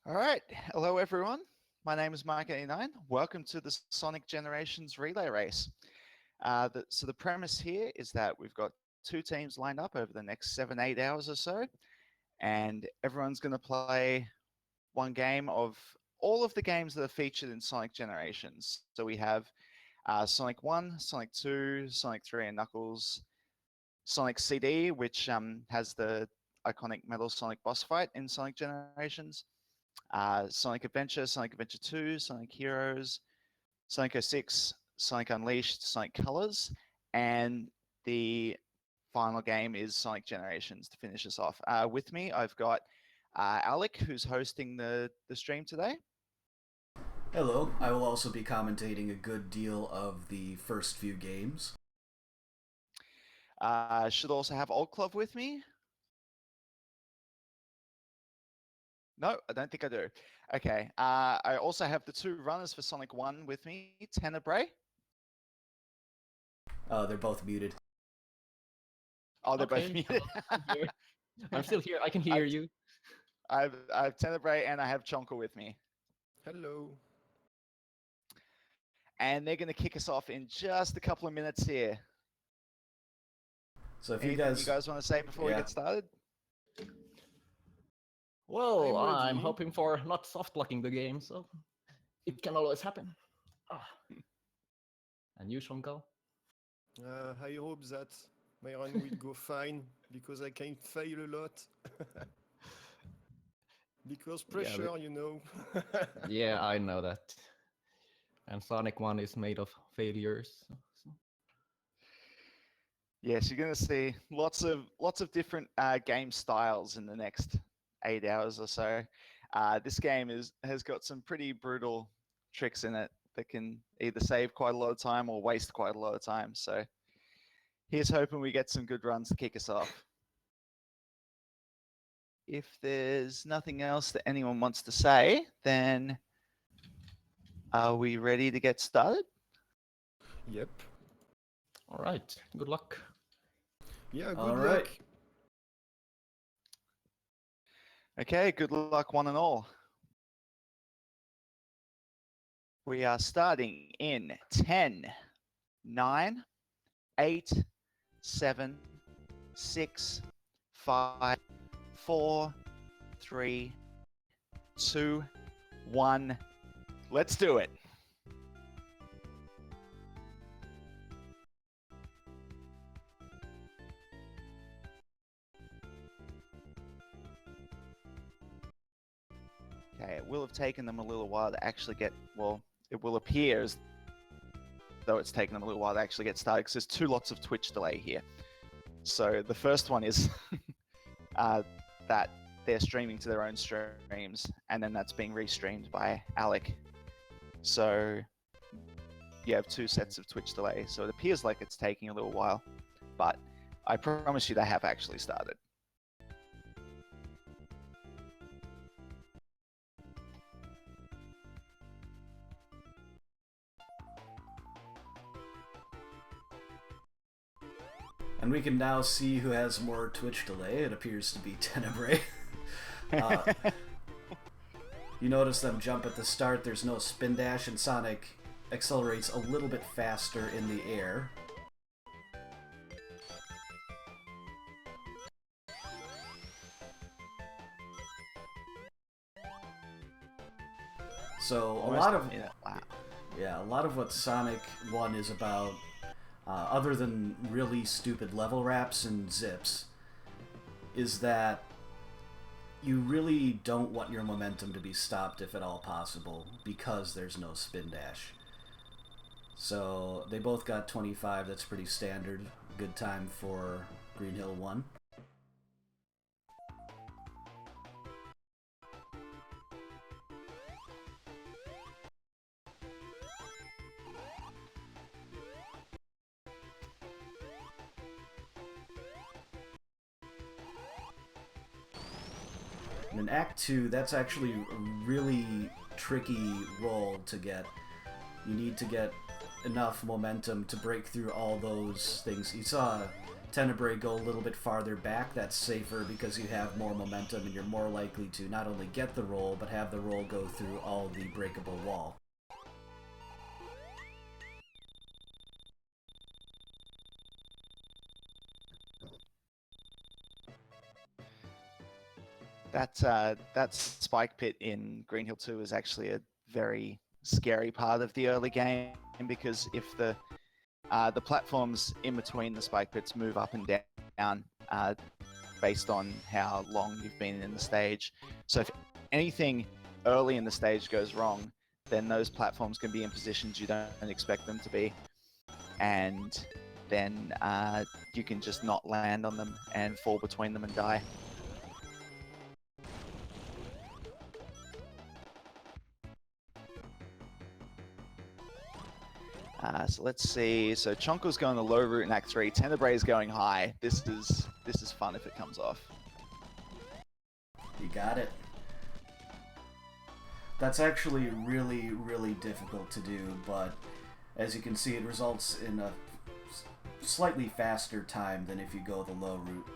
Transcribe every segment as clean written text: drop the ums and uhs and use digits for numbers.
All right. Hello, everyone. My name is Mike89. Welcome to the Sonic Generations Relay Race. So the premise here is that we've got two teams lined up over the next 7-8 hours or so, and everyone's going to play one game of all of the games that are featured in Sonic Generations. So we have Sonic 1, Sonic 2, Sonic 3 and Knuckles, Sonic CD, which has the iconic Metal Sonic boss fight in Sonic Generations, Sonic Adventure 2, Sonic Heroes, Sonic 06, Sonic Unleashed, Sonic Colors, and the final game is Sonic Generations to finish us off. With me, I've got Alec, who's hosting the stream today. Hello, I will also be commentating a good deal of the first few games. Should also have Old Club with me. No, I don't think I do. Okay. I also have the two runners for Sonic 1 with me, Tenebrae. They're both muted. Oh, they're both Okay, muted. I'm here. I'm still here. I can hear you. I have Tenebrae and I have Chonka with me. Hello. And they're going to kick us off in just a couple of minutes here. So if Anything you guys want to say before we get started? Well, I'm ready. hoping for not soft locking the game, so it can always happen. And you, Shonko? I hope that my run will go fine because I can fail a lot. Because pressure, you know. Yeah, I know that. And Sonic 1 is made of failures. So. Yes, you're going to see lots of different game styles in the next 8 hours or so. This game has got some pretty brutal tricks in it that can either save quite a lot of time or waste quite a lot of time. So here's hoping we get some good runs to kick us off. If there's nothing else that anyone wants to say, then are we ready to get started? Yep. All right. Good luck. Yeah, good All luck. right. Okay, good luck one and all. We are starting in 10, 9, 8, 7, 6, 5, 4, 3, 2, 1. Let's do it. Okay, it will have taken them a little while to actually get, well, it will appear as though it's taken them a little while to actually get started because there's two lots of Twitch delay here. So the first one is that they're streaming to their own streams, and then that's being restreamed by Alec. So you have two sets of Twitch delay. So it appears like it's taking a little while, but I promise you they have actually started. And we can now see who has more Twitch delay. It appears to be Tenebrae. You notice them jump at the start. There's no spin dash, and Sonic accelerates a little bit faster in the air. So a lot of what Sonic 1 is about, other than really stupid level wraps and zips, is that you really don't want your momentum to be stopped if at all possible because there's no spin dash. So they both got 25, that's pretty standard. Good time for Green Hill 1. And in Act 2, that's actually a really tricky roll to get. You need to get enough momentum to break through all those things. You saw Tenebrae go a little bit farther back, that's safer because you have more momentum and you're more likely to not only get the roll, but have the roll go through all the breakable wall. That spike pit in Green Hill 2 is actually a very scary part of the early game, because if the platforms in between the spike pits move up and down based on how long you've been in the stage. So if anything early in the stage goes wrong, then those platforms can be in positions you don't expect them to be, and then you can just not land on them and fall between them and die. So let's see. So Chonko's going the low route in Act 3. Tenebrae is going high. This is fun if it comes off. You got it. That's actually really, really difficult to do, but as you can see, it results in a slightly faster time than if you go the low route.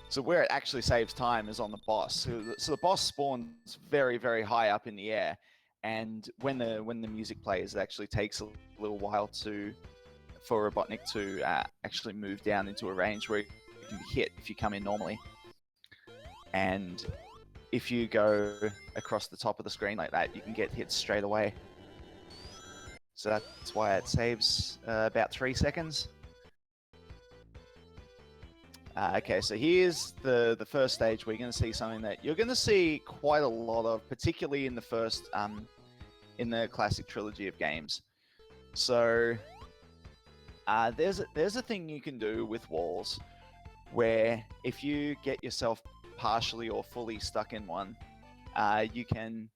So where it actually saves time is on the boss. So the boss spawns very, very high up in the air, and when the music plays, it actually takes a little while for Robotnik to actually move down into a range where you can be hit if you come in normally. And if you go across the top of the screen like that, you can get hit straight away. So that's why it saves about 3 seconds. Okay, so here's the first stage where you're going to see something that you're going to see quite a lot of, particularly in the first, in the classic trilogy of games. So there's a thing you can do with walls where if you get yourself partially or fully stuck in one, you can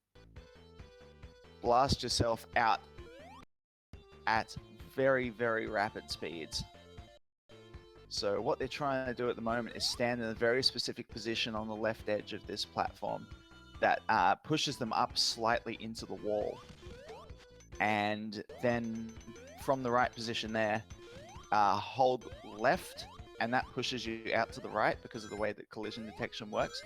blast yourself out at very, very rapid speeds. So what they're trying to do at the moment is stand in a very specific position on the left edge of this platform that pushes them up slightly into the wall. And then from the right position there, hold left, and that pushes you out to the right because of the way that collision detection works.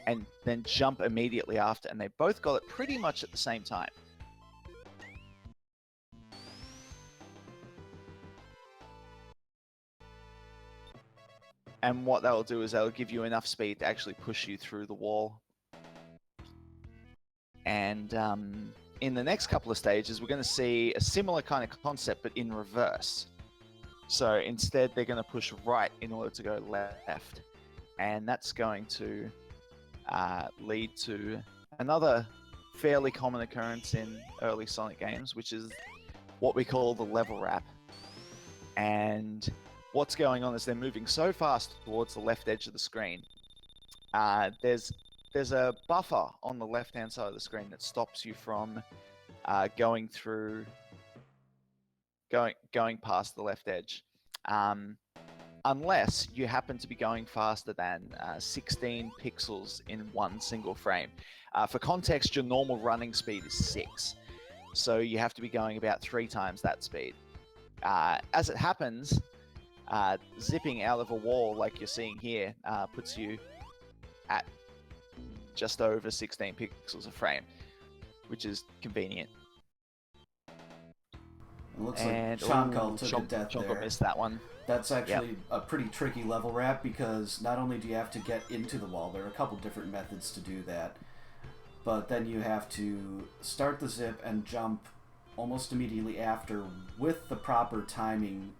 And then jump immediately after, and they both got it pretty much at the same time. And what they'll do is they'll give you enough speed to actually push you through the wall. And in the next couple of stages, we're going to see a similar kind of concept, but in reverse. So instead, they're going to push right in order to go left. And that's going to lead to another fairly common occurrence in early Sonic games, which is what we call the level wrap. And what's going on is they're moving so fast towards the left edge of the screen. There's a buffer on the left-hand side of the screen that stops you from going past the left edge, unless you happen to be going faster than 16 pixels in one single frame. For context, your normal running speed is 6, so you have to be going about 3 times that speed. As it happens, zipping out of a wall like you're seeing here puts you at just over 16 pixels a frame, which is convenient. It looks like Shankal took a death there. Missed that one. That's actually a pretty tricky level wrap, because not only do you have to get into the wall, there are a couple different methods to do that, but then you have to start the zip and jump almost immediately after with the proper timing.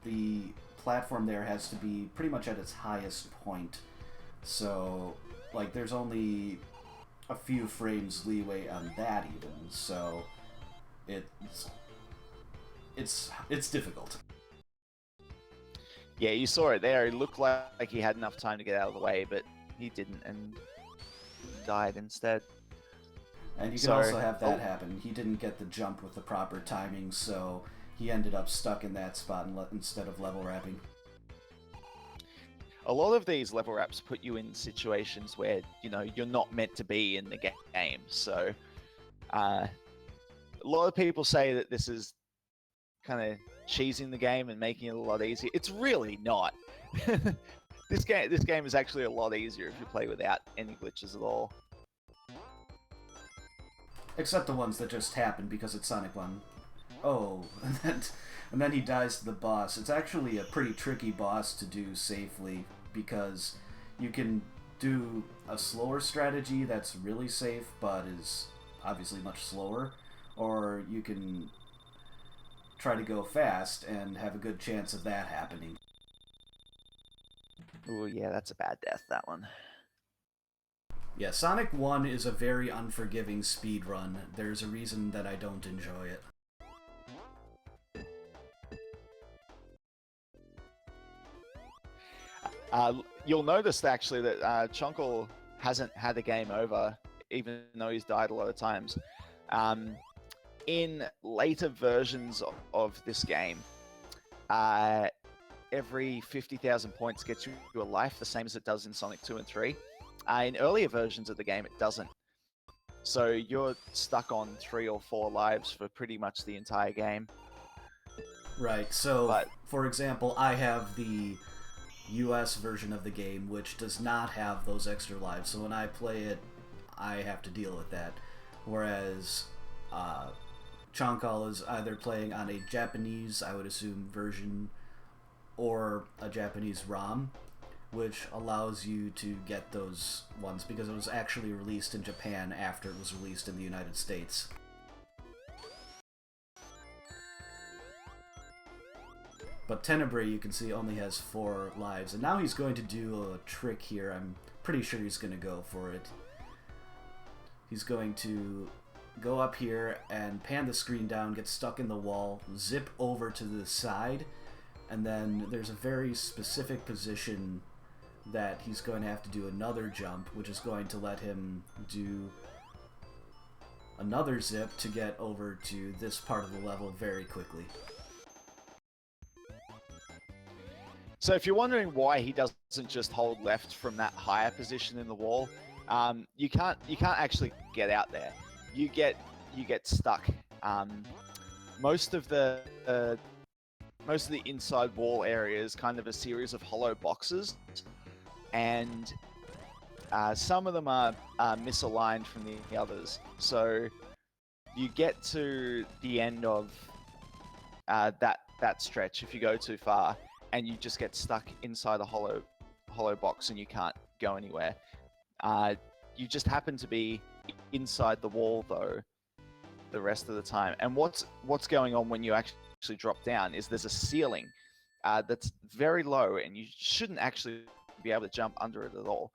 The platform there has to be pretty much at its highest point, so like there's only a few frames leeway on that even, so it's difficult. Yeah, you saw it there. It looked like he had enough time to get out of the way, but he didn't and died instead. And you can also have that happen. He didn't get the jump with the proper timing, so he ended up stuck in that spot instead of level wrapping. A lot of these level wraps put you in situations where, you know, you're not meant to be in the game. So A lot of people say that this is kind of cheesing the game and making it a lot easier. It's really not. This game is actually a lot easier if you play without any glitches at all. Except the ones that just happen because it's Sonic 1. Oh, and then he dies to the boss. It's actually a pretty tricky boss to do safely because you can do a slower strategy that's really safe but is obviously much slower, or you can try to go fast and have a good chance of that happening. Oh yeah, that's a bad death, that one. Yeah, Sonic 1 is a very unforgiving speedrun. There's a reason that I don't enjoy it. You'll notice actually that Chunkle hasn't had a game over, even though he's died a lot of times. In later versions of this game, every 50,000 points gets you a life, the same as it does in Sonic 2 and 3. In earlier versions of the game, it doesn't. So you're stuck on 3 or 4 lives for pretty much the entire game. Right, so, for example, I have the US version of the game, which does not have those extra lives, so when I play it, I have to deal with that. Whereas, Chunkle is either playing on a Japanese, I would assume, version, or a Japanese ROM, which allows you to get those ones because it was actually released in Japan after it was released in the United States. But Tenebrae, you can see, only has 4 lives, and now he's going to do a trick here. I'm pretty sure he's going to go for it. He's going to go up here and pan the screen down, get stuck in the wall, zip over to the side, and then there's a very specific position that he's going to have to do another jump, which is going to let him do another zip to get over to this part of the level very quickly. So if you're wondering why he doesn't just hold left from that higher position in the wall, you can't actually get out there. You get stuck. Most of the inside wall area is kind of a series of hollow boxes, and some of them are misaligned from the others. So you get to the end of that stretch if you go too far, and you just get stuck inside a hollow box and you can't go anywhere. You just happen to be inside the wall though the rest of the time. And what's going on when you actually drop down is there's a ceiling that's very low, and you shouldn't actually be able to jump under it at all.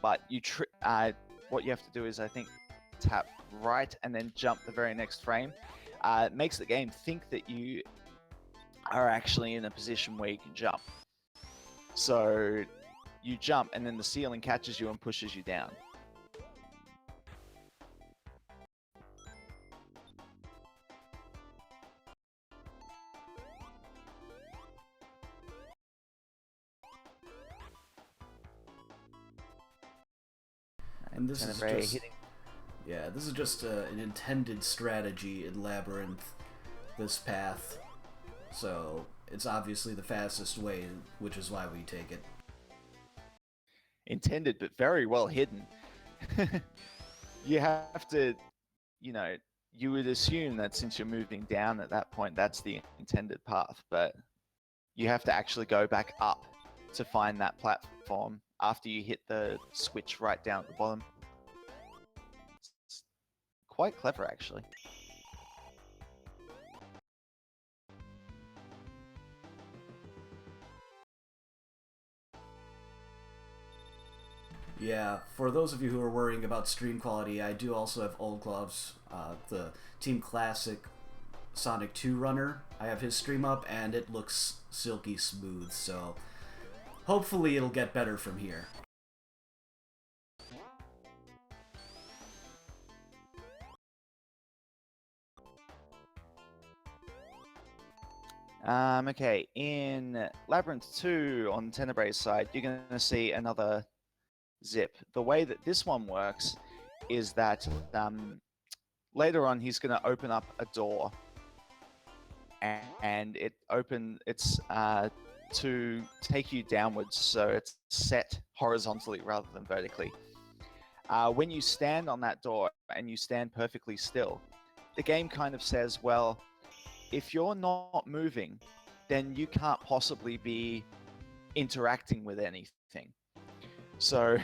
But what you have to do is, I think, tap right and then jump the very next frame. It makes the game think that you are actually in a position where you can jump. So you jump, and then the ceiling catches you and pushes you down. And this is just, yeah, this is just an intended strategy in Labyrinth, this path. So it's obviously the fastest way, which is why we take it. Intended, but very well hidden. You have to, you would assume that since you're moving down at that point, that's the intended path, but you have to actually go back up to find that platform after you hit the switch right down at the bottom. It's quite clever, actually. Yeah, for those of you who are worrying about stream quality, I do also have Old Gloves, the Team Classic Sonic 2 runner. I have his stream up, and it looks silky smooth, so hopefully it'll get better from here. Okay, in Labyrinth 2 on Tenebrae's side, you're going to see another zip. The way that this one works is that later on, he's going to open up a door, and it's to take you downwards, so it's set horizontally rather than vertically. When you stand on that door and you stand perfectly still, the game kind of says, well, if you're not moving, then you can't possibly be interacting with anything. So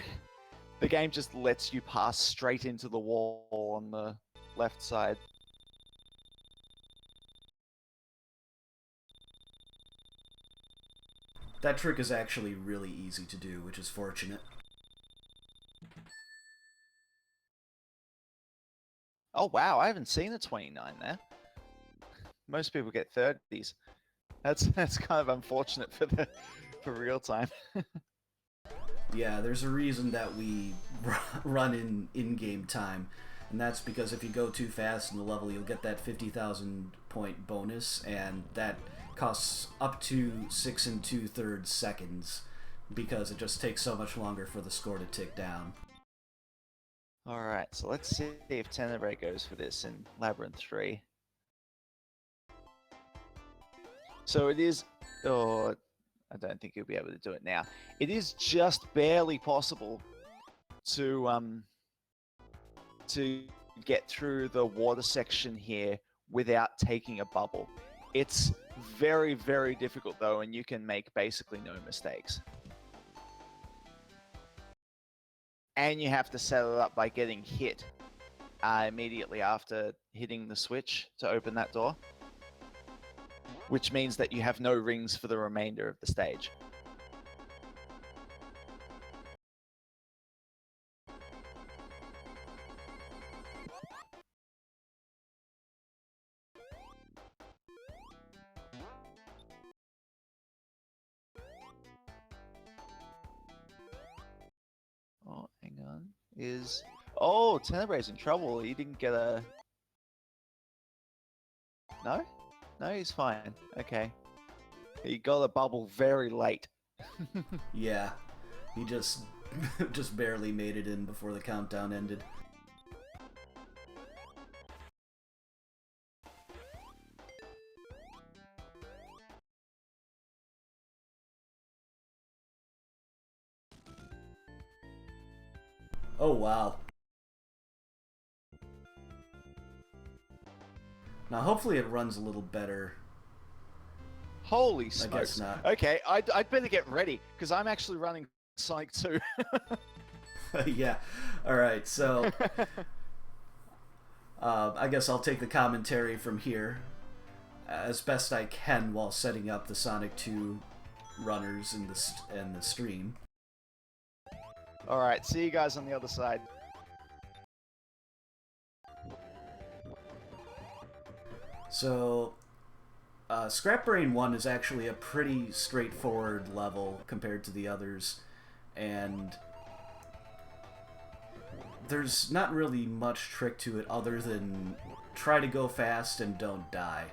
the game just lets you pass straight into the wall on the left side. That trick is actually really easy to do, which is fortunate. Oh wow, I haven't seen a 29 there. Most people get 30s. That's kind of unfortunate for real time. Yeah, there's a reason that we run in-game time, and that's because if you go too fast in the level, you'll get that 50,000 point bonus, and that costs up to 6 2/3 seconds because it just takes so much longer for the score to tick down. Alright, so let's see if Tenebrae goes for this in Labyrinth 3. So it is... Oh, I don't think you'll be able to do it now. It is just barely possible to get through the water section here without taking a bubble. It's very, very difficult though, and you can make basically no mistakes. And you have to set it up by getting hit immediately after hitting the switch to open that door, which means that you have no rings for the remainder of the stage. Oh, hang on. Oh, Tenebrae's in trouble. He didn't get a... No? No, he's fine. Okay. He got a bubble very late. Yeah, he just barely made it in before the countdown ended. Oh wow. Now hopefully it runs a little better. Holy I smokes. guess not. Okay, I'd better get ready, because I'm actually running Sonic 2. Yeah. Alright, so... I guess I'll take the commentary from here as best I can while setting up the Sonic 2 runners in the stream. Alright, see you guys on the other side. So, Scrap Brain 1 is actually a pretty straightforward level compared to the others, and there's not really much trick to it other than try to go fast and don't die.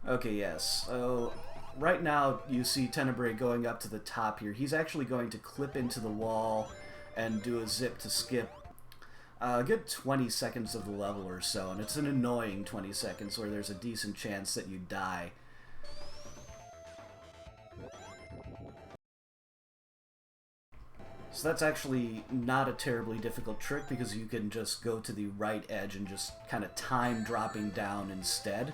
Okay, yes. So, right now you see Tenebrae going up to the top here. He's actually going to clip into the wall and do a zip to skip a good 20 seconds of the level or so, and it's an annoying 20 seconds where there's a decent chance that you die. So that's actually not a terribly difficult trick because you can just go to the right edge and just kind of time dropping down instead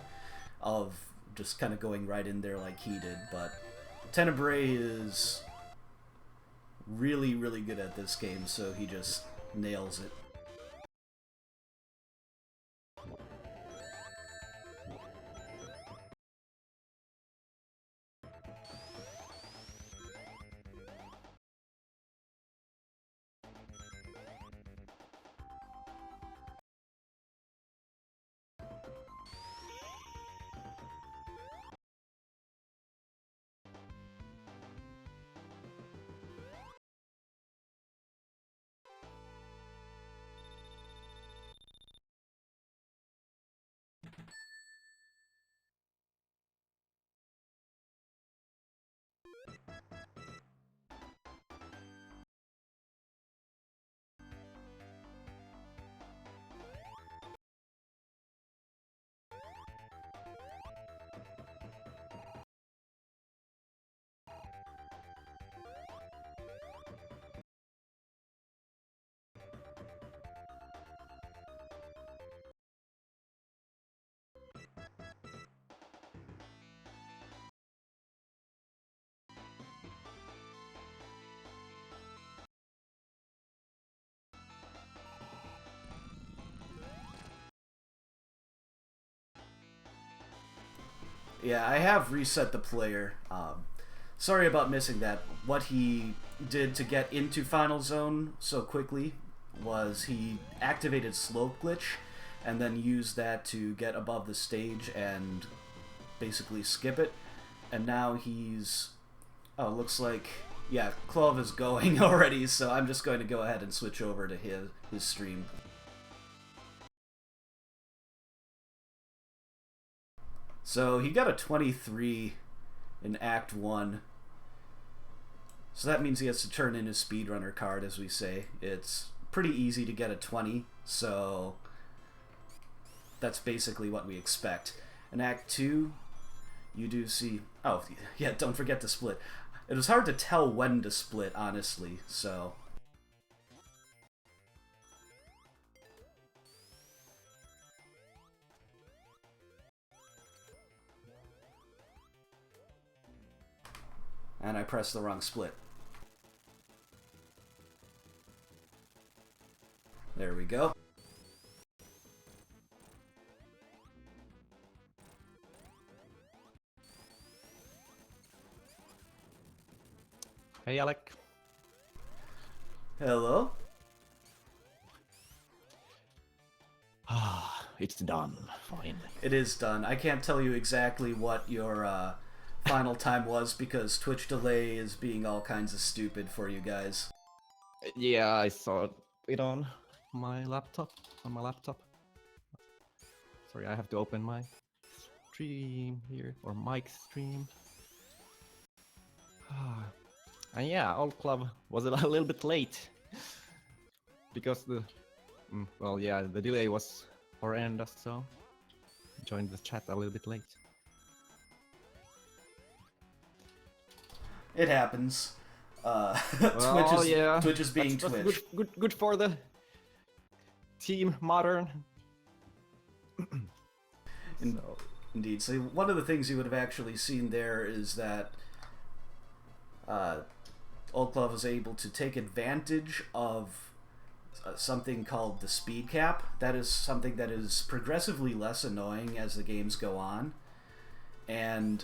of just kind of going right in there like he did. But Tenebrae is really, really good at this game, so he just nails it. Yeah, I have reset the player. Sorry about missing that. What he did to get into Final Zone so quickly was he activated Slope Glitch and then used that to get above the stage and basically skip it. And now he's... Oh, looks like... Yeah, Clove is going already, so I'm just going to go ahead and switch over to his stream. So he got a 23 in Act 1. So that means he has to turn in his speedrunner card, as we say. It's pretty easy to get a 20, so that's basically what we expect. In Act 2, you do see... Oh, yeah, don't forget to split. It was hard to tell when to split, honestly, so... And I pressed the wrong split. There we go. Hey, Alec. Hello? Ah, it's done. Fine. It is done. I can't tell you exactly what your final time was because Twitch delay is being all kinds of stupid for you guys. Yeah, I saw it on my laptop. Sorry, I have to open my stream here, or mic stream. And yeah, Old Club was a little bit late because the well, yeah, the delay was horrendous, so I joined the chat a little bit late. It happens. Well, Twitch is being that's Twitch. good for the team modern. Indeed. So one of the things you would have actually seen there is that Old Club was able to take advantage of something called the speed cap. That is something that is progressively less annoying as the games go on. And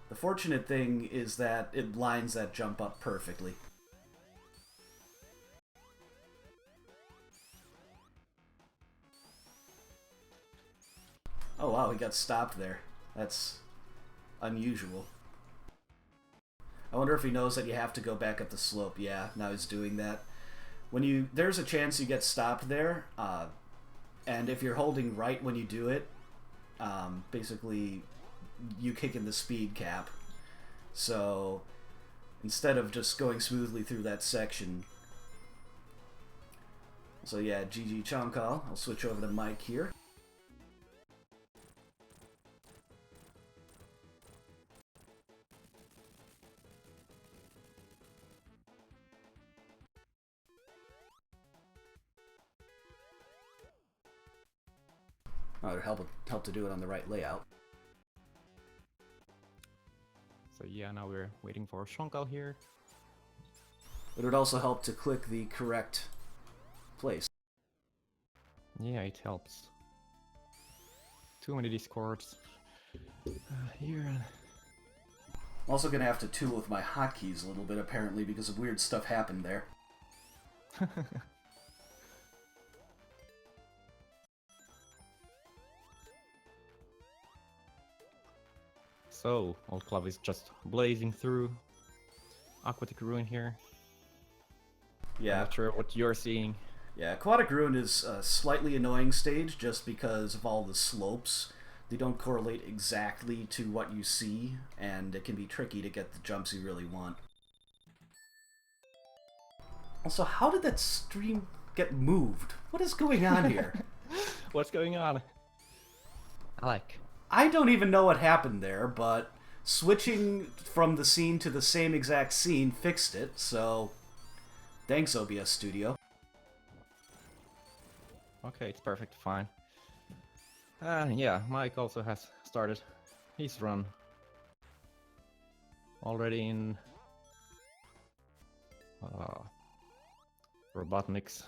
the fortunate thing is that it lines that jump up perfectly. Oh wow, he got stopped there. That's unusual. I wonder if he knows that you have to go back up the slope. Yeah, now he's doing that. There's a chance you get stopped there, and if you're holding right when you do it, basically you kick in the speed cap. So instead of just going smoothly through that section. So yeah, GG Chonkal. I'll switch over to Mike here. It would help to do it on the right layout. So yeah, now we're waiting for Shonkal here. It would also help to click the correct place. Yeah, it helps. Too many discords. Here. I'm also gonna have to tool with my hotkeys a little bit, apparently, because of weird stuff happened there. So, Old Club is just blazing through Aquatic Ruin here. Yeah. I'm not sure what you're seeing. Yeah, Aquatic Ruin is a slightly annoying stage just because of all the slopes. They don't correlate exactly to what you see, and it can be tricky to get the jumps you really want. Also, how did that stream get moved? What is going on here? What's going on? Alec. I don't even know what happened there, but switching from the scene to the same exact scene fixed it, so thanks OBS Studio. Okay, it's perfect, fine. Yeah, Mike also has started his run. Already in Robotnik's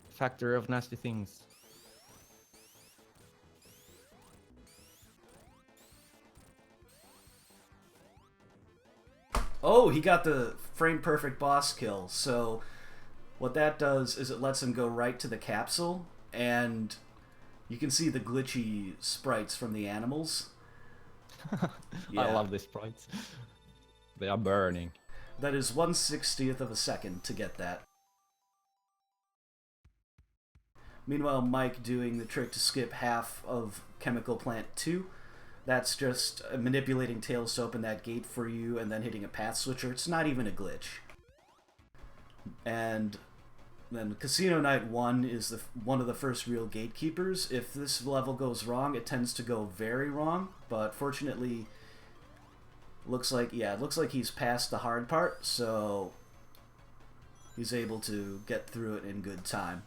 Factory of Nasty Things. Oh, he got the frame perfect boss kill, so what that does is it lets him go right to the capsule, and you can see the glitchy sprites from the animals. Yeah. I love these sprites. They are burning. That is 1/60th of a second to get that. Meanwhile, Mike doing the trick to skip half of Chemical Plant 2. That's just manipulating Tails to open that gate for you and then hitting a path switcher. It's not even a glitch. And then Casino Night 1 is one of the first real gatekeepers. If this level goes wrong, it tends to go very wrong, but fortunately it looks like he's past the hard part, so he's able to get through it in good time.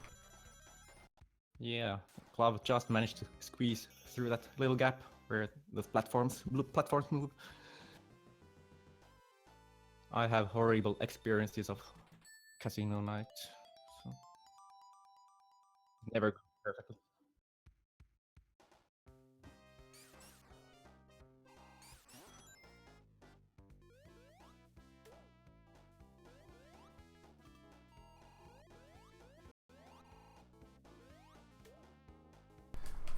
Yeah, Club just managed to squeeze through that little gap where the platforms move. I have horrible experiences of Casino Night. So never perfectly.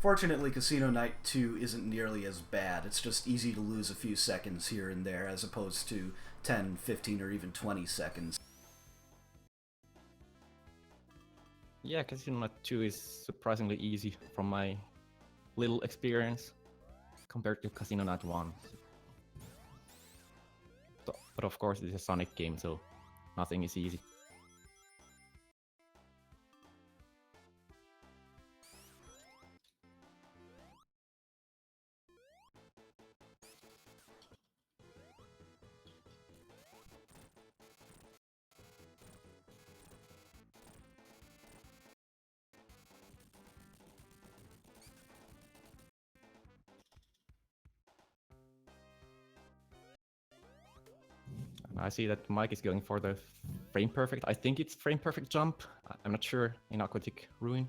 Fortunately, Casino Night 2 isn't nearly as bad. It's just easy to lose a few seconds here and there as opposed to 10, 15, or even 20 seconds. Yeah, Casino Night 2 is surprisingly easy from my little experience compared to Casino Night 1. But of course it's a Sonic game, so nothing is easy. I see that Mike is going for the frame perfect. I think it's frame perfect jump. I'm not sure in Aquatic Ruin.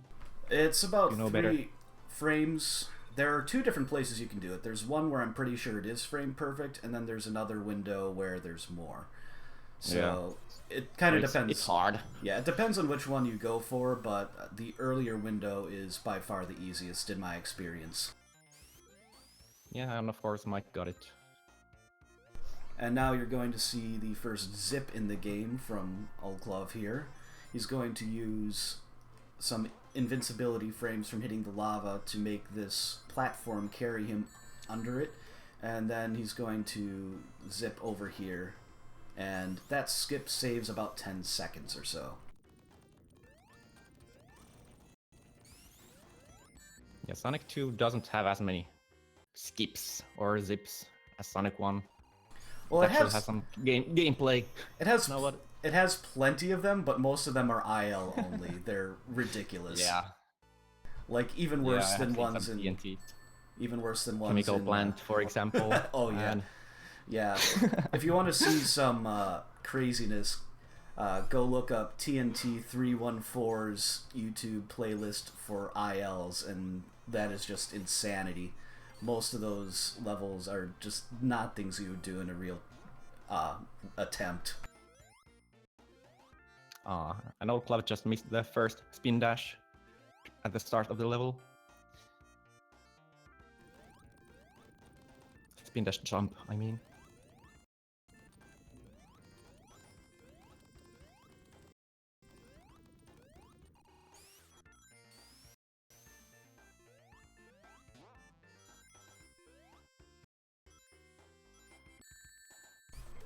It's about You know 3 better. frames. There are 2 different places you can do it. There's one where I'm pretty sure it is frame perfect, and then there's another window where there's more. So it kind of depends. It's hard. Yeah, it depends on which one you go for, but the earlier window is by far the easiest in my experience. Yeah, and of course Mike got it. And now you're going to see the first zip in the game from Olklov here. He's going to use some invincibility frames from hitting the lava to make this platform carry him under it. And then he's going to zip over here. And that skip saves about 10 seconds or so. Yeah, Sonic 2 doesn't have as many skips or zips as Sonic 1. Well, It actually has some gameplay. It has You know what? It has plenty of them, but most of them are IL only. They're ridiculous. Yeah. Like even worse Yeah, I than have seen ones some in TNT. even worse than ones Chemical in plant, for example. oh yeah. And Yeah. If you want to see some craziness, go look up TNT 314's YouTube playlist for ILs, and that is just insanity. Most of those levels are just not things you would do in a real attempt. an old club just missed the first spin dash at the start of the level. Spin dash jump, I mean.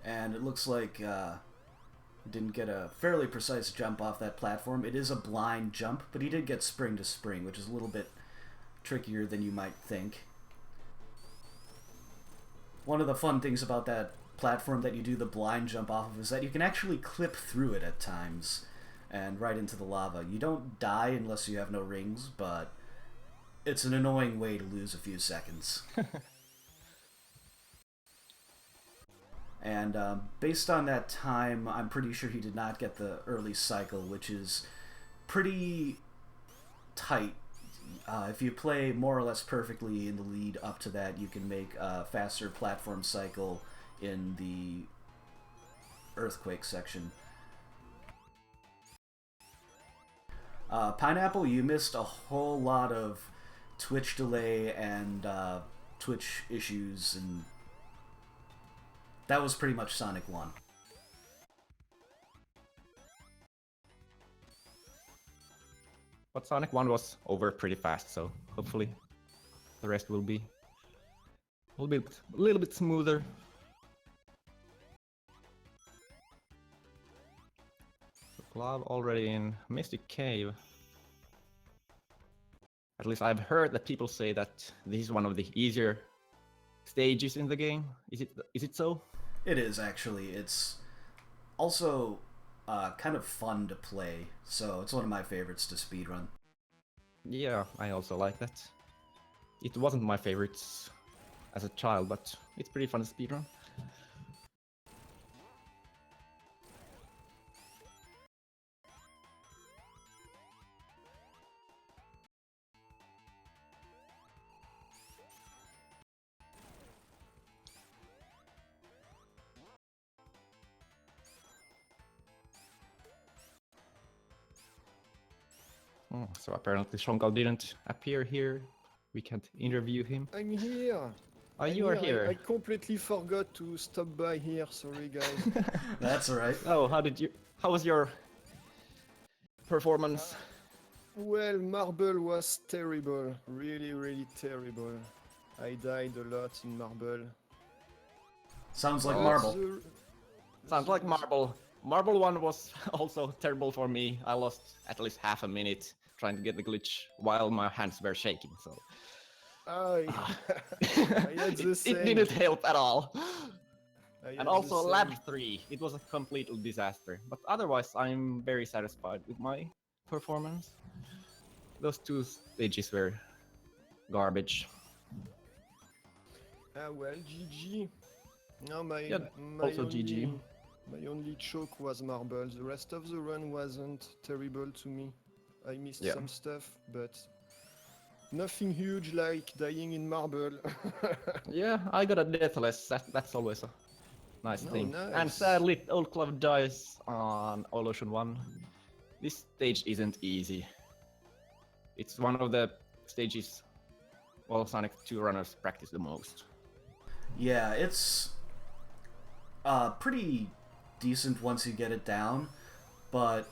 And it looks like didn't get a fairly precise jump off that platform. It is a blind jump, but he did get spring to spring, which is a little bit trickier than you might think. One of the fun things about that platform that you do the blind jump off of is that you can actually clip through it at times and right into the lava. You don't die unless you have no rings, but it's an annoying way to lose a few seconds. And based on that time, I'm pretty sure he did not get the early cycle, which is pretty tight. If you play more or less perfectly in the lead up to that, you can make a faster platform cycle in the earthquake section. Pineapple, you missed a whole lot of Twitch delay and Twitch issues, and that was pretty much Sonic 1. But Sonic 1 was over pretty fast, so hopefully the rest will be a little bit smoother. The club already in Mystic Cave. At least I've heard that people say that this is one of the easier stages in the game. Is it so? It is, actually. It's also kind of fun to play, so it's one of my favorites to speedrun. Yeah, I also like that. It wasn't my favorites as a child, but it's pretty fun to speedrun. So apparently Shonkal didn't appear here. We can't interview him. I'm here. Oh, you are here. I completely forgot to stop by here. Sorry, guys. That's alright. Oh, how was your performance? Well, Marble was terrible. Really, really terrible. I died a lot in Marble. Sounds like But Marble. Sounds like Marble. Marble 1 was also terrible for me. I lost at least half a minute trying to get the glitch while my hands were shaking, so... I had the same. It didn't help at all. I had And the also same. Lab 3, it was a complete disaster. But otherwise, I'm very satisfied with my performance. Those two stages were garbage. Ah well, GG. No, Yeah, also GG. My only choke was Marble. The rest of the run wasn't terrible to me. I missed Yeah. some stuff, but nothing huge like dying in Marble. Yeah, I got a deathless. That's always a nice Oh, thing. nice. And sadly, Old Club dies on Oil Ocean 1. This stage isn't easy. It's one of the stages all Sonic 2 runners practice the most. Yeah, it's pretty decent once you get it down, but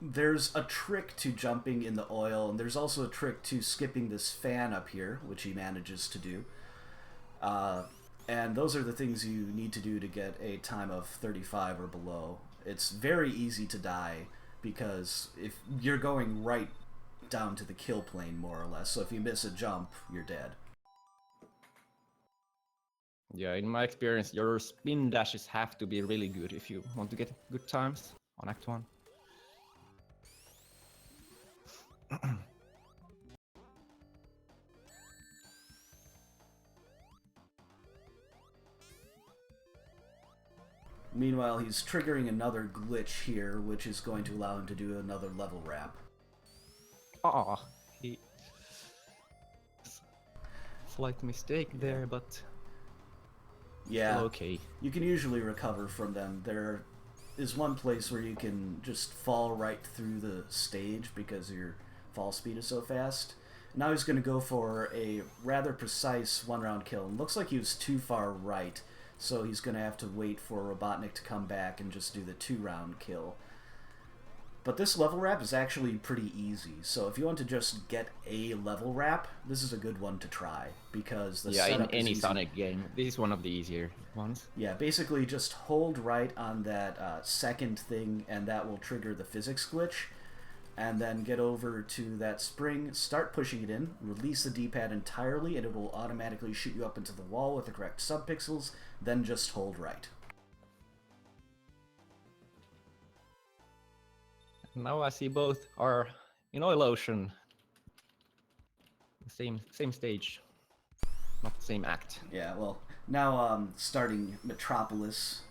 there's a trick to jumping in the oil, and there's also a trick to skipping this fan up here, which he manages to do. And those are the things you need to do to get a time of 35 or below. It's very easy to die, because if you're going right down to the kill plane, more or less, so if you miss a jump, you're dead. Yeah, in my experience, your spin dashes have to be really good if you want to get good times on Act 1. Meanwhile, he's triggering another glitch here, which is going to allow him to do another level wrap. Ah, he... Slight mistake there, but... Yeah, still okay. you can usually recover from them. There is one place where you can just fall right through the stage because your fall speed is so fast. Now he's going to go for a rather precise one-round kill. And looks like he was too far right, so he's going to have to wait for Robotnik to come back and just do the 2-round kill. But this level wrap is actually pretty easy, so if you want to just get a level wrap, this is a good one to try, because the setup in any is easy. Sonic game, this is one of the easier ones. Yeah, basically just hold right on that second thing, and that will trigger the physics glitch. And then get over to that spring, start pushing it in, release the D-pad entirely, and it will automatically shoot you up into the wall with the correct subpixels, then just hold right. Now I see both are in Oil Ocean. Same stage, not the same act. Yeah, well, now starting Metropolis.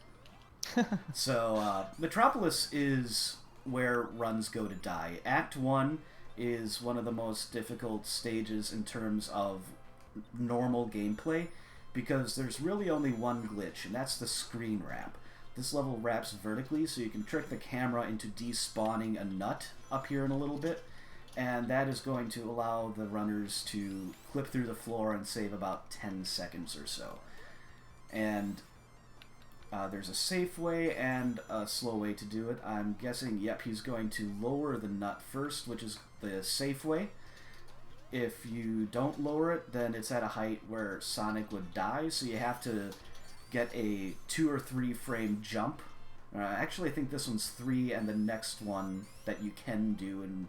So, Metropolis is where runs go to die. Act 1 is one of the most difficult stages in terms of normal gameplay, because there's really only one glitch, and that's the screen wrap. This level wraps vertically, so you can trick the camera into despawning a nut up here in a little bit, and that is going to allow the runners to clip through the floor and save about 10 seconds or so. And there's a safe way and a slow way to do it. I'm guessing, yep, he's going to lower the nut first, which is the safe way. If you don't lower it, then it's at a height where Sonic would die, so you have to get a 2 or 3 frame jump. Actually, I think this one's 3, and the next one that you can do in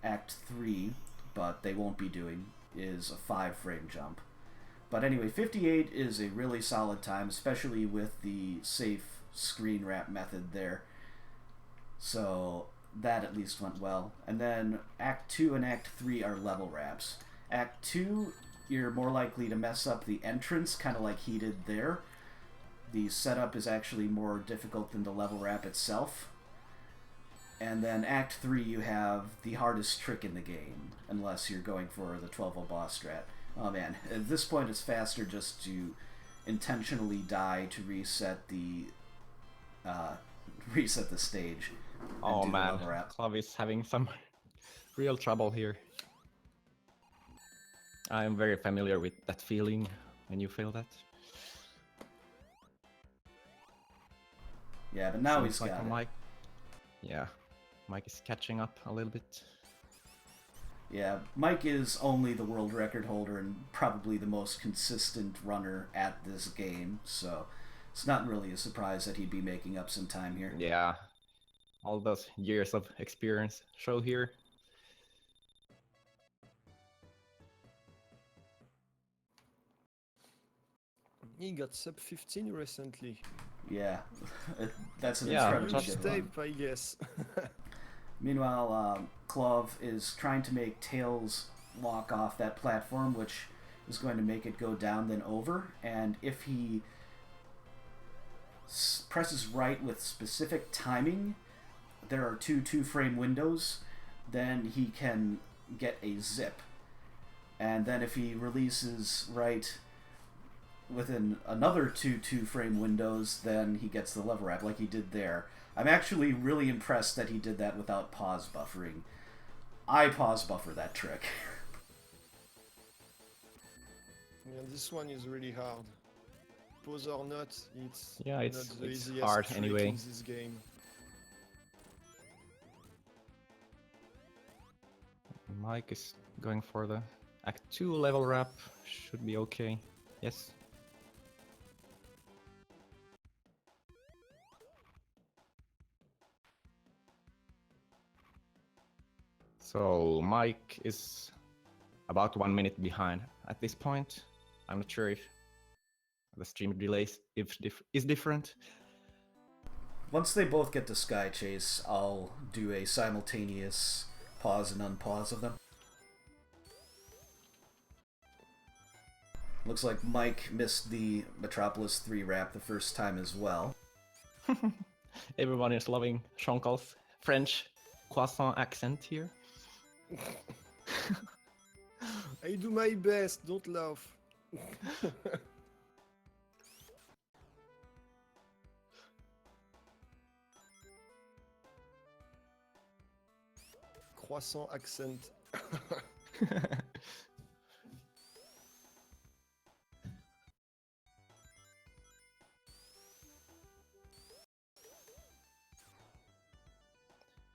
Act 3, but they won't be doing, is a 5 frame jump. But anyway, 58 is a really solid time, especially with the safe screen wrap method there. So that at least went well. And then Act 2 and Act 3 are level wraps. Act 2, you're more likely to mess up the entrance, kind of like he did there. The setup is actually more difficult than the level wrap itself. And then Act 3, you have the hardest trick in the game, unless you're going for the 12-0 boss strat. Oh man, at this point it's faster just to intentionally die to reset the stage. Oh man, Clav is having some real trouble here. I am very familiar with that feeling when you feel that. Yeah, but now Seems he's like got it. Mike. Yeah, Mike is catching up a little bit. Yeah, Mike is only the world record holder and probably the most consistent runner at this game, so it's not really a surprise that he'd be making up some time here. Yeah, all those years of experience show here. He got sub 15 recently. Yeah, that's an Yeah, incredibly just good Step, run. I guess. Meanwhile, Clove is trying to make Tails walk off that platform, which is going to make it go down then over, and if he presses right with specific timing, there are 2 2-frame windows, then he can get a zip. And then if he releases right within another 2 2-frame windows, then he gets the level wrap like he did there. I'm actually really impressed that he did that without pause buffering. I pause buffer that trick. Yeah, this one is really hard. Pause or not, it's Yeah, it's not the easiest hard trick anyway. in this game. Mike is going for the Act 2 level wrap. Should be okay. Yes. So Mike is about 1 minute behind at this point. I'm not sure if the stream delay is different. Once they both get to Sky Chase, I'll do a simultaneous pause and unpause of them. Looks like Mike missed the Metropolis 3 wrap the first time as well. Everyone is loving Shonkal's French croissant accent here. I do my best, don't laugh. Croissant accent.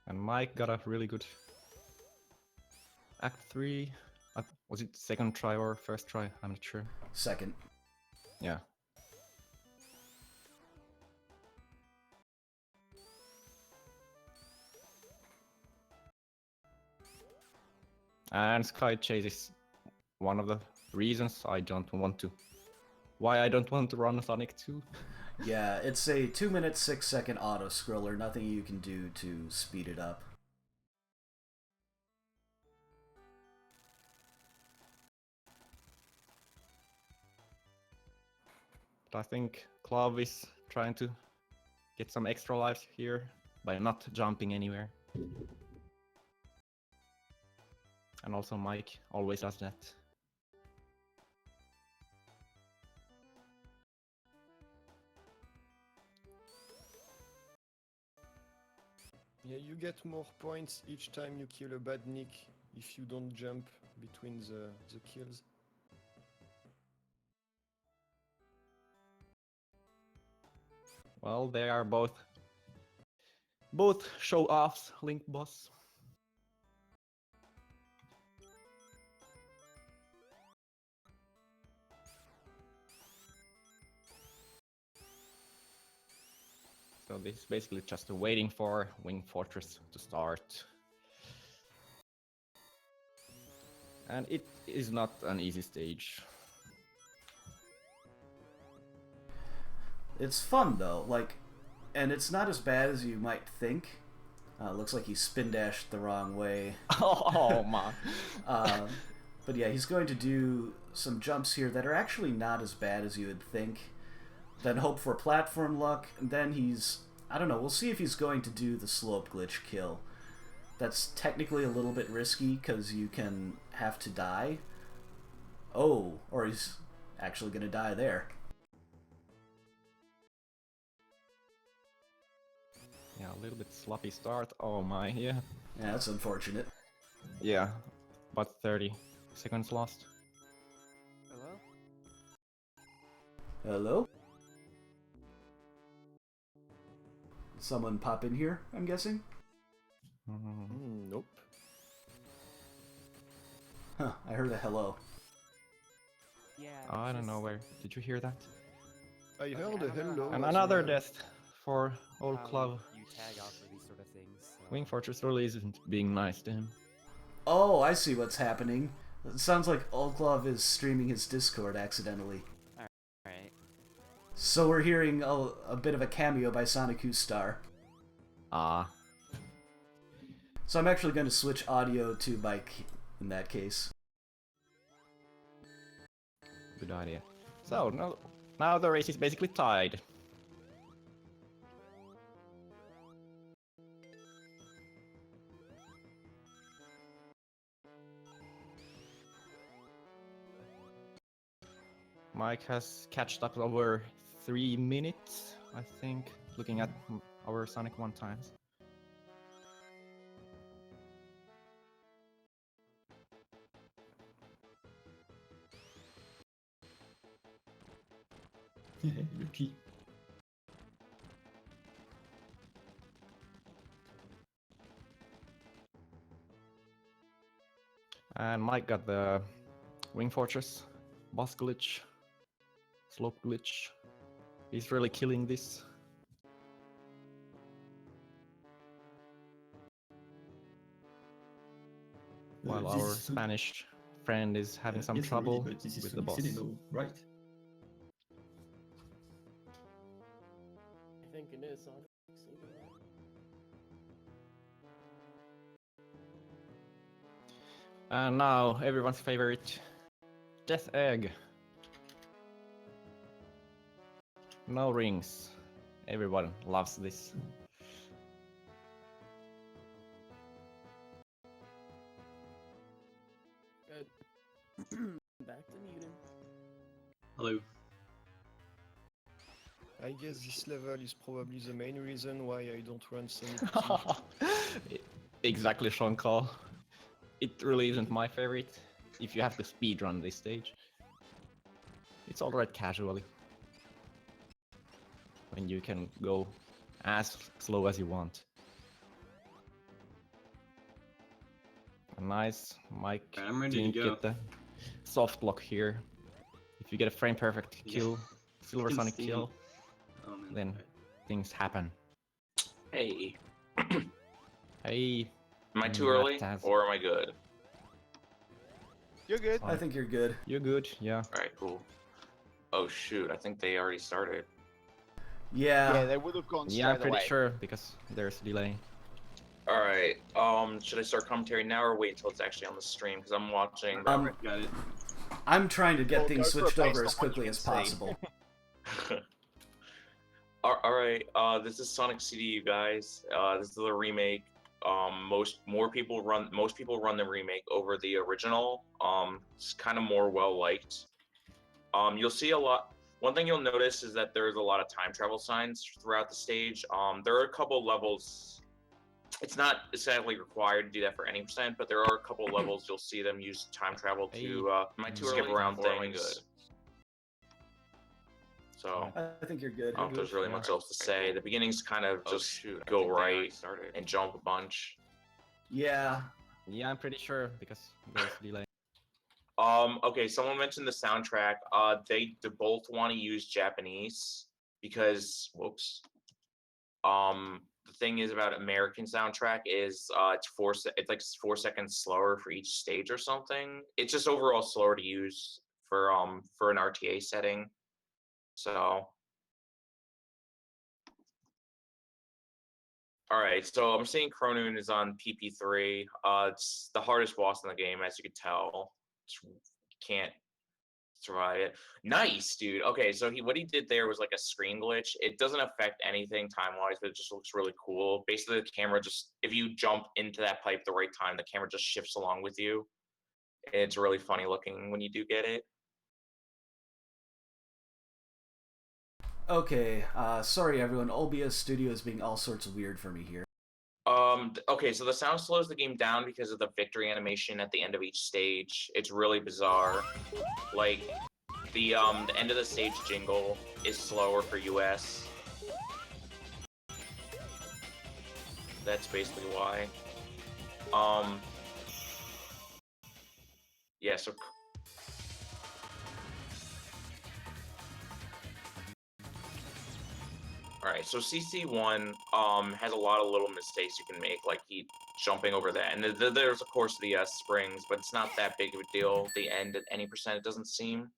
And Mike got a really good Act 3. Was it second try or first try? I'm not sure. Second. Yeah. And Sky Chase is one of the reasons I don't want to. Why I don't want to run Sonic 2. Yeah, it's a 2 minute 6 second auto scroller, nothing you can do to speed it up. But I think Clav is trying to get some extra lives here by not jumping anywhere. And also Mike always does that. Yeah, you get more points each time you kill a bad Nick if you don't jump between the kills. Well, they are both show-offs, Link boss. So this is basically just waiting for Wing Fortress to start. And it is not an easy stage. It's fun though, like, and it's not as bad as you might think. Looks like he spin dashed the wrong way. Oh man. But yeah, he's going to do some jumps here that are actually not as bad as you would think. Then hope for platform luck, and then he's... I don't know, we'll see if he's going to do the slope glitch kill. That's technically a little bit risky, because you can have to die. Oh, or he's actually going to die there. Yeah, a little bit sloppy start. Oh my, yeah. Yeah, that's unfortunate. Yeah, but 30 seconds lost. Hello? Hello? Someone pop in here, I'm guessing? Nope. Huh, I heard a hello. Yeah. I don't know where. Did you hear that? I heard a hello. And as another well. death for old Club. You tag out for these sort of things. So. Wing Fortress really isn't being nice to him. Oh, I see what's happening. It sounds like Old Glove is streaming his Discord accidentally. Alright. So we're hearing a bit of a cameo by Sonic Star. Ah. So I'm actually going to switch audio to Mike in that case. Good idea. So, now the race is basically tied. Mike has catched up over 3 minutes, I think, looking at our Sonic 1 times. Rookie. And Mike got the Wing Fortress, boss glitch, slope glitch. He's really killing this. While our Spanish friend is having some yes, trouble really, but this is with the boss. Citadel, right? I think it is Sonic. And now everyone's favorite, Death Egg. No rings. Everyone loves this. Back to muting. Hello. I guess this level is probably the main reason why I don't run Sonic 2. Exactly, Sean Call. It really isn't my favorite. If you have to speedrun this stage, it's alright casually. When you can go as slow as you want. Nice, Mike. Alright, I'm ready to Didn't go. get the soft lock here. If you get a frame perfect kill, Silver Can Sonic see. kill, Oh, man. then things happen. Hey, Hey, am I too Matt early has- or am I good? You're good. I think you're good. you're good, yeah. All right, cool. Oh shoot, I think they already started. Yeah, Yeah. they would have gone Yeah, I'm straight pretty away. sure because there's delay. All right, should I start commentary now or wait until it's actually on the stream? Because I'm watching. Um, Got it. I'm trying to get Well, things go for it switched based over on as what you quickly can as see. possible. All right, this is Sonic CD, you guys. This is the remake. Most people run the remake over the original. It's kind of more well liked. You'll see a lot. One thing you'll notice is that there's a lot of time travel signs throughout the stage. There are a couple levels. It's not exactly required to do that for any percent, but there are a couple levels you'll see them use time travel to Am I too skip early around or am I things. good? So I think you're good. I don't know if there's really much else to say. The beginning's kind of Oh, just shoot, I go think they already right started. and jump a bunch. Yeah. Yeah, I'm pretty sure because there's delay. Okay, someone mentioned the soundtrack. They both want to use Japanese because, whoops. The thing is about American soundtrack is it's like 4 seconds slower for each stage or something. It's just overall slower to use for an RTA setting. So. All right, so I'm seeing Cronoon is on PP3. It's the hardest boss in the game, as you can tell. Can't survive it. Nice, dude. Okay, so what he did there was like a screen glitch. It doesn't affect anything time-wise, but it just looks really cool. Basically, the camera just, if you jump into that pipe the right time, the camera just shifts along with you. It's really funny looking when you do get it. Okay. Sorry, everyone. Olbia's studio is being all sorts of weird for me here. Okay, so the sound slows the game down because of the victory animation at the end of each stage. It's really bizarre. Like, the end of the stage jingle is slower for US. That's basically why. Yeah, so Alright, so CC1 has a lot of little mistakes you can make, like jumping over that. And there's, of course, the springs, but it's not that big of a deal. The end at any percent, it doesn't seem.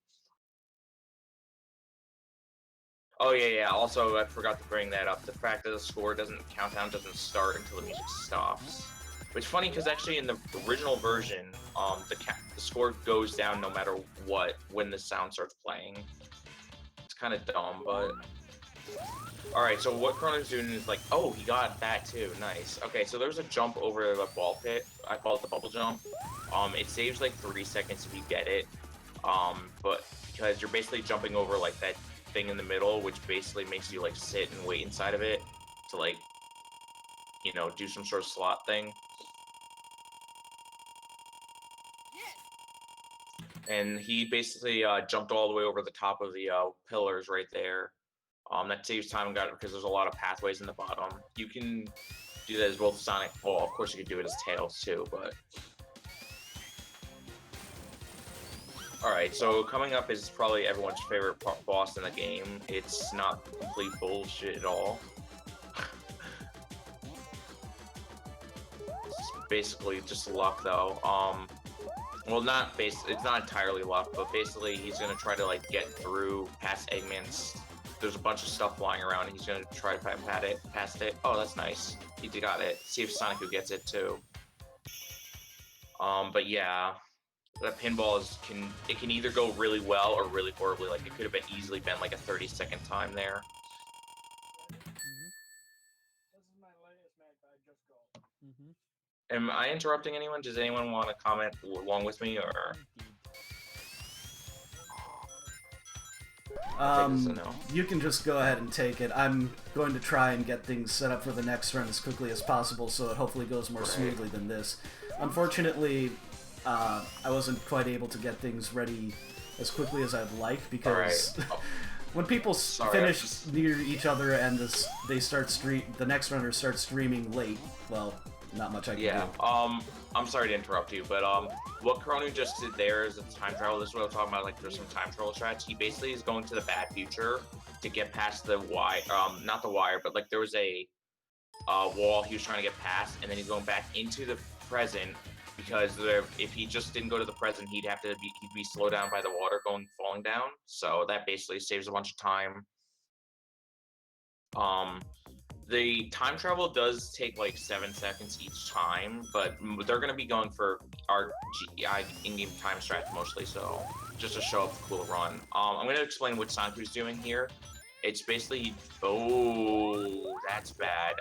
Oh, yeah. Also, I forgot to bring that up. The fact that the countdown doesn't start until the music stops. Which is funny, because actually in the original version, the score goes down no matter what when the sound starts playing. It's kind of dumb, but... Alright, so what Chrono's doing is like, oh, he got that too, nice. Okay, so there's a jump over the ball pit. I call it the bubble jump. It saves like 3 seconds if you get it. But because you're basically jumping over like that thing in the middle, which basically makes you like sit and wait inside of it to like, you know, do some sort of slot thing. And he basically jumped all the way over the top of the pillars right there. That saves time because there's a lot of pathways in the bottom. You can do that as both Sonic. Well, of course you can do it as Tails too, but. Alright, so coming up is probably everyone's favorite boss in the game. It's not complete bullshit at all. It's basically just luck though. Well, it's not entirely luck, but basically he's gonna try to like get through past Eggman's. There's a bunch of stuff flying around, and he's gonna try to past it. Oh, that's nice. He got it. See if Sonic who gets it too. But yeah, that pinball can either go really well or really horribly. Like it could have easily been like a 30-second time there. Am I interrupting anyone? Does anyone want to comment along with me, or? I'll take this as a no. You can just go ahead and take it. I'm going to try and get things set up for the next run as quickly as possible, so it hopefully goes more smoothly than this. Unfortunately, I wasn't quite able to get things ready as quickly as I'd like, because when people finish near each other and they start the next runner starts streaming late, well, not much I can do. I'm sorry to interrupt you, but what Kronu just did there is a time travel. This is what I was talking about. Like, there's some time travel strats. He basically is going to the bad future to get past the wire. Not the wire, but like there was a wall he was trying to get past, and then he's going back into the present because if he just didn't go to the present, he'd be slowed down by the water falling down. So that basically saves a bunch of time. The time travel does take like 7 seconds each time, but they're going to be going for our in-game time strats mostly, so just to show up the cool run. I'm going to explain what Sanku's doing here. It's basically, oh, that's bad.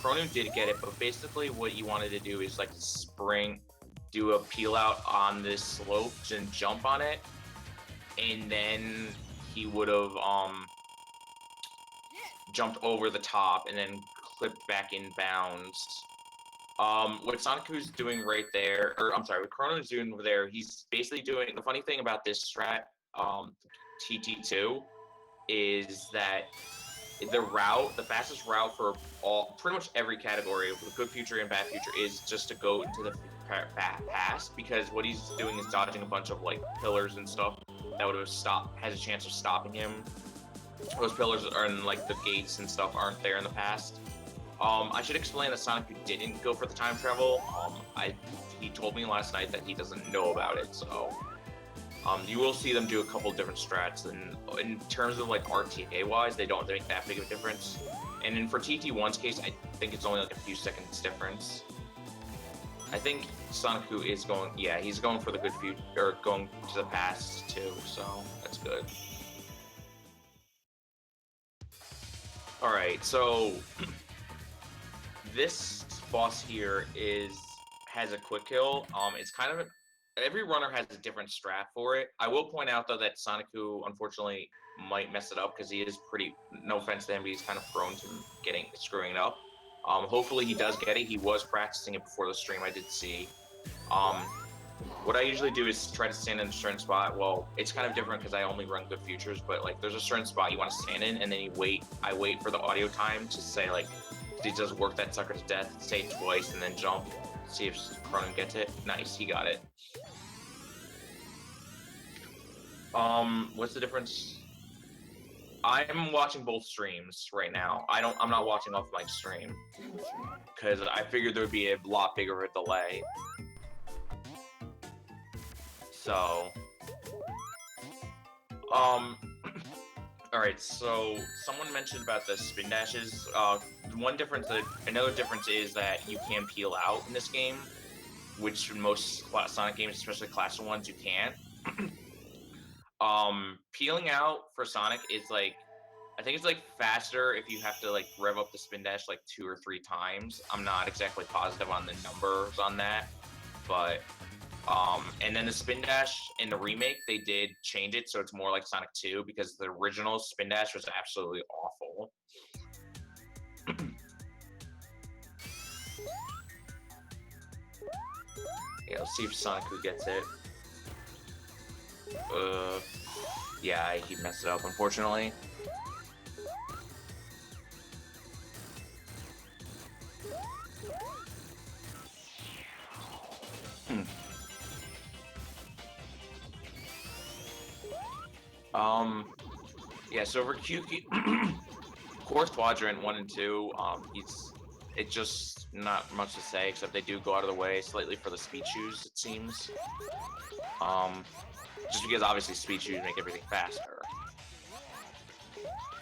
Kronu did get it, but basically what you wanted to do is like do a peel out on this slope and jump on it, and then he would have jumped over the top and then clipped back in bounds. What Sonicu's doing right there, or I'm sorry, what Chrono's doing over there, he's basically doing, the funny thing about this strat, TT2, is that the fastest route for pretty much every category of good future and bad future is just to go into the past, because what he's doing is dodging a bunch of like pillars and stuff that would have has a chance of stopping him. Those pillars are in like the gates and stuff aren't there in the past. I should explain that Sonic didn't go for the time travel. He told me last night that he doesn't know about it, so you will see them do a couple different strats, and in terms of like RTA wise, they don't make that big of a difference. And then for TT1's case, I think it's only like a few seconds difference. I think Sonic is going, yeah, he's going for the good future, or going to the past too, so that's good. Alright, so this boss here has a quick kill. It's kind of every runner has a different strat for it. I will point out though that Sonicu unfortunately might mess it up because he is pretty, no offense to him, but he's kind of prone to screwing it up. Hopefully he does get it. He was practicing it before the stream, I did see. What I usually do is try to stand in a certain spot. Well, it's kind of different because I only run good futures, but like there's a certain spot you want to stand in, and then I wait for the audio time to say like, he does work that sucker to death, say it twice, and then jump, see if Cronin gets it. Nice, he got it. What's the difference? I'm watching both streams right now. I'm not watching off my stream because I figured there would be a lot bigger of a delay. So, alright, so someone mentioned about the spin dashes. Another difference is that you can peel out in this game, which in most Sonic games, especially Clash of ones, you can't. Peeling out for Sonic is like, I think it's like faster if you have to like rev up the spin dash like 2 or 3 times. I'm not exactly positive on the numbers on that, but and then the spin dash in the remake, they did change it so it's more like Sonic 2 because the original spin dash was absolutely awful. Yeah, let's see if Sonic gets it. Yeah, he messed it up, unfortunately. Yeah, so for Course Quadrant 1 and 2, it's just not much to say, except they do go out of the way slightly for the speed shoes, it seems. Just because obviously speed shoes make everything faster.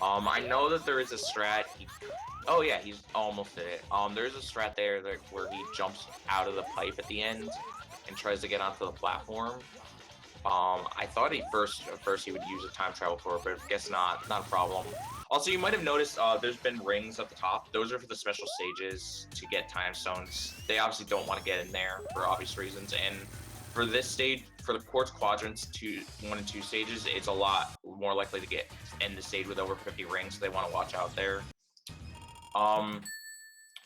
I know that there is a strat. Oh yeah, he's almost did it. There's a strat there where he jumps out of the pipe at the end and tries to get onto the platform. I thought at first he would use a time travel for it, but I guess not a problem. Also, you might have noticed there's been rings at the top. Those are for the special stages to get time stones. They obviously don't want to get in there for obvious reasons, and for this stage, for the quartz quadrants 1 and 2 stages, it's a lot more likely to end the stage with over 50 rings, so they want to watch out there.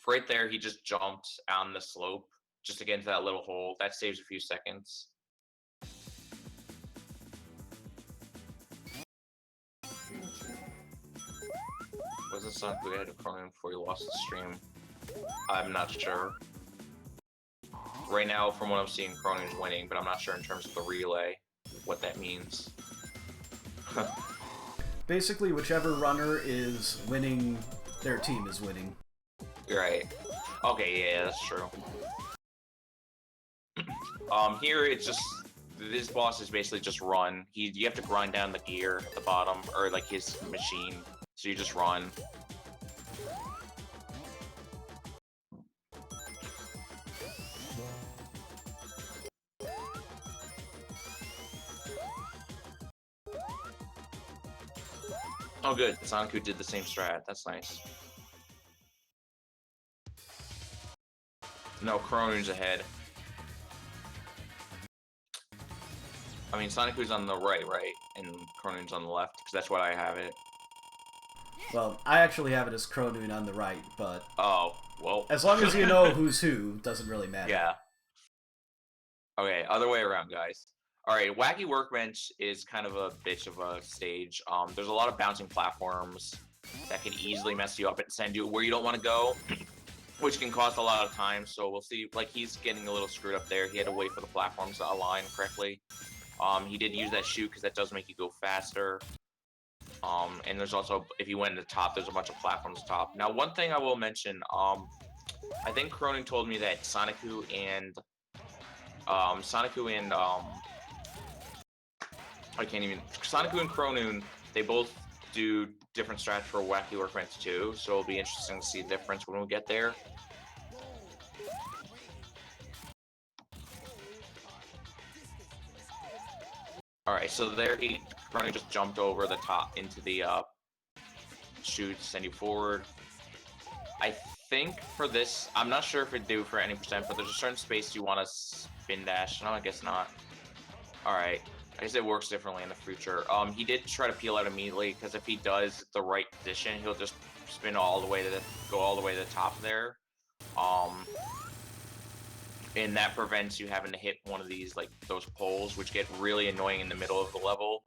Right there, he just jumped on the slope just to get into that little hole. That saves a few seconds. Was this Sonic who had a Chrono before he lost the stream? I'm not sure. Right now, from what I'm seeing, Chrono is winning, but I'm not sure in terms of the relay what that means. Basically, whichever runner is winning, their team is winning. Right. Okay, yeah, that's true. Here it's just this boss is basically just run. You have to grind down the gear at the bottom, or like his machine. So you just run. Oh good, Sonic did the same strat. That's nice. No, Chrono's ahead. I mean, Sonic on the right, and Chrono's on the left, because that's what I have it. Well, I actually have it as Chronoon on the right, but... Oh, well... As long as you know who's who, doesn't really matter. Yeah. Okay, other way around, guys. Alright, Wacky Workbench is kind of a bitch of a stage. There's a lot of bouncing platforms that can easily mess you up and send you where you don't want to go, which can cost a lot of time, so we'll see. Like, he's getting a little screwed up there. He had to wait for the platforms to align correctly. He did use that chute because that does make you go faster. And there's also, if you went to the top, there's a bunch of platforms at the top. Now, one thing I will mention, I think Cronin told me that Sonic-Hu and Cronoon, they both do different strats for Wacky Workbench too, so it'll be interesting to see the difference when we get there. Alright, so there Cronin just jumped over the top into the chute, send you forward. I think for this, I'm not sure if it'd do for any percent, but there's a certain space you want to spin dash. No, I guess not. Alright. I guess it works differently in the future. He did try to peel out immediately, because if he does the right position, he'll just spin all the way to go all the way to the top there. And that prevents you having to hit one of these, like, those poles, which get really annoying in the middle of the level.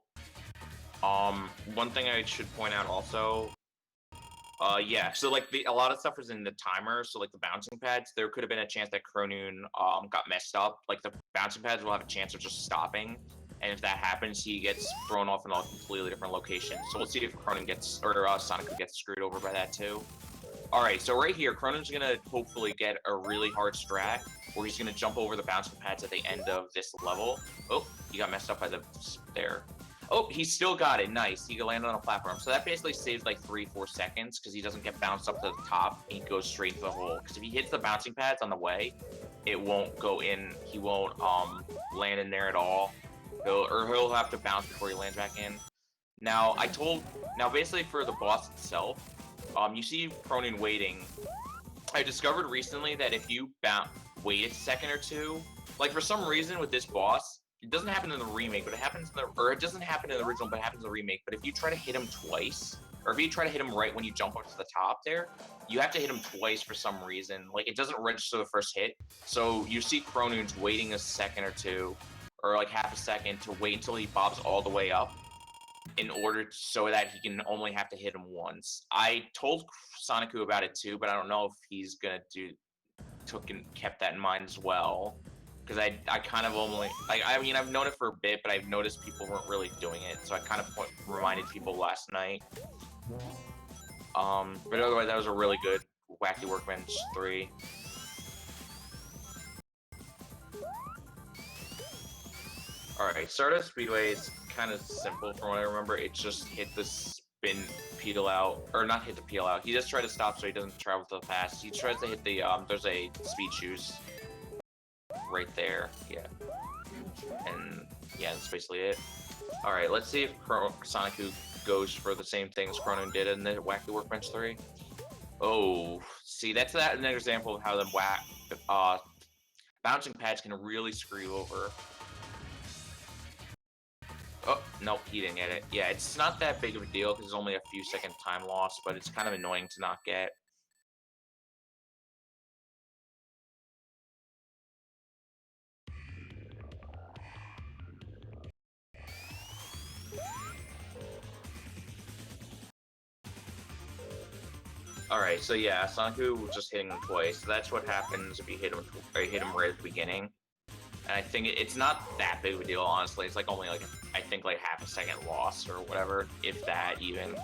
One thing I should point out also, yeah, so, like, a lot of stuff was in the timer, so, like, the bouncing pads, there could have been a chance that Cronoon, got messed up. Like, the bouncing pads will have a chance of just stopping, and if that happens, he gets thrown off in a completely different location. So we'll see if Cronoon gets, or Sonic gets screwed over by that, too. Alright, so right here, Cronoon's gonna hopefully get a really hard strat, where he's gonna jump over the bouncing pads at the end of this level. Oh, he got messed up by there. Oh, he still got it. Nice. He landed on a platform. So that basically saves like 3-4 seconds because he doesn't get bounced up to the top. He goes straight into the hole. Because if he hits the bouncing pads on the way, it won't go in. He won't land in there at all. He'll have to bounce before he lands back in. Now basically for the boss itself, you see Cronin waiting. I discovered recently that if you wait a second or two, like for some reason with this boss, it doesn't happen in the remake, but it happens it doesn't happen in the original, but it happens in the remake. But if you try to hit him twice, or if you try to hit him right when you jump up to the top there, you have to hit him twice for some reason. Like, it doesn't register the first hit. So you see Cronoon's waiting a second or two, or like half a second to wait until he bobs all the way up in order so that he can only have to hit him once. I told Sonic-Hu about it too, but I don't know if he's gonna kept that in mind as well. Because I kind of only, I mean, I've known it for a bit, but I've noticed people weren't really doing it, so I kind of reminded people last night. But otherwise, that was a really good Wacky Workbench 3. Alright, Stardust Speedway is kind of simple from what I remember. It just hit the spin peel out, or not hit the peel out. He just tried to stop so he doesn't travel to the past. He tries to hit the, there's a speed shoes right there, yeah. And yeah, that's basically it. All right, let's see if Sonic goes for the same things Cronin did in the Wacky Workbench 3. Oh, see, that's an example of how the bouncing pads can really screw you over. Oh, nope, he didn't get it. Yeah, it's not that big of a deal because it's only a few second time loss, but it's kind of annoying to not get. Alright, so yeah, Sonic was just hitting him twice. So that's what happens if you hit him right at the beginning. And I think it's not that big of a deal, honestly. It's like only like, I think like half a second loss or whatever, if that even.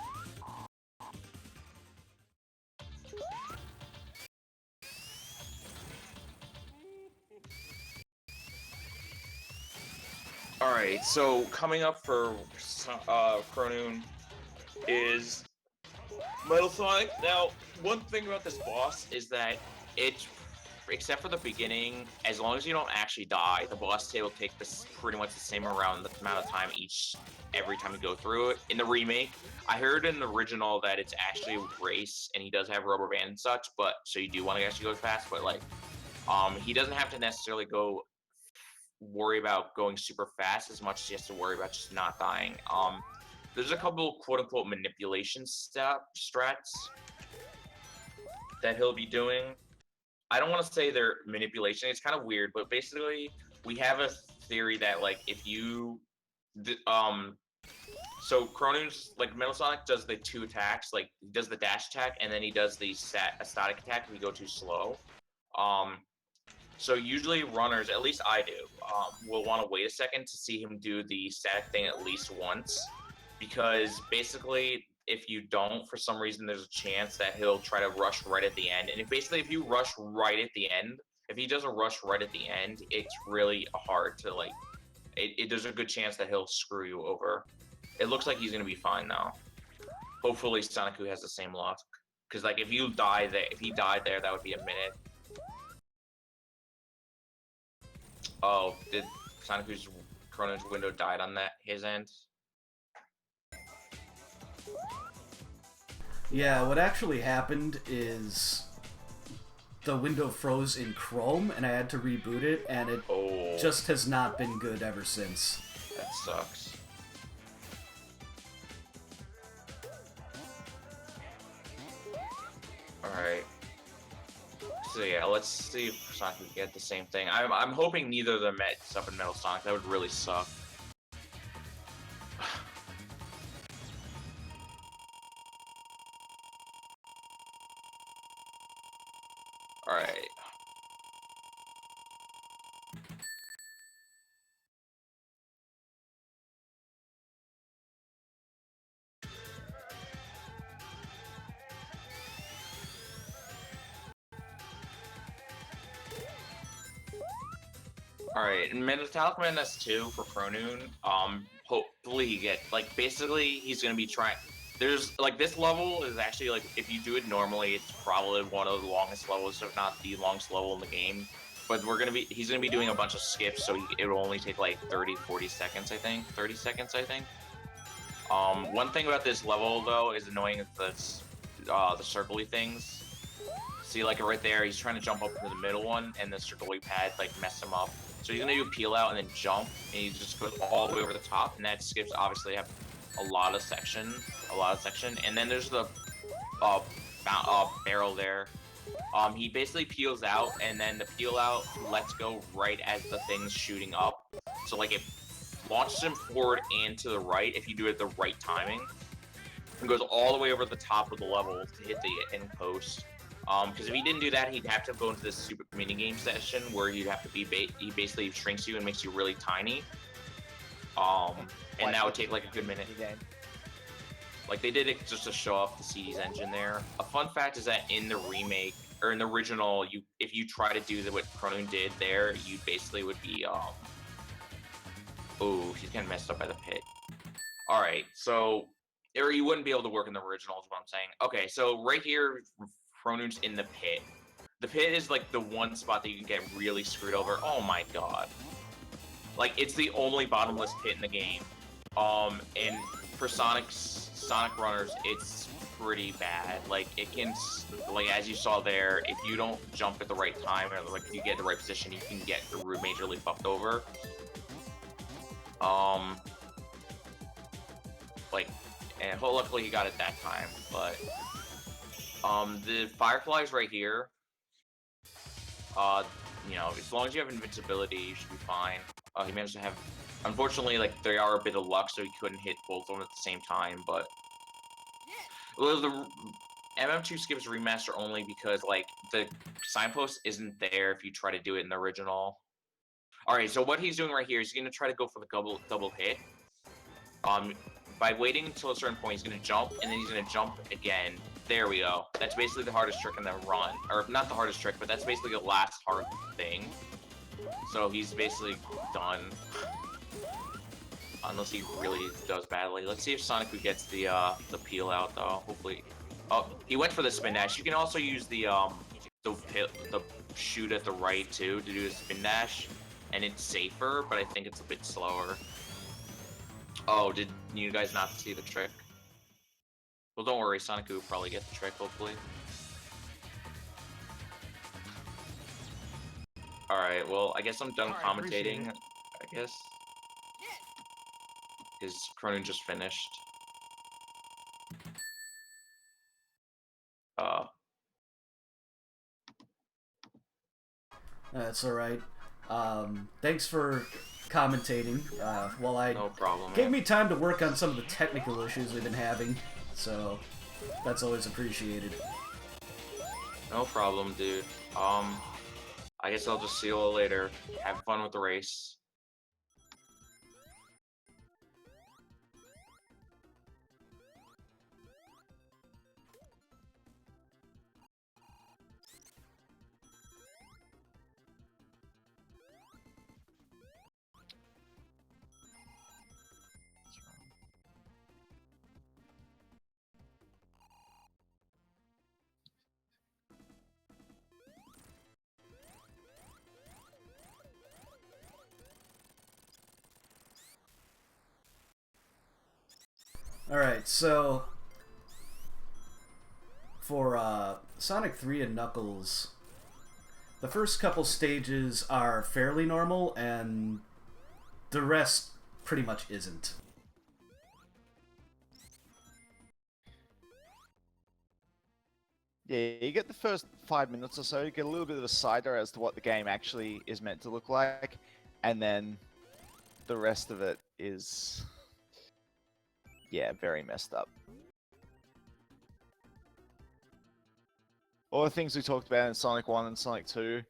Alright, so coming up for Cronoon is Metal Sonic. Now, one thing about this boss is that except for the beginning, as long as you don't actually die, the boss stage will take this pretty much the same amount of time every time you go through it. In the remake, I heard in the original that it's actually a race and he does have rubber band and such, but so you do want to actually go fast, but like he doesn't have to necessarily worry about going super fast as much as he has to worry about just not dying. There's a couple quote-unquote manipulation strats that he'll be doing. I don't want to say they're manipulation, it's kind of weird, but basically we have a theory that like if you so Cronoon's like Metal Sonic does the 2 attacks, like he does the dash attack and then he does the static attack if you go too slow. So usually runners, at least I do, will want to wait a second to see him do the static thing at least once. Because basically, if you don't, for some reason, there's a chance that he'll try to rush right at the end. And if you rush right at the end, if he does a rush right at the end, it's really hard to like, there's a good chance that he'll screw you over. It looks like he's going to be fine now. Hopefully Sonic has the same luck. Because like if he died there, that would be a minute. Oh, did Sonic Cronin's window died on his end? Yeah, what actually happened is the window froze in Chrome and I had to reboot it and it just has not been good ever since. That sucks. Alright. So yeah, let's see if Sonic can get the same thing. I'm hoping neither of them mess up in Metal Sonic. That would really suck. Alright. Alright, and Metallic Man S2 for Cronoon, hopefully basically he's gonna be trying. There's like this level is actually like if you do it normally, it's probably one of the longest levels, if not the longest level in the game. But he's gonna be doing a bunch of skips, so it'll only take like 40 seconds, I think. 30 seconds, I think. One thing about this level though is annoying is the circle-y things. See, like right there, he's trying to jump up to the middle one, and the circle-y pad like messed him up. So he's gonna do peel out and then jump, and he just goes all the way over the top, and that skips obviously have a lot of section, and then there's the barrel there. He basically peels out, and then the peel out lets go right as the thing's shooting up. So like it launches him forward and to the right if you do it the right timing, and goes all the way over the top of the level to hit the end post. Because if he didn't do that, he'd have to go into this super minigame session where you'd have to be he basically shrinks you and makes you really tiny. And that would take like a good minute. Like they did it just to show off the CD's engine there. A fun fact is that in the remake or in the original, if you try to do what Cronoon did there, you basically would be oh, he's getting messed up by the pit. All right, so or you wouldn't be able to work in the original is what I'm saying. Okay, so right here, Cronoon's in the pit. The pit is like the one spot that you can get really screwed over. Oh my god. Like, it's the only bottomless pit in the game. And for Sonic runners, it's pretty bad. Like, it can, like, as you saw there, if you don't jump at the right time, or like if you get in the right position, you can get majorly fucked over. Like, and luckily he got it that time, but the fireflies right here, you know, as long as you have invincibility, you should be fine. He managed to have, unfortunately, like, they are a bit of luck, so he couldn't hit both of them at the same time, but well, the MM2 skips remaster only because, like, the signpost isn't there if you try to do it in the original. Alright, so what he's doing right here is he's going to try to go for the double hit. By waiting until a certain point, he's going to jump, and then he's going to jump again. There we go. That's basically the hardest trick in the run. Or, not the hardest trick, but that's basically the last hard thing. So he's basically done. Unless he really does badly. Let's see if Sonic gets the peel out, though. Hopefully. Oh, he went for the spin dash. You can also use the shoot at the right, too, to do a spin dash. And it's safer, but I think it's a bit slower. Oh, did you guys not see the trick? Well, don't worry, Sonic will probably get the trick, hopefully. Alright, well, I guess I'm done commentating, I guess. Because Cronin just finished. That's alright. Thanks for commentating. While I no problem, gave me time to work on some of the technical issues we've been having, so that's always appreciated. No problem, dude. I guess I'll just see you all later. Have fun with the race. Alright, so for Sonic 3 and Knuckles, the first couple stages are fairly normal, and the rest pretty much isn't. Yeah, you get the first 5 minutes or so, you get a little bit of a cider as to what the game actually is meant to look like, and then the rest of it is, yeah, very messed up. All the things we talked about in Sonic 1 and Sonic 2,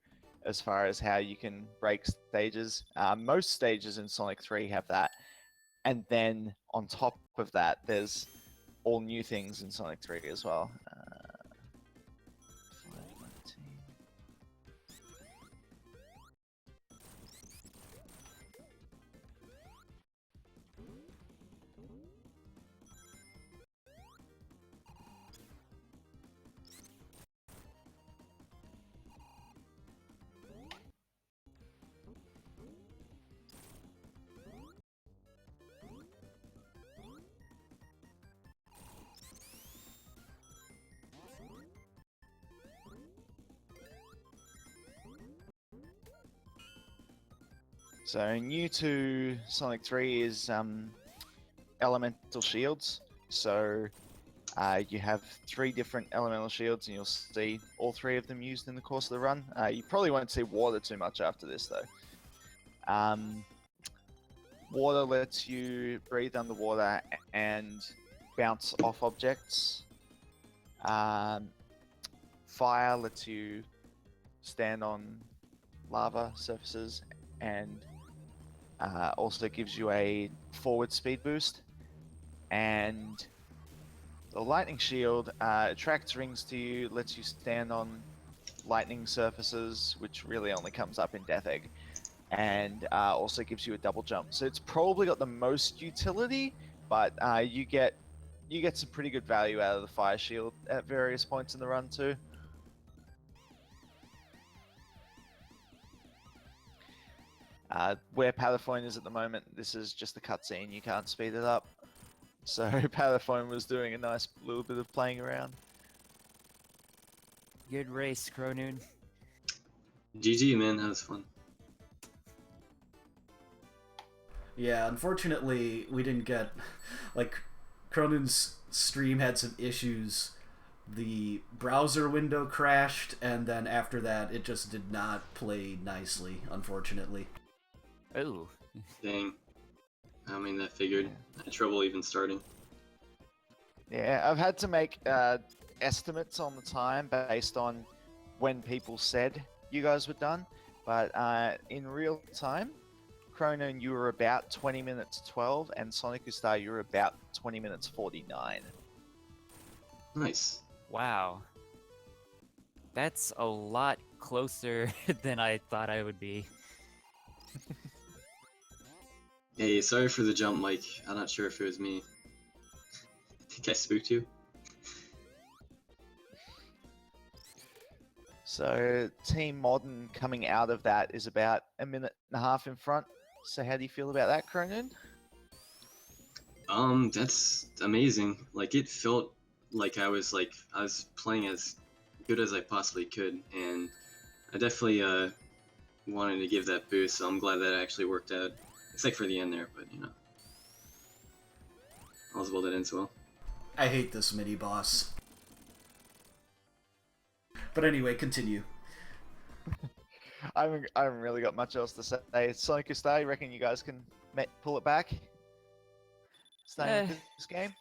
as far as how you can break stages, most stages in Sonic 3 have that. And then on top of that, there's all new things in Sonic 3 as well. So new to Sonic 3 is elemental shields. So you have 3 different elemental shields, and you'll see all 3 of them used in the course of the run. You probably won't see water too much after this, though. Water lets you breathe underwater and bounce off objects. Fire lets you stand on lava surfaces, and also gives you a forward speed boost. And the lightning shield attracts rings to you, lets you stand on lightning surfaces, which really only comes up in Death Egg, and also gives you a double jump. So it's probably got the most utility, but you get some pretty good value out of the fire shield at various points in the run too. Where Palaphone is at the moment, this is just a cutscene. You can't speed it up. So Palaphone was doing a nice little bit of playing around. Good race, Cronoon. GG, man. That was fun. Yeah, unfortunately, we didn't get... Like, Cronin's stream had some issues. The browser window crashed, and then after that, it just did not play nicely, unfortunately. Oh. Dang. I mean, that figured. I had trouble even starting. Yeah, I've had to make estimates on the time based on when people said you guys were done, but in real time, Cronon, you were about 20 minutes 12, and Sonic Star, you were about 20 minutes 49. Nice. Wow. That's a lot closer than I thought I would be. Hey, sorry for the jump, Mike. I'm not sure if it was me. I think I spooked you. So Team Modern coming out of that is about a minute and a half in front. So how do you feel about that, Cronin? That's amazing. Like, it felt like I was playing as good as I possibly could, and I definitely wanted to give that boost, so I'm glad that actually worked out. Except for the end there, but you know. All's well that ends well. I hate this mini-boss. But anyway, continue. I haven't really got much else to say. Sonic Star, you reckon you guys can pull it back? Staying with this game?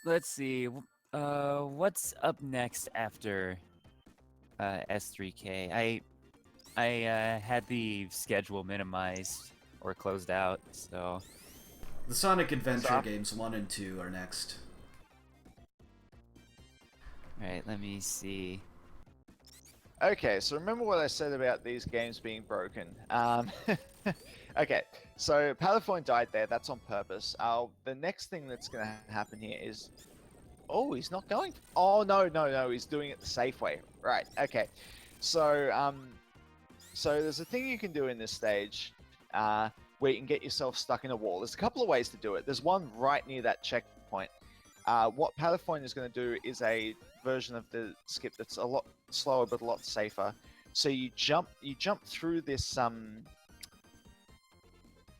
Let's see. What's up next after S3K? I had the schedule minimized or closed out, so. The Sonic Adventure games 1 and 2 are next. Alright, let me see. Okay, so remember what I said about these games being broken. Okay, so Palaphone died there. That's on purpose. The next thing that's going to happen here is... Oh, he's not going... Oh, no. He's doing it the safe way. Right, okay. So, so there's a thing you can do in this stage where you can get yourself stuck in a wall. There's a couple of ways to do it. There's one right near that checkpoint. What Palaphone is going to do is a version of the skip that's a lot slower but a lot safer. So you jump through this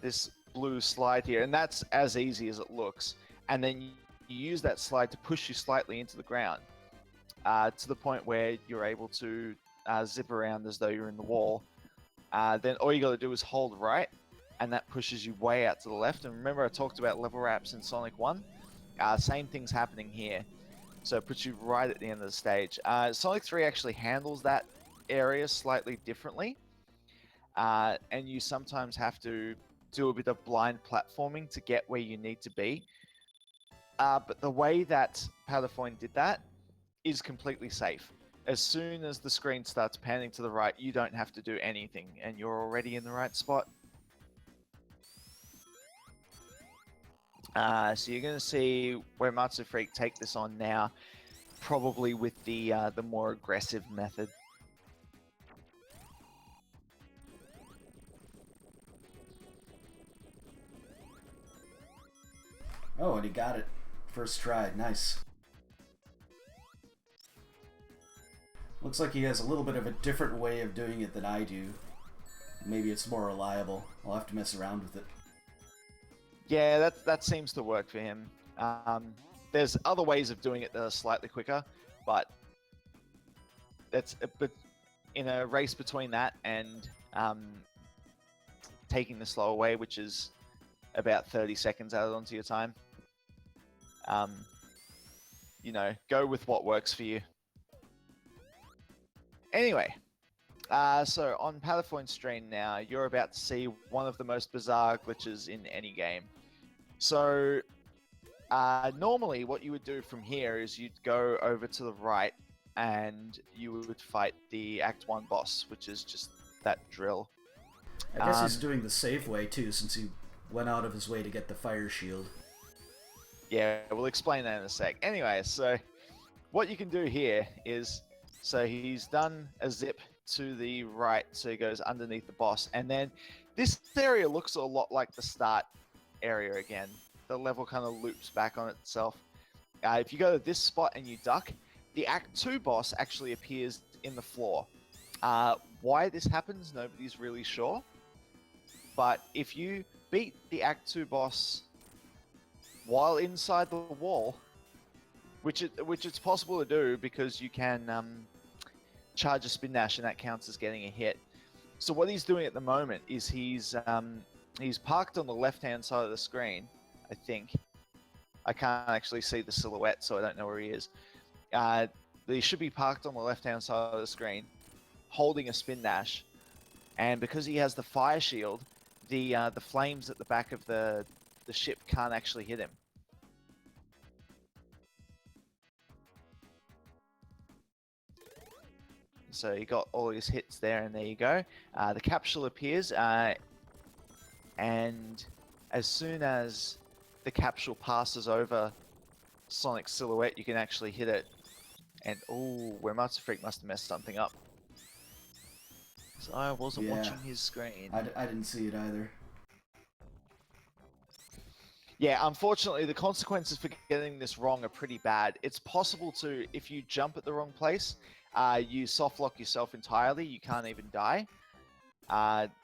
this blue slide here, and that's as easy as it looks. And then you use that slide to push you slightly into the ground to the point where you're able to zip around as though you're in the wall. Then all you got to do is hold right, and that pushes you way out to the left. And remember, I talked about level wraps in Sonic 1. Same thing's happening here. So it puts you right at the end of the stage. Sonic 3 actually handles that area slightly differently. And you sometimes have to do a bit of blind platforming to get where you need to be. But the way that Palaphone did that is completely safe. As soon as the screen starts panning to the right, you don't have to do anything, and you're already in the right spot. So you're going to see where Matsu Freak take this on now, probably with the more aggressive method. Oh, and he got it. First try. Nice. Looks like he has a little bit of a different way of doing it than I do. Maybe it's more reliable. I'll have to mess around with it. Yeah, that seems to work for him. There's other ways of doing it that are slightly quicker, but in a race between that and taking the slower way, which is about 30 seconds added onto your time. You know, go with what works for you. Anyway, so on Palaphone's stream now, you're about to see one of the most bizarre glitches in any game. So, normally what you would do from here is you'd go over to the right and you would fight the Act 1 boss, which is just that drill. I guess he's doing the safe way too, since he went out of his way to get the fire shield. Yeah, we'll explain that in a sec. Anyway, so what you can do here is, so he's done a zip to the right, so he goes underneath the boss, and then This area looks a lot like the start area again. The level kind of loops back on itself. If you go to this spot and you duck, the Act 2 boss actually appears in the floor. Why this happens, nobody's really sure. But if you beat the Act 2 boss while inside the wall, which it's possible to do because you can charge a spin dash and that counts as getting a hit. So what he's doing at the moment is he's parked on the left-hand side of the screen, I think. I can't actually see the silhouette, so I don't know where he is. But he should be parked on the left-hand side of the screen, holding a spin dash. And because he has the fire shield, the flames at the back of the ship can't actually hit him. So you got all his hits there, and there you go. The capsule appears, and as soon as the capsule passes over Sonic's silhouette, you can actually hit it. And oh, where Master Freak must have messed something up. So I wasn't watching his screen. I didn't see it either. Yeah, unfortunately, the consequences for getting this wrong are pretty bad. It's possible to, if you jump at the wrong place, you soft lock yourself entirely. You can't even die.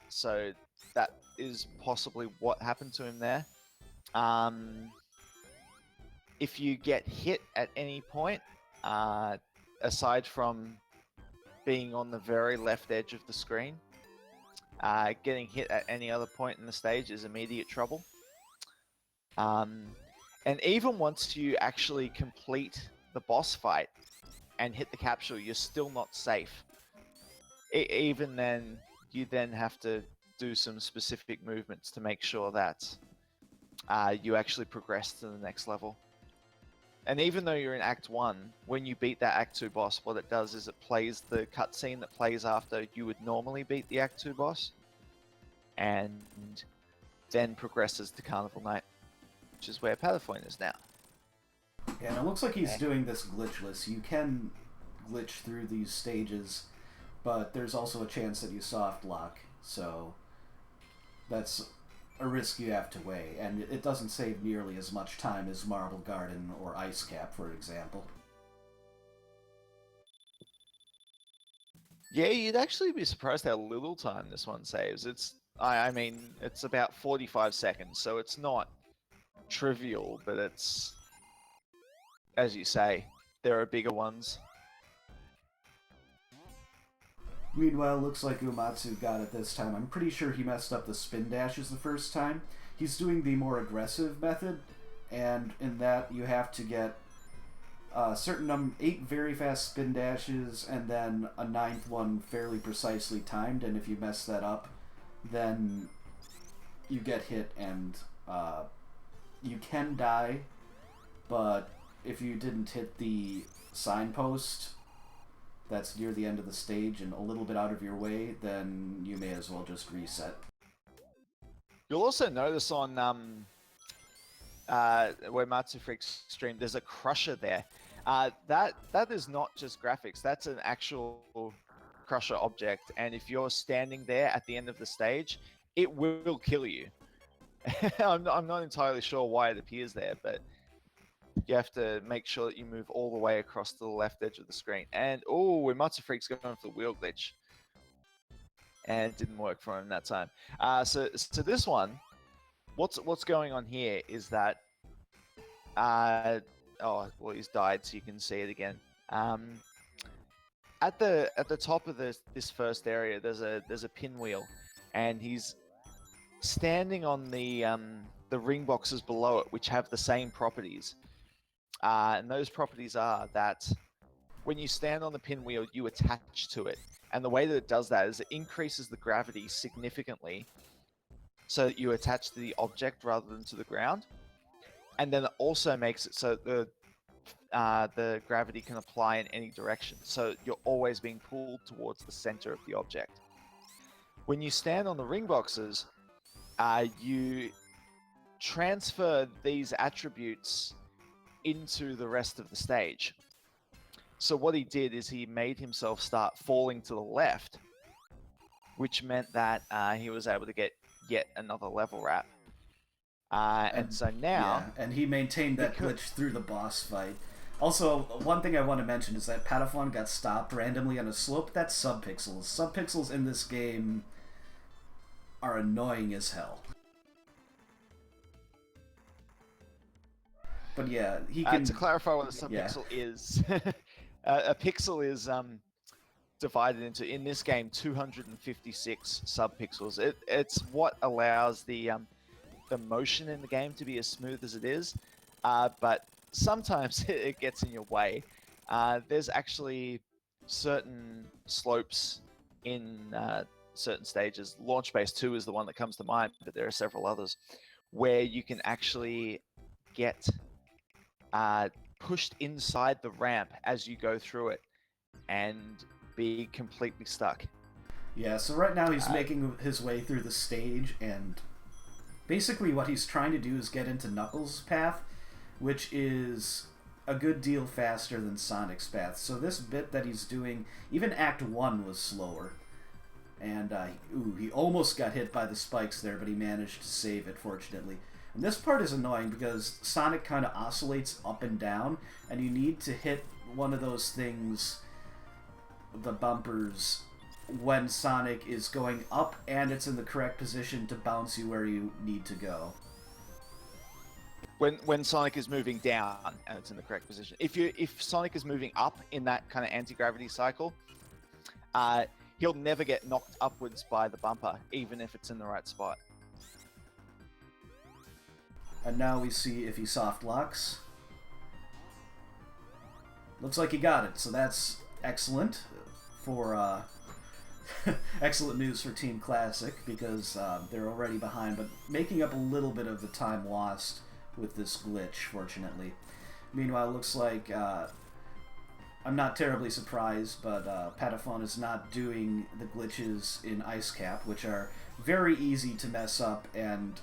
So that is possibly what happened to him there. If you get hit at any point, aside from being on the very left edge of the screen, getting hit at any other point in the stage is immediate trouble. And even once you actually complete the boss fight and hit the capsule, you're still not safe. Even then, you then have to do some specific movements to make sure that you actually progress to the next level. And even though you're in Act 1, when you beat that Act 2 boss, what it does is it plays the cutscene that plays after you would normally beat the Act 2 boss, and then progresses to Carnival Night, which is where Patafoin is now. Yeah, and it looks like he's doing this glitchless. You can glitch through these stages, but there's also a chance that you soft lock, so that's a risk you have to weigh, and it doesn't save nearly as much time as Marble Garden or Ice Cap, for example. Yeah, you'd actually be surprised how little time this one saves. I mean, it's about 45 seconds, so it's not trivial, but it's, as you say, there are bigger ones. Meanwhile, looks like Uematsu got it this time. I'm pretty sure he messed up the spin dashes the first time. He's doing the more aggressive method, and in that you have to get a certain 8 very fast spin dashes and then a 9th one fairly precisely timed, and if you mess that up, then you get hit and you can die, but if you didn't hit the signpost that's near the end of the stage and a little bit out of your way, then you may as well just reset. You'll also notice on where Matsu Freak's stream, there's a crusher there. That is not just graphics, that's an actual crusher object, and if you're standing there at the end of the stage, it will kill you. I'm not entirely sure why it appears there, but you have to make sure that you move all the way across to the left edge of the screen. And oh, Matsu Freak's going for the wheel glitch, and it didn't work for him that time. So this one, what's going on here is that oh well, he's died, so you can see it again. At the top of this first area, there's a pinwheel, and he's standing on the ring boxes below it, which have the same properties. And those properties are that when you stand on the pinwheel, you attach to it. And the way that it does that is it increases the gravity significantly so that you attach to the object rather than to the ground. And then it also makes it so that the gravity can apply in any direction. So you're always being pulled towards the center of the object. When you stand on the ring boxes, you transfer these attributes into the rest of the stage. So what he did is he made himself start falling to the left, which meant that he was able to get yet another level wrap. And so now... Yeah, and he maintained that glitch through the boss fight. Also, one thing I want to mention is that Patapon got stopped randomly on a slope. That's subpixels. Subpixels in this game are annoying as hell. But yeah, he can... to clarify what a subpixel is, a pixel is divided into, in this game, 256 subpixels. It's what allows the motion in the game to be as smooth as it is, but sometimes it gets in your way. There's actually certain slopes in certain stages. Launch Base 2 is the one that comes to mind, but there are several others where you can actually get pushed inside the ramp as you go through it and be completely stuck. Yeah, so right now he's making his way through the stage, and basically what he's trying to do is get into Knuckles' path, which is a good deal faster than Sonic's path. So this bit that he's doing, even Act 1 was slower. And, he almost got hit by the spikes there, but he managed to save it, fortunately. And this part is annoying because Sonic kind of oscillates up and down, and you need to hit one of those things, the bumpers, when Sonic is going up and it's in the correct position to bounce you where you need to go. When Sonic is moving down and it's in the correct position. If Sonic is moving up in that kind of anti-gravity cycle, he'll never get knocked upwards by the bumper, even if it's in the right spot. And now we see if he soft locks. Looks like he got it, so that's excellent for excellent news for Team Classic, because they're already behind, but making up a little bit of the time lost with this glitch, fortunately. Meanwhile, it looks like I'm not terribly surprised, but Patapon is not doing the glitches in Ice Cap, which are very easy to mess up, and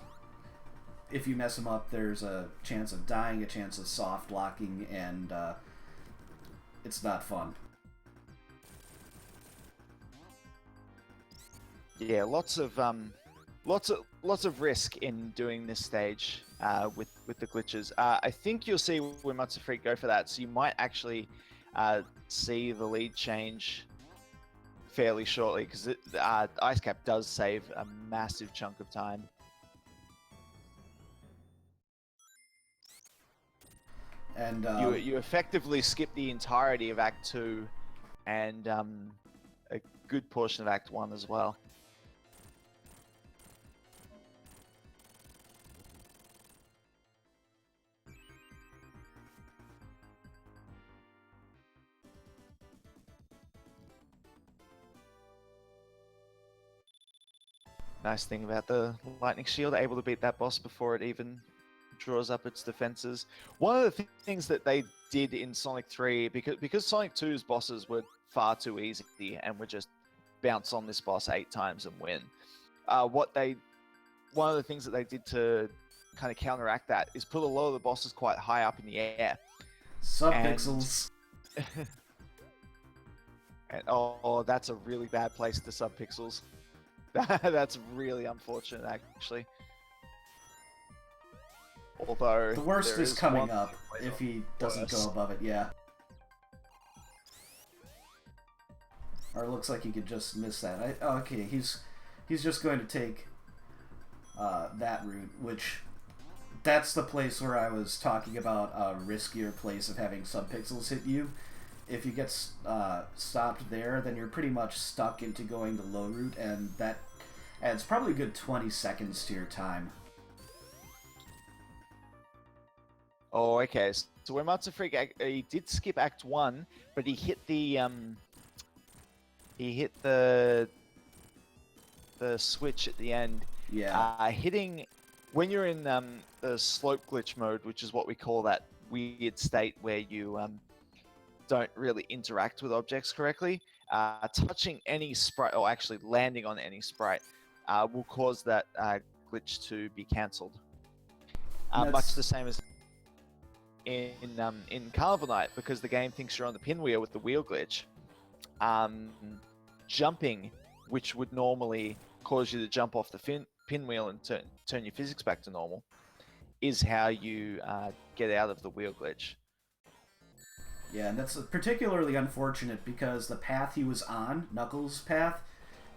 if you mess them up, there's a chance of dying, a chance of soft locking, and it's not fun. Yeah, lots of risk in doing this stage with the glitches. I think you'll see Wimatsu Freak go for that, so you might actually see the lead change fairly shortly, because Ice Cap does save a massive chunk of time. And you effectively skip the entirety of Act 2 and a good portion of Act 1 as well. Nice thing about the Lightning Shield, able to beat that boss before it even draws up its defenses. One of the things that they did in Sonic 3, because Sonic 2's bosses were far too easy and would just bounce on this boss 8 times and win. One of the things that they did to kind of counteract that is put a lot of the bosses quite high up in the air. Subpixels. And oh, that's a really bad place to subpixels. That's really unfortunate, actually. Although the worst is coming up if he doesn't go above it, yeah. Or it looks like he could just miss that. Okay, he's just going to take that route, which that's the place where I was talking about a riskier place of having subpixels hit you. If you get stopped there, then you're pretty much stuck into going the low route, and that adds probably a good 20 seconds to your time. Oh, okay. So when Wimatsu Freak, he did skip Act 1, but he hit the switch at the end. Yeah. Hitting when you're in the slope glitch mode, which is what we call that weird state where you don't really interact with objects correctly. Touching any sprite, or actually landing on any sprite, will cause that glitch to be cancelled. Much the same as in Carnival Night, because the game thinks you're on the pinwheel with the wheel glitch. Jumping, which would normally cause you to jump off the pinwheel and turn your physics back to normal, is how you get out of the wheel glitch. Yeah, and that's particularly unfortunate because the path he was on, Knuckles' path,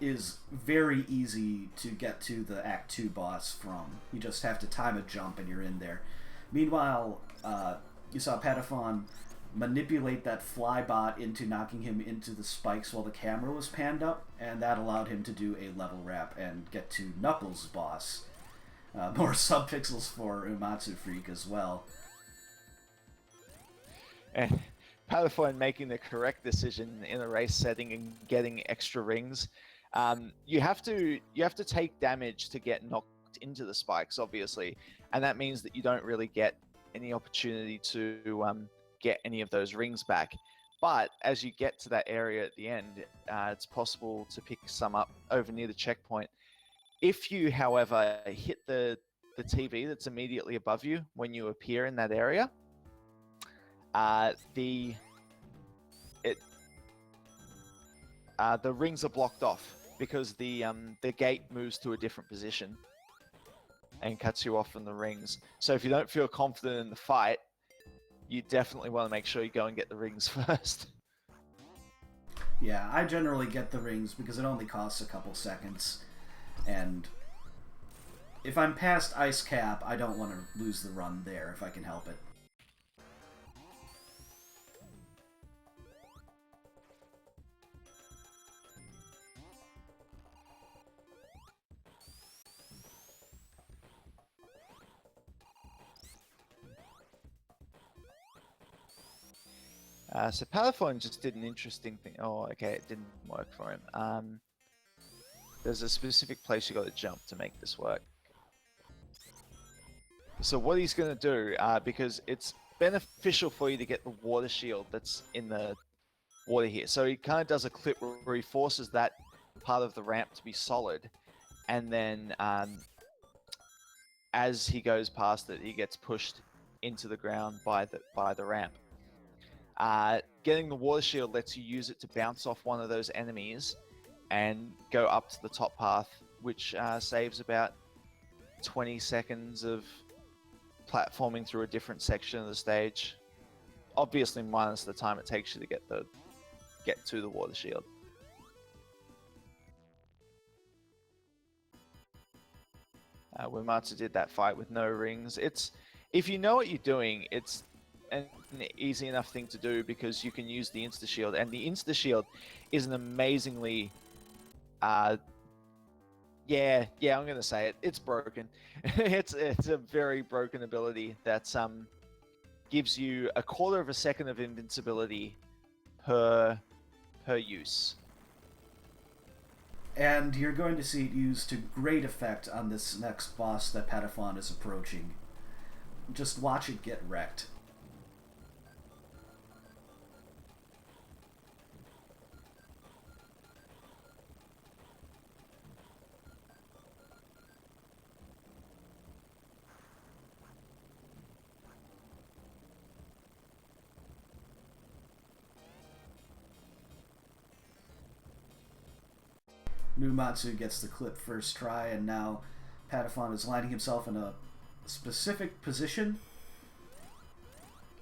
is very easy to get to the Act 2 boss from. You just have to time a jump and you're in there. Meanwhile, you saw Patapon manipulate that flybot into knocking him into the spikes while the camera was panned up, and that allowed him to do a level wrap and get to Knuckles' boss. More subpixels for Uematsu Freak as well. And Patapon making the correct decision in a race setting and getting extra rings. You have to take damage to get knocked into the spikes, obviously, and that means that you don't really get any opportunity to get any of those rings back. But as you get to that area at the end, it's possible to pick some up over near the checkpoint. If you, however, hit the TV that's immediately above you when you appear in that area, the rings are blocked off because the gate moves to a different position and cuts you off from the rings. So if you don't feel confident in the fight, you definitely want to make sure you go and get the rings first. Yeah, I generally get the rings because it only costs a couple seconds, and if I'm past Ice Cap, I don't want to lose the run there if I can help it. So Patapon just did an interesting thing. Oh, okay, it didn't work for him. There's a specific place you got to jump to make this work. So what he's going to do, because it's beneficial for you to get the water shield that's in the water here. So he kind of does a clip where he forces that part of the ramp to be solid, and then as he goes past it, he gets pushed into the ground by the ramp. Getting the water shield lets you use it to bounce off one of those enemies and go up to the top path, which saves about 20 seconds of platforming through a different section of the stage. Obviously minus the time it takes you to get to the water shield. Uematsu did that fight with no rings. If you know what you're doing, it's an easy enough thing to do because you can use the insta shield, and the insta shield is an amazingly I'm gonna say it, it's broken. it's a very broken ability that gives you a quarter of a second of invincibility per use. And you're going to see it used to great effect on this next boss that Patapon is approaching. Just watch it get wrecked. Uematsu gets the clip first try, and now Patapon is lining himself in a specific position.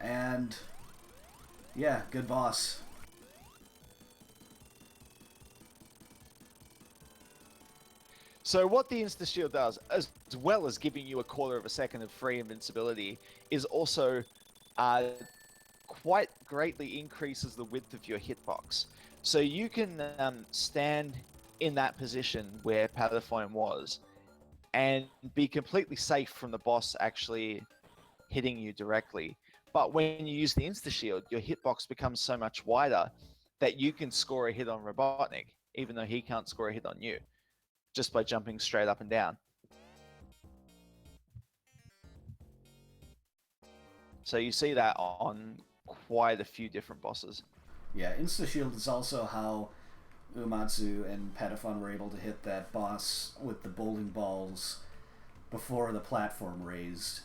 And yeah, good boss. So what the insta shield does, as well as giving you a quarter of a second of free invincibility, is also quite greatly increases the width of your hitbox. So you can stand in that position where Patapon was and be completely safe from the boss actually hitting you directly. But when you use the insta shield, your hitbox becomes so much wider that you can score a hit on Robotnik, even though he can't score a hit on you, just by jumping straight up and down. So you see that on quite a few different bosses. Yeah, insta shield is also how Uematsu and Patapon were able to hit that boss with the bowling balls before the platform raised.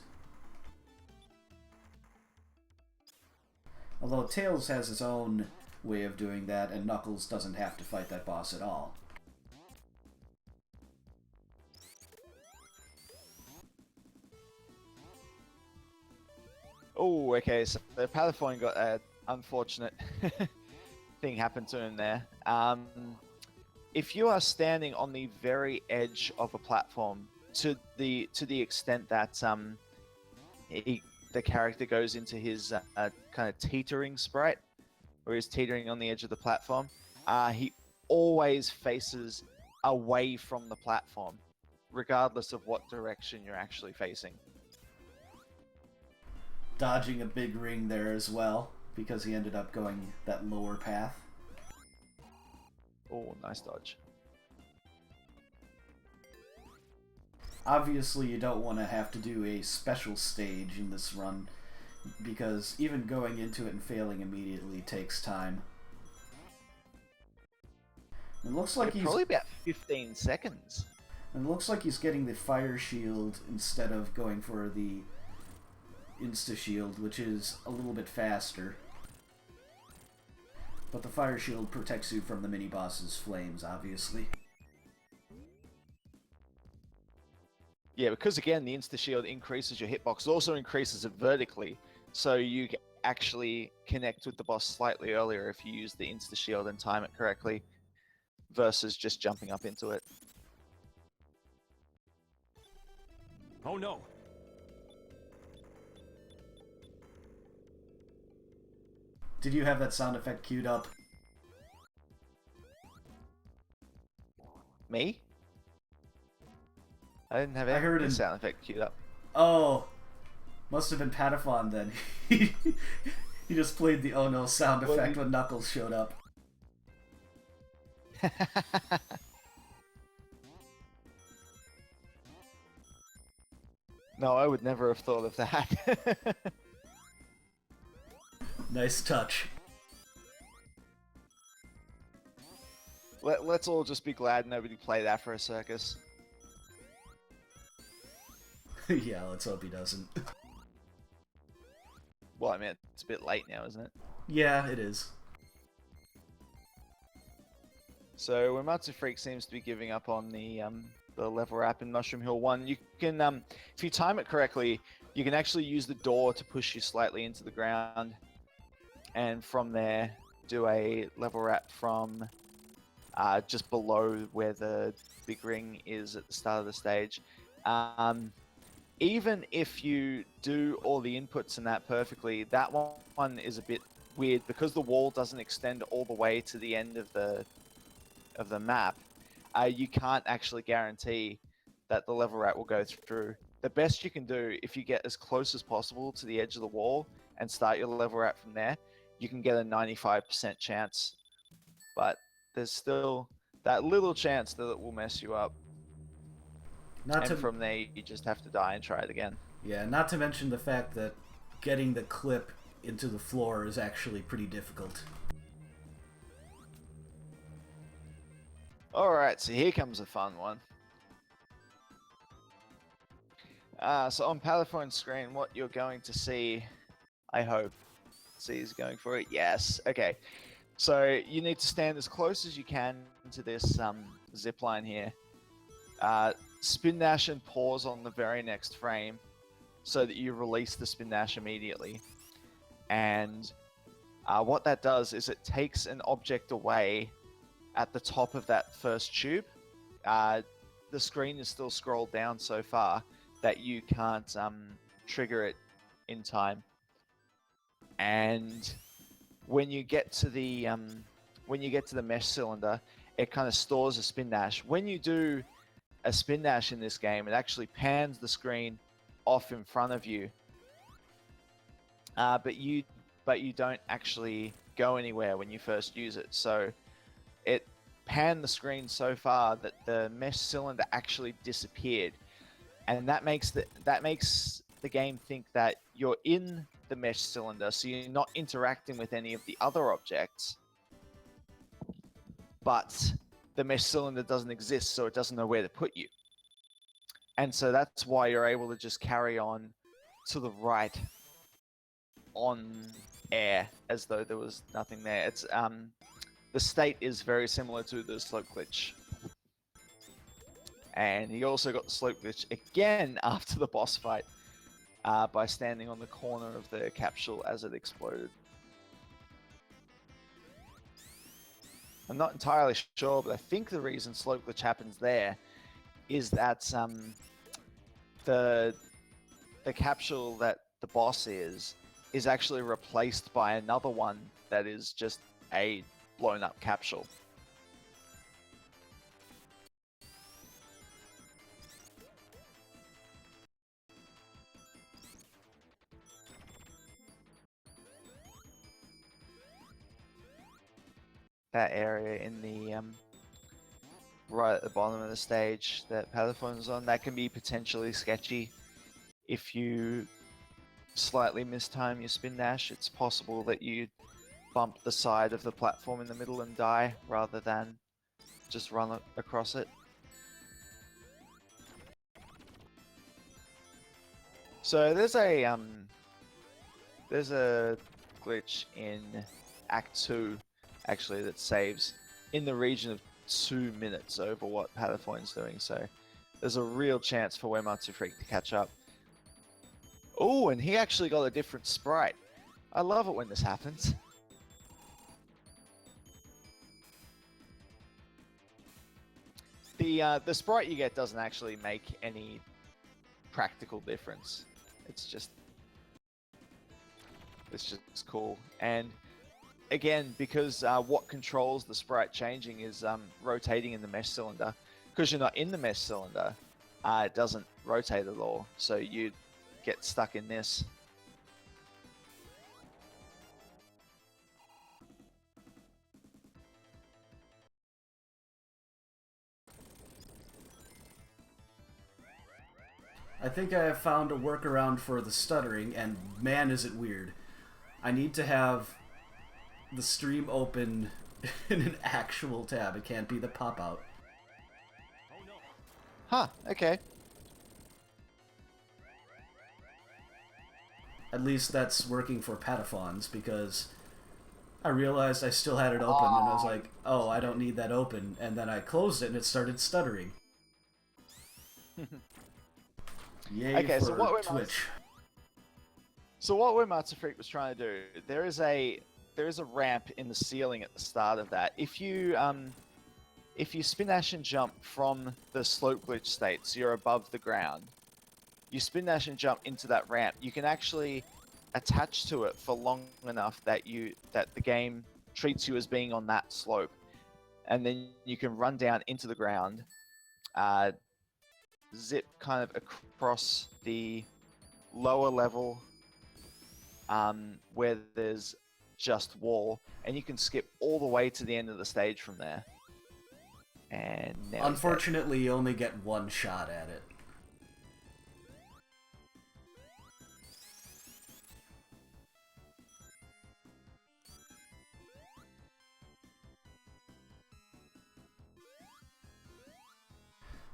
Although Tails has his own way of doing that, and Knuckles doesn't have to fight that boss at all. Oh, okay. So Palafoin got an unfortunate thing happen to him there. If you are standing on the very edge of a platform, to the extent that the character goes into his kind of teetering sprite, where he's teetering on the edge of the platform, he always faces away from the platform, regardless of what direction you're actually facing. Dodging a big ring there as well, because he ended up going that lower path. Oh, nice dodge. Obviously, you don't want to have to do a special stage in this run, because even going into it and failing immediately takes time. It looks like he's probably about 15 seconds. It looks like he's getting the fire shield instead of going for the insta shield, which is a little bit faster. But the fire shield protects you from the mini boss's flames, obviously. Yeah, because again, the insta shield increases your hitbox, it also increases it vertically, so you can actually connect with the boss slightly earlier if you use the insta shield and time it correctly, versus just jumping up into it. Oh no! Did you have that sound effect queued up? Me? I didn't have I heard any an- sound effect queued up. Oh! Must have been Pataphon then. He just played the oh no sound effect when Knuckles showed up. No, I would never have thought of that. Nice touch. Let's all just be glad nobody played that for a circus. Yeah, let's hope he doesn't. Well, I mean, it's a bit late now, isn't it? Yeah, it is. So Uematsu Freak seems to be giving up on the level wrap in Mushroom Hill 1. You can, if you time it correctly, you can actually use the door to push you slightly into the ground, and from there do a level wrap from just below where the big ring is at the start of the stage. Even if you do all the inputs in that perfectly, that one is a bit weird because the wall doesn't extend all the way to the end of the map. You can't actually guarantee that the level wrap will go through. The best you can do, if you get as close as possible to the edge of the wall and start your level wrap from there, you can get a 95% chance. But there's still that little chance that it will mess you up. And from there, you just have to die and try it again. Yeah, not to mention the fact that getting the clip into the floor is actually pretty difficult. Alright, so here comes a fun one. So on Palafoin's screen, what you're going to see, I hope, see is going for it. Yes, okay. So you need to stand as close as you can to this zip line here. Spin dash and pause on the very next frame so that you release the spin dash immediately. And what that does is it takes an object away at the top of that first tube. The screen is still scrolled down so far that you can't trigger it in time. And when you get to the mesh cylinder, it kind of stores a spin dash. When you do a spin dash in this game, it actually pans the screen off in front of you. But you don't actually go anywhere when you first use it. So it panned the screen so far that the mesh cylinder actually disappeared, and that makes the game think that you're in the mesh cylinder, so you're not interacting with any of the other objects. But the mesh cylinder doesn't exist, so it doesn't know where to put you. And so that's why you're able to just carry on to the right on air as though there was nothing there. It's the state is very similar to the slope glitch. And he also got the slope glitch again after the boss fight. by standing on the corner of the capsule as it exploded. I'm not entirely sure, but I think the reason slope glitch happens there is that the capsule that the boss is actually replaced by another one that is just a blown up capsule. That area in the right at the bottom of the stage that Pataphone's on, that can be potentially sketchy. If you slightly mistime your spin dash, it's possible that you bump the side of the platform in the middle and die rather than just run across it. So there's a glitch in Act 2 actually that saves in the region of 2 minutes over what Pataphone's doing, so there's a real chance for Uematsu Freak to catch up. Oh, and he actually got a different sprite. I love it when this happens. The sprite you get doesn't actually make any practical difference. It's just cool. And again, because what controls the sprite changing is rotating in the mesh cylinder. Because you're not in the mesh cylinder, it doesn't rotate at all. So you get stuck in this. I think I have found a workaround for the stuttering, and man is it weird. I need to have the stream open in an actual tab. It can't be the pop-out. Huh, okay. At least that's working for Pataphons, because I realized I still had it open, and I was like, oh, I don't need that open, and then I closed it and it started stuttering. Yay Okay, for so what Twitch. So what Uematsu Freak was trying to do, there is a ramp in the ceiling at the start of that. If you spin dash and jump from the slope glitch state, so you're above the ground, you spin dash and jump into that ramp, you can actually attach to it for long enough that the game treats you as being on that slope, and then you can run down into the ground, zip kind of across the lower level where there's just wall, and you can skip all the way to the end of the stage from there. And now unfortunately, you only get one shot at it.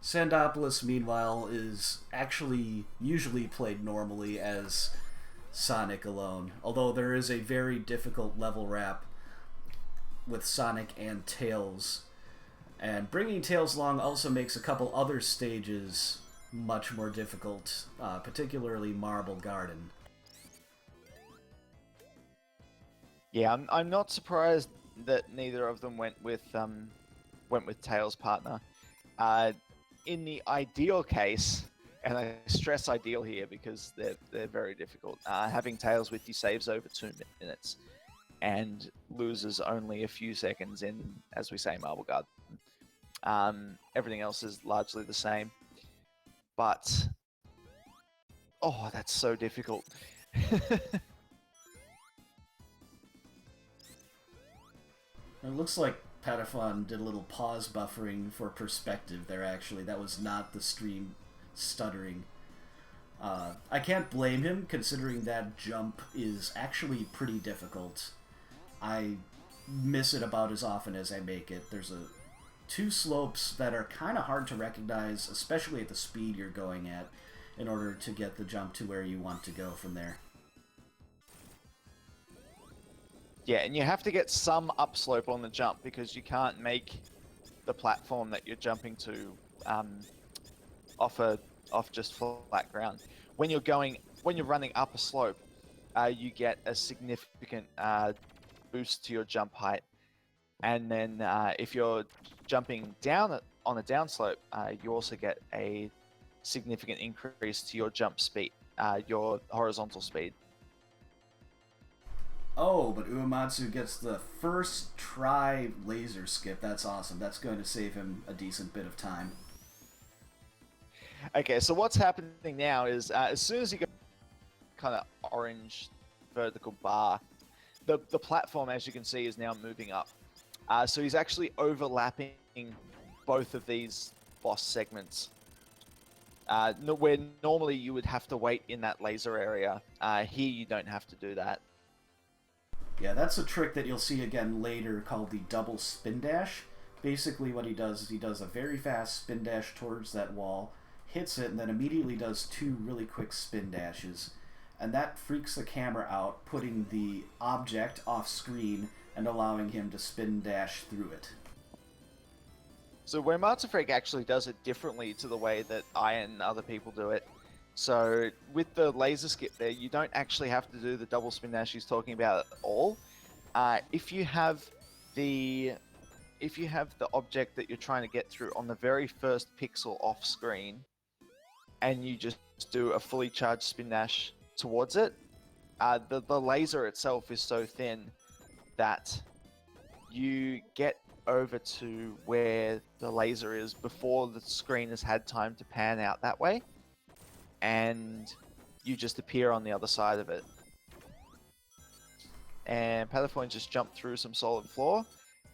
Sandopolis, meanwhile, is actually usually played normally as Sonic alone, although there is a very difficult level wrap with Sonic and Tails. And bringing Tails along also makes a couple other stages much more difficult, particularly Marble Garden. Yeah, I'm not surprised that neither of them went with Tails' partner. In the ideal case, and I stress ideal here because they're very difficult, having Tails with you saves over 2 minutes and loses only a few seconds in, as we say, Marble Garden. Everything else is largely the same. But, oh, that's so difficult. It looks like Pataphon did a little pause buffering for perspective there, actually. That was not the stream stuttering. I can't blame him, considering that jump is actually pretty difficult. I miss it about as often as I make it. There's two slopes that are kind of hard to recognize, especially at the speed you're going at, in order to get the jump to where you want to go from there. Yeah, and you have to get some upslope on the jump because you can't make the platform that you're jumping to offer off just flat ground. When you're running up a slope, you get a significant boost to your jump height, and then if you're jumping down on a downslope, you also get a significant increase to your jump speed, your horizontal speed. Oh, but Uematsu gets the first try laser skip. That's awesome. That's going to save him a decent bit of time. Okay, so what's happening now is as soon as you go kind of orange vertical bar, the platform, as you can see, is now moving up. So he's actually overlapping both of these boss segments. Where normally you would have to wait in that laser area, here you don't have to do that. Yeah, that's a trick that you'll see again later called the double spin dash. Basically what he does is he does a very fast spin dash towards that wall, hits it, and then immediately does 2 really quick spin dashes. And that freaks the camera out, putting the object off screen and allowing him to spin dash through it. So where Freak actually does it differently to the way that I and other people do it. So with the laser skip there, you don't actually have to do the double spin dash he's talking about at all. If you have the object that you're trying to get through on the very first pixel off screen, and you just do a fully charged spin dash towards it, the laser itself is so thin that you get over to where the laser is before the screen has had time to pan out that way, and you just appear on the other side of it. And Pataphone just jumped through some solid floor,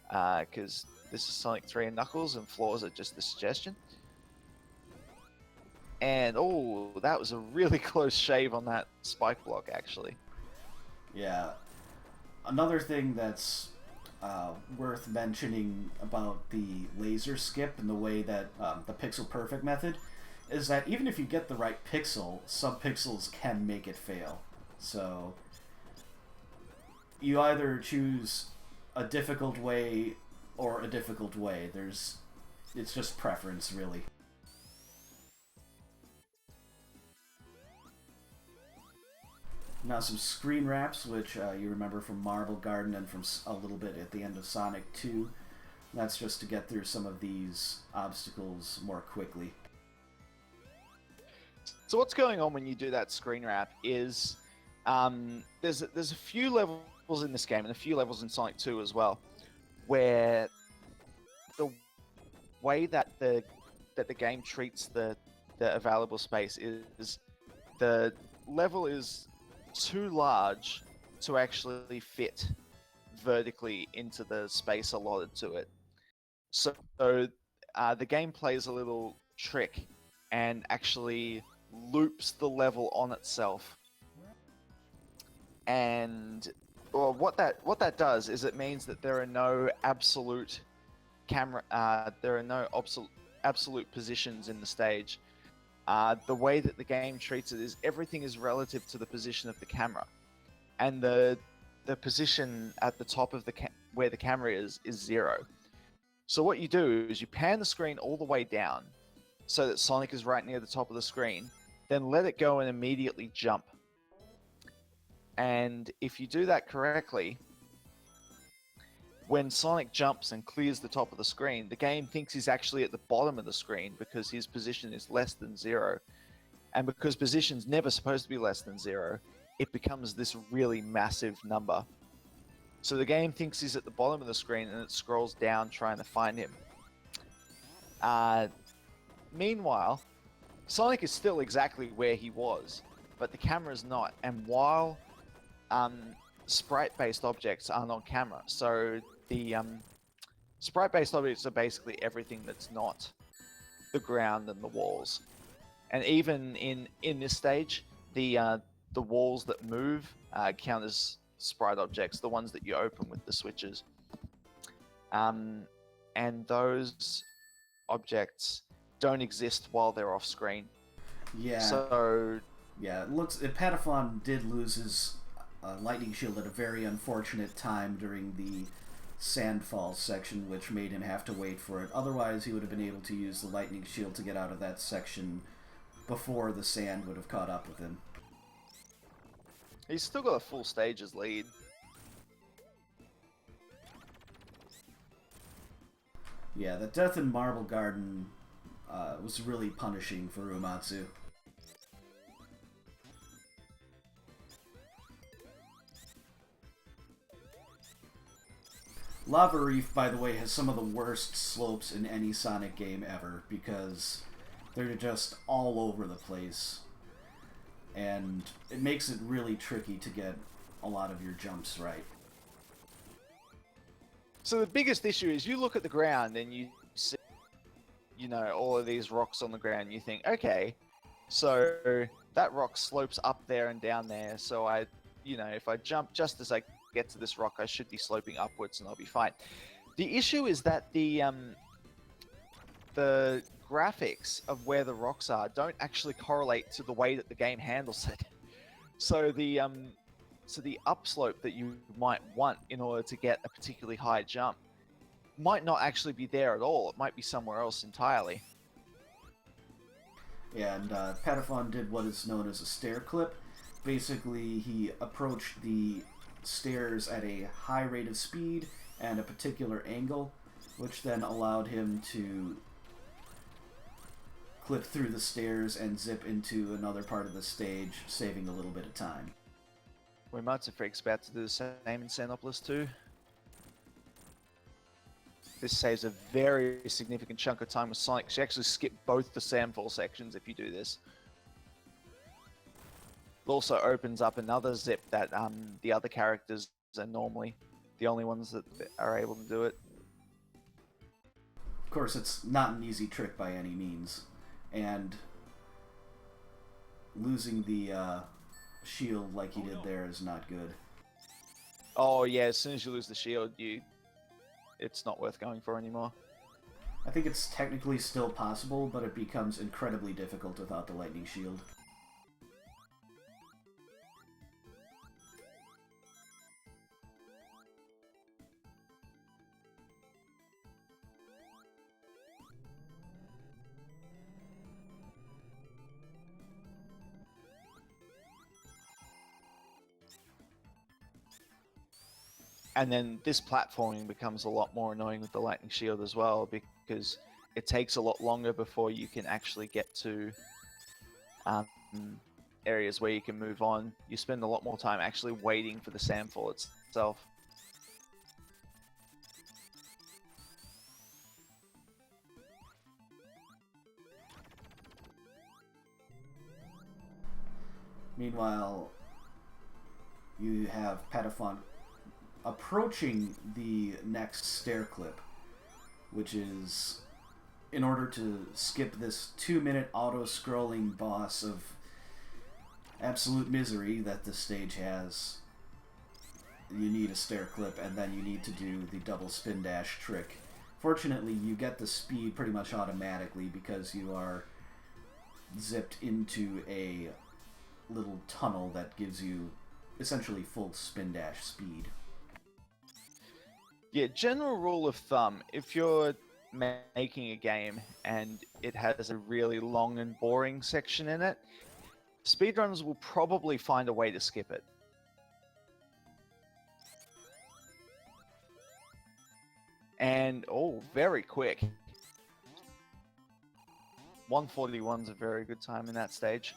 because this is Sonic 3 and Knuckles, and floors are just the suggestion. And oh, that was a really close shave on that spike block, actually. Yeah. Another thing that's worth mentioning about the laser skip and the way that the pixel perfect method is that even if you get the right pixel, some pixels can make it fail. So you either choose a difficult way or a difficult way. It's just preference, really. Now some screen wraps, which you remember from Marble Garden and from a little bit at the end of Sonic 2. That's just to get through some of these obstacles more quickly. So what's going on when you do that screen wrap is there's a few levels in this game and a few levels in Sonic 2 as well, where the way that the game treats the available space is the level is too large to actually fit vertically into the space allotted to it. So the game plays a little trick and actually loops the level on itself. And what that does is it means that there are no absolute absolute positions in the stage. The way that the game treats it is everything is relative to the position of the camera, and the position at the top of where the camera is 0. So what you do is you pan the screen all the way down so that Sonic is right near the top of the screen, then let it go and immediately jump. And if you do that correctly, when Sonic jumps and clears the top of the screen, the game thinks he's actually at the bottom of the screen because his position is less than 0. And because position's never supposed to be less than 0, it becomes this really massive number. So the game thinks he's at the bottom of the screen and it scrolls down trying to find him. Meanwhile, Sonic is still exactly where he was, but the camera's not. And while sprite-based objects aren't on camera, so the sprite-based objects are basically everything that's not the ground and the walls. And even in this stage, the walls that move count as sprite objects, the ones that you open with the switches. And those objects don't exist while they're off screen. Yeah. So yeah, it looks. Pataphone did lose his lightning shield at a very unfortunate time during the Sandfall section, which made him have to wait for it. Otherwise, he would have been able to use the lightning shield to get out of that section before the sand would have caught up with him. He's still got a full stage's lead. Yeah, the death in Marble Garden was really punishing for Uematsu. Lava Reef, by the way, has some of the worst slopes in any Sonic game ever, because they're just all over the place. And it makes it really tricky to get a lot of your jumps right. So the biggest issue is you look at the ground and you see, you know, all of these rocks on the ground. You think, okay, so that rock slopes up there and down there. So you know, if I jump just as I get to this rock, I should be sloping upwards and I'll be fine. The issue is that the graphics of where the rocks are don't actually correlate to the way that the game handles it. So the upslope that you might want in order to get a particularly high jump might not actually be there at all. It might be somewhere else entirely. Yeah, and Patapon did what is known as a stair clip. Basically, he approached the stairs at a high rate of speed and a particular angle, which then allowed him to clip through the stairs and zip into another part of the stage, saving a little bit of time. Uematsu Freak's about to do the same in Xenopolis 2. This saves a very significant chunk of time with Sonic. You actually skip both the Sandfall sections if you do this. It also opens up another zip that the other characters are normally the only ones that are able to do it. Of course, it's not an easy trick by any means, and losing the shield like he did there is not good. Oh yeah, as soon as you lose the shield, it's not worth going for anymore. I think it's technically still possible, but it becomes incredibly difficult without the lightning shield. And then this platforming becomes a lot more annoying with the lightning shield as well, because it takes a lot longer before you can actually get to areas where you can move on. You spend a lot more time actually waiting for the sandfall itself. Meanwhile, you have Patapon approaching the next stair clip, which is in order to skip this 2-minute auto-scrolling boss of absolute misery that this stage has. You need a stair clip, and then you need to do the double spin dash trick. Fortunately, you get the speed pretty much automatically because you are zipped into a little tunnel that gives you essentially full spin dash speed. Yeah, general rule of thumb, if you're making a game and it has a really long and boring section in it, speedrunners will probably find a way to skip it. And, oh, very quick. 141's a very good time in that stage.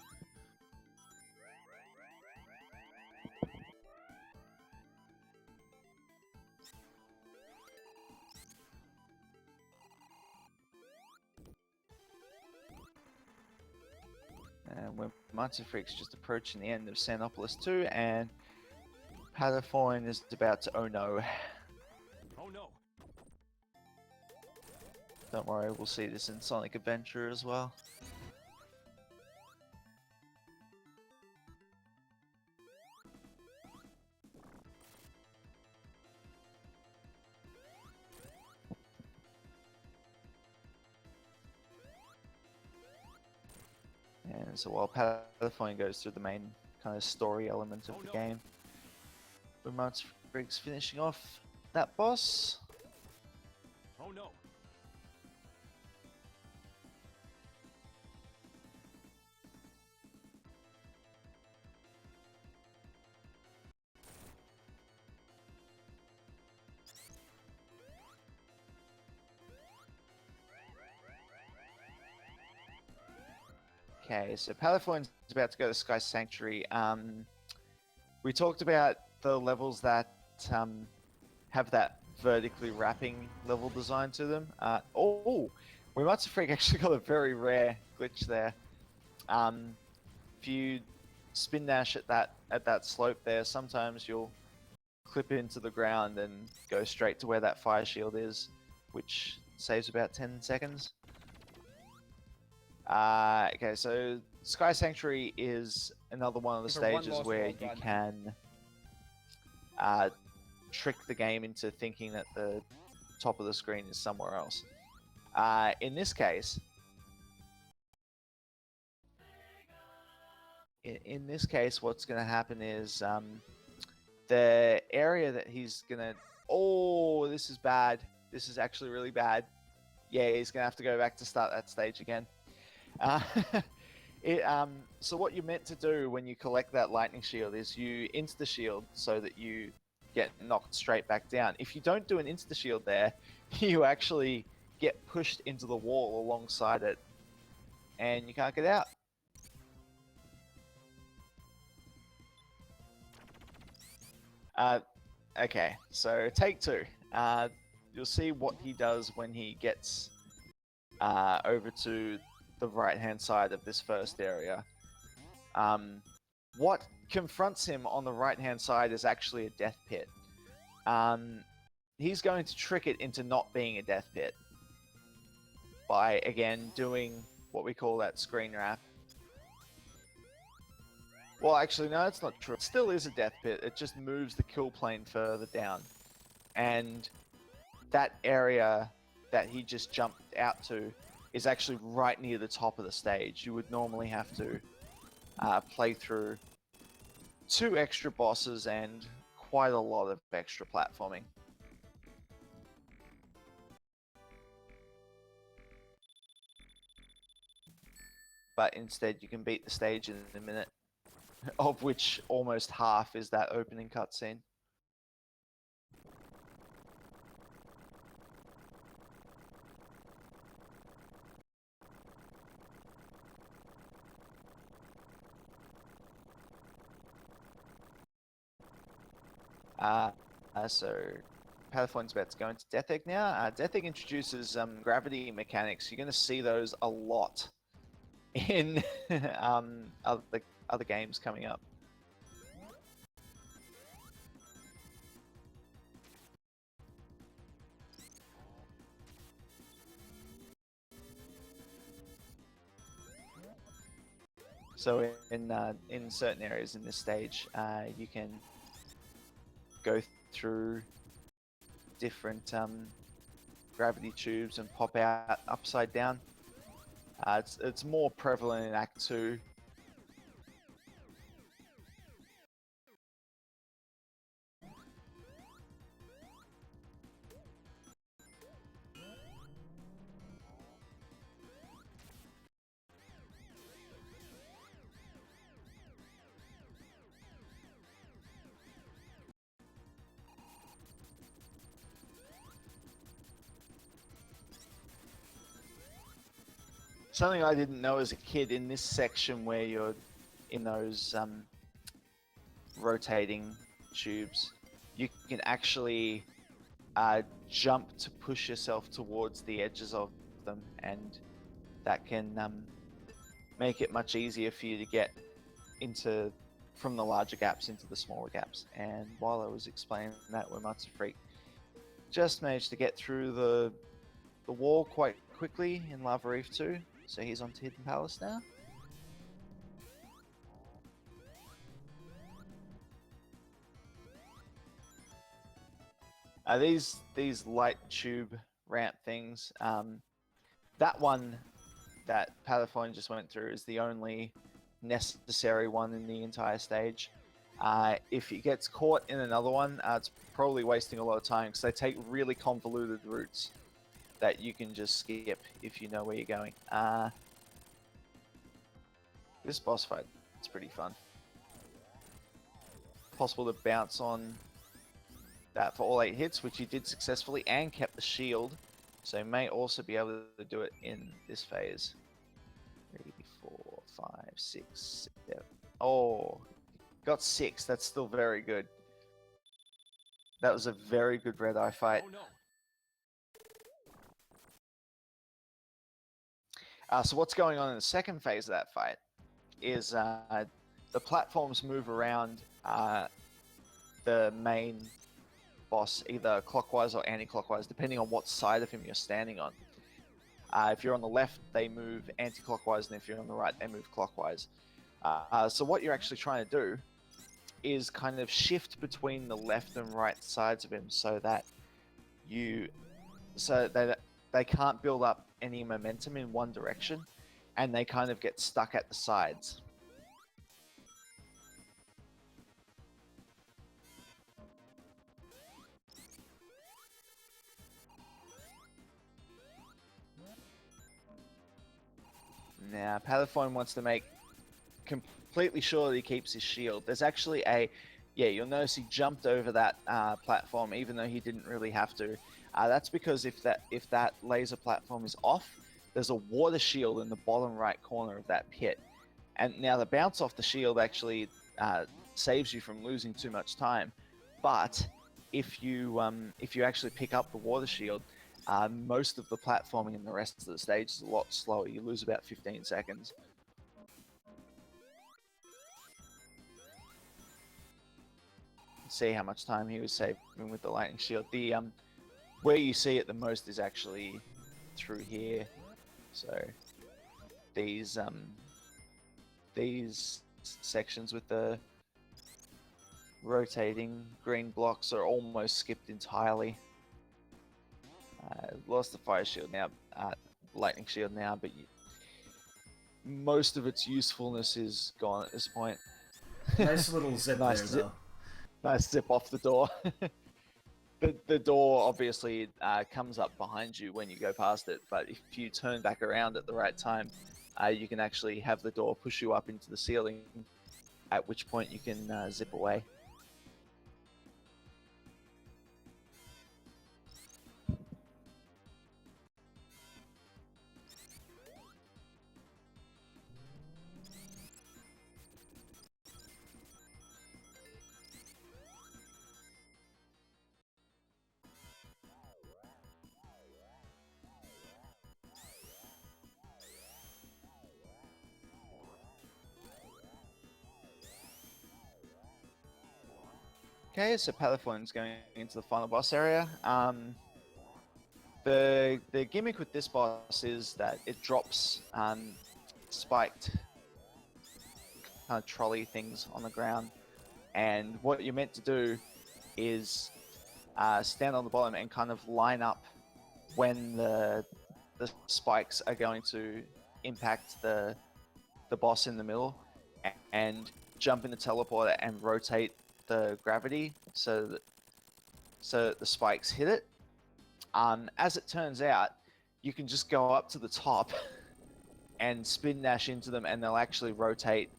And when Uematsu Freak's just approaching the end of Xenopolis 2, and Patapon is about to, oh no. Oh no. Don't worry, we'll see this in Sonic Adventure as well. And so while Patapon goes through the main kind of story element of the game, Uematsu Freak's finishing off that boss. Oh no. Okay, so Palafoin's about to go to Sky Sanctuary. We talked about the levels that have that vertically wrapping level design to them. We Matsu Freak actually got a very rare glitch there. If you spin dash at that slope there, sometimes you'll clip into the ground and go straight to where that fire shield is, which saves about 10 seconds. Okay, so Sky Sanctuary is another one of the stages where you can trick the game into thinking that the top of the screen is somewhere else. In this case, what's going to happen is the area that he's going to... Oh, this is bad. This is actually really bad. Yeah, he's going to have to go back to start that stage again. So what you're meant to do when you collect that lightning shield is you insta shield so that you get knocked straight back down. If you don't do an insta shield there, you actually get pushed into the wall alongside it and you can't get out. Okay, so take two. You'll see what he does when he gets over to the right-hand side of this first area. What confronts him on the right-hand side is actually a death pit. He's going to trick it into not being a death pit by, again, doing what we call that screen wrap. Well, actually, no, it's not true. It still is a death pit. It just moves the kill plane further down. And that area that he just jumped out to is actually right near the top of the stage. You would normally have to play through 2 extra bosses and quite a lot of extra platforming. But instead you can beat the stage in a minute, of which almost half is that opening cutscene. So Palafoin's about to go into Death Egg now. Death Egg introduces gravity mechanics. You're going to see those a lot in other games coming up. So in certain areas in this stage, you can go through different gravity tubes and pop out upside down. It's more prevalent in Act 2. Something I didn't know as a kid, in this section where you're in those rotating tubes, you can actually jump to push yourself towards the edges of them, and that can make it much easier for you to get from the larger gaps into the smaller gaps. And while I was explaining that, Matsu Freak just managed to get through the wall quite quickly in Labyrinth 2. So he's on to Hidden Palace now. These light tube ramp things, that one that Palafoin just went through is the only necessary one in the entire stage. If he gets caught in another one, it's probably wasting a lot of time because they take really convoluted routes that you can just skip if you know where you're going. This boss fight is pretty fun. Possible to bounce on that for all 8 hits, which he did successfully and kept the shield. So he may also be able to do it in this phase. 3, 4, 5, 6, 7. Oh, got 6. That's still very good. That was a very good red eye fight. Oh no. So what's going on in the second phase of that fight is the platforms move around the main boss either clockwise or anti-clockwise, depending on what side of him you're standing on. If you're on the left, they move anti-clockwise, and if you're on the right, they move clockwise. So what you're actually trying to do is kind of shift between the left and right sides of him so that they can't build up any momentum in one direction, and they kind of get stuck at the sides. Now, Palaphone wants to make completely sure that he keeps his shield. There's actually you'll notice he jumped over that platform even though he didn't really have to. That's because if that laser platform is off, there's a water shield in the bottom right corner of that pit. And now the bounce off the shield actually saves you from losing too much time. But if you actually pick up the water shield, most of the platforming in the rest of the stage is a lot slower. You lose about 15 seconds. See how much time he was saving with the lightning shield. The where you see it the most is actually through here. So these sections with the rotating green blocks are almost skipped entirely. Lost the fire shield now, lightning shield now, but most of its usefulness is gone at this point. Nice little zip Nice there, zip. though. Nice zip off the door. The door obviously comes up behind you when you go past it, but if you turn back around at the right time, you can actually have the door push you up into the ceiling, at which point you can zip away. Okay, so Palaphone's going into the final boss area. The gimmick with this boss is that it drops spiked kind of trolley things on the ground, and what you're meant to do is stand on the bottom and kind of line up when the spikes are going to impact the boss in the middle, and jump in the teleporter and rotate the gravity so that the spikes hit it. As it turns out, you can just go up to the top and spin dash into them, and they'll actually rotate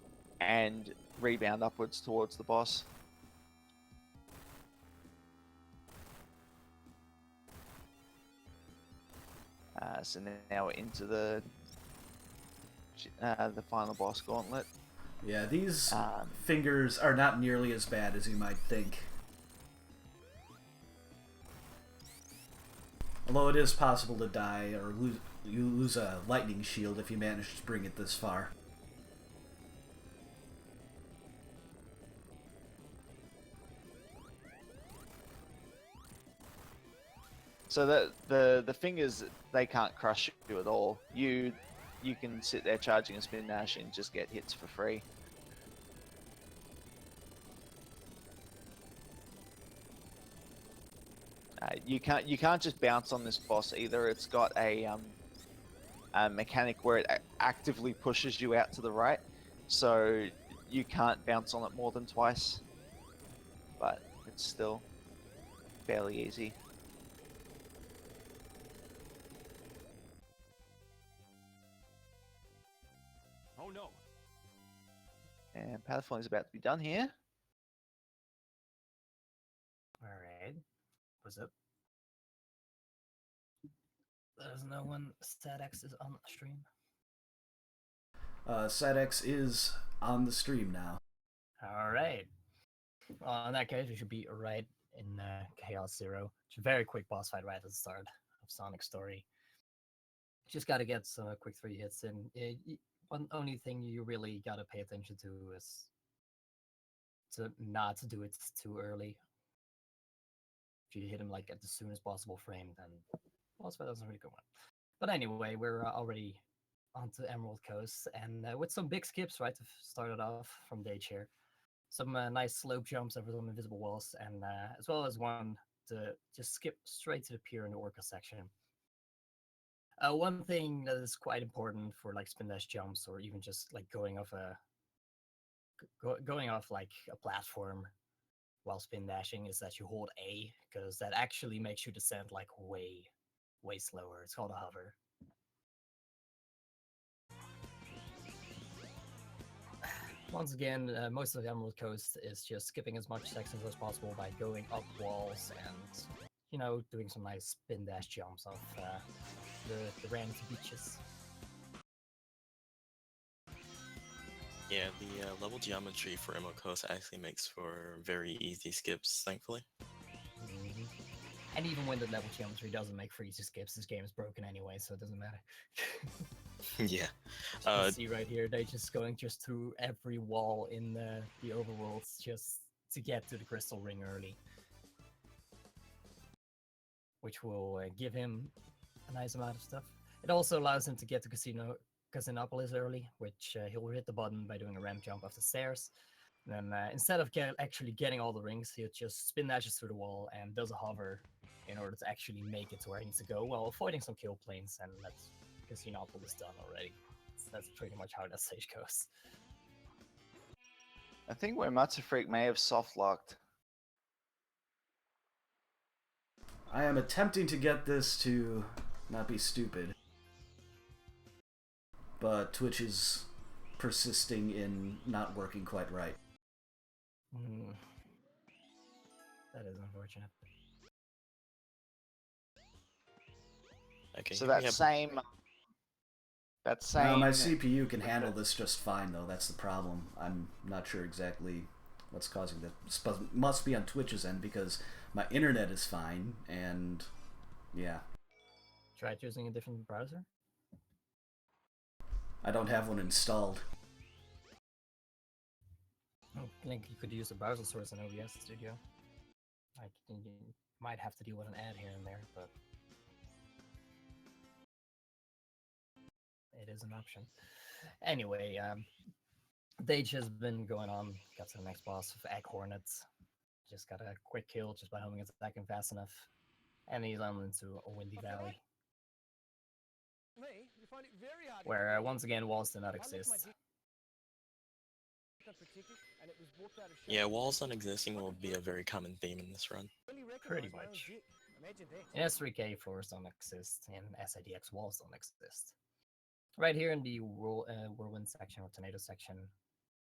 and rebound upwards towards the boss. So now we're into the final boss gauntlet. Yeah, these fingers are not nearly as bad as you might think. Although it is possible to die or lose a lightning shield if you manage to bring it this far. So the fingers, they can't crush you at all. You can sit there charging a spin dash and just get hits for free. You can't just bounce on this boss either. It's got a mechanic where it actively pushes you out to the right, so you can't bounce on it more than twice. But it's still fairly easy. Oh no. And Pathfinder is about to be done here. Alright. What's up? Let us know when StatX is on the stream. SatX is on the stream now. All right. Well, in that case, we should be right in Chaos Zero. It's a very quick boss fight right at the start of Sonic's story. Just got to get some quick 3 hits in. One only thing you really got to pay attention to is to not do it too early. If you hit him like at the soonest possible frame, then boss fight doesn't really go on. But anyway, we're already onto Emerald Coast, and with some big skips right to start it off from Dage here. Some nice slope jumps over some invisible walls, and as well as one to just skip straight to the pier in the Orca section. One thing that is quite important for like spin dash jumps, or even just like going off like a platform while spin dashing, is that you hold A, because that actually makes you descend like way slower. It's called a hover. Once again, most of the Emerald Coast is just skipping as much sections as possible by going up walls and, you know, doing some nice spin dash jumps off the random beaches. Yeah, the level geometry for Emerald Coast actually makes for very easy skips, thankfully. Mm-hmm. And even when the level geometry doesn't make for easy skips, this game is broken anyway, so it doesn't matter. Yeah. You can see right here, they're just going through every wall in the overworlds just to get to the crystal ring early. Which will give him a nice amount of stuff. It also allows him to get to Casinopolis early, which he'll hit the button by doing a ramp jump off the stairs. And then instead of actually getting all the rings, he'll just spin dashes through the wall and does a hover in order to actually make it to where he needs to go, while avoiding some kill planes, and that's Casinopolis done already. So that's pretty much how that stage goes. I think where Matsufreak may have soft locked. I am attempting to get this to not be stupid, but Twitch is persisting in not working quite right. That is unfortunate. Okay, So that same. My CPU can handle this just fine, though. That's the problem. I'm not sure exactly what's causing that. It must be on Twitch's end, because my internet is fine, and yeah. Try using a different browser? I don't have one installed. I think you could use a browser source in OBS Studio. I think you might have to deal with an ad here and there, but it is an option. Anyway, Dage has been going on, got to the next boss with Egg Hornets. Just got a quick kill just by homing his attack in fast enough. And he's on into a Windy Valley, where once again walls do not exist. Yeah, walls not existing will be a very common theme in this run. Pretty much. In S3K, floors don't exist, and SIDX walls don't exist. Right here in the whirlwind section or tornado section,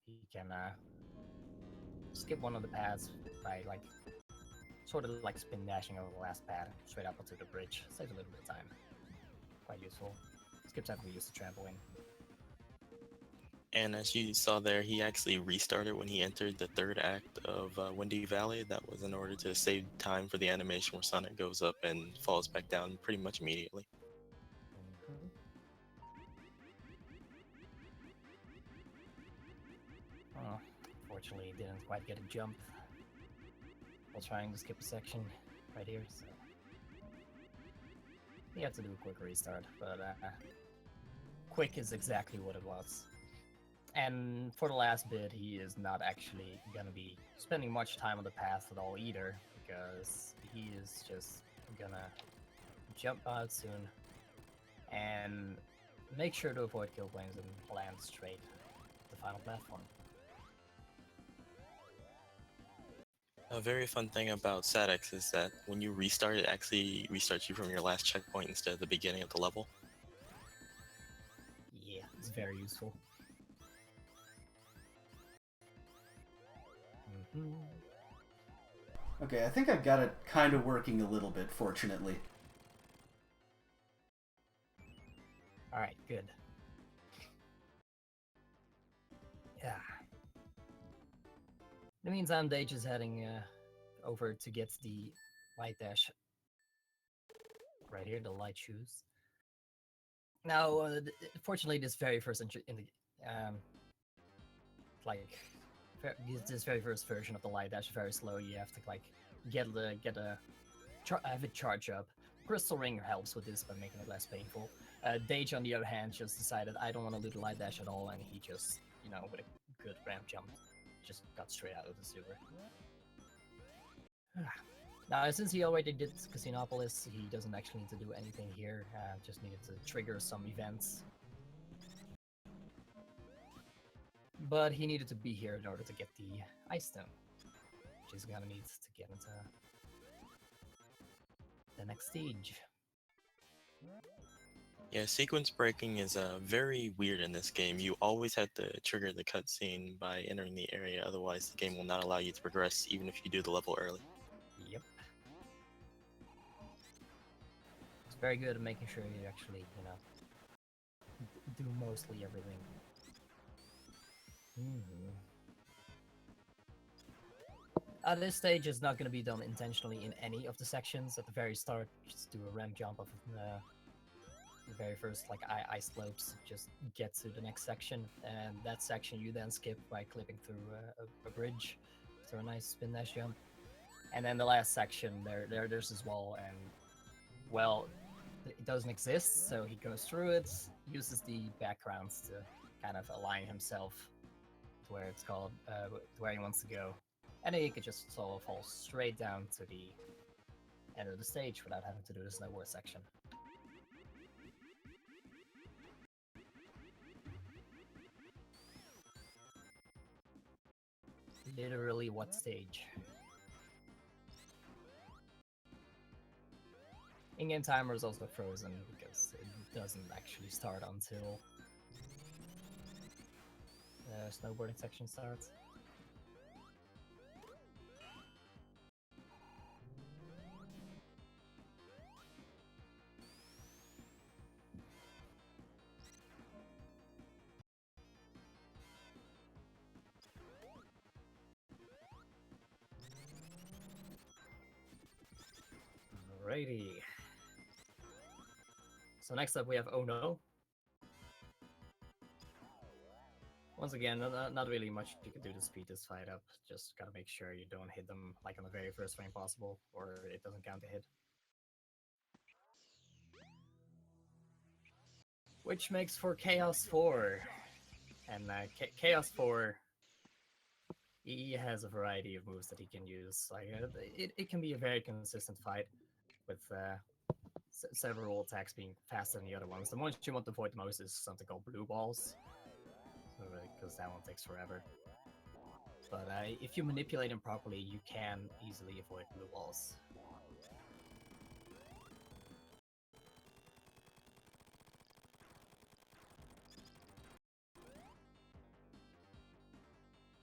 you can skip one of the paths by sort of like spin dashing over the last pad straight up onto the bridge. Saves a little bit of time. Quite useful. Skips have to be used to trampoline. And as you saw there, he actually restarted when he entered the third act of Windy Valley. That was in order to save time for the animation where Sonic goes up and falls back down pretty much immediately. Oh, fortunately, didn't quite get a jump while trying to skip a section right here, so you have to do a quick restart, but quick is exactly what it was. And for the last bit, he is not actually going to be spending much time on the path at all either, because he is just going to jump out soon and make sure to avoid kill planes and land straight to the final platform. A very fun thing about SatX is that when you restart, it actually restarts you from your last checkpoint instead of the beginning of the level. Yeah, it's very useful. Okay, I think I've got it kind of working a little bit, fortunately. Alright, good. In the meantime, Dage is heading over to get the light dash. Right here, the light shoes. Now, fortunately, this very first this very first version of the light dash is very slow. You have to like have it charge up. Crystal Ring helps with this by making it less painful. Dage, on the other hand, just decided I don't want to do the light dash at all, and he just, with a good ramp jump, just got straight out of the sewer. Now, since he already did Casinopolis, he doesn't actually need to do anything here. Just needed to trigger some events. But he needed to be here in order to get the Ice Stone, which he's gonna need to get into the next stage. Yeah, sequence breaking is very weird in this game. You always have to trigger the cutscene by entering the area, otherwise the game will not allow you to progress even if you do the level early. Yep. It's very good at making sure you actually, do mostly everything. This stage is not going to be done intentionally in any of the sections. At the very start, just do a ramp jump off of the very first ice slopes, just get to the next section, and that section you then skip by clipping through a bridge through a nice spin dash jump. And then the last section, there's this wall, and well, it doesn't exist, so he goes through it, uses the backgrounds to kind of align himself to where it's called, to where he wants to go. And then he could just sort of fall straight down to the end of the stage without having to do the snowboard section. Literally, what stage? In-game timer is also frozen because it doesn't actually start until the snowboarding section starts. Alrighty. So next up we have Oh No. Once again, not really much you can do to speed this fight up. Just gotta make sure you don't hit them like on the very first frame possible, or it doesn't count the hit. Which makes for Chaos 4. And Chaos 4, he has a variety of moves that he can use. It can be a very consistent fight with several attacks being faster than the other ones. The one you want to avoid most is something called blue balls, because that one takes forever. But if you manipulate them properly, you can easily avoid blue balls.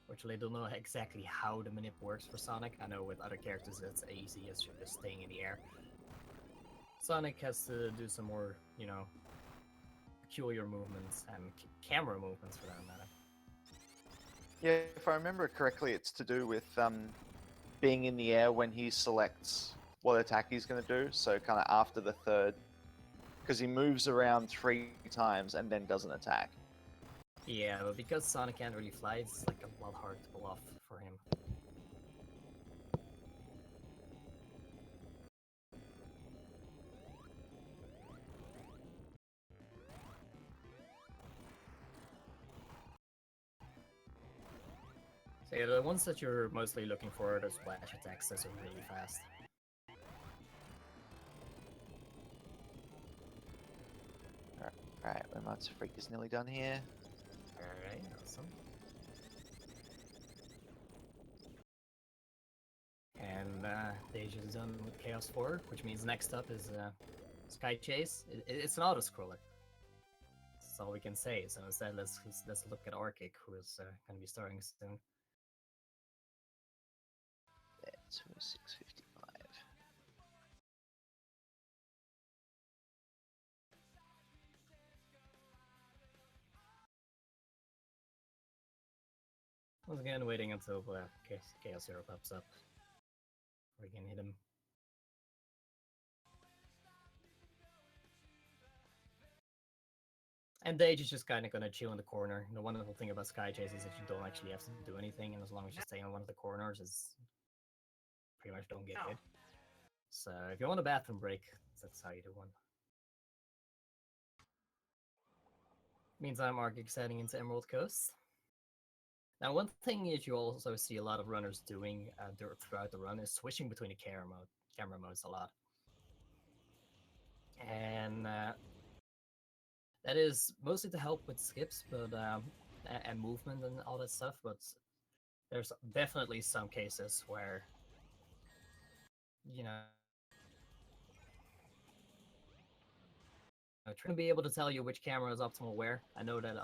Fortunately, I don't know exactly how the manip works for Sonic. I know with other characters it's easy as you're just staying in the air. Sonic has to do some more, peculiar movements and camera movements for that matter. Yeah, if I remember correctly, it's to do with being in the air when he selects what attack he's going to do. So kind of after the third, because he moves around 3 times and then doesn't attack. Yeah, but because Sonic can't really fly, it's like a lot harder to pull off for him. So yeah, the ones that you're mostly looking for are the splash attacks that are really fast. Alright, Remote's Freak is nearly done here. Alright, awesome. And Deja is done with Chaos 4, which means next up is Sky Chase. It's an auto-scroller. That's all we can say. So instead, let's look at Argick, who is going to be starting soon. That's 655. Once again, waiting until Chaos Zero pops up. We can hit him. And Dage is just kind of gonna chill in the corner. The wonderful thing about Sky Chase is that you don't actually have to do anything, and as long as you stay in one of the corners, it's pretty much don't get hit. So if you want a bathroom break, that's how you do one. Meantime, Argick's heading into Emerald Coast. Now, one thing that you also see a lot of runners doing throughout the run is switching between the camera modes a lot. And that is mostly to help with skips, but and movement and all that stuff. But there's definitely some cases where, you know, I'm trying to be able to tell you which camera is optimal where. I know that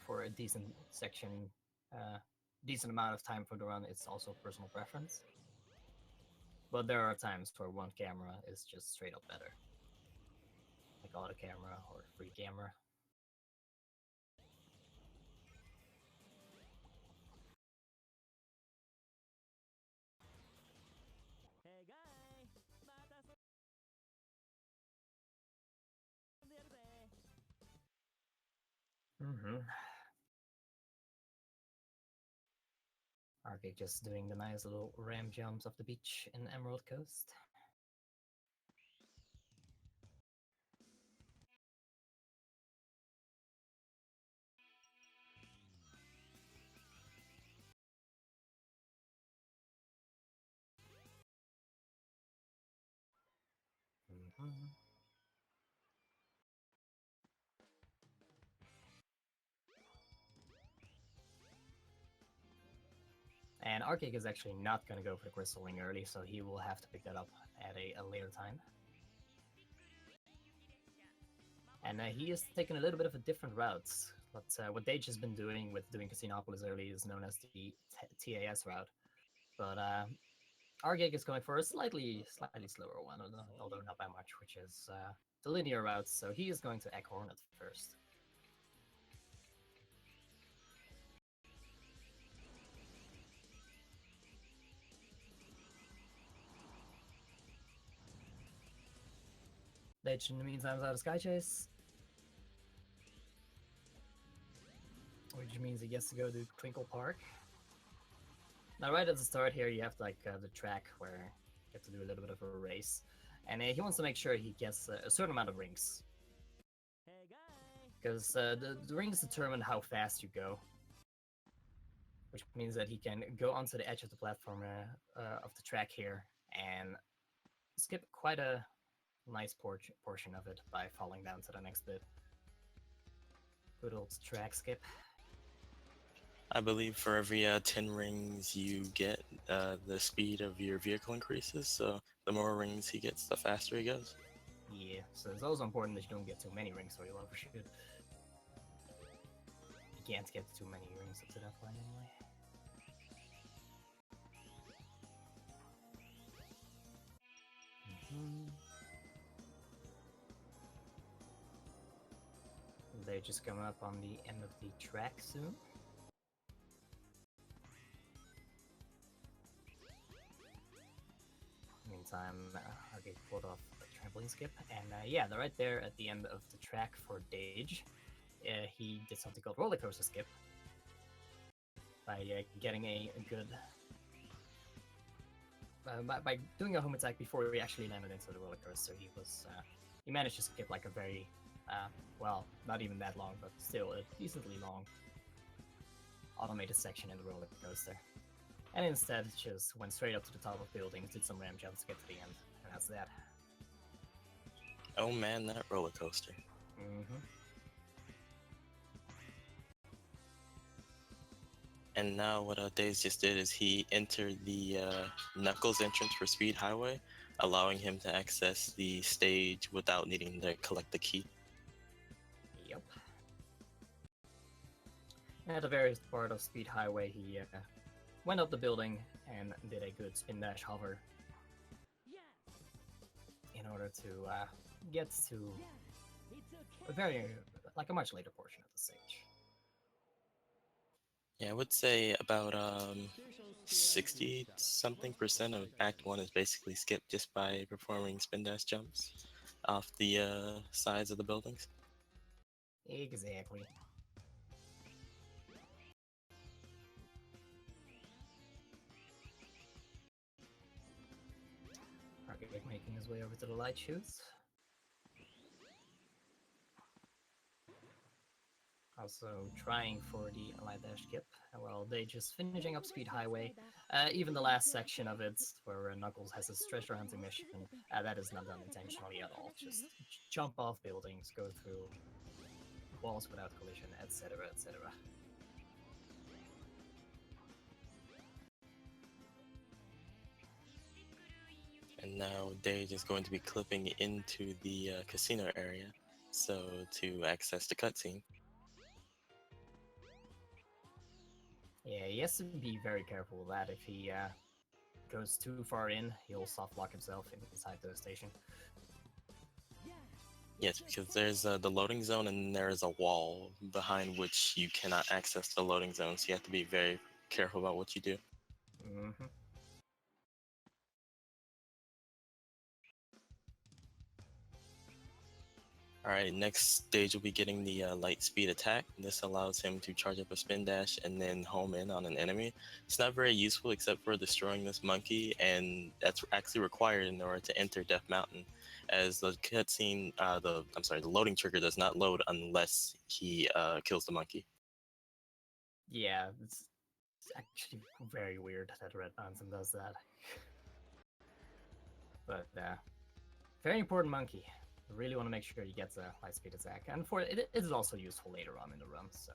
for a decent section, decent amount of time for the run, it's also personal preference. But there are times where one camera is just straight up better, like auto camera or free camera. Argick just doing the nice little ram jumps off the beach in Emerald Coast. And Argick is actually not going to go for the Crystal Ring early, so he will have to pick that up at a later time. And he is taking a little bit of a different route. But what Dage has been doing with doing Casinopolis early is known as the TAS route. But Argick is going for a slightly slower one, although not by much, which is the linear route. So he is going to Egg Hornet first. Dage, in the meantime, is out of Sky Chase. Which means he gets to go to Twinkle Park. Now, right at the start here, you have like the track where you have to do a little bit of a race. And he wants to make sure he gets a certain amount of rings. Because the rings determine how fast you go. Which means that he can go onto the edge of the platform of the track here and skip quite a nice portion of it by falling down to the next bit. Good old track skip. I believe for every 10 rings you get, the speed of your vehicle increases, so the more rings he gets, the faster he goes. Yeah, so it's also important that you don't get too many rings or you'll overshoot. You can't get too many rings up to that point anyway. They're just coming up on the end of the track soon. Meantime, Argick pulled off a trampoline skip, and yeah, they're right there at the end of the track for Dage. He did something called roller coaster skip by getting a good by doing a home attack before he actually landed into the roller coaster. He managed to skip like a very well, not even that long, but still a decently long automated section in the roller coaster. And instead, just went straight up to the top of buildings, did some ram jumps to get to the end, and that's that. Oh man, that roller coaster. And now what Daze just did is he entered the Knuckles entrance for Speed Highway, allowing him to access the stage without needing to collect the key. Yep. At the very part of Speed Highway, he went up the building and did a good spin dash hover in order to get to a much later portion of the stage. Yeah, I would say about 60 something percent of Act 1 is basically skipped just by performing spin dash jumps off the sides of the buildings. Exactly. Argick making his way over to the light chutes. Also trying for the light dash skip. Well, they just finishing up Speed Highway. Even the last section of it, where Knuckles has his treasure hunting mission, that is not done intentionally at all. Just jump off buildings, go through walls without collision, etc., etc. And now Dage is going to be clipping into the casino area, so to access the cutscene. Yeah, he has to be very careful with that. If he goes too far in, he'll soft lock himself inside the station. Yes, because there's the loading zone and there is a wall behind which you cannot access the loading zone, so you have to be very careful about what you do. Mm-hmm. Alright, next stage will be getting the light speed attack. This allows him to charge up a spin dash and then home in on an enemy. It's not very useful except for destroying this monkey, and that's actually required in order to enter Death Mountain, as the cutscene, the loading trigger does not load unless he kills the monkey. Yeah, it's actually very weird that Red Mountain does that. But very important monkey. I really want to make sure he gets a high speed attack, and for it is also useful later on in the run. So.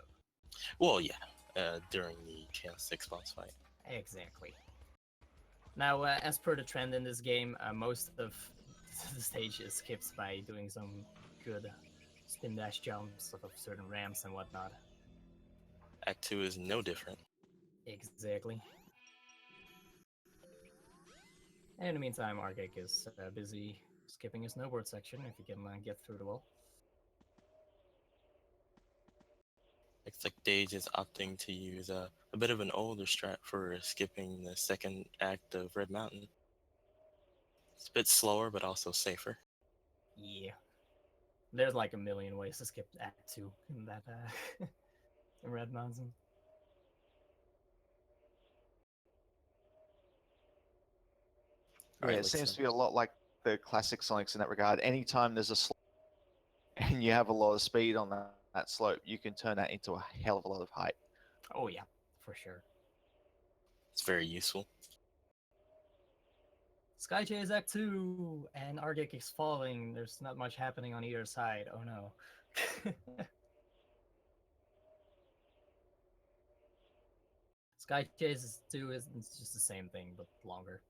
Well, yeah, during the Chaos 6 boss fight. Exactly. Now, as per the trend in this game, most of the stage is skipped by doing some good spin dash jumps of certain ramps and whatnot. Act 2 is no different. Exactly. In the meantime, Argick is busy skipping his snowboard section if he can get through the wall. Looks like Dage is opting to use a bit of an older strat for skipping the second act of Red Mountain. It's a bit slower, but also safer. Yeah. There's like a million ways to skip Act 2 in that in Red Mountain. Right, it seems to be a lot like the classic Sonics in that regard. Anytime there's a slope and you have a lot of speed on that slope, you can turn that into a hell of a lot of height. Oh yeah, for sure. It's very useful. Sky Chase Act 2, and Argick is falling. There's not much happening on either side. Oh no. Sky Chase 2 is just the same thing, but longer.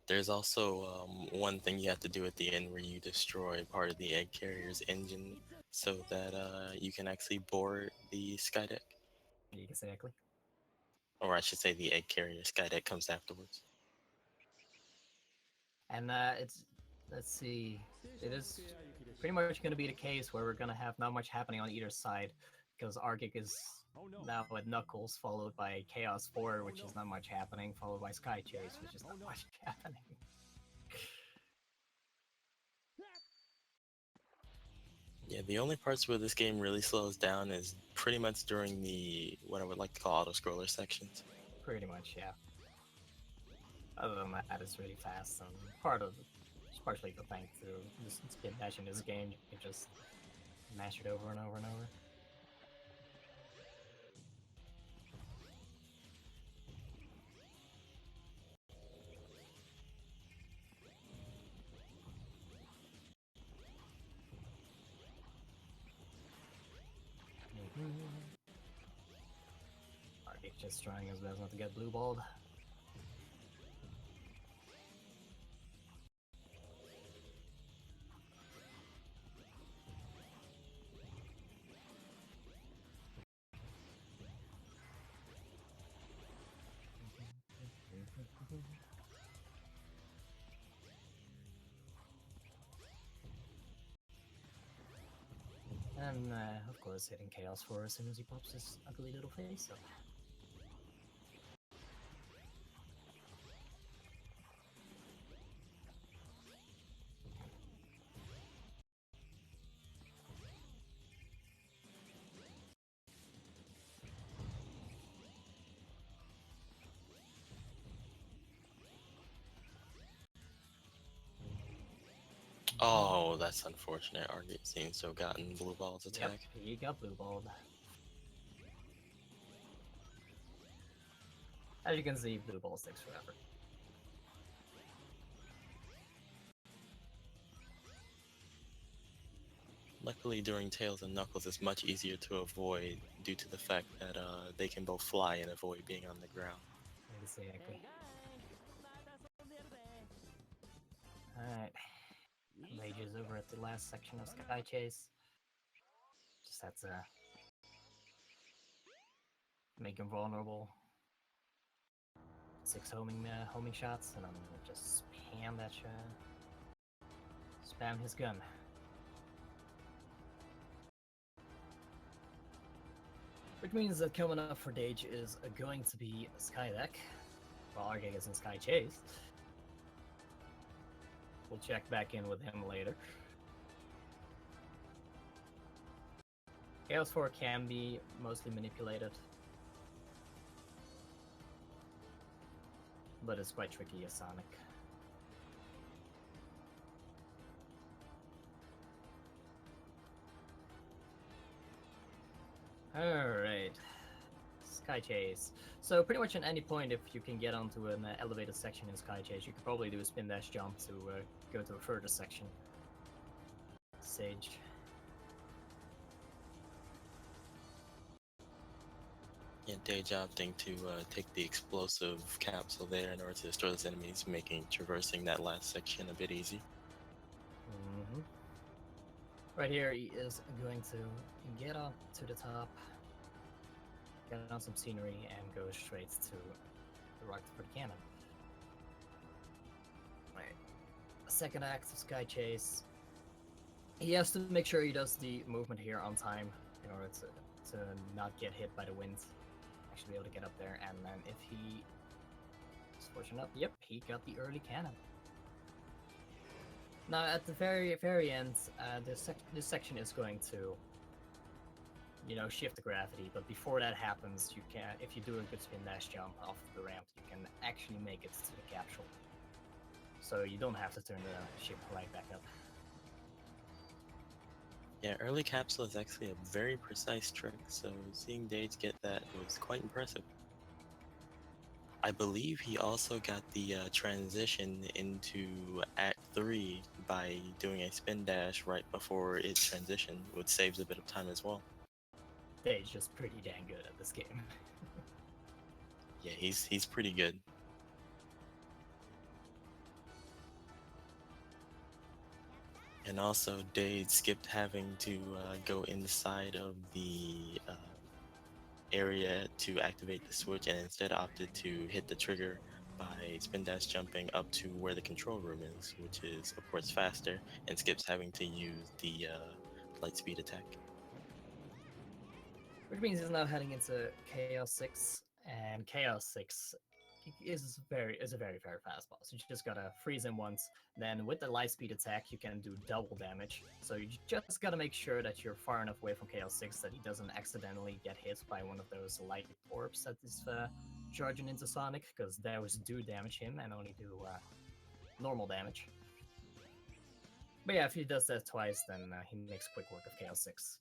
There's also one thing you have to do at the end where you destroy part of the egg carrier's engine so that you can actually board the sky deck. Exactly. Or I should say the egg carrier sky deck comes afterwards. And let's see, it is pretty much going to be the case where we're going to have not much happening on either side, because Argick is now at Knuckles, followed by Chaos 4, which is not much happening, followed by Sky Chase, which is not much happening. Yeah, the only parts where this game really slows down is pretty much during the, what I would like to call auto-scroller sections. Pretty much, yeah. Other than that, it's really fast, and it's partially the thing to just spin dash in this game. You can just mash it over and over and over. Argick just trying his best not to get blue balled. And of course hitting Chaos 4 as soon as he pops his ugly little face up. Oh, that's unfortunate. Argick seems to have gotten Blue Ball's attack. Yep, he got blue balled. As you can see, blue ball sticks forever. Luckily, during Tails and Knuckles, it's much easier to avoid due to the fact that they can both fly and avoid being on the ground. Exactly. Alright. Rage is over at the last section of Sky Chase. Just had to make him vulnerable. 6 homing shots, and I'm gonna just spam that shot. Spam his gun. Which means that coming up for Dage is going to be Sky Deck, while Argick is in Sky Chase. We'll check back in with him later. Chaos 4 can be mostly manipulated, but it's quite tricky as Sonic. Alright. Sky Chase. So pretty much at any point, if you can get onto an elevated section in Sky Chase, you could probably do a spin dash jump to go to a further section. Sage. Yeah, Dage opting to take the explosive capsule there in order to destroy those enemies, making traversing that last section a bit easy. Right here, he is going to get up to the top, get on some scenery, and go straight to the rock for the cannon. Right. Second act of Sky Chase. He has to make sure he does the movement here on time in order to not get hit by the wind. Actually be able to get up there, and then if he is fortunate enough, yep, he got the early cannon. Now at the very end, this section is going to, shift the gravity. But before that happens, you can, if you do a good spin dash jump off the ramp, you can actually make it to the capsule. So you don't have to turn the ship right back up. Yeah, early capsule is actually a very precise trick, so seeing Dage get that was quite impressive. I believe he also got the transition into Act 3 by doing a spin dash right before it transitioned, which saves a bit of time as well. Dage is pretty dang good at this game. Yeah, he's pretty good. And also, Dage skipped having to go inside of the area to activate the switch, and instead opted to hit the trigger by spin dash jumping up to where the control room is, which is of course faster, and skips having to use the light speed attack. Which means he's now heading into Chaos 6, and Chaos 6 is a very fast boss. You just gotta freeze him once, then with the light speed attack you can do double damage. So you just gotta make sure that you're far enough away from Chaos 6 that he doesn't accidentally get hit by one of those light orbs that is charging into Sonic, because those do damage him and only do normal damage. But yeah, if he does that twice, then he makes quick work of Chaos 6.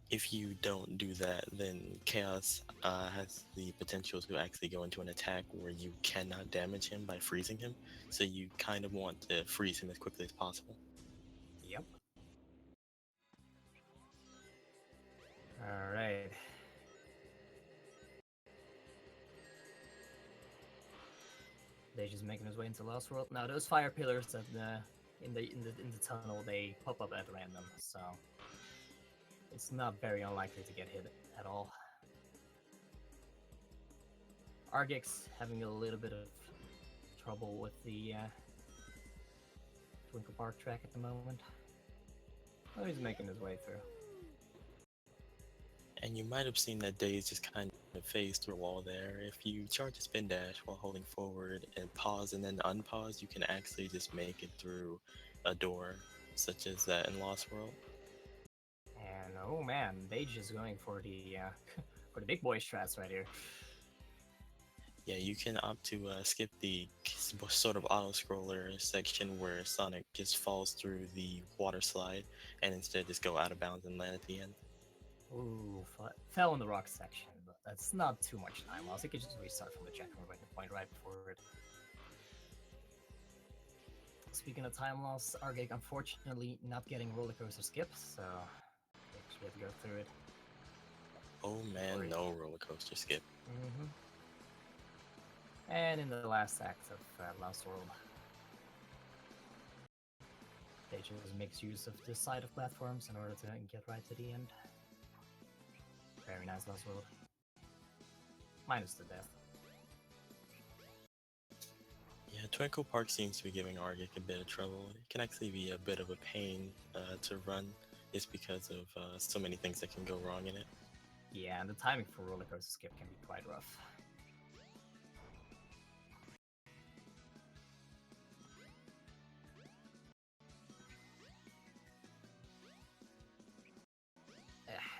If you don't do that, then Chaos has the potential to actually go into an attack where you cannot damage him by freezing him, so you kind of want to freeze him as quickly as possible. Yep. Alright. They're just making his way into Lost World. Now those fire pillars that in the tunnel, they pop up at random, so it's not very unlikely to get hit at all. Argick's having a little bit of trouble with the Twinkle Park track at the moment. Oh, he's making his way through. And you might have seen that Daze just kind of phased through a wall there. If you charge a spin dash while holding forward and pause and then unpause, you can actually just make it through a door, such as that in Lost World. And oh man, Dage is going for the for the big boy strats right here. Yeah, you can opt to skip the sort of auto-scroller section where Sonic just falls through the water slide and instead just go out of bounds and land at the end. Ooh, fell in the rock section, but that's not too much time loss. You could just restart from the checkpoint point right before it. Speaking of time loss, Argick unfortunately not getting roller coaster skip, so we have to go through it. Oh man, no roller coaster skip. Mm-hmm. And in the last act of Lost World, they just makes use of this side of platforms in order to get right to the end. Very nice Lost World. Minus the death. Yeah, Twinkle Park seems to be giving Argick a bit of trouble. It can actually be a bit of a pain to run, just because of so many things that can go wrong in it. Yeah, and the timing for roller coaster skip can be quite rough.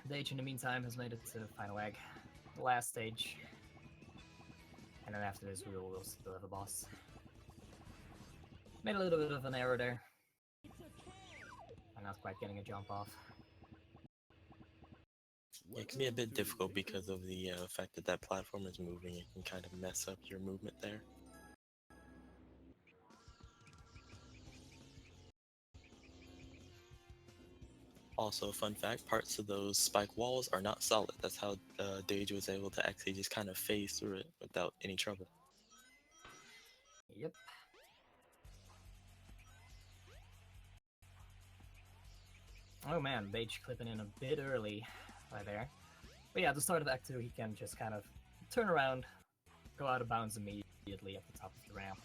Dage, in the meantime, has made it to the final egg, the last stage. And then after this, we will still have a boss. Made a little bit of an error there. I'm not quite getting a jump off. Yeah, it can be a bit difficult because of the fact that that platform is moving. It can kind of mess up your movement there. Also, fun fact, parts of those spike walls are not solid. That's how Dage was able to actually just kind of phase through it without any trouble. Yep. Oh man, Dage clipping in a bit early right there. But yeah, at the start of Act 2, he can just kind of turn around, go out of bounds immediately at the top of the ramp,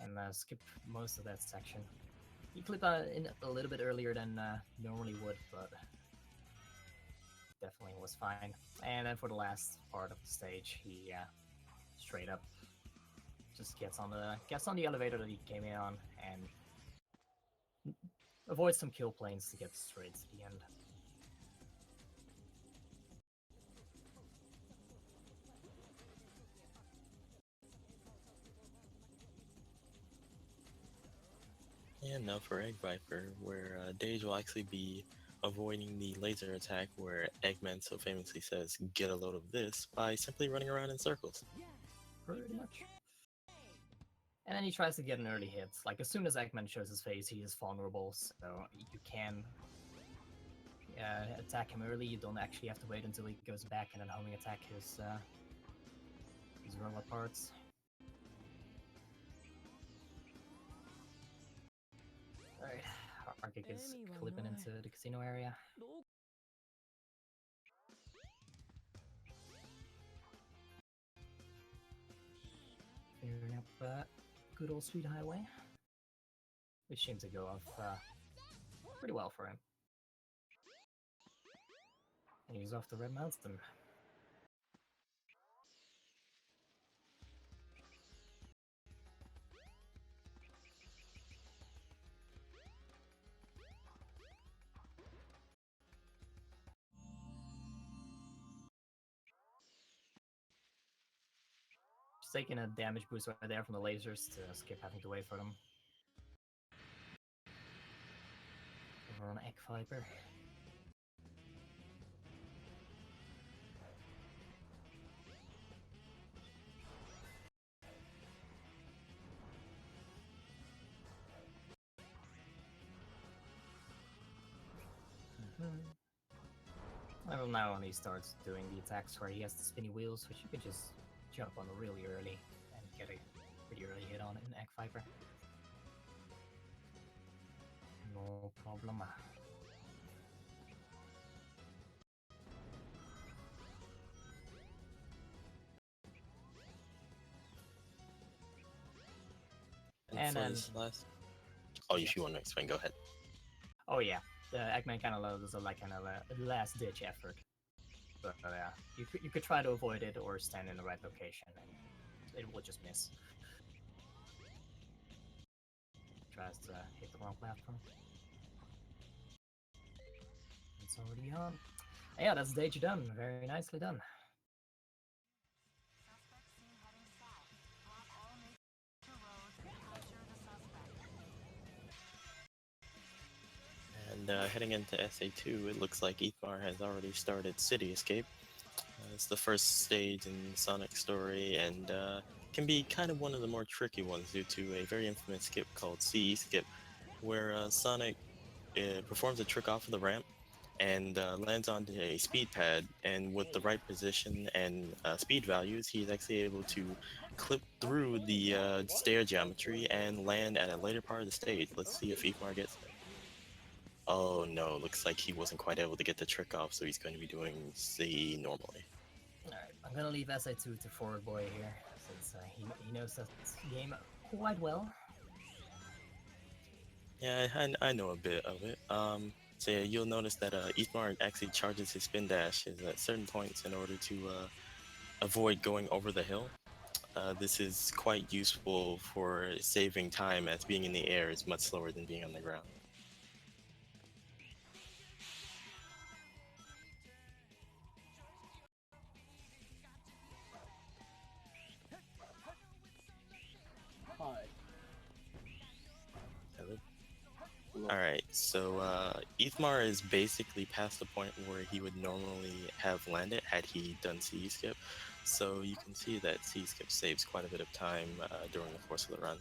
and skip most of that section. He clipped in a little bit earlier than normally would, but definitely was fine. And then for the last part of the stage, he straight up just gets on the elevator that he came in on and avoids some kill planes to get straight to the end. And now for Egg Viper, where Dage will actually be avoiding the laser attack where Eggman so famously says, "Get a load of this," by simply running around in circles. Pretty much. And then he tries to get an early hit. Like, as soon as Eggman shows his face, he is vulnerable, so you can attack him early. You don't actually have to wait until he goes back and then homing attack his robot parts. Alright, Argick is clipping into the casino area. Figuring up good old Street Highway, which seems to go off pretty well for him. And he's off the Red Mountain. Just taking a damage boost right there from the lasers to skip having to wait for them. Over on Egg Viper. Well, now when he starts doing the attacks where he has the spinny wheels, which you can just jump on really early and get a pretty early hit on in Egg Viper. No problem. And for then, this last... Oh, if you want to explain, go ahead. oh yeah, Eggman kind of does a last ditch effort. But yeah, you could try to avoid it or stand in the right location, and it will just miss. Tries to hit the wrong platform. It's already on. Yeah, that's stage done. Very nicely done. And heading into SA2, it looks like Ethmar has already started City Escape. It's the first stage in Sonic's story, and can be kind of one of the more tricky ones due to a very infamous skip called CE Skip, where Sonic performs a trick off of the ramp and lands onto a speed pad, and with the right position and speed values, he's actually able to clip through the stair geometry and land at a later part of the stage. Let's see if Ethmar gets it. Oh no, looks like he wasn't quite able to get the trick off, so he's going to be doing C normally. Alright, I'm gonna leave SA2 to Forward Boy here, since he knows that game quite well. Yeah, I know a bit of it. So yeah, you'll notice that Ethmar actually charges his spin dashes at certain points in order to avoid going over the hill. This is quite useful for saving time, as being in the air is much slower than being on the ground. Alright, so Ethmar is basically past the point where he would normally have landed had he done CE Skip, so you can see that CE Skip saves quite a bit of time during the course of the run.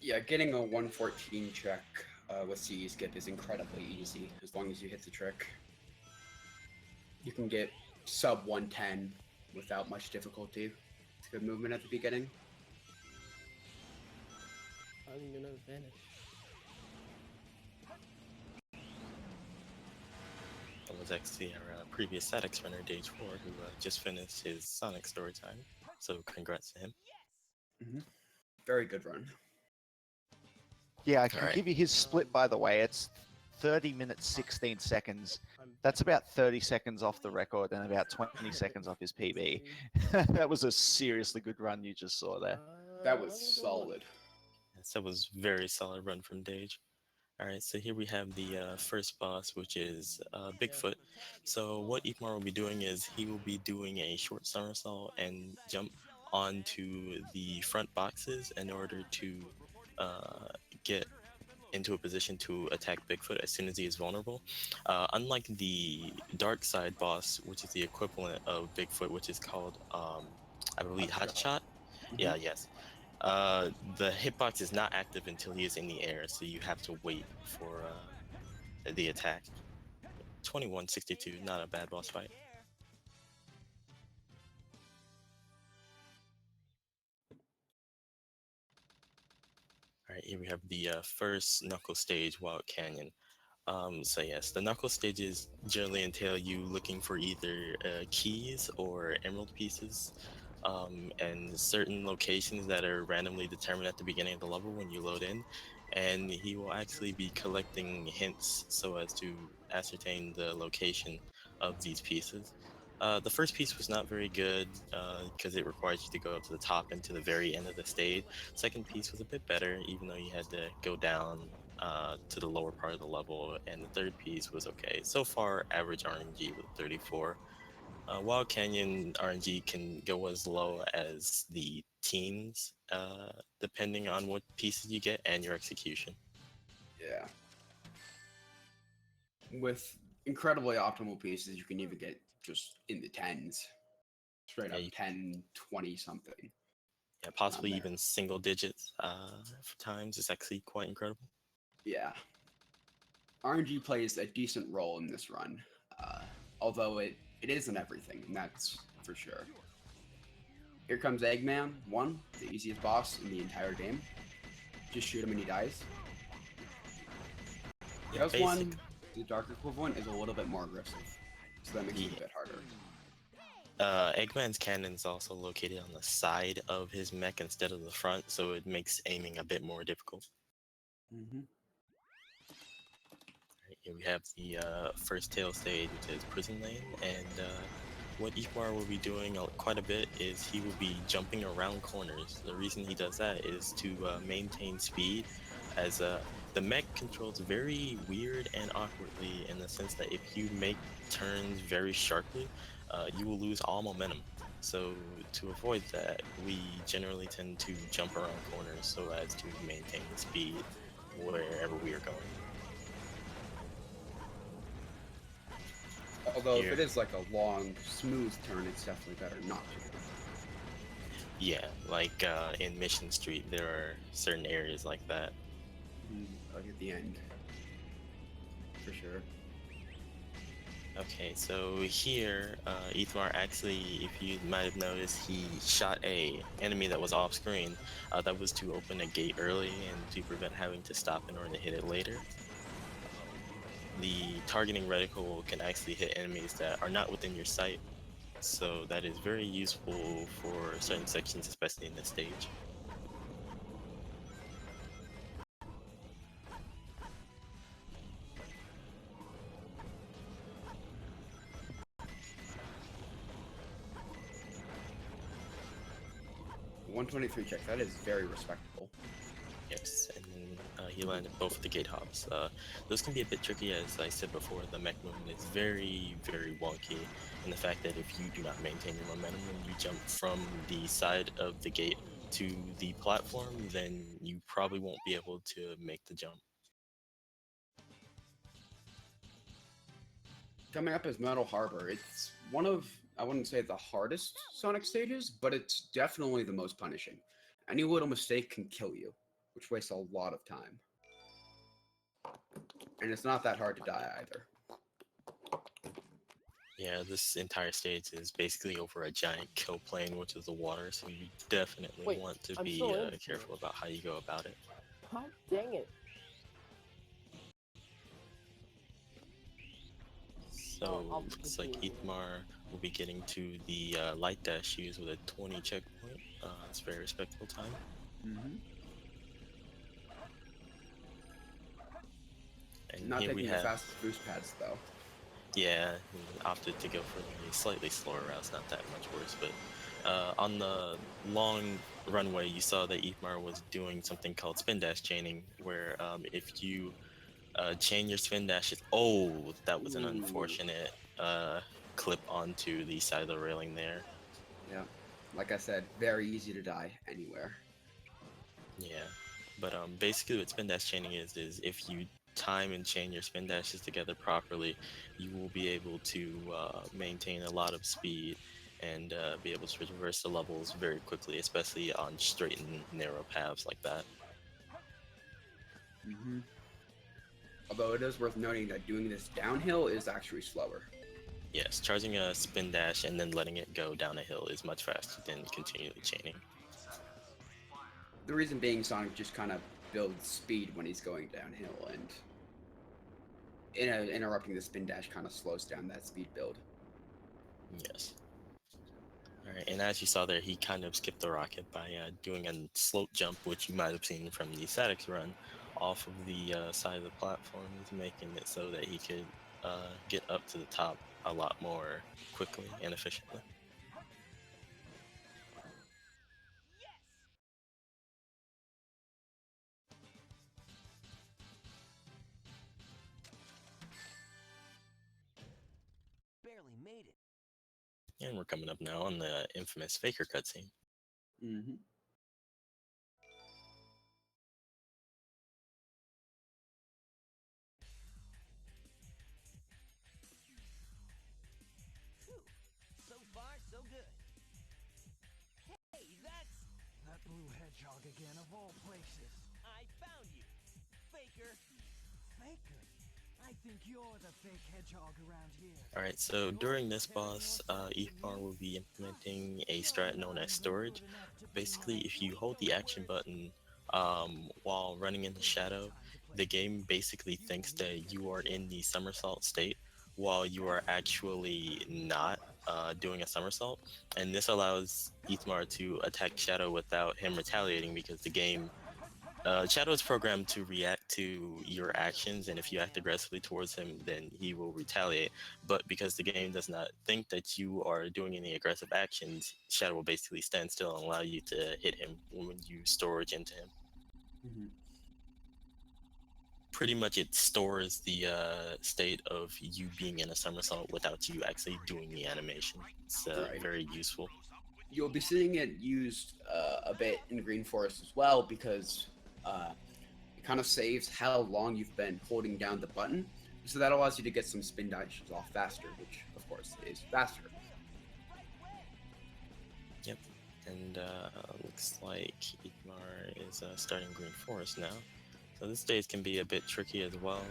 Yeah, getting a 114 check with CE Skip is incredibly easy, as long as you hit the trick. You can get sub 110 without much difficulty. It's good movement at the beginning. I'm gonna vanish. That was actually our previous Static runner, Dage 4, who just finished his Sonic story time, so congrats to him. Very good run. Yeah, I can give you his split, by the way. It's 30 minutes, 16 seconds. That's about 30 seconds off the record and about 20 seconds off his PB. That was a seriously good run you just saw there. That was solid. Yes, that was very solid run from Dage. Alright, so here we have the first boss, which is Bigfoot. So what Ethmar will be doing is he will be doing a short somersault and jump onto the front boxes in order to get into a position to attack Bigfoot as soon as he is vulnerable. Unlike the Dark Side boss, which is the equivalent of Bigfoot, which is called, I believe, Hot Shot? Yeah, yes. The hitbox is not active until he is in the air, so you have to wait for the attack. 2162, not a bad boss fight. Alright, here we have the first Knuckle stage, Wild Canyon. So yes, the Knuckle stages generally entail you looking for either keys or emerald pieces, and certain locations that are randomly determined at the beginning of the level when you load in, and he will actually be collecting hints so as to ascertain the location of these pieces. The first piece was not very good because it requires you to go to the top and to the very end of the stage. Second piece was a bit better, even though you had to go down to the lower part of the level, and the third piece was okay. So far, average RNG with 34. Wild Canyon RNG can go as low as the teens, depending on what pieces you get and your execution. Yeah. With incredibly optimal pieces, you can even get just in the tens. Straight up 10, 20 something. Yeah, possibly even single digits for times is actually quite incredible. Yeah. RNG plays a decent role in this run, although it isn't everything, and that's for sure. Here comes Eggman, the easiest boss in the entire game. Just shoot him and he dies. Yeah, There's one, the dark equivalent is a little bit more aggressive, so that makes it a bit harder. Eggman's cannon is also located on the side of his mech instead of the front, so it makes aiming a bit more difficult. Here we have the first tail stage, which is Prison Lane, and what Ikmar will be doing quite a bit is he will be jumping around corners. The reason he does that is to maintain speed, as the mech controls very weird and awkwardly in the sense that if you make turns very sharply, you will lose all momentum. So to avoid that, we generally tend to jump around corners so as to maintain the speed wherever we are going. Although if it is like a long, smooth turn, it's definitely better not to. Yeah, like in Mission Street, there are certain areas like that. Like at the end. For sure. Okay, so here, Ethmar actually, if you might have noticed, he shot a enemy that was off screen. That was to open a gate early and to prevent having to stop in order to hit it later. The targeting reticle can actually hit enemies that are not within your sight, so that is very useful for certain sections, especially in this stage. .123 check, that is very respectable. Yes, and then he landed both of the gate hops. Those can be a bit tricky, as I said before. The mech movement is very, very wonky, and the fact that if you do not maintain your momentum when you jump from the side of the gate to the platform, then you probably won't be able to make the jump. Coming up is Metal Harbor. It's one of, I wouldn't say the hardest Sonic stages, but it's definitely the most punishing. Any little mistake can kill you, which wastes a lot of time. And it's not that hard to die either. Yeah, this entire stage is basically over a giant kill plane, which is the water, so you definitely want to be careful about how you go about it. Oh, dang it. So looks like Ithmar will be getting to the light dash shoes with a 20 checkpoint. It's a very respectable time. And Not here we taking the have, fastest boost pads though. yeah, he opted to go for the slightly slower routes, not that much worse, but on the long runway you saw that Ithmar was doing something called spin dash chaining, where if you chain your spin dashes. Oh, that was an unfortunate clip onto the side of the railing there. Yeah, like I said, very easy to die anywhere. Yeah, but basically what spin dash chaining is if you time and chain your spin dashes together properly, you will be able to maintain a lot of speed and be able to traverse the levels very quickly, especially on straight and narrow paths like that. Although it is worth noting that doing this downhill is actually slower. Yes, charging a spin dash and then letting it go down a hill is much faster than continually chaining. The reason being Sonic just kind of builds speed when he's going downhill, and interrupting the spin dash kind of slows down that speed build. Yes. Alright, and as you saw there, he kind of skipped the rocket by doing a slope jump, which you might have seen from the statics run, off of the side of the platform, making it so that he could get up to the top a lot more quickly and efficiently. Barely made it. And we're coming up now on the infamous Faker cutscene. So far, so good. Hey, that's... That blue hedgehog again, of all places. I found you. Faker. Faker? I think you're the fake hedgehog around here. Alright, so during this boss, Ethmar will be implementing a strat known as storage. Basically, if you hold the action button while running in the shadow, the game basically thinks that you are in the somersault state while you are actually not doing a somersault, and this allows Ethmar to attack Shadow without him retaliating, because the game Shadow is programmed to react to your actions, and if you act aggressively towards him, then he will retaliate. But because the game does not think that you are doing any aggressive actions, Shadow will basically stand still and allow you to hit him when you storage into him. Mm-hmm. Pretty much it stores the state of you being in a somersault without you actually doing the animation. It's Right. very useful. You'll be seeing it used a bit in Green Forest as well, because it kind of saves how long you've been holding down the button. So that allows you to get some spin dashes off faster, which of course is faster. Yep. And looks like Igmar is starting Green Forest now. So this stage can be a bit tricky as well.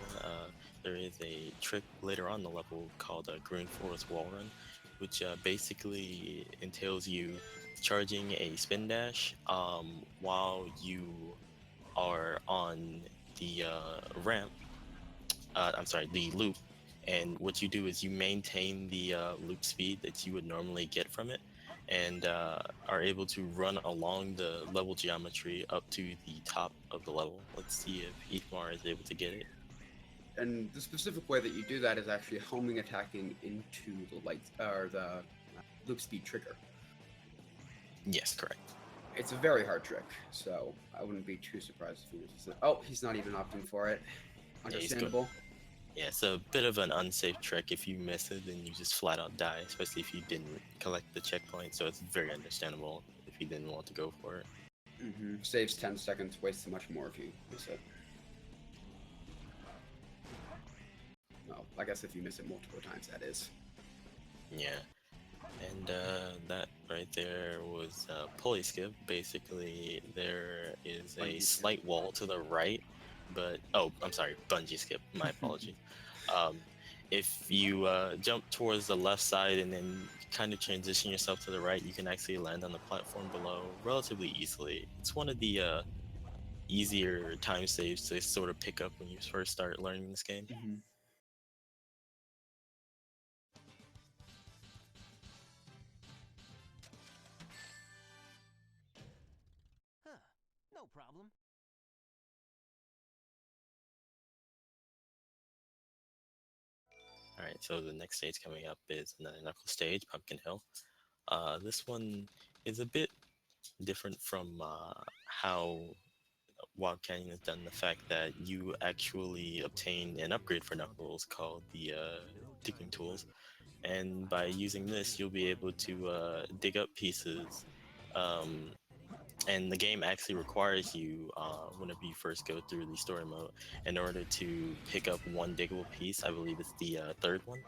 There is a trick later on the level called a Green Forest Wall Run, which basically entails you charging a spin dash while you are on the ramp. I'm sorry, the loop. And what you do is you maintain the loop speed that you would normally get from it, and are able to run along the level geometry up to the top of the level. Let's see if Igmar is able to get it. And the specific way that you do that is actually homing attacking into the light or the loop speed trigger. Yes, correct. It's a very hard trick, so I wouldn't be too surprised if he misses it. Oh, he's not even opting for it. Understandable. Yeah, it's a bit of an unsafe trick. If you miss it, then you just flat out die, especially if you didn't collect the checkpoint, so it's very understandable if you didn't want to go for it. Mm-hmm. Saves 10 seconds, wastes much more if you miss it. Well, I guess if you miss it multiple times, that is. Yeah. And that right there was pulley skip. Basically, there is a slight wall to the right, but oh, I'm sorry, bungee skip. My apology. If you jump towards the left side and then kind of transition yourself to the right, you can actually land on the platform below relatively easily. It's one of the easier time saves to sort of pick up when you first start learning this game. Mm-hmm. No problem. Alright, so the next stage coming up is another Knuckle stage, Pumpkin Hill. This one is a bit different from how Wild Canyon has done, the fact that you actually obtain an upgrade for Knuckles called the digging tools, and by using this you'll be able to dig up pieces, and the game actually requires you, whenever you first go through the story mode, in order to pick up one diggable piece. I believe it's the third one.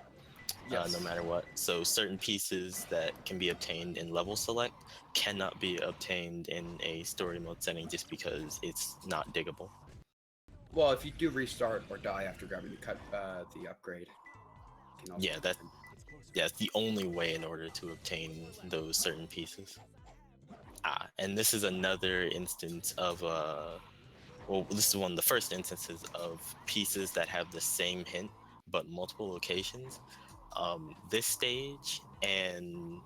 Yes. No matter what. So certain pieces that can be obtained in level select cannot be obtained in a story mode setting just because it's not diggable. Well, if you do restart or die after grabbing the upgrade, you can also that's the only way in order to obtain those certain pieces. And this is another instance of well, this is one of the first instances of pieces that have the same hint but multiple locations. This stage, and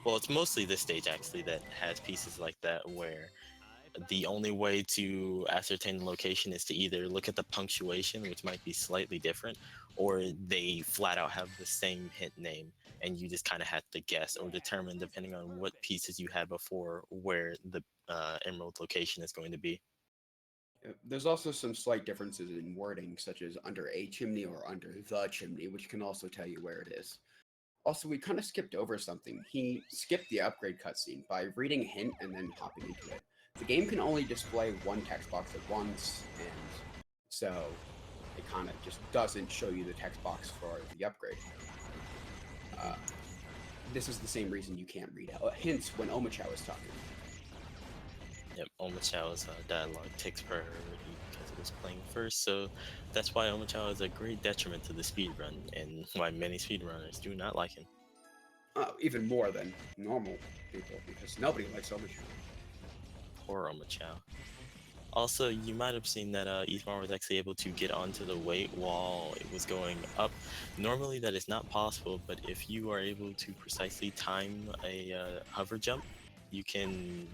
well, it's mostly this stage actually that has pieces like that, where the only way to ascertain the location is to either look at the punctuation, which might be slightly different, or they flat out have the same hint name, and you just kind of have to guess or determine, depending on what pieces you had before, where the emerald location is going to be. There's also some slight differences in wording, such as under a chimney or under the chimney, which can also tell you where it is. Also, we kind of skipped over something. He skipped the upgrade cutscene by reading a hint and then hopping into it. The game can only display one text box at once, and so it kind of just doesn't show you the text box for the upgrade. This is the same reason you can't read hints when Omochao is talking. Yep, Omochao's dialogue takes priority because it was playing first, so that's why Omochao is a great detriment to the speedrun, and why many speedrunners do not like him. Even more than normal people, because nobody likes Omochao. Poor Omochao. Also, you might have seen that Igmar was actually able to get onto the weight while it was going up. Normally that is not possible, but if you are able to precisely time a hover jump, you can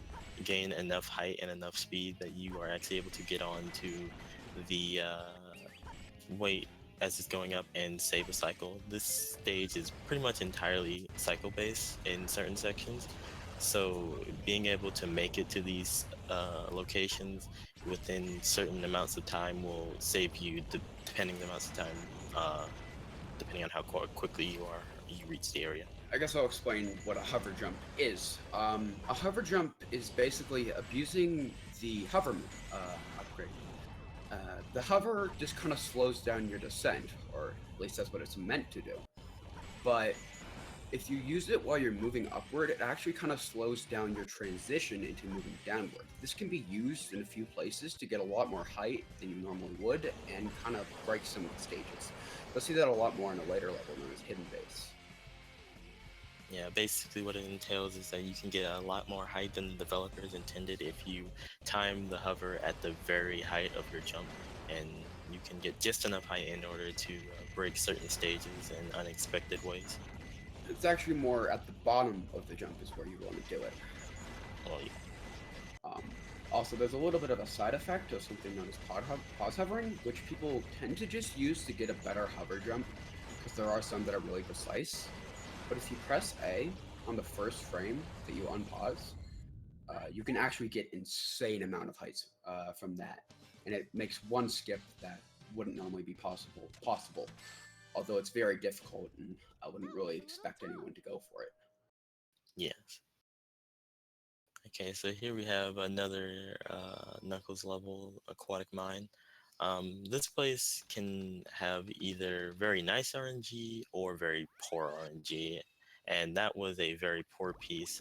gain enough height and enough speed that you are actually able to get onto the weight as it's going up and save a cycle. This stage is pretty much entirely cycle based in certain sections, so being able to make it to these locations within certain amounts of time will save you depending the amounts of time, depending on how quickly you reach the area. I guess I'll explain what a hover jump is. A hover jump is basically abusing the hover upgrade. The hover just kind of slows down your descent, or at least that's what it's meant to do. But if you use it while you're moving upward, it actually kind of slows down your transition into moving downward. This can be used in a few places to get a lot more height than you normally would, and kind of break some of the stages. You'll see that a lot more on a later level known as Hidden Base. Yeah, basically what it entails is that you can get a lot more height than the developers intended if you time the hover at the very height of your jump, and you can get just enough height in order to break certain stages in unexpected ways. It's actually more at the bottom of the jump is where you want to do it. Oh, yeah. Also, there's a little bit of a side effect of something known as pause hovering, which people tend to just use to get a better hover jump, because there are some that are really precise. But if you press A on the first frame that you unpause, you can actually get insane amount of heights from that, and it makes one skip that wouldn't normally be possible. Although it's very difficult, and I wouldn't really expect anyone to go for it. Yes. Okay, so here we have another Knuckles level, Aquatic Mine. This place can have either very nice RNG or very poor RNG, and that was a very poor piece.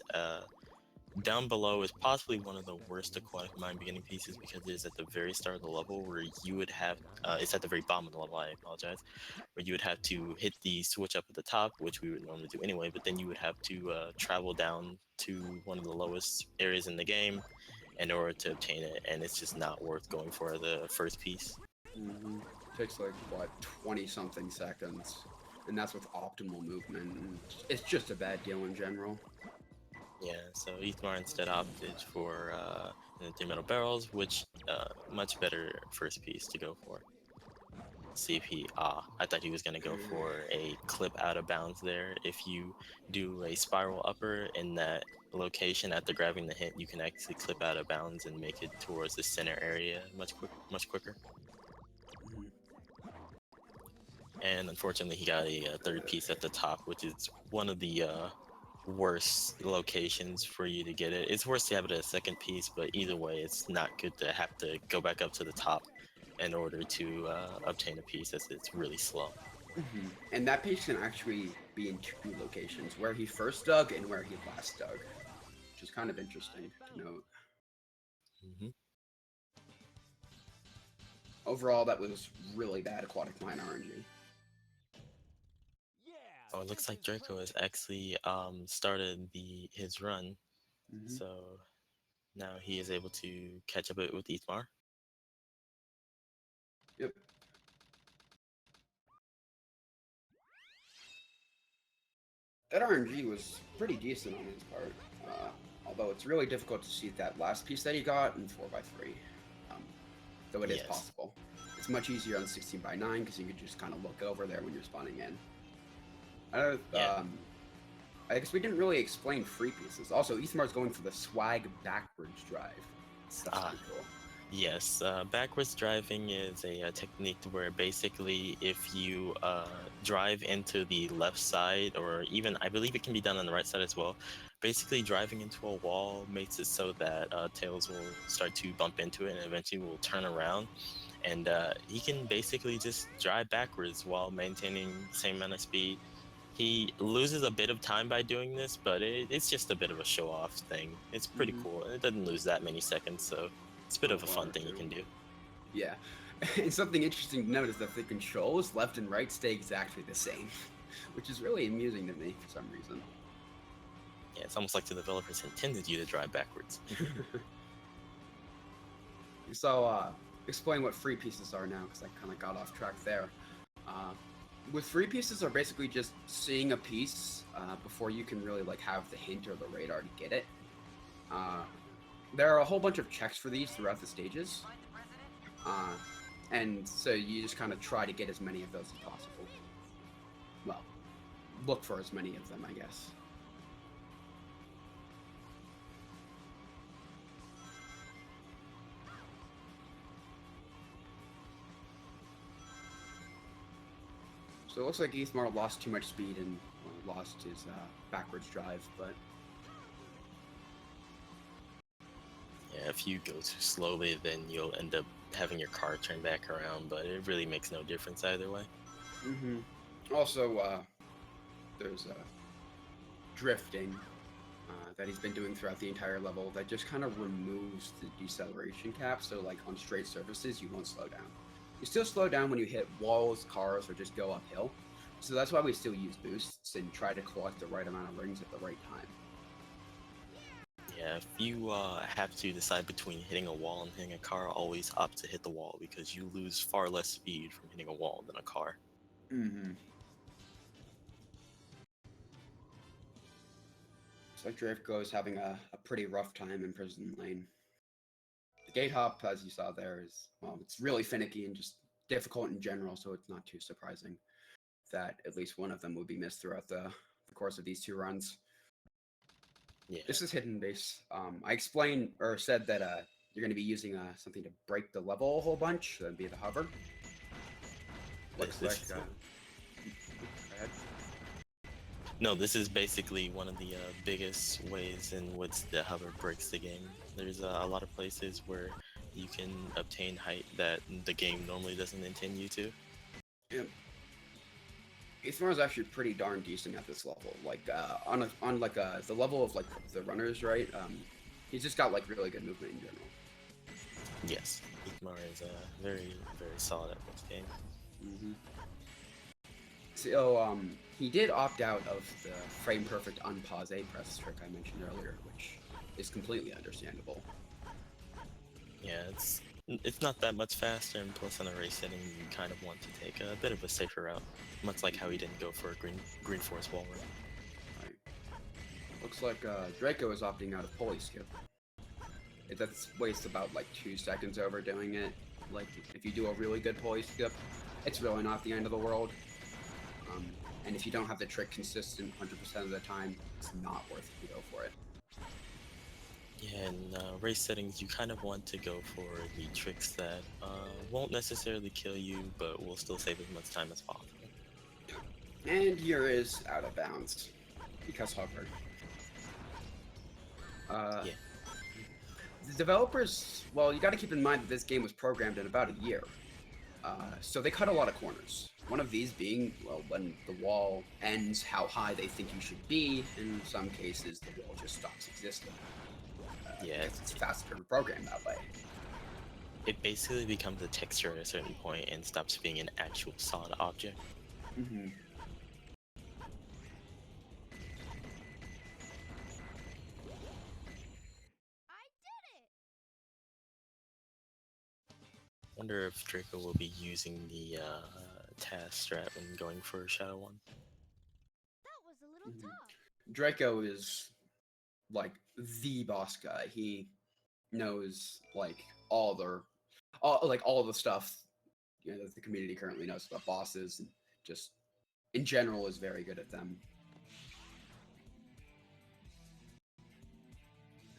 Down below is possibly one of the worst Aquatic Mine beginning pieces, because it is at the very start of the level where you would have, it's at the very bottom of the level, I apologize, where you would have to hit the switch up at the top, which we would normally do anyway, but then you would have to travel down to one of the lowest areas in the game in order to obtain it, and it's just not worth going for the first piece. Mm-hmm. Takes like, what, 20-something seconds, and that's with optimal movement, and it's just a bad deal in general. Yeah, so Ethmar instead opted for the 3 metal barrels, which much better first piece to go for. See if he, I thought he was going to go for a clip out of bounds there. If you do a spiral upper in that location after grabbing the hit, you can actually clip out of bounds and make it towards the center area much quicker. And unfortunately he got a third piece at the top, which is one of the worst locations for you to get it. It's worse to have it as a second piece, but either way it's not good to have to go back up to the top in order to obtain a piece, as it's really slow. Mm-hmm. And that piece can actually be in 2 locations, where he first dug and where he last dug, which is kind of interesting to note. Mm-hmm. Overall, that was really bad Aquatic Mine RNG. Oh, it looks like Draco has actually started his run, so now he is able to catch up with Ethmar. Yep. That RNG was pretty decent on his part, although it's really difficult to see that last piece that he got in 4x3, though it is possible. It's much easier on 16x9 because you can just kind of look over there when you're spawning in. I guess we didn't really explain free pieces. Also, Ethmar's going for the swag backwards drive. That's pretty cool. Yes, backwards driving is a technique where basically if you drive into the left side, or even I believe it can be done on the right side as well, basically driving into a wall makes it so that Tails will start to bump into it and eventually will turn around, and he can basically just drive backwards while maintaining the same amount of speed. He loses a bit of time by doing this, but it's just a bit of a show-off thing. It's pretty cool. It doesn't lose that many seconds, so it's a bit of a fun thing you can do. Yeah, and something interesting to note is that the controls left and right stay exactly the same, which is really amusing to me for some reason. Yeah, it's almost like the developers intended you to drive backwards. So, explain what free pieces are now, because I kind of got off track there. With free pieces are basically just seeing a piece before you can really like have the hint or the radar to get it. There are a whole bunch of checks for these throughout the stages. And so you just kind of try to get as many of those as possible. Well, look for as many of them, I guess. So it looks like Ethmar lost too much speed and lost his backwards drive, but... Yeah, if you go too slowly, then you'll end up having your car turn back around, but it really makes no difference either way. Mm-hmm. Also, there's drifting that he's been doing throughout the entire level that just kind of removes the deceleration cap, so like on straight surfaces, you won't slow down. You still slow down when you hit walls, cars, or just go uphill. So that's why we still use boosts and try to collect the right amount of rings at the right time. Yeah, if you have to decide between hitting a wall and hitting a car, always opt to hit the wall because you lose far less speed from hitting a wall than a car. Mm-hmm. Looks like Draco is having a pretty rough time in Prison Lane. The gate hop, as you saw there, is, well, it's really finicky and just difficult in general, so it's not too surprising that at least one of them would be missed throughout the course of these two runs. Yeah. This is Hidden Base. I explained, or said that you're going to be using something to break the level a whole bunch, that'd be the hover. Looks like... go ahead. No, this is basically one of the biggest ways in which the hover breaks the game. There's a lot of places where you can obtain height that the game normally doesn't intend you to. Yeah. Ethmar is actually pretty darn decent at this level. Like on the level of like the runners, right? He's just got like really good movement in general. Yes, Ethmar is very, very solid at this game. Mm-hmm. So he did opt out of the frame perfect unpause A press trick I mentioned earlier, which is completely understandable. Yeah, it's not that much faster, and plus on a race setting, you kind of want to take a bit of a safer route, much like how he didn't go for a green force wall run. Right. Looks like Draco is opting out of pulley skip. That wastes about like 2 seconds overdoing it. Like if you do a really good pulley skip, it's really not the end of the world. And if you don't have the trick consistent 100% of the time, it's not worth it to go for it. Yeah, in race settings, you kind of want to go for the tricks that won't necessarily kill you, but will still save as much time as possible. And here is out of bounds, because hover. Yeah. The developers, well, you got to keep in mind that this game was programmed in about a year. So they cut a lot of corners. One of these being, well, when the wall ends how high they think you should be. In some cases, the wall just stops existing. Yeah, it's faster to program that way. It basically becomes a texture at a certain point and stops being an actual solid object. Mm-hmm. Wonder if Draco will be using the task strat when going for Shadow 1. That was a little tough. Draco is like the boss guy. He knows like all the stuff that the community currently knows about bosses, and just in general is very good at them.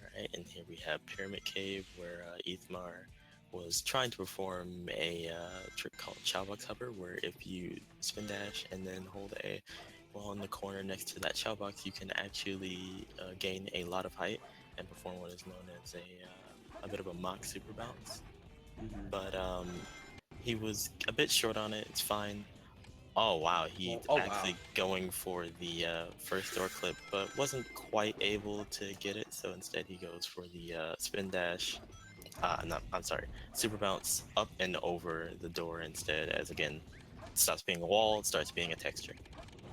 Alright, and here we have Pyramid Cave, where Ethmar was trying to perform a trick called Chowbox Hover, where if you spin dash and then hold A while in the corner next to that Chowbox, you can actually gain a lot of height and perform what is known as a bit of a mock super bounce. Mm-hmm. But he was a bit short on it. It's fine. Oh wow, he's actually going for the first door clip, but wasn't quite able to get it, so instead he goes for the spin dash. I'm sorry, super bounce up and over the door instead, as again, it stops being a wall, it starts being a texture.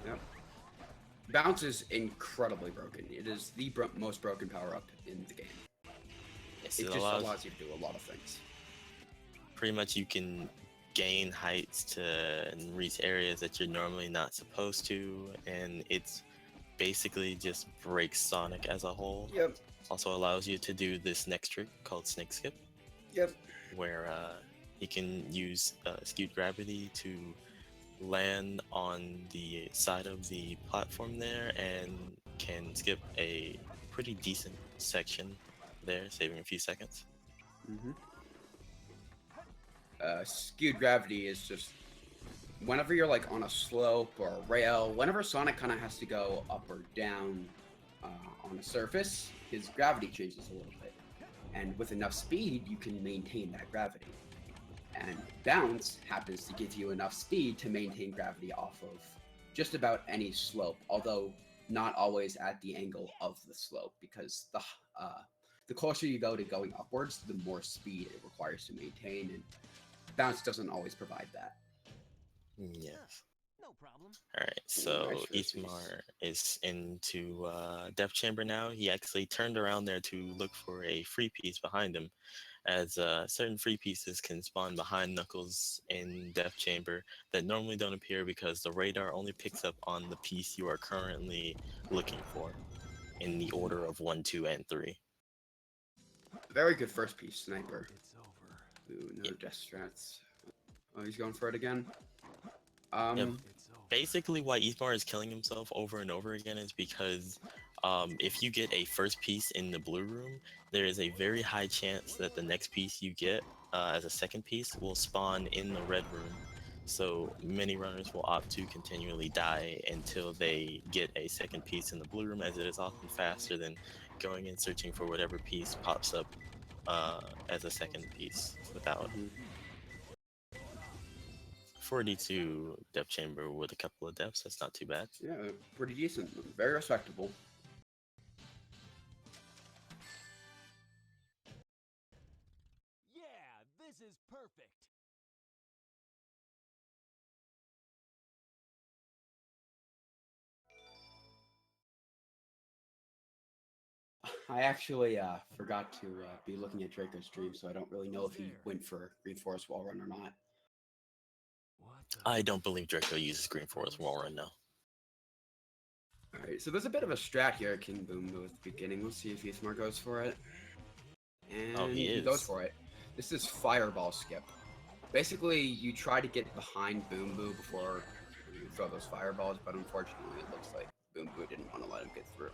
Yep. Bounce is incredibly broken. It is the most broken power-up in the game. Yes, it just allows you to do a lot of things. Pretty much you can gain heights to reach areas that you're normally not supposed to, and it's basically just breaks Sonic as a whole. Yep. Also allows you to do this next trick called Snake Skip. Yep. Where He can use skewed gravity to land on the side of the platform there and can skip a pretty decent section there, saving a few seconds. Skewed gravity is just whenever you're like on a slope or a rail, whenever Sonic kind of has to go up or down on a surface, his gravity changes a little bit. And with enough speed, you can maintain that gravity. And bounce happens to give you enough speed to maintain gravity off of just about any slope, although not always at the angle of the slope, because the closer you go to going upwards, the more speed it requires to maintain, and bounce doesn't always provide that. Yes. No problem. Alright, so Nice first Ismar is into Death Chamber now. He actually turned around there to look for a free piece behind him, as certain free pieces can spawn behind Knuckles in Death Chamber that normally don't appear because the radar only picks up on the piece you are currently looking for in the order of 1, 2, and 3. Very good first piece, Sniper. It's over. Ooh, no death strats. Oh, he's going for it again. Yep. It's over. Basically, why Ismar is killing himself over and over again is because if you get a first piece in the blue room, there is a very high chance that the next piece you get as a second piece will spawn in the red room. So many runners will opt to continually die until they get a second piece in the blue room, as it is often faster than going and searching for whatever piece pops up as a second piece without. 42 Death Chamber with a couple of deaths, that's not too bad. Yeah, pretty decent. Very respectable. Yeah, this is perfect. I actually forgot to be looking at Draco's stream, so I don't really know if he went for Green Forest Wall Run or not. I don't believe Draco uses Green Forest Wall Run now. Alright, so there's a bit of a strat here at King Boom Boo at the beginning. Let's see if Ismar goes for it. And he goes is. for it. This is Fireball Skip. Basically, you try to get behind Boom Boo before you throw those fireballs, but unfortunately it looks like Boom Boo didn't want to let him get through.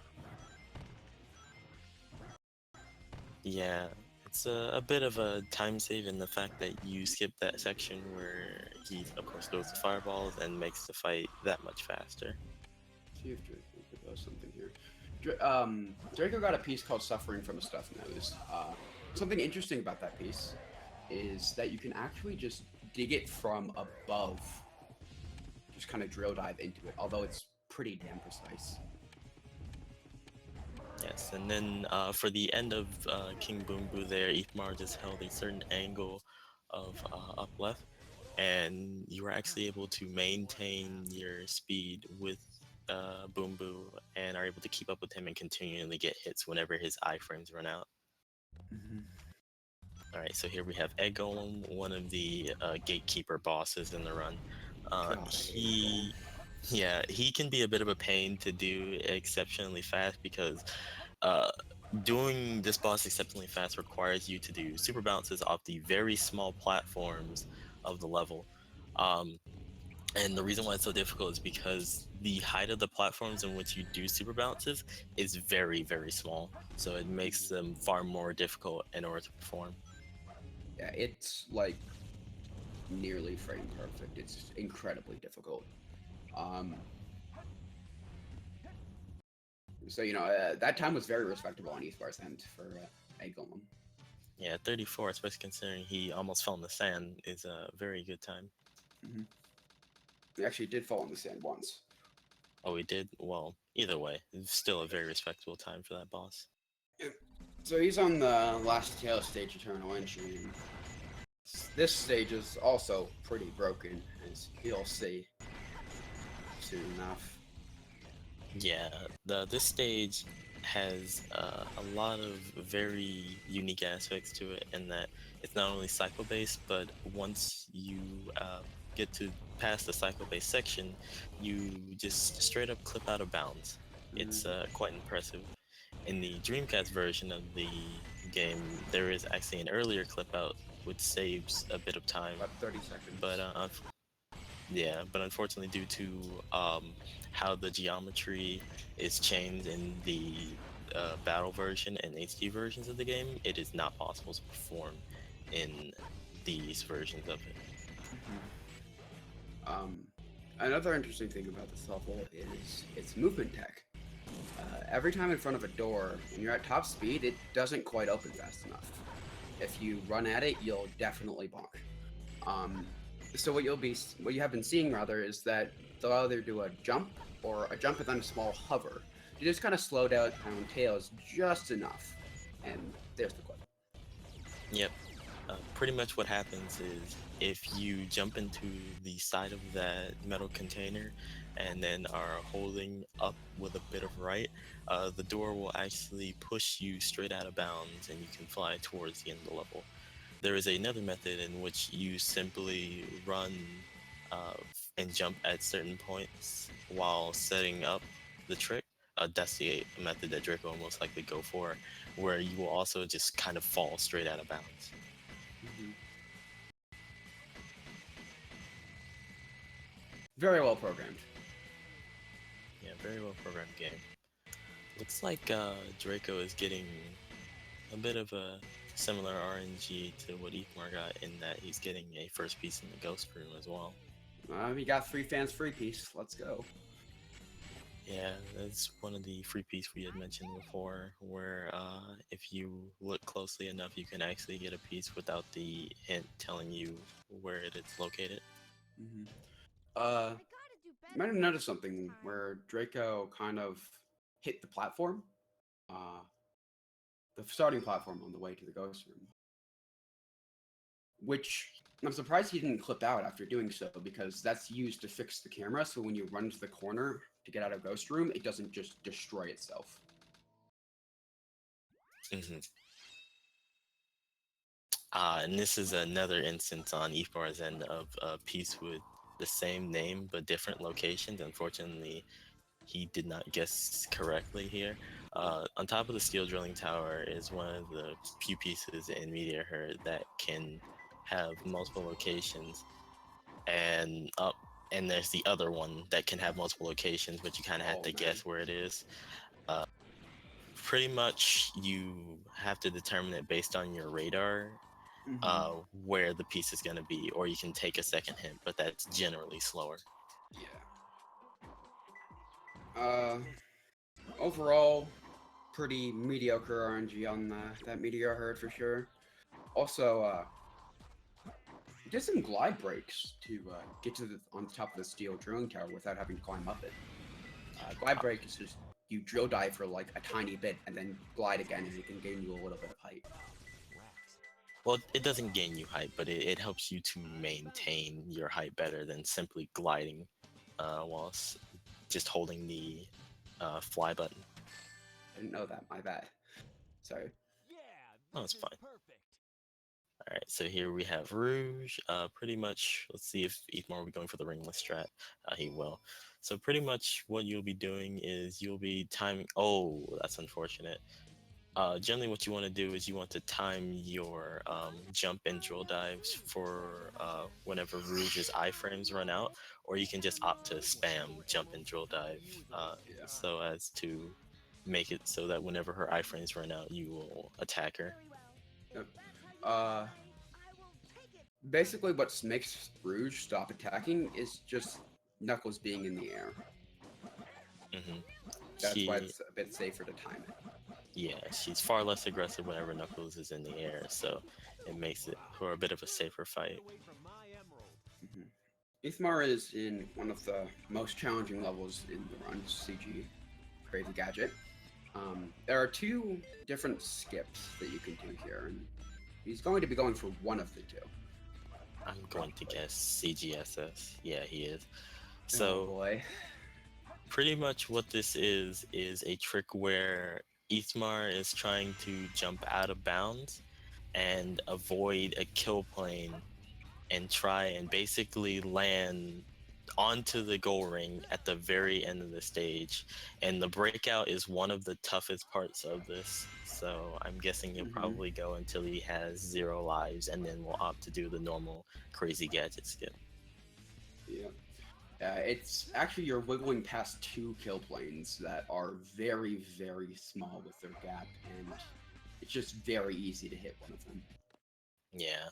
Yeah, it's a bit of a time save in the fact that you skip that section where he, of course, throws the fireballs and makes the fight that much faster. See if Draco does something here. Draco got a piece called Suffering from a Stuffed Nose. Something interesting about that piece is that you can actually just dig it from above. Just kind of drill dive into it, although it's pretty damn precise. Yes, and then for the end of King Boom Boo there, Ismar just held a certain angle of up left, and you were actually able to maintain your speed with Boom Boo and are able to keep up with him and continually get hits whenever his iframes run out. Alright, so here we have Egg Golem, one of the gatekeeper bosses in the run. He can be a bit of a pain to do exceptionally fast because doing this boss exceptionally fast requires you to do super bounces off the very small platforms of the level. And the reason why it's so difficult is because the height of the platforms in which you do super bounces is very, very small. So it makes them far more difficult in order to perform. Yeah, it's like nearly frame perfect. It's incredibly difficult. So, you know, that time was very respectable on Ismar's end for Egg Golem. Yeah, 34, especially considering he almost fell in the sand, is a very good time. He actually did fall in the sand once. Oh, he did? Well, either way, it's still a very respectable time for that boss. So he's on the last tail stage, Eternal Entry. And this stage is also pretty broken, as you'll see soon enough. Yeah, this stage has a lot of very unique aspects to it in that it's not only cycle-based, but once you get to past the cycle-based section, you just straight up clip out of bounds. It's quite impressive. In the Dreamcast version of the game, there is actually an earlier clip out which saves a bit of time. About 30 seconds. But yeah, but unfortunately, due to how the geometry is changed in the battle version and HD versions of the game, it is not possible to perform in these versions of it. Another interesting thing about this level is its movement tech. Every time in front of a door, when you're at top speed, it doesn't quite open fast enough. If you run at it, you'll definitely bonk. So what you have been seeing rather is that they'll either do a jump or a jump and then a small hover. You just kind of slow down tails just enough, and there's the clip. Yep. Pretty much what happens is if you jump into the side of that metal container and then are holding up with a bit of right, the door will actually push you straight out of bounds and you can fly towards the end of the level. There is another method in which you simply run and jump at certain points while setting up the trick. That's the method that Draco will most likely go for, where you will also just kind of fall straight out of bounds. Very well programmed. Yeah, very well programmed game. Looks like Draco is getting a bit of a similar RNG to what Eatmar got in that he's getting a first piece in the Ghost Room as well. We got 3 fans free piece. Let's go. Yeah, that's one of the free piece we had mentioned before, where if you look closely enough, you can actually get a piece without the hint telling you where it is located. You might have noticed something where Draco kind of hit the platform, the starting platform on the way to the Ghost Room, which I'm surprised he didn't clip out after doing so, because that's used to fix the camera, so when you run to the corner to get out of Ghost Room, it doesn't just destroy itself. And this is another instance on Eatmar's end of a piece with the same name but different locations. Unfortunately, he did not guess correctly here. On top of the steel drilling tower is one of the few pieces in Meteor Herd that can have multiple locations, and there's the other one that can have multiple locations, but you kind of have to guess where it is. Pretty much you have to determine it based on your radar where the piece is going to be, or you can take a second hint, but that's generally slower. Overall, pretty mediocre RNG on that Meteor Herd for sure. Also, did some glide breaks to get to on top of the steel drilling tower without having to climb up it. Glide break is just you drill dive for like a tiny bit and then glide again, and it can gain you a little bit of height. Well, it doesn't gain you height, but it helps you to maintain your height better than simply gliding while just holding the fly button. I didn't know that, my bad. Sorry. Oh, it's fine. Alright, so here we have Rouge. Pretty much, let's see if Eatmar will be going for the ringless strat. He will. So pretty much what you'll be doing is you'll be timing... Oh, that's unfortunate. Generally what you want to do is you want to time your jump and drill dives for whenever Rouge's iframes run out, or you can just opt to spam jump and drill dive so as to make it so that whenever her iframes run out, you will attack her. Yep. Basically what makes Rouge stop attacking is just Knuckles being in the air. That's why it's a bit safer to time it. Yeah, she's far less aggressive whenever Knuckles is in the air, so it makes it for a bit of a safer fight. Eatmar is in one of the most challenging levels in the run, CG, Crazy Gadget. There are 2 different skips that you can do here, and he's going to be going for one of the 2. I'm going to guess CGSS. Yeah, he is. So, oh boy. Pretty much what this is a trick where Eatmar is trying to jump out of bounds and avoid a kill plane and try and basically land onto the goal ring at the very end of the stage, and the breakout is one of the toughest parts of this. So I'm guessing he'll probably go until he has 0 lives, and then we'll opt to do the normal crazy gadget skip. Yeah. It's actually you're wiggling past 2 kill planes that are very, very small with their gap, and it's just very easy to hit one of them. Yeah.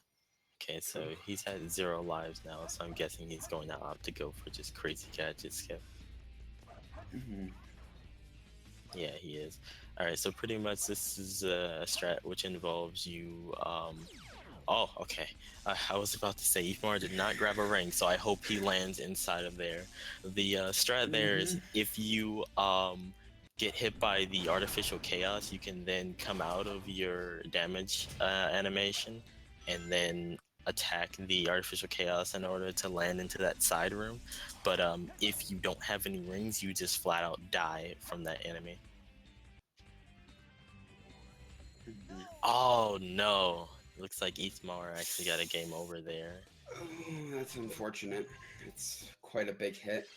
Okay, so he's at 0 lives now, so I'm guessing he's going to opt to go for just crazy gadget skip. Yeah, he is. Alright, so pretty much this is a strat which involves you, oh, okay. I was about to say, Ifmar did not grab a ring, so I hope he lands inside of there. The strat there is if you get hit by the artificial chaos, you can then come out of your damage animation and then attack the artificial chaos in order to land into that side room. But if you don't have any rings, you just flat out die from that enemy. Oh no! Looks like Ithmar actually got a game over there. Oh, that's unfortunate. It's quite a big hit.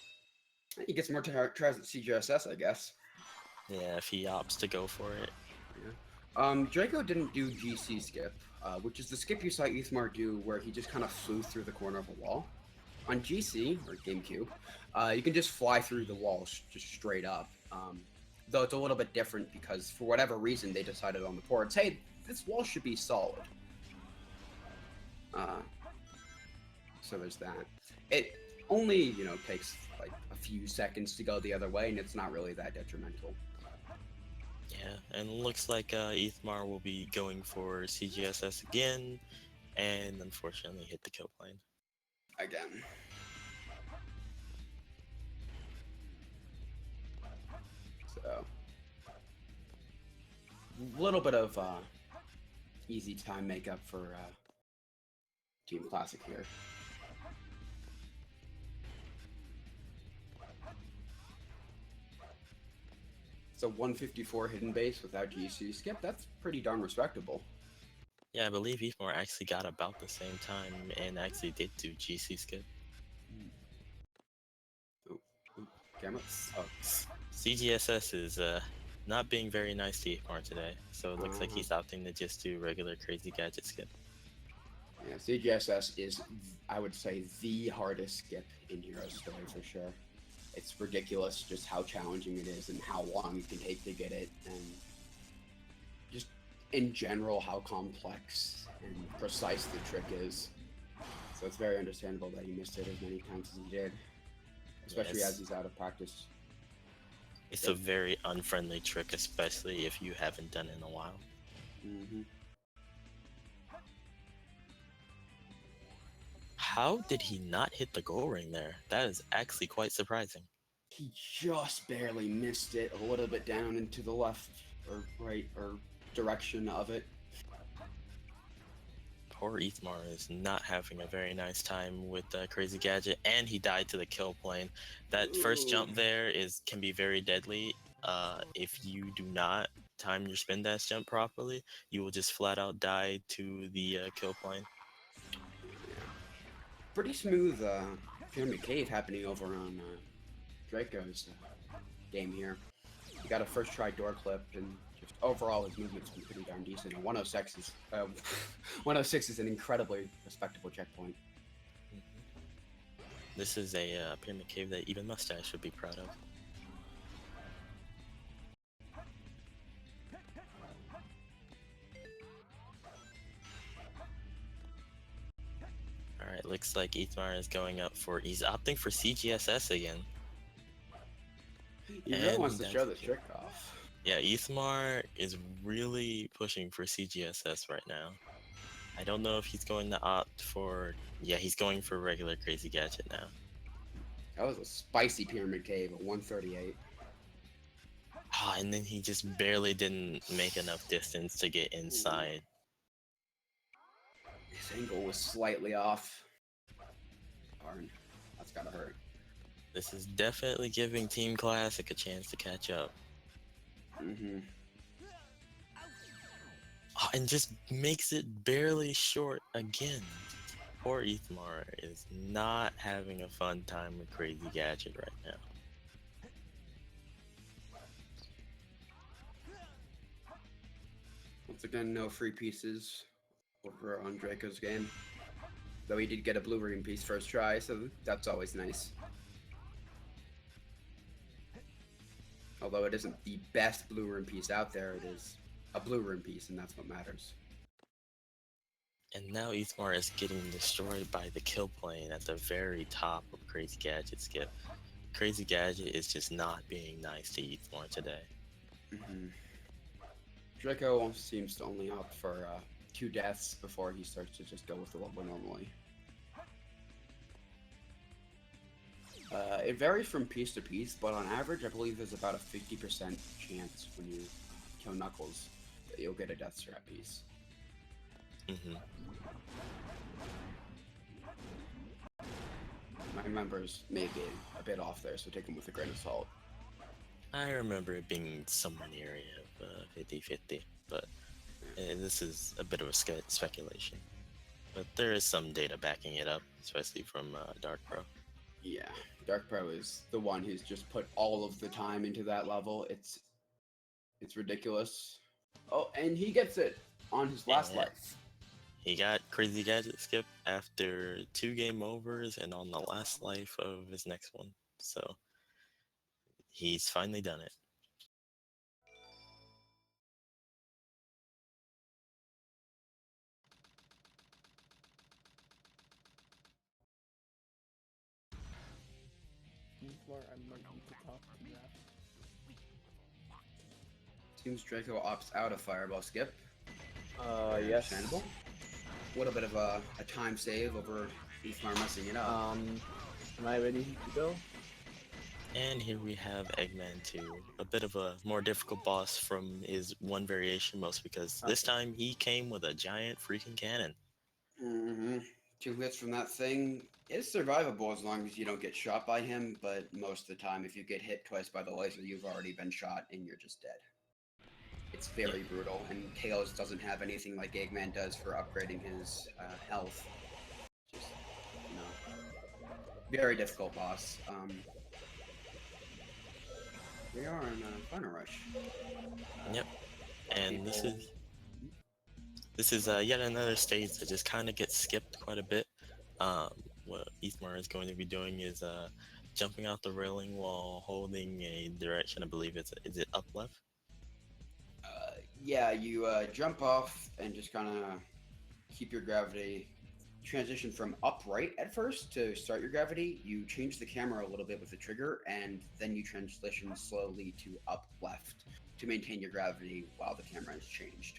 He gets more tries at CGSS, I guess. Yeah, if he opts to go for it. Yeah. Draco didn't do GC skip, which is the skip you saw Ithmar do where he just kind of flew through the corner of a wall. On GC, or GameCube, you can just fly through the wall just straight up. Though it's a little bit different because for whatever reason they decided on the ports, hey, this wall should be solid. So there's that. It only, takes like a few seconds to go the other way, and it's not really that detrimental. Yeah, and looks like Ithmar will be going for CGSS again, and unfortunately hit the kill plane. Again. So, a little bit of easy time makeup for Team Classic here. So 154 hidden base without GC skip, that's pretty darn respectable. Yeah, I believe Ithmar actually got about the same time and actually did do GC skip. Camera? Oh. CGSS is not being very nice to Ithmar today, so it looks like he's opting to just do regular crazy gadget skip. Yeah, CGSS is, I would say, the hardest skip in Hero's Story for sure. It's ridiculous just how challenging it is and how long it can take to get it, and just in general how complex and precise the trick is. So it's very understandable that he missed it as many times as he did, especially as he's out of practice. It's a very unfriendly trick, especially if you haven't done it in a while. How did he not hit the goal ring there? That is actually quite surprising. He just barely missed it, a little bit down into the left or right or direction of it. Poor Ithmar is not having a very nice time with Crazy Gadget, and he died to the kill plane. That first jump there can be very deadly. If you do not time your spin dash jump properly, you will just flat out die to the kill plane. Pretty smooth Pyramid Cave happening over on Draco's game here. He got a first try door clip, and just overall his movement's been pretty darn decent. And 106 is an incredibly respectable checkpoint. This is a Pyramid Cave that even Mustache would be proud of. Alright, looks like Ithmar is going up for, he's opting for CGSS again. He really wants to show the trick off. Yeah, Ithmar is really pushing for CGSS right now. I don't know if he's going to opt for, yeah, he's going for regular Crazy Gadget now. That was a spicy Pyramid Cave at 138. Ah, and then he just barely didn't make enough distance to get inside. His angle was slightly off. Darn, that's gotta hurt. This is definitely giving Team Classic a chance to catch up. Oh, and just makes it barely short again. Poor Ethmar is not having a fun time with Crazy Gadget right now. Once again, no free pieces over on Draco's game. Though he did get a blue ring piece first try, so that's always nice. Although it isn't the best blue ring piece out there, it is a blue ring piece, and that's what matters. And now Ethmar is getting destroyed by the kill plane at the very top of Crazy Gadget's skip. Crazy Gadget is just not being nice to Ethmar today. Draco seems to only opt for 2 deaths before he starts to just go with the level normally. It varies from piece to piece, but on average, I believe there's about a 50% chance when you kill Knuckles that you'll get a death strap piece. My numbers may be a bit off there, so take them with a grain of salt. I remember it being somewhere in the area of 50-50, but this is a bit of a speculation. But there is some data backing it up, especially from Dark Pro. Yeah, Dark Pro is the one who's just put all of the time into that level. It's ridiculous. Oh, and he gets it on his last life. He got Crazy Gadget skip after 2 game overs and on the last life of his next one. So he's finally done it. I might need to talk to that. Seems Draco opts out of Fireball skip. Yes. Understandable. What a bit of a time save over Ethmar messing it up. Am I ready to go? And here we have Eggman 2, a bit of a more difficult boss from his one variation, mostly because this time he came with a giant freaking cannon. 2 hits from that thing is survivable as long as you don't get shot by him, but most of the time if you get hit twice by the laser, you've already been shot and you're just dead. It's very brutal, and Tails doesn't have anything like Eggman does for upgrading his health. Just, you know, very difficult boss. We are in a final rush. Yep, and this is yet another stage that just kind of gets skipped quite a bit. What Ethmar is going to be doing is jumping out the railing while holding a direction. I believe is it up left? Yeah, you jump off and just kind of keep your gravity. Transition from upright at first to start your gravity. You change the camera a little bit with the trigger, and then you transition slowly to up left to maintain your gravity while the camera is changed.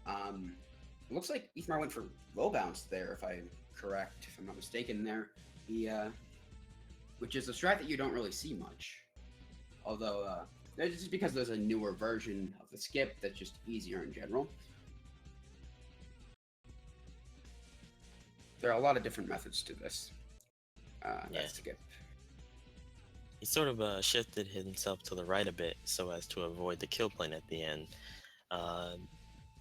It looks like Ethmar went for low bounce there, if I'm correct, if I'm not mistaken there. He, which is a strat that you don't really see much. Although, it's just because there's a newer version of the skip that's just easier in general. There are a lot of different methods to this. That skip. He sort of shifted himself to the right a bit so as to avoid the kill plane at the end.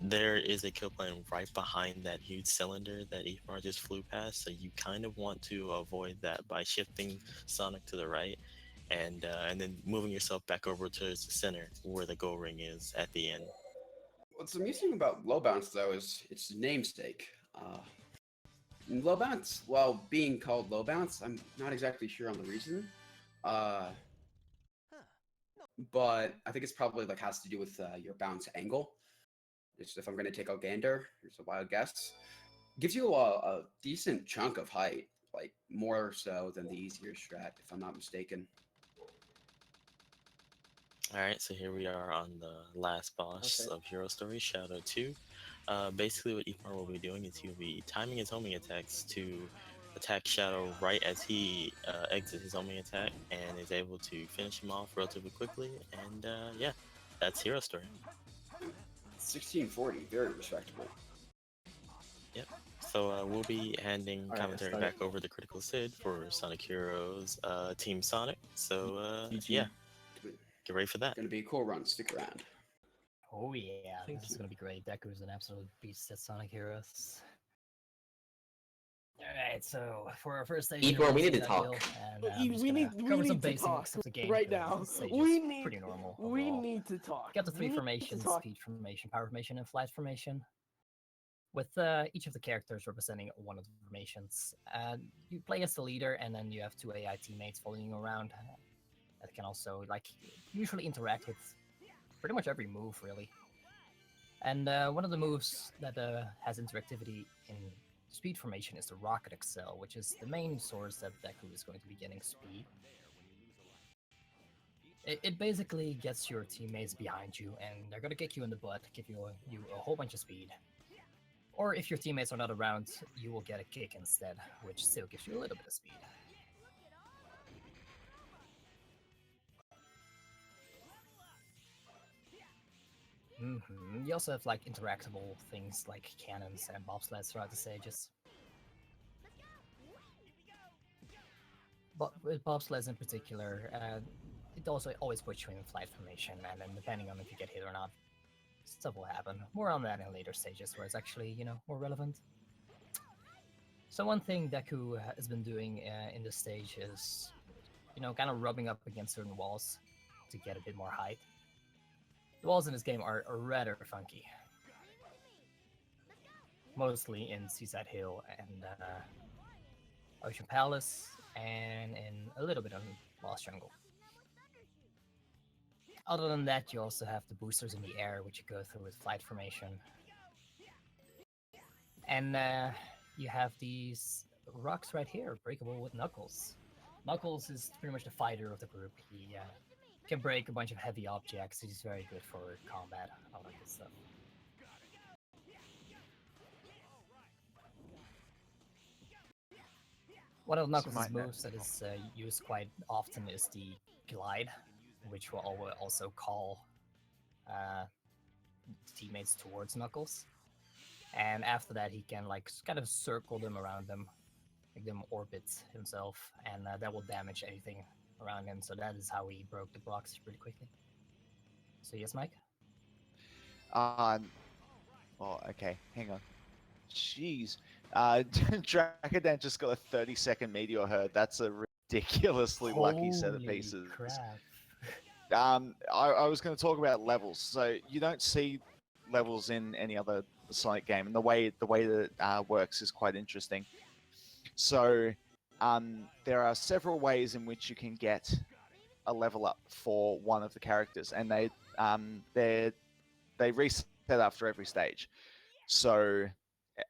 There is a kill plane right behind that huge cylinder that Ethmar just flew past, so you kind of want to avoid that by shifting Sonic to the right and then moving yourself back over towards the center where the goal ring is at the end. What's amusing about low bounce though is its namesake. Low bounce, while being called low bounce, I'm not exactly sure on the reason. But I think it's probably like has to do with your bounce angle. Just if I'm going to take out Gander, here's a wild guess. Gives you a decent chunk of height, like more so than the easier strat, if I'm not mistaken. Alright, so here we are on the last boss of Hero Story, Shadow 2. Basically what Ethmar will be doing is he'll be timing his homing attacks to attack Shadow right as he exits his homing attack and is able to finish him off relatively quickly, and yeah, that's Hero Story. 1640, very respectable. Yep. So we'll be handing commentary back over to Critical Sid for Sonic Heroes Team Sonic. So yeah, get ready for that. Gonna be a cool run. Stick around. Oh yeah, this is gonna be great. Deku's an absolute beast at Sonic Heroes. Alright, so for our first stage, Igor, we need to that talk. deal, and, We just need- gonna we cover need some to basics talk of the game right because now. this stage We is need- pretty normal. We overall. need to talk. Got the We three need to formations: talk. speed formation, power formation, and flight formation. With each of the characters representing one of the formations. You play as the leader, and then you have two AI teammates following you around that can also usually interact with pretty much every move, really. And one of the moves that has interactivity in speed formation is the Rocket Excel, which is the main source that Deku is going to be getting speed. It basically gets your teammates behind you, and they're going to kick you in the butt, give you a whole bunch of speed. Or if your teammates are not around, you will get a kick instead, which still gives you a little bit of speed. You also have interactable things like cannons and bobsleds throughout the stages. But with bobsleds in particular, it also always puts you in flight formation, and then depending on if you get hit or not, stuff will happen. More on that in later stages where it's actually, more relevant. So one thing Deku has been doing in this stage is, kind of rubbing up against certain walls to get a bit more height. The walls in this game are rather funky. Mostly in Seaside Hill and Ocean Palace, and in a little bit on Lost Jungle. Other than that, you also have the boosters in the air, which you go through with flight formation. And you have these rocks right here, breakable with Knuckles. Knuckles is pretty much the fighter of the group. He can break a bunch of heavy objects. He's very good for combat, all that good stuff. One of Knuckles' moves that is used quite often is the glide, which will also call teammates towards Knuckles. And after that, he can kind of circle them around them, make them orbit himself, and that will damage anything around him. So that is how he broke the blocks pretty quickly. So yes, Mike? Oh, okay. Hang on. Jeez. Drakadan just got a 30-second meteor herd. That's a ridiculously lucky set of pieces. Crap. I was going to talk about levels. So you don't see levels in any other Sonic game, and the way that it works is quite interesting. So there are several ways in which you can get a level up for one of the characters, and they reset after every stage. So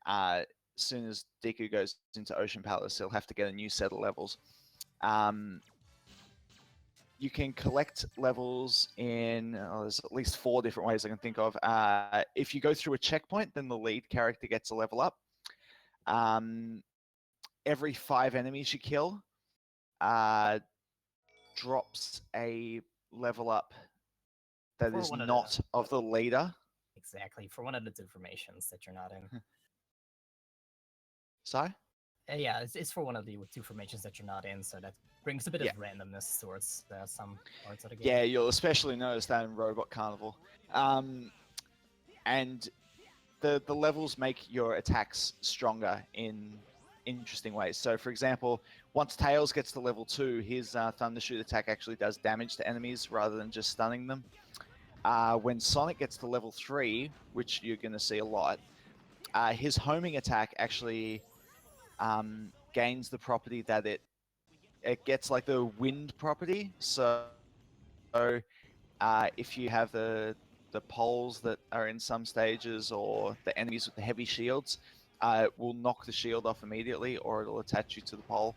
as soon as Deku goes into Ocean Palace, he'll have to get a new set of levels. You can collect levels in, there's at least 4 different ways I can think of. If you go through a checkpoint, then the lead character gets a level up. Every 5 enemies you kill drops a level up that is not of the leader. Exactly, for one of the two formations that you're not in. Sorry? Yeah, it's for one of the 2 formations that you're not in, so that brings a bit of randomness towards some parts of the game. Yeah, you'll especially notice that in Robot Carnival. And the levels make your attacks stronger in interesting ways. So, for example, once Tails gets to level 2, his Thunder Shoot attack actually does damage to enemies rather than just stunning them. When Sonic gets to level 3, which you're going to see a lot, his homing attack actually gains the property that it gets the wind property. So if you have the poles that are in some stages, or the enemies with the heavy shields, it will knock the shield off immediately, or it'll attach you to the pole.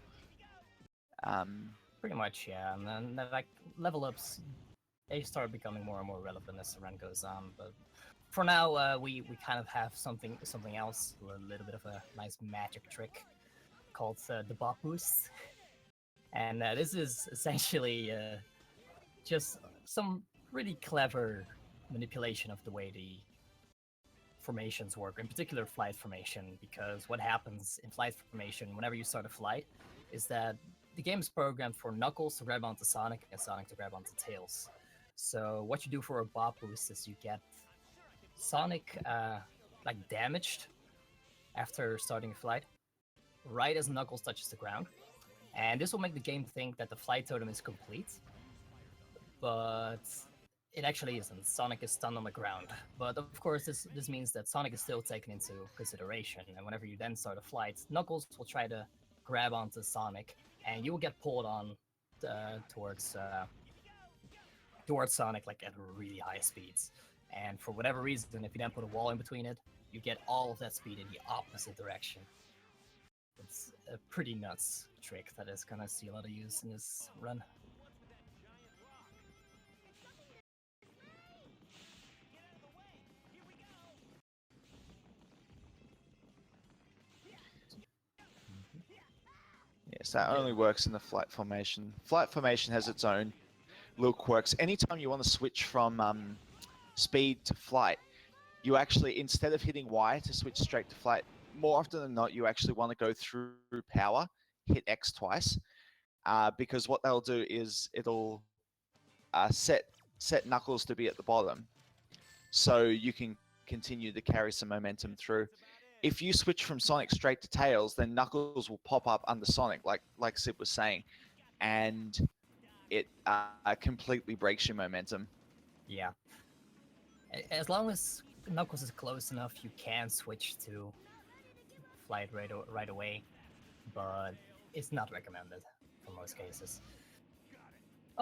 Pretty much, yeah. And then level ups, they start becoming more and more relevant as the run goes on. But for now, we kind of have something else, a little bit of a nice magic trick called the Bop Boost. And this is essentially just some really clever manipulation of the way the formations work, in particular flight formation, because what happens in flight formation whenever you start a flight is that the game is programmed for Knuckles to grab onto Sonic and Sonic to grab onto Tails. So what you do for a Bop Boost is you get Sonic damaged after starting a flight, right as Knuckles touches the ground. And this will make the game think that the flight totem is complete. But it actually isn't. Sonic is stunned on the ground. But of course, this means that Sonic is still taken into consideration. And whenever you then start a flight, Knuckles will try to grab onto Sonic, and you will get pulled on towards Sonic like at really high speeds. And for whatever reason, if you then put a wall in between it, you get all of that speed in the opposite direction. It's a pretty nuts trick that is gonna see a lot of use in this run. Yes, that only works in the flight formation. Flight formation has its own little quirks. Anytime you want to switch from speed to flight, you actually, instead of hitting Y to switch straight to flight, more often than not, you actually want to go through power, hit X twice, because what that'll do is it'll set Knuckles to be at the bottom, so you can continue to carry some momentum through. If you switch from Sonic straight to Tails, then Knuckles will pop up under Sonic, like Sid was saying, and it completely breaks your momentum. Yeah. As long as Knuckles is close enough, you can switch to flight right away, but it's not recommended for most cases.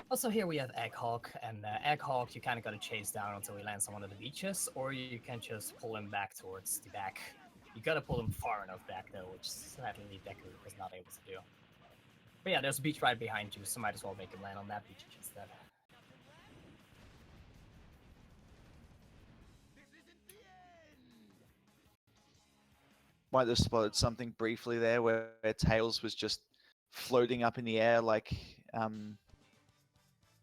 Also, here we have Hedgehog, and Hedgehog you kind of got to chase down until he lands on one of the beaches, or you can just pull him back towards the back. You got to pull him far enough back though, which sadly Deku was not able to do. But yeah, there's a beach right behind you, so might as well make him land on that beach instead. Might have spotted something briefly there where Tails was just floating up in the air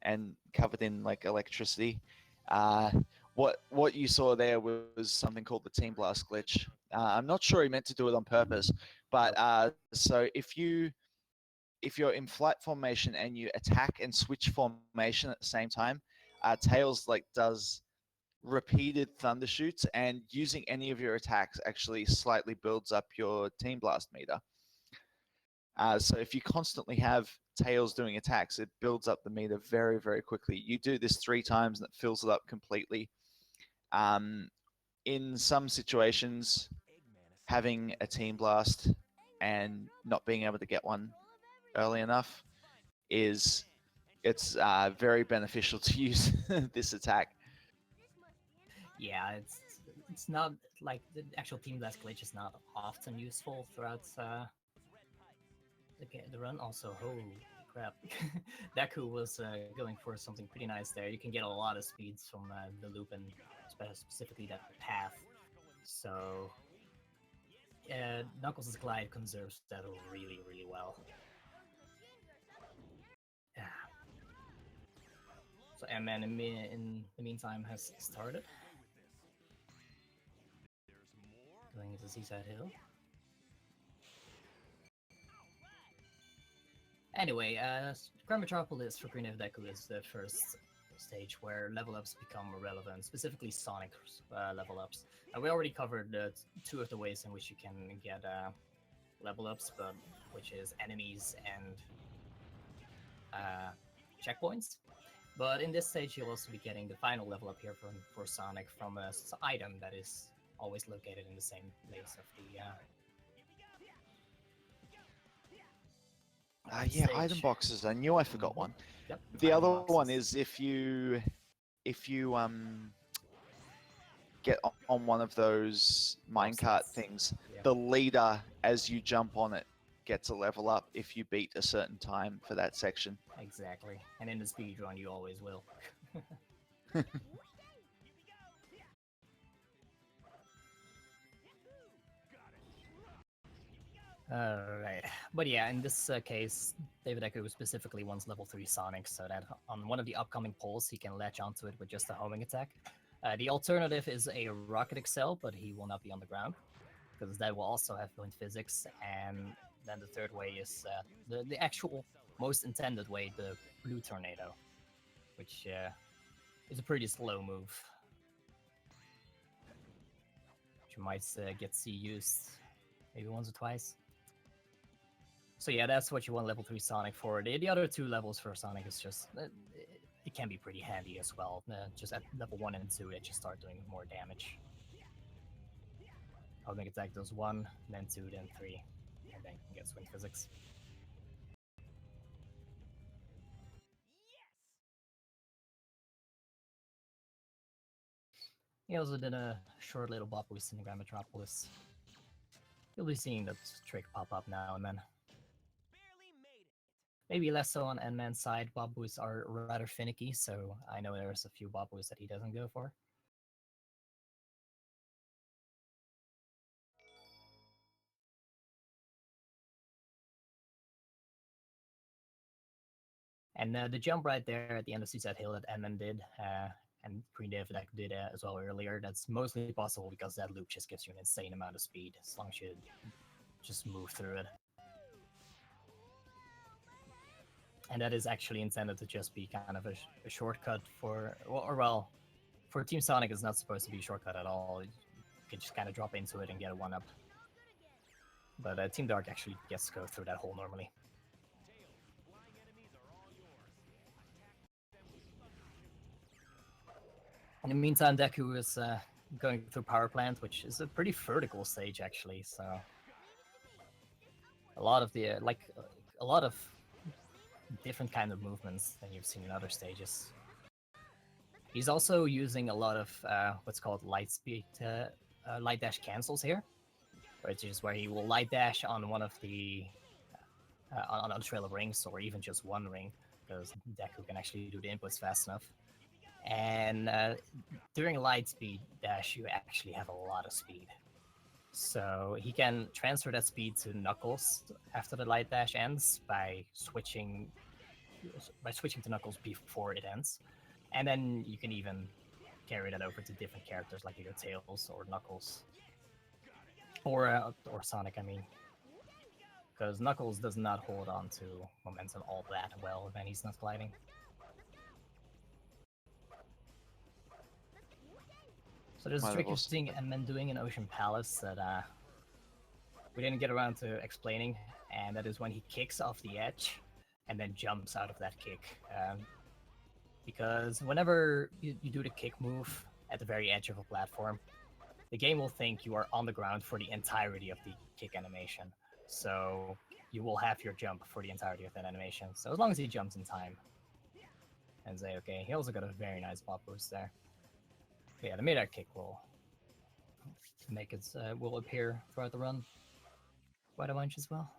and covered in like electricity. What you saw there was something called the Team Blast glitch. I'm not sure he meant to do it on purpose, but so if you're in flight formation and you attack and switch formation at the same time, Tails does repeated thunder shoots, and using any of your attacks actually slightly builds up your Team Blast meter. So if you constantly have Tails doing attacks, it builds up the meter very, very quickly. You do this 3 times and it fills it up completely. In some situations, having a Team Blast and not being able to get one early enough it's very beneficial to use this attack. Yeah, it's not like the actual Team Blast glitch is not often useful throughout the run. Also, holy crap, Deku was going for something pretty nice there. You can get a lot of speeds from the loop and specifically that path. So Knuckles' glide conserves that really, really well. Yeah. So M-Man in the meantime has started. Going into Seaside Hill. Anyway, Grand Metropolis for Green Deku is the first stage where level ups become relevant, specifically Sonic level ups. We already covered 2 of the ways in which you can get level ups, but which is enemies and checkpoints. But in this stage, you'll also be getting the final level up here for Sonic from an item that is always located in the same place of the yeah, item boxes. I knew I forgot one. Yep, the item other boxes. one is if you get on one of those minecart things, Yeah. the leader, as you jump on it, gets a level up if you beat a certain time for that section. Exactly. And in the speedrun, you always will. Alright. But yeah, in this case, David Deku specifically wants level 3 Sonic so that on one of the upcoming poles, he can latch onto it with just a homing attack. The alternative is a Rocket Excel, but he will not be on the ground, because that will also have wind physics. And then the third way is the actual most intended way, the Blue Tornado, which is a pretty slow move. Which you might get see used maybe once or twice. So yeah, that's what you want level 3 Sonic for. The other 2 levels for Sonic is just it can be pretty handy as well. Just at level 1 and 2, it just start doing more damage. I'll make attack does 1, then 2, then 3, and then get swing physics. He also did a short little bop boost in the Grand Metropolis. You'll be seeing that trick pop up now and then. Maybe less so on N-Man's side. Bob boosts are rather finicky, so I know there's a few bob boosts that he doesn't go for. And the jump right there at the end of Seaside Hill that N-Man did, and Green Dev that did as well earlier, that's mostly possible because that loop just gives you an insane amount of speed, as long as you just move through it. And that is actually intended to just be kind of a shortcut for, well, for Team Sonic it's not supposed to be a shortcut at all. You can just kind of drop into it and get a 1-up. But Team Dark actually gets to go through that hole normally. In the meantime, Deku is going through Power Plant, which is a pretty vertical stage actually, so a lot of the a lot of different kind of movements than you've seen in other stages. He's also using a lot of what's called light dash cancels here, which is where he will light dash on one of the on a trail of rings, or even just one ring, because Deku can actually do the inputs fast enough. And during light speed dash, you actually have a lot of speed. So he can transfer that speed to Knuckles after the light dash ends by switching to Knuckles before it ends. And then you can even carry that over to different characters like either Tails or Knuckles. Or Sonic, I mean. Because Knuckles does not hold on to momentum all that well when he's not gliding. So there's a trick you're seeing N-Man doing in Ocean Palace that we didn't get around to explaining, and that is when he kicks off the edge and then jumps out of that kick. Because whenever you do the kick move at the very edge of a platform, the game will think you are on the ground for the entirety of the kick animation. So you will have your jump for the entirety of that animation. So as long as he jumps in time. And say, okay, he also got a very nice pop boost there. Yeah, the mid-air kick will make it will appear throughout the run quite a bunch as well.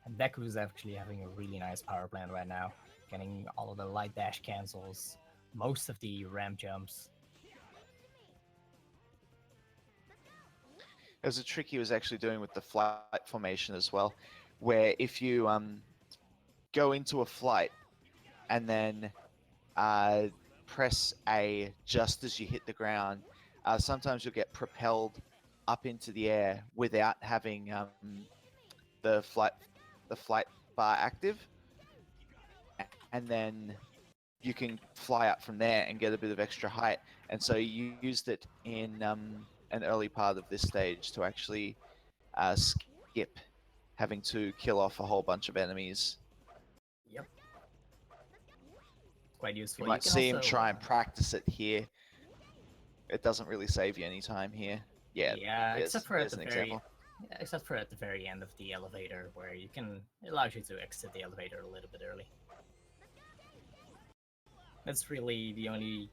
And Deku is actually having a really nice power plant right now, getting all of the light dash cancels, most of the ramp jumps. There's a trick he was actually doing with the flight formation as well, where if you go into a flight and then press A just as you hit the ground, sometimes you'll get propelled up into the air without having the flight bar active, and then you can fly up from there and get a bit of extra height. And so you used it in an early part of this stage to actually skip having to kill off a whole bunch of enemies. Yep. Quite useful. You might see him try and practice it here. It doesn't really save you any time here. Yeah, except for at the very end of the elevator, where it allows you to exit the elevator a little bit early. That's really the only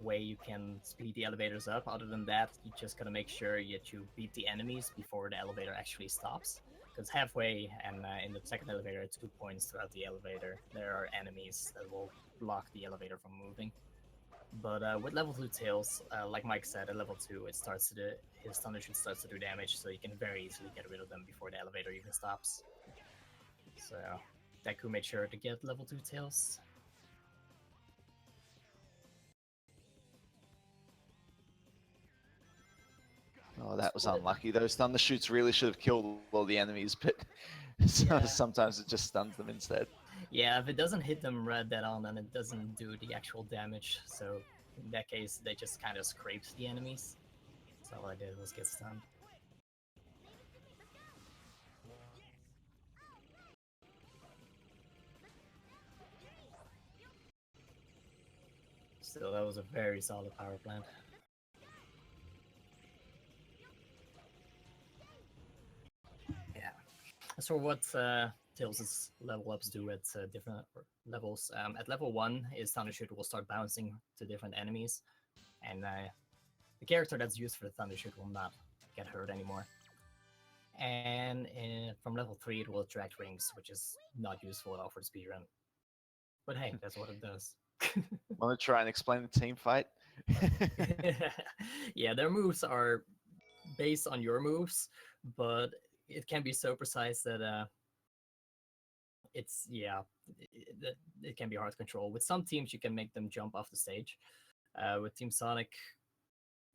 way you can speed the elevators up. Other than that, you just gotta make sure that you beat the enemies before the elevator actually stops. Because halfway and in the second elevator at 2 points throughout the elevator, there are enemies that will block the elevator from moving. But with level 2 Tails, like Mike said, at level 2 his Thunder Shoot starts to do damage, so you can very easily get rid of them before the elevator even stops. So Deku made sure to get level 2 Tails. Oh, that was unlucky. Those Thunder Shoots really should have killed all the enemies, but sometimes it just stuns them instead. Yeah, if it doesn't hit them right dead on, then it doesn't do the actual damage. So in that case, they just kind of scraped the enemies. So all I did was get stunned. Still, that was a very solid power plant. Yeah. As for what Tails' level ups do at different levels, at level 1, his Thundershoot will start bouncing to different enemies, and the character that's used for the Thundershoot will not get hurt anymore. And from level 3, it will attract rings, which is not useful at all for the speedrun. But hey, that's what it does. Want to try and explain the team fight? Yeah, their moves are based on your moves, but it can be so precise that it can be hard to control. With some teams, you can make them jump off the stage. With Team Sonic,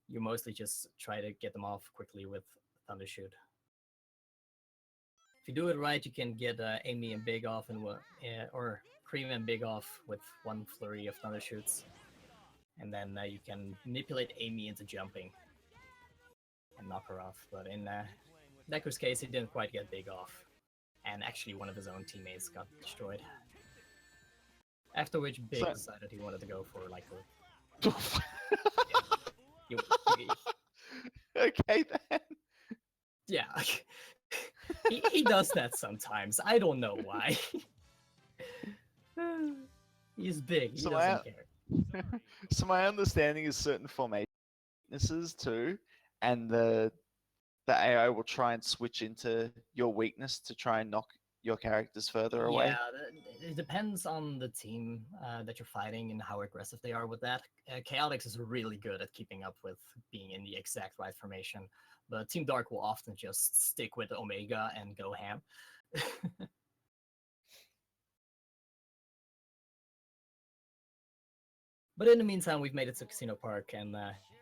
you mostly just try to get them off quickly with Thundershoot. If you do it right, you can get Amy and Big off or Cream and Big off with one flurry of Thundershoots. And then you can manipulate Amy into jumping and knock her off. But in Deku's case, he didn't quite get Big off. And actually, one of his own teammates got destroyed. After which, Big decided he wanted to go for like a... Okay then. Yeah. he does that sometimes. I don't know why. He's big. He doesn't care. So my understanding is certain formation weaknesses too, and the AI will try and switch into your weakness to try and knock your characters further away. Yeah, it depends on the team that you're fighting and how aggressive they are with that. Chaotix is really good at keeping up with being in the exact right formation, but Team Dark will often just stick with Omega and go ham. But in the meantime, we've made it to Casino Park, and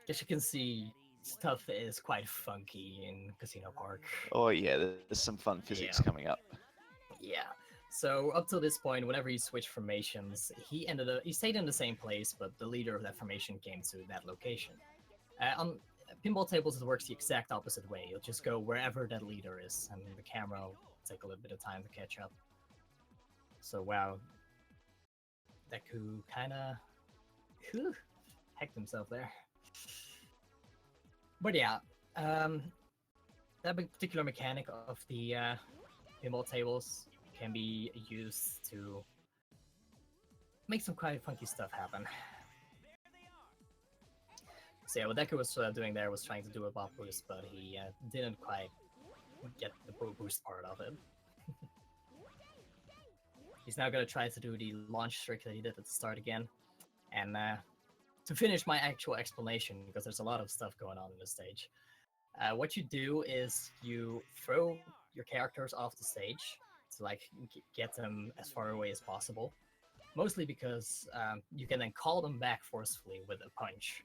as you can see, stuff is quite funky in Casino Park. Oh yeah, there's some fun physics coming up. Yeah. So up till this point, whenever he switched formations, he stayed in the same place, but the leader of that formation came to that location. On pinball tables, it works the exact opposite way. You'll just go wherever that leader is, and the camera will take a little bit of time to catch up. So wow, Deku kind of hecked himself there. But yeah, that particular mechanic of the pinball tables can be used to make some quite funky stuff happen. So yeah, what Deku was doing there was trying to do a bop boost, but he didn't quite get the boost part of it. He's now going to try to do the launch trick that he did at the start again. And to finish my actual explanation, because there's a lot of stuff going on in this stage, what you do is you throw your characters off the stage to like get them as far away as possible. Mostly because you can then call them back forcefully with a punch.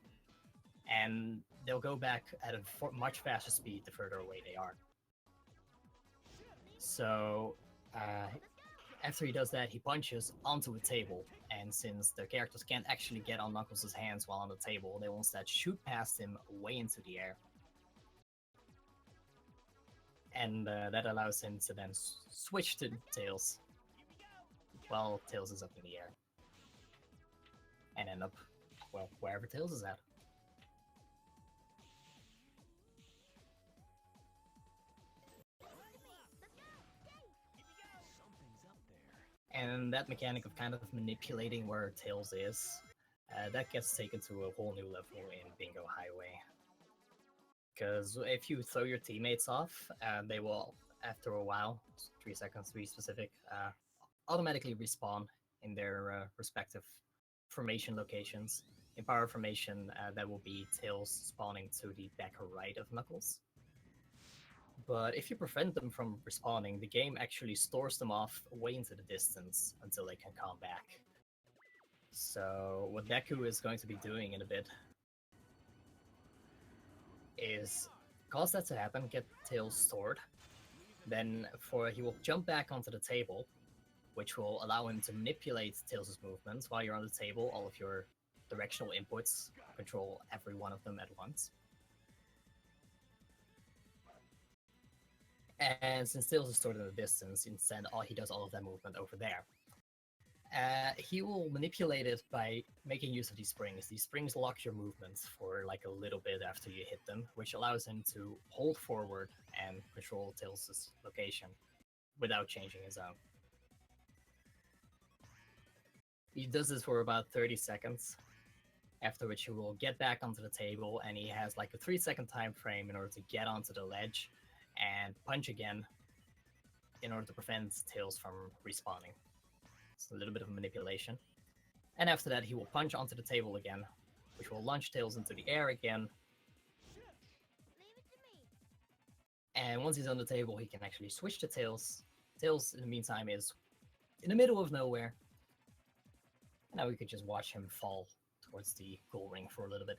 And they'll go back at a much faster speed the further away they are. So after he does that, he punches onto a table, and since the characters can't actually get on Knuckles' hands while on the table, they will instead shoot past him way into the air. And that allows him to then switch to Tails while Tails is up in the air. And end up, well, wherever Tails is at. And that mechanic of kind of manipulating where Tails is, that gets taken to a whole new level in Bingo Highway. Because if you throw your teammates off, they will, after a while, 3 seconds to be specific, automatically respawn in their respective formation locations. In Power Formation, that will be Tails spawning to the back or right of Knuckles. But if you prevent them from respawning, the game actually stores them off way into the distance until they can come back. So what Deku is going to be doing in a bit is cause that to happen, get Tails stored. Then he will jump back onto the table, which will allow him to manipulate Tails' movements while you're on the table. All of your directional inputs, control every one of them at once. And since Tails is stored in the distance, instead he does all of that movement over there. He will manipulate it by making use of these springs. These springs lock your movements for like a little bit after you hit them, which allows him to hold forward and control Tails' location without changing his own. He does this for about 30 seconds, after which he will get back onto the table, and he has like a 3-second time frame in order to get onto the ledge and punch again in order to prevent Tails from respawning. It's a little bit of manipulation. And after that, he will punch onto the table again, which will launch Tails into the air again. And once he's on the table, he can actually switch to Tails. Tails, in the meantime, is in the middle of nowhere. And now we could just watch him fall towards the goal ring for a little bit.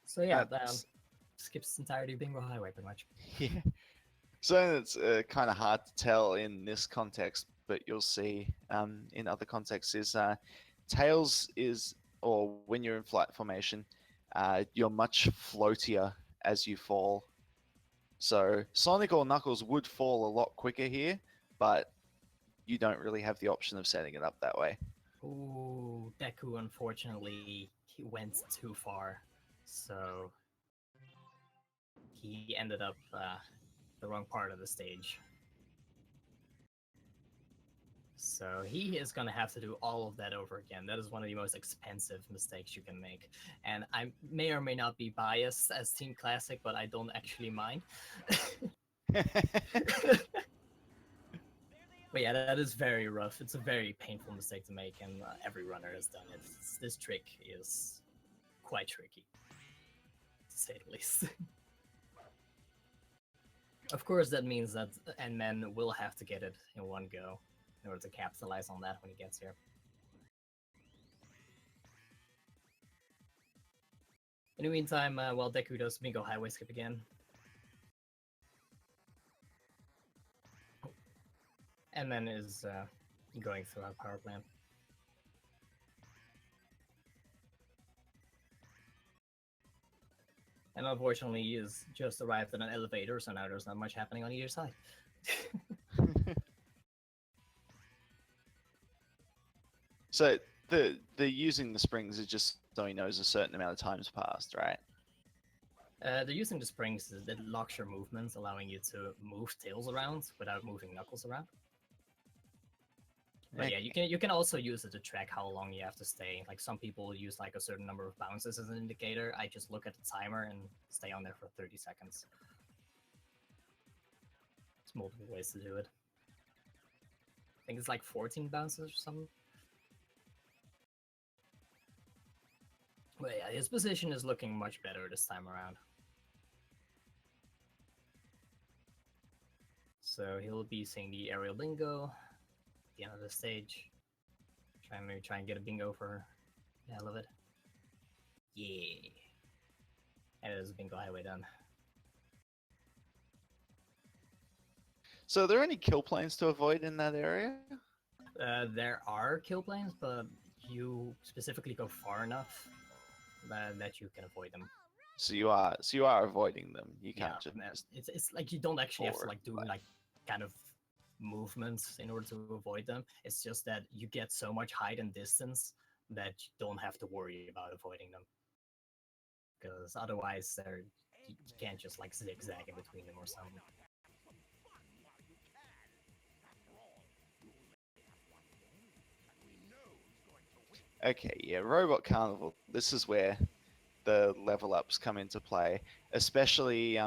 So yeah, skips entirety of Bingo Highway pretty much. Yeah. So it's kind of hard to tell in this context, but you'll see in other contexts is Tails is, or when you're in flight formation, you're much floatier as you fall. So Sonic or Knuckles would fall a lot quicker here, but you don't really have the option of setting it up that way. Ooh, Deku, unfortunately, he went too far. So he ended up the wrong part of the stage. So he is going to have to do all of that over again. That is one of the most expensive mistakes you can make. And I may or may not be biased as Team Classic, but I don't actually mind. But yeah, that is very rough. It's a very painful mistake to make, and every runner has done it. This trick is quite tricky, to say the least. Of course, that means that N-Man will have to get it in one go in order to capitalize on that when he gets here. In the meantime, while Deku does Bingo Highway skip again, N-Man is going through our power plant. And unfortunately, he has just arrived at an elevator, so now there's not much happening on either side. So the using the springs is just so he knows a certain amount of time's passed, right? The using the springs is it locks your movements, allowing you to move Tails around without moving Knuckles around. But yeah, you can also use it to track how long you have to stay. Like some people use like a certain number of bounces as an indicator. I just look at the timer and stay on there for 30 seconds. There's multiple ways to do it. I think it's like 14 bounces or something. But yeah, his position is looking much better this time around. So he'll be seeing the aerial bingo at the end of the stage. Maybe try and get a bingo for the hell of it. Yeah. And there's a Bingo Highway done. So are there any kill planes to avoid in that area? There are kill planes, but you specifically go far enough that you can avoid them. So you are avoiding them. You can't just. It's like you don't actually have to like do like kind of movements in order to avoid them. It's just that you get so much height and distance that you don't have to worry about avoiding them. Because otherwise, you can't just like zigzag in between them or something. Okay, yeah, Robot Carnival. This is where the level ups come into play, especially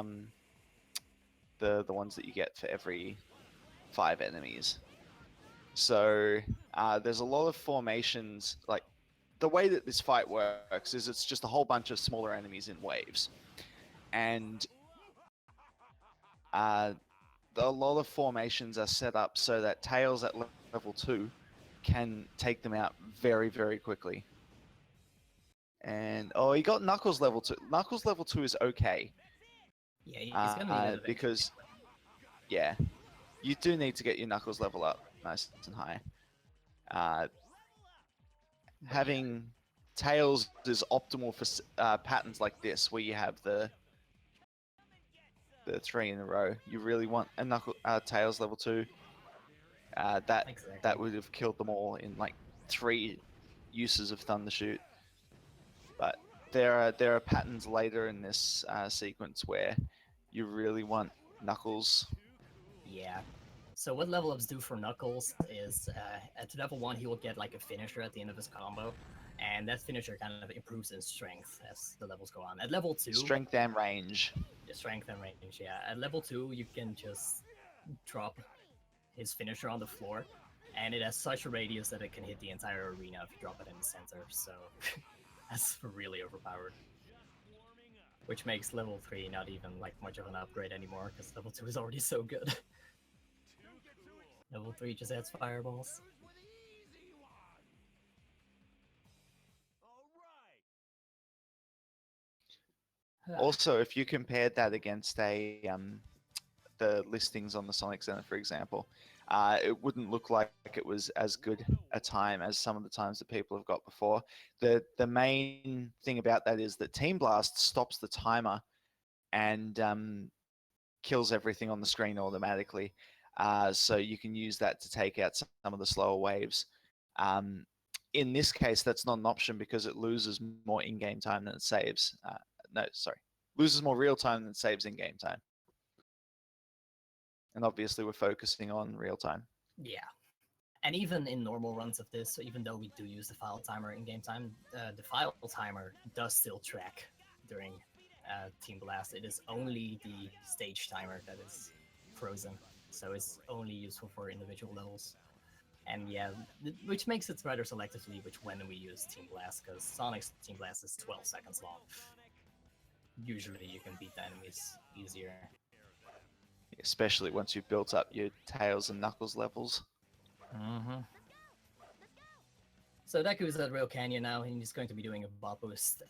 the ones that you get for every 5 enemies. So there's a lot of formations. Like the way that this fight works is it's just a whole bunch of smaller enemies in waves, and a lot of formations are set up so that Tails at level 2 can take them out very, very quickly. And oh, he got Knuckles level 2. Knuckles level 2 is okay. Yeah, he's gonna need it because yeah, you do need to get your Knuckles level up nice and high. Having Tails is optimal for patterns like this, where you have the the 3 in a row. You really want a Tails level 2. That Exactly. would have killed them all in like 3 uses of Thundershoot. But there are patterns later in this sequence where you really want Knuckles. Yeah. So what level ups do for Knuckles is at level 1 he will get like a finisher at the end of his combo, and that finisher kind of improves in strength as the levels go on. At level 2, Strength and range. Strength and range, yeah. At level 2 you can just drop his finisher on the floor, and it has such a radius that it can hit the entire arena if you drop it in the center, so that's really overpowered. Which makes level 3 not even like much of an upgrade anymore, because level 2 is already so good. Level 3 just adds fireballs. Also, if you compared that against the listings on the Sonic Center, for example, it wouldn't look like it was as good a time as some of the times that people have got before. The main thing about that is that Team Blast stops the timer and kills everything on the screen automatically. So you can use that to take out some of the slower waves. In this case, that's not an option because it loses more in-game time than it saves. Loses more real time than it saves in-game time. And obviously we're focusing on real time. Yeah. And even in normal runs of this, even though we do use the file timer in game time, the file timer does still track during Team Blast. It is only the stage timer that is frozen, so it's only useful for individual levels. And yeah, which makes it rather selectively when we use Team Blast, because Sonic's Team Blast is 12 seconds long. Usually you can beat the enemies easier. Especially once you've built up your Tails and Knuckles levels. Mm-hmm. So Deku's at Real Canyon now, and he's going to be doing a bot boost.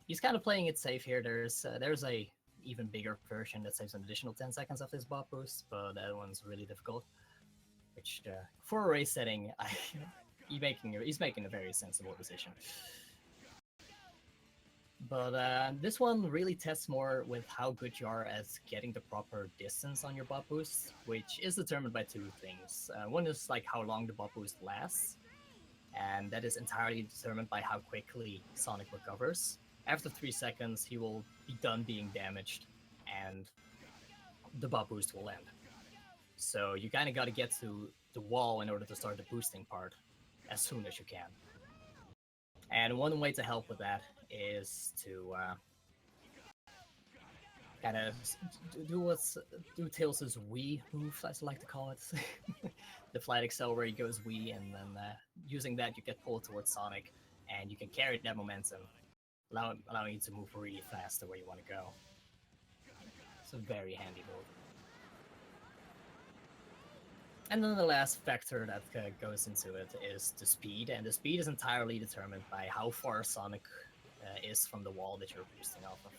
He's kind of playing it safe here. There's a even bigger version that saves an additional 10 seconds of his bot boost, but that one's really difficult. Which, for a race setting, he's making a very sensible decision. But this one really tests more with how good you are at getting the proper distance on your bot boost, which is determined by 2 things. One is like how long the bot boost lasts, and that is entirely determined by how quickly Sonic recovers. After 3 seconds, he will be done being damaged, and the bot boost will end. So you kind of got to get to the wall in order to start the boosting part as soon as you can. And one way to help with that is to kind of do Tails' Wii move, as I like to call it. The flight excel where he goes Wii, and then using that you get pulled towards Sonic, and you can carry that momentum, allowing you to move really fast to where you want to go. It's a very handy move. And then the last factor that goes into it is the speed, and the speed is entirely determined by how far Sonic is from the wall that you're boosting off of.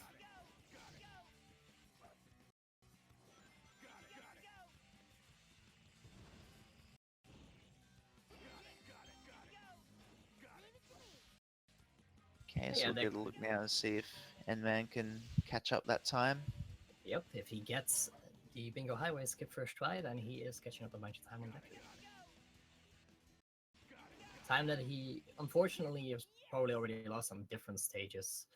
Okay, so we'll get a look now to see if N-Man can catch up that time. Yep, if he gets the Bingo Highway skip first try, then he is catching up a bunch of time on Deku. Time that he, unfortunately, has probably already lost on different stages,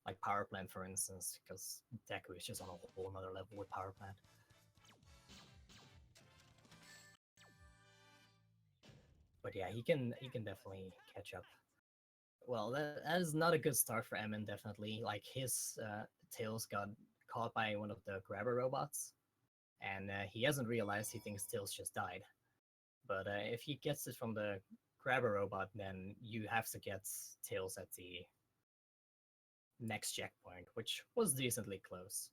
like Power Plant, for instance, because Deku is just on a whole nother level with Power Plant. But yeah, he can definitely catch up. Well, that is not a good start for Emin, definitely. Like, his Tails got caught by one of the grabber robots, and he hasn't realized. He thinks Tails just died. But if he gets it from the grabber robot, then you have to get Tails at the next checkpoint, which was decently close.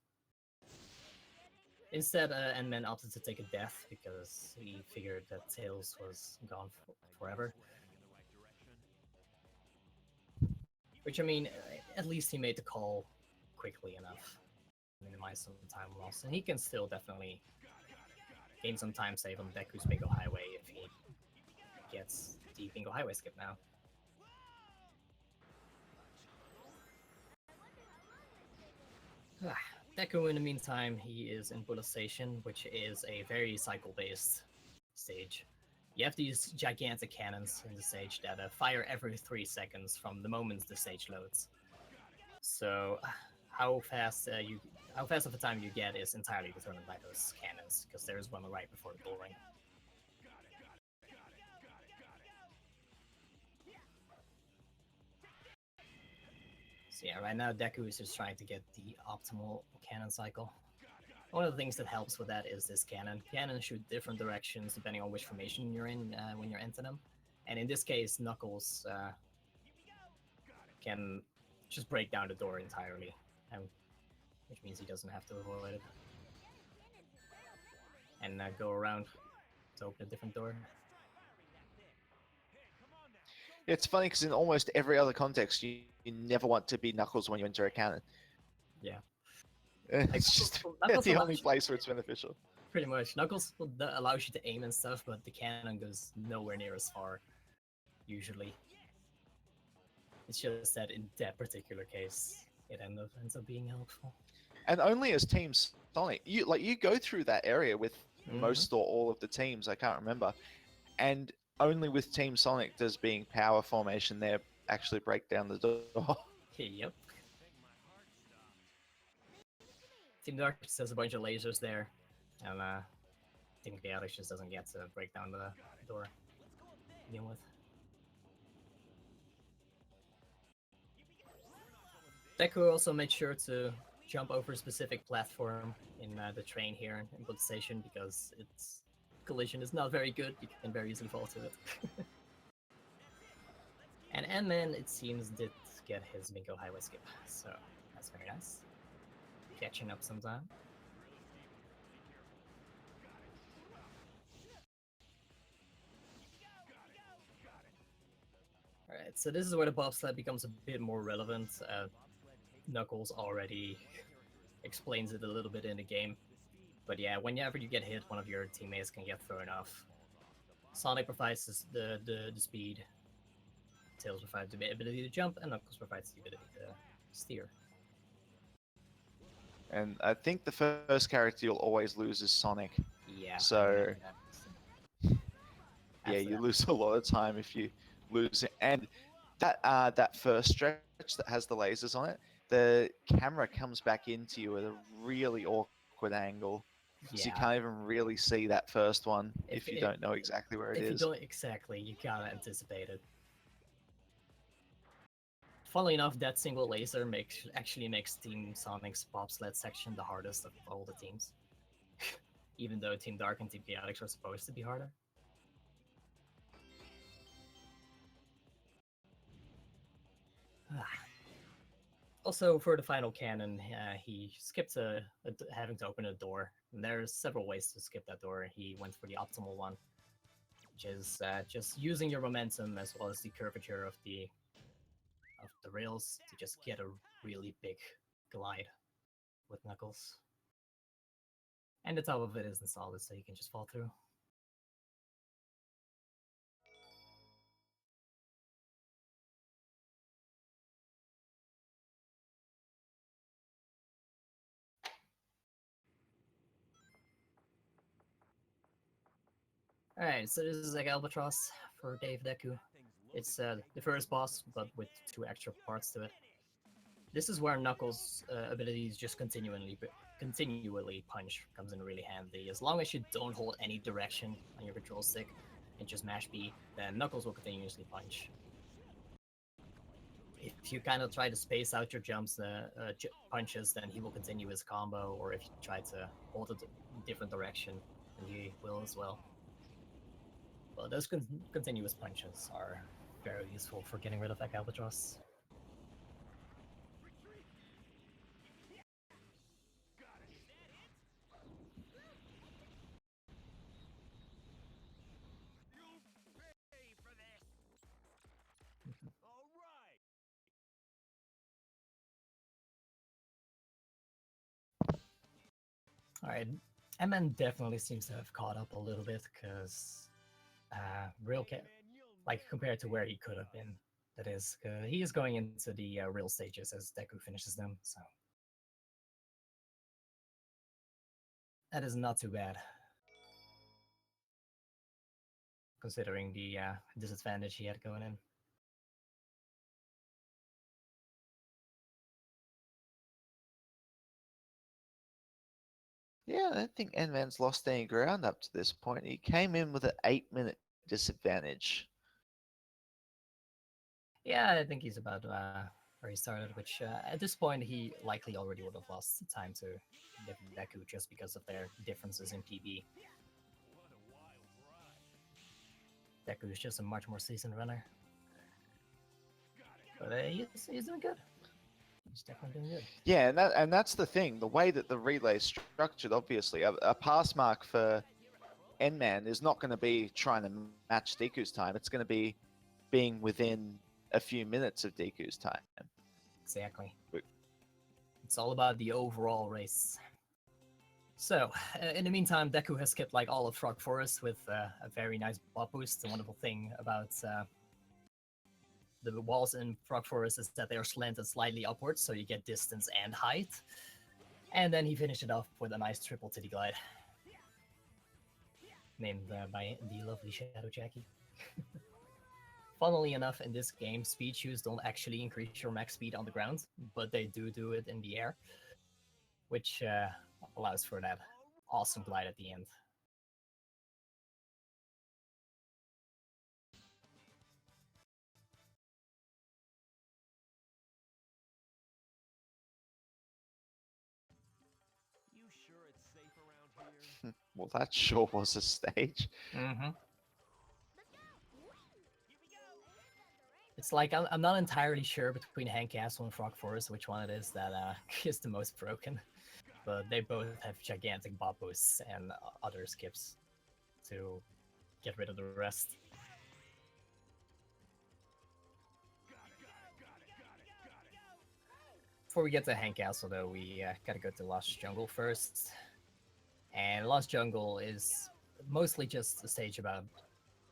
Instead, N-Man opted to take a death because he figured that Tails was gone forever. Which, I mean, at least he made the call quickly enough to minimize some time loss. And he can still definitely gain some time save on Deku's Bingo Highway if he gets the Bingo Highway skip now. Deku, in the meantime, he is in Bullet Station, which is a very cycle-based stage. You have these gigantic cannons in the stage that fire every 3 seconds from the moment the stage loads. So how fast of a time you get is entirely determined by those cannons, because there is one right before the bull ring. So yeah, right now Deku is just trying to get the optimal cannon cycle. One of the things that helps with that is this cannon. Cannons shoot different directions depending on which formation you're in when you're into them. And in this case, Knuckles can just break down the door entirely, which means he doesn't have to avoid it. And go around to open a different door. It's funny because in almost every other context, you never want to be Knuckles when you enter a cannon. Yeah. It's just the only place where it's beneficial. Pretty much. Knuckles allows you to aim and stuff, but the cannon goes nowhere near as far, usually. It's just that in that particular case, it ends up being helpful. And only as Team Sonic. You go through that area with most or all of the teams, I can't remember. And only with Team Sonic does being power formation there actually break down the door. Yep. Team Dark just has a bunch of lasers there, and Team Chaotic just doesn't get to break down the door to begin with. Deku also made sure to jump over a specific platform in the train here in Bullet Station because its collision is not very good. You can very easily fall to it. And Ant-Man, it seems, did get his Bingo Highway skip, so that's very nice. Catching up sometime. Alright, so this is where the bobsled becomes a bit more relevant. Knuckles already explains it a little bit in the game. But yeah, whenever you get hit, one of your teammates can get thrown off. Sonic provides the speed, Tails provides the ability to jump, and Knuckles provides the ability to steer. And I think the first character you'll always lose is Sonic. Yeah. So yeah, you lose a lot of time if you lose it. And that first stretch that has the lasers on it, the camera comes back into you at a really awkward angle. Yeah. So you can't even really see that first one if you don't know exactly where it is. If you don't exactly, you gotta anticipate it. Funnily enough, that single laser actually makes Team Sonic's bobsled section the hardest of all the teams. Even though Team Dark and Team Chaotix are supposed to be harder. Also, for the final cannon, he skipped having to open a door. And there's several ways to skip that door. He went for the optimal one, which is just using your momentum as well as the curvature of the rails to just get a really big glide with Knuckles. And the top of it isn't solid, so you can just fall through. Alright, so this is like Albatross for Dave Deku. It's the first boss, but with 2 extra parts to it. This is where Knuckles' abilities just continually punch comes in really handy. As long as you don't hold any direction on your control stick and just mash B, then Knuckles will continuously punch. If you kind of try to space out your jumps, punches, then he will continue his combo, or if you try to hold a different direction, then he will as well. Well, those continuous punches are very useful for getting rid of that Albatross. Alright, Ant-Man definitely seems to have caught up a little bit, because compared to where he could have been, that is, he is going into the real stages as Deku finishes them, so That is not too bad, considering the disadvantage he had going in. Yeah, I don't think N-Man's lost any ground up to this point. He came in with an 8-minute disadvantage. Yeah, I think he's about where he started, which at this point he likely already would have lost time to Deku just because of their differences in PB. Deku is just a much more seasoned runner. But he's doing good. He's definitely doing good. Yeah, and that's the thing. The way that the relay is structured, obviously, a pass mark for N-Man is not going to be trying to match Deku's time. It's going to be being within a few minutes of Deku's time. Exactly. It's all about the overall race. So, in the meantime, Deku has skipped like all of Frog Forest with a very nice bob boost. The wonderful thing about the walls in Frog Forest is that they are slanted slightly upwards, so you get distance and height. And then he finished it off with a nice triple titty glide. Named by the lovely Shadow Jackie. Funnily enough, in this game, speed shoes don't actually increase your max speed on the ground, but they do it in the air, which allows for that awesome glide at the end. You sure it's safe around here? Well, that sure was a stage. Mm-hmm. It's like I'm not entirely sure between Hank Castle and Frog Forest which one it is that is the most broken, but they both have gigantic bob boosts and other skips to get rid of the rest. Before we get to Hank Castle, though, we gotta go to Lost Jungle first. And Lost Jungle is mostly just a stage about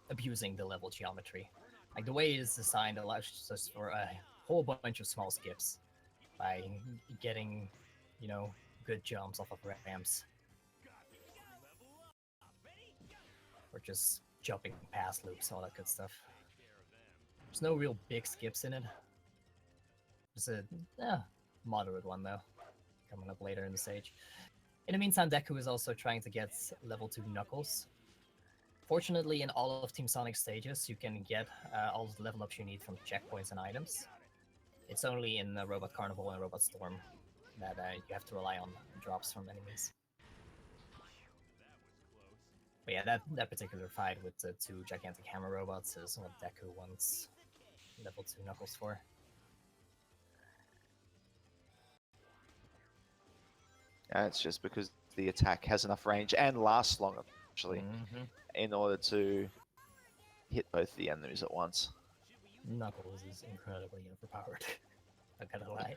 abusing the level geometry. Like, the way it is designed allows us for a whole bunch of small skips by getting, you know, good jumps off of ramps. Or just jumping past loops, all that good stuff. There's no real big skips in it. There's a moderate one, though, coming up later in the stage. In the meantime, Deku is also trying to get level 2 Knuckles. Fortunately, in all of Team Sonic stages, you can get all of the level ups you need from checkpoints and items. It's only in Robot Carnival and Robot Storm that you have to rely on drops from enemies. But yeah, that particular fight with the 2 gigantic hammer robots is what Deku wants level 2 Knuckles for. It's just because the attack has enough range and lasts longer, actually, in order to hit both the enemies at once. Knuckles is incredibly overpowered. I gotta lie.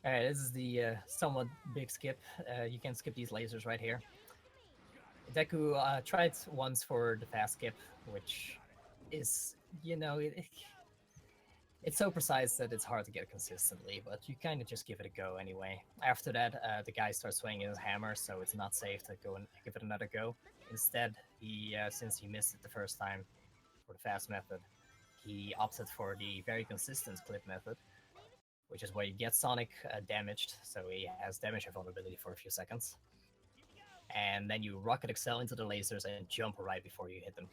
Alright, this is the somewhat big skip. You can skip these lasers right here. Deku tried once for the fast skip, which is, you know, it's so precise that it's hard to get consistently, but you kind of just give it a go anyway. After that, the guy starts swinging his hammer, so it's not safe to go and give it another go. Instead, he, since he missed it the first time for the fast method, he opted for the very consistent clip method, which is where you get Sonic damaged, so he has damage and vulnerability for a few seconds. And then you rocket excel into the lasers and jump right before you hit them.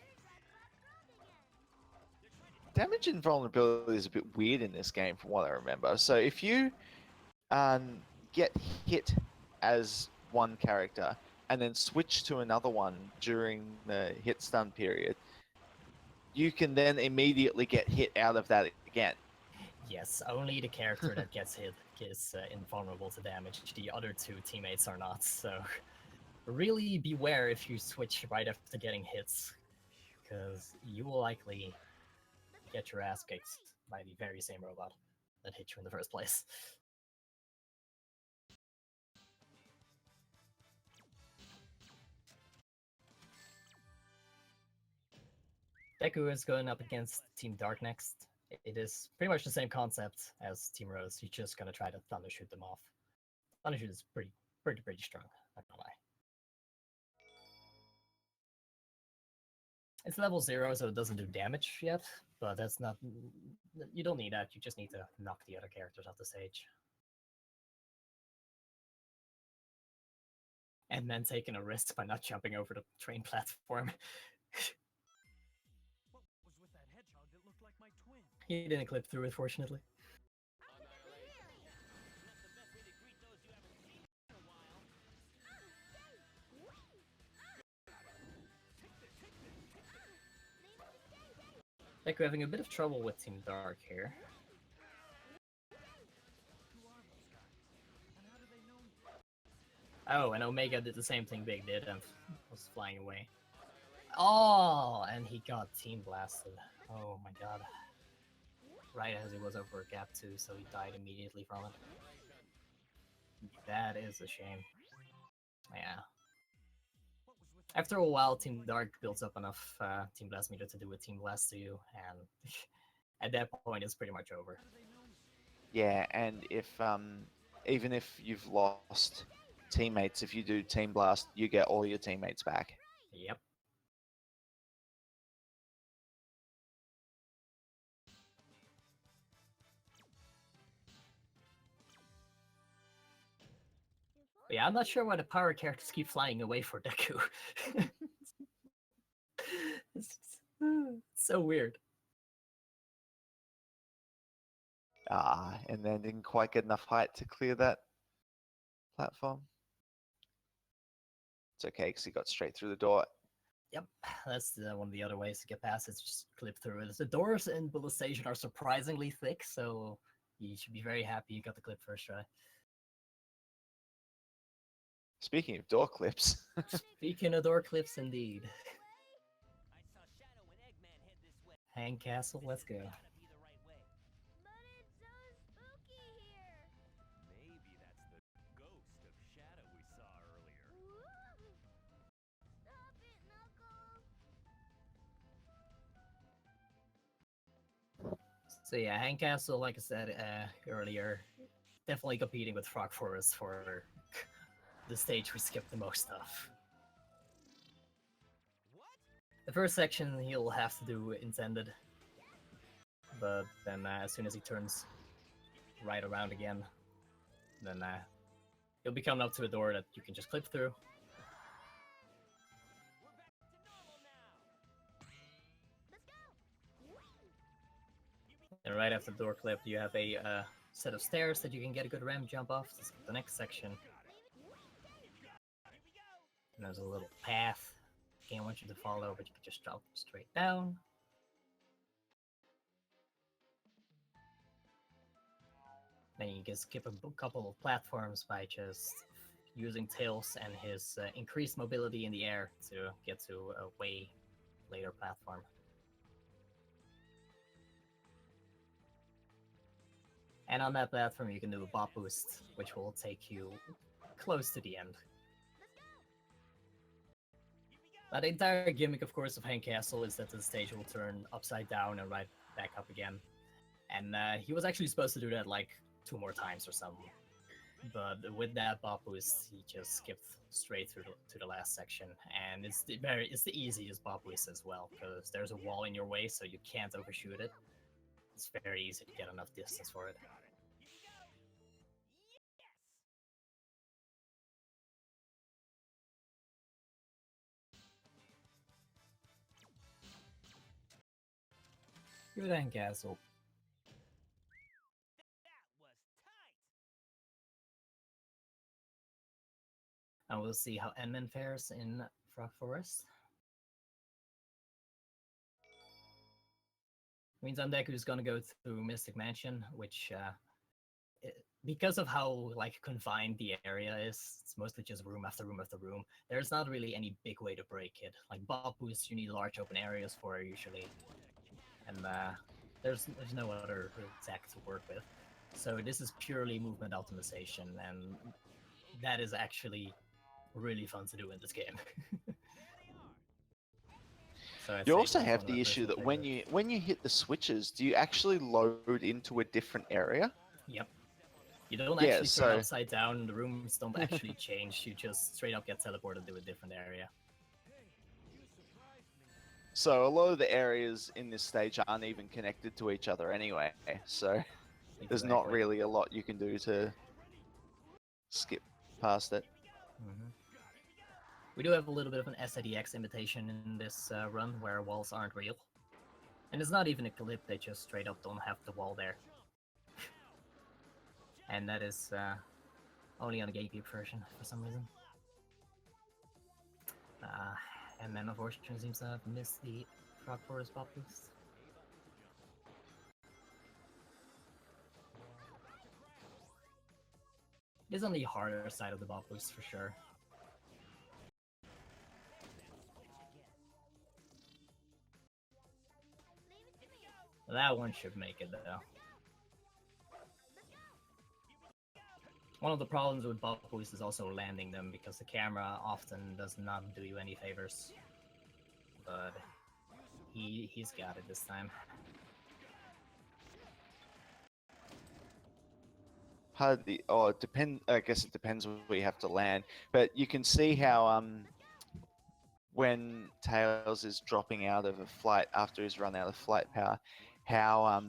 Damage and vulnerability is a bit weird in this game from what I remember. So if you get hit as one character and then switch to another one during the hit stun period, you can then immediately get hit out of that again. Yes, only the character that gets hit is invulnerable to damage. The other 2 teammates are not, so really beware if you switch right after getting hits, because you will likely get your ass kicked by the very same robot that hit you in the first place. Deku is going up against Team Dark next. It is pretty much the same concept as Team Rose. You're just gonna try to Thundershoot them off. Thundershoot is pretty pretty strong. Not gonna lie. It's level 0, so it doesn't do damage yet, but that's not. You don't need that. You just need to knock the other characters off the stage. And then taking a risk by not jumping over the train platform. What was with that hedgehog that looked like my twin? He didn't clip through it, fortunately. Like, we're having a bit of trouble with Team Dark here. Oh, and Omega did the same thing Big did and was flying away. Oh, and he got team blasted. Oh my god. Right as he was over a gap too, so he died immediately from it. That is a shame. Yeah. After a while, Team Dark builds up enough Team Blast meter to do a Team Blast to you, and at that point it's pretty much over. Yeah, and if even if you've lost teammates, if you do Team Blast, you get all your teammates back. Yep. But yeah, I'm not sure why the power characters keep flying away for Deku. It's so weird. And then didn't quite get enough height to clear that platform. It's okay, because he got straight through the door. Yep, that's one of the other ways to get past it, just clip through it. The doors in Bullet Station are surprisingly thick, so you should be very happy you got the clip first try. Speaking of door clips. Speaking of door clips, indeed. Hang Castle, let's go. So yeah, Hang Castle, like I said earlier, definitely competing with Frog Forest for the stage we skipped the most of. The first section he'll have to do intended, but then as soon as he turns right around again, then he'll be coming up to a door that you can just clip through. And right after the door clip, you have a set of stairs that you can get a good ramp jump off to skip the next section. And there's a little path. Can't want you to follow, but you can just drop straight down. Then you can skip a couple of platforms by just using Tails and his increased mobility in the air to get to a way later platform. And on that platform, you can do a bop boost, which will take you close to the end. But the entire gimmick, of course, of Hang Castle is that the stage will turn upside down and right back up again. And he was actually supposed to do that like 2 more times or something. But with that bop boost, he just skipped straight through to the last section. And it's the easiest bop boost as well, because there's a wall in your way, so you can't overshoot it. It's very easy to get enough distance for it. Good Hang Castle. And we'll see how Enman fares in Frog Forest. Meantime, Deku's gonna go through Mystic Mansion, which, because of how like confined the area is, it's mostly just room after room after room. There's not really any big way to break it. Like bop boost, you need large open areas for usually, and there's no other tech to work with. So this is purely movement optimization, and that is actually really fun to do in this game. So you also have the issue that when you hit the switches, do you actually load into a different area? Yep. You don't Yeah, actually turn so- upside down, the rooms don't actually change, you just straight up get teleported to a different area. So a lot of the areas in this stage aren't even connected to each other anyway, so there's not Exactly. really a lot you can do to skip past it. Mhm. We do have a little bit of an SIDX imitation in this run, where walls aren't real. And it's not even a clip, they just straight up don't have the wall there. And that is only on the GameCube version, for some reason. And then unfortunately seems to have missed the Frog Forest Pop Boost. It is on the harder side of the Bob Boost for sure. That one should make it though. One of the problems with Bob Boost is also landing them, because the camera often does not do you any favors. But he's got it this time. Part of the I guess it depends where you have to land, but you can see how when Tails is dropping out of a flight after he's run out of flight power, how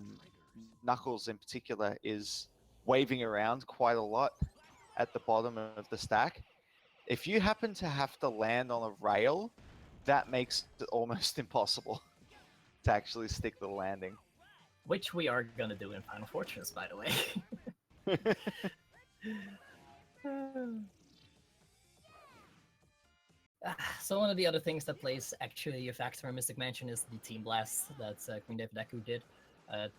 Knuckles in particular is waving around quite a lot at the bottom of the stack. If you happen to have to land on a rail, that makes it almost impossible to actually stick the landing. Which we are gonna do in Final Fortress, by the way. So one of the other things that plays actually a factor in Mystic Mansion is the Team Blast that Queen David Deku did.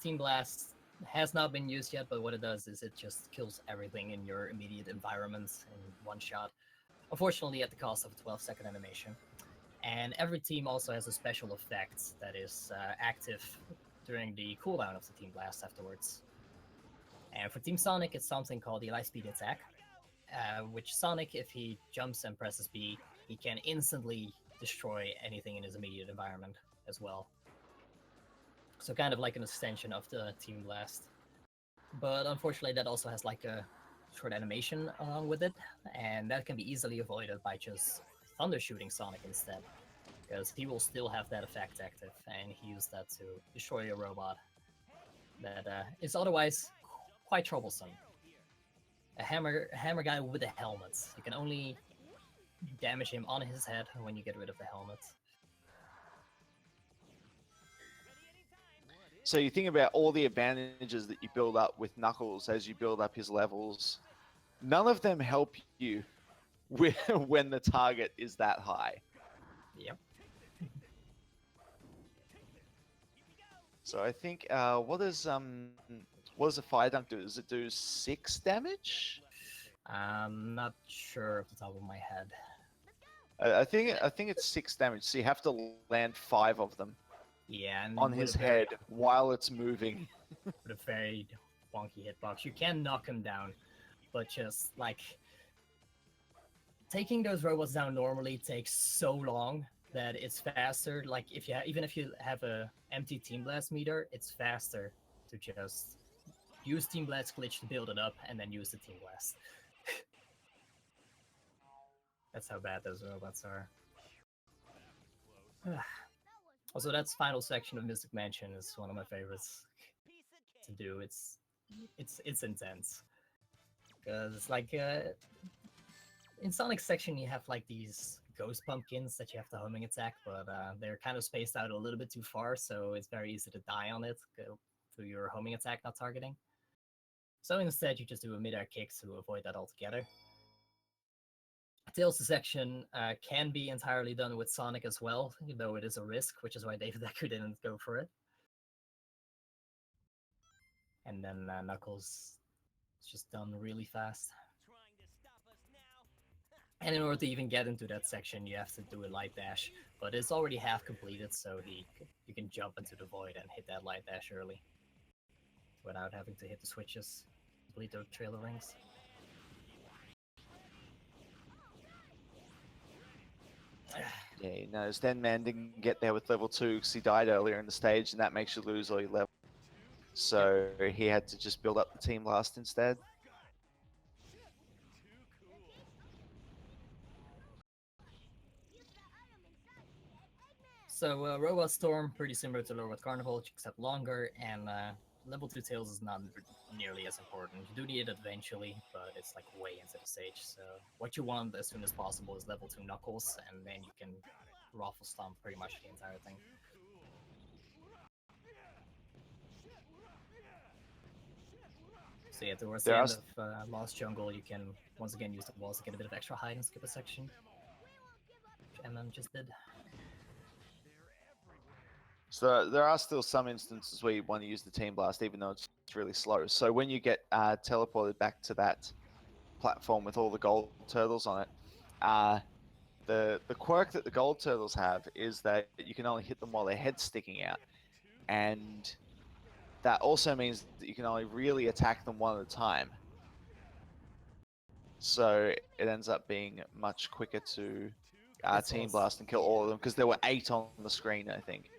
Team Blast has not been used yet, but what it does is it just kills everything in your immediate environment in one shot. Unfortunately, at the cost of a 12-second animation. And every team also has a special effect that is active during the cooldown of the Team Blast afterwards. And for Team Sonic, it's something called the Lightspeed Attack, which Sonic, if he jumps and presses B, he can instantly destroy anything in his immediate environment as well. So kind of like an extension of the Team Blast. But unfortunately, that also has like a short animation along with it, and that can be easily avoided by just thunder shooting Sonic instead, because he will still have that effect active, and he used that to destroy a robot that is otherwise quite troublesome. A hammer guy with a helmet. You can only damage him on his head when you get rid of the helmet. So you think about all the advantages that you build up with Knuckles as you build up his levels. None of them help you when the target is that high. Yep. So I think what does a fire dunk do? Does it do 6 damage? I'm not sure off the top of my head. I think it's 6 damage. So you have to land 5 of them. Yeah, and on with his a very- head while it's moving. With a very wonky hitbox. You can knock him down, but just like taking those robots down normally takes so long that it's faster. Like if you even if you have a empty Team Blast meter, it's faster to just use Team Blast glitch to build it up and then use the Team Blast. That's how bad those robots are. Also, that final section of Mystic Mansion is one of my favorites to do. It's intense because it's like in Sonic's section you have like these ghost pumpkins that you have to homing attack, but they're kind of spaced out a little bit too far, so it's very easy to die on it through your homing attack not targeting. So instead, you just do a mid-air kick to avoid that altogether. Tails' section can be entirely done with Sonic as well, though it is a risk, which is why David Decker didn't go for it. And then Knuckles is just done really fast. And in order to even get into that section, you have to do a light dash, but it's already half completed, so you can jump into the void and hit that light dash early without having to hit the switches, complete the trailer rings. Yeah, you know, Sten Man didn't get there with level 2 because he died earlier in the stage, and that makes you lose all your level. So he had to just build up the Team Blast instead. So Robot Storm, pretty similar to Robot Carnival, except longer, and level 2 Tails is not nearly as important. You do need it eventually, but it's like way into the stage. So what you want as soon as possible is level 2 Knuckles, and then you can Raffle Stomp pretty much the entire thing. So yeah, towards the end of Lost Jungle, you can once again use the walls to get a bit of extra height and skip a section, which MM just did. So there are still some instances where you want to use the Team Blast, even though it's really slow. So when you get teleported back to that platform with all the gold turtles on it, the quirk that the gold turtles have is that you can only hit them while their head's sticking out, and that also means that you can only really attack them one at a time. So it ends up being much quicker to Team Blast and kill all of them, because there were 8 on the screen, I think.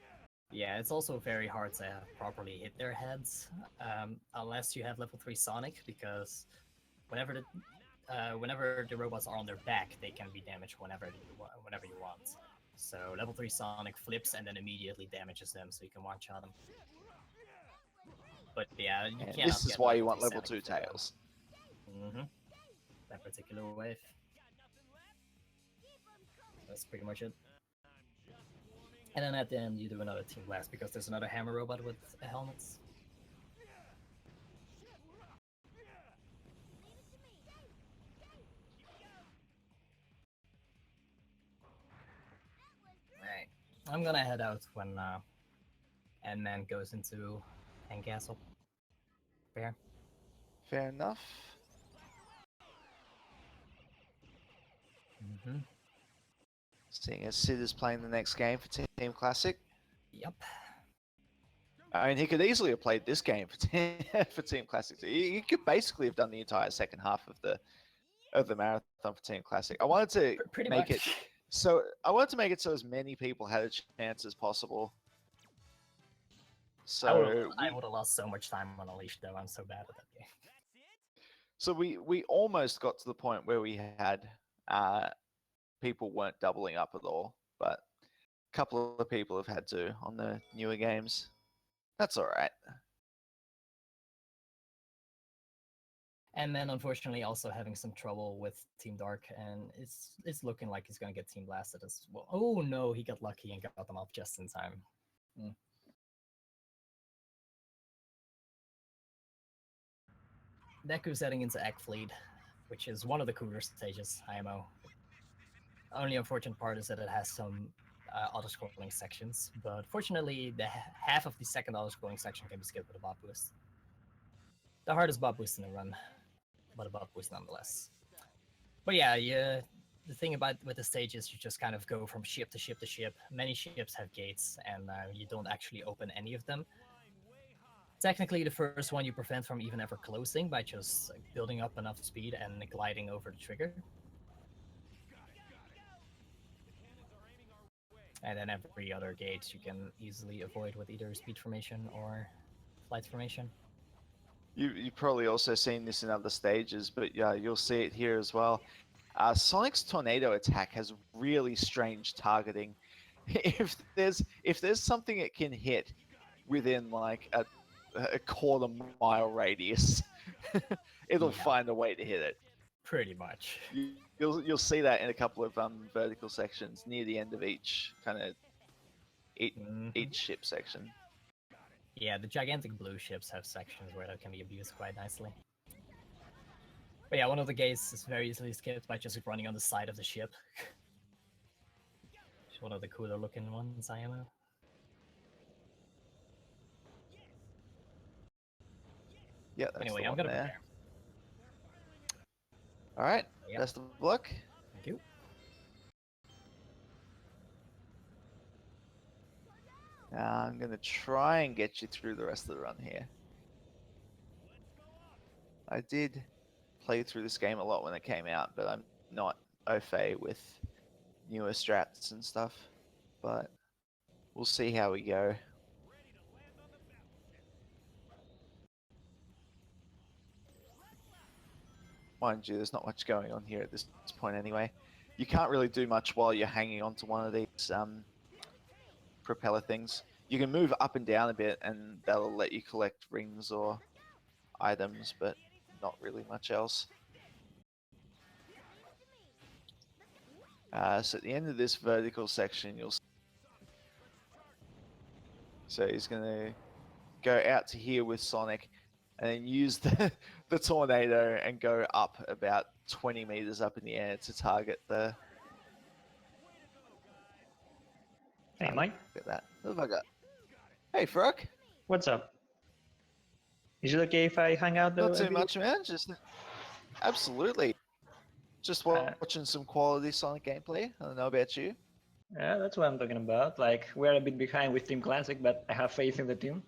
Yeah, it's also very hard to properly hit their heads, unless you have level 3 Sonic, because whenever the robots are on their back, they can be damaged whenever you want. So level 3 Sonic flips and then immediately damages them, so you can one-shot them. But yeah, you can't. This is why you want level 2 Tails. That particular wave. That's pretty much it. And then at the end, you do another Team Blast because there's another hammer robot with helmets. Alright, I'm gonna head out when N-Man goes into Hang Castle. Fair? Fair enough. Seeing as Sid is playing the next game for Team Classic. Yep. I mean, he could easily have played this game for Team Classic. He could basically have done the entire second half of the marathon for Team Classic. I wanted to make it so as many people had a chance as possible. So I would have lost so much time on Unleashed, though. I'm so bad at that game. So we almost got to the point where we had people weren't doubling up at all, but a couple of people have had to on the newer games. That's all right. And then, unfortunately, also having some trouble with Team Dark, and it's looking like he's gonna get Team Blasted as well. Oh no, he got lucky and got them off just in time. Deku's heading into Egg Fleet, which is one of the cooler stages, IMO. Only unfortunate part is that it has some auto-scrolling sections, but fortunately, half of the second auto-scrolling section can be skipped with a Bob Boost. The hardest Bob Boost in the run, but a Bob Boost nonetheless. But yeah, the thing about with the stage is you just kind of go from ship to ship to ship. Many ships have gates, and you don't actually open any of them. Technically, the first one you prevent from even ever closing by just building up enough speed and gliding over the trigger. And then every other gate you can easily avoid with either speed formation or flight formation. You've probably also seen this in other stages, but yeah, you'll see it here as well. Sonic's tornado attack has really strange targeting. If there's something it can hit within like a quarter mile radius, it'll find a way to hit it. Pretty much. You'll see that in a couple of vertical sections near the end of each kind of each ship section. Yeah, the gigantic blue ships have sections where that can be abused quite nicely. But yeah, one of the gates is very easily skipped by just running on the side of the ship. It's one of the cooler looking ones, IMO. Yeah, that's anyway, the I'm one gonna there. prepare. All right, best of luck. Thank you. I'm going to try and get you through the rest of the run here. I did play through this game a lot when it came out, but I'm not au fait with newer strats and stuff. But we'll see how we go. Mind you, there's not much going on here at this point anyway. You can't really do much while you're hanging onto one of these propeller things. You can move up and down a bit, and that'll let you collect rings or items, but not really much else. So at the end of this vertical section, you'll see. So he's going to go out to here with Sonic, and then use the tornado and go up about 20 meters up in the air to target the. Hey, Mike. Look at that. What have I got? Hey, Frog. What's up? Is it okay if I hang out though? Not too much, man. Just absolutely. Just watching some quality Sonic gameplay. I don't know about you. Yeah, that's what I'm talking about. Like, we're a bit behind with Team Classic, but I have faith in the team.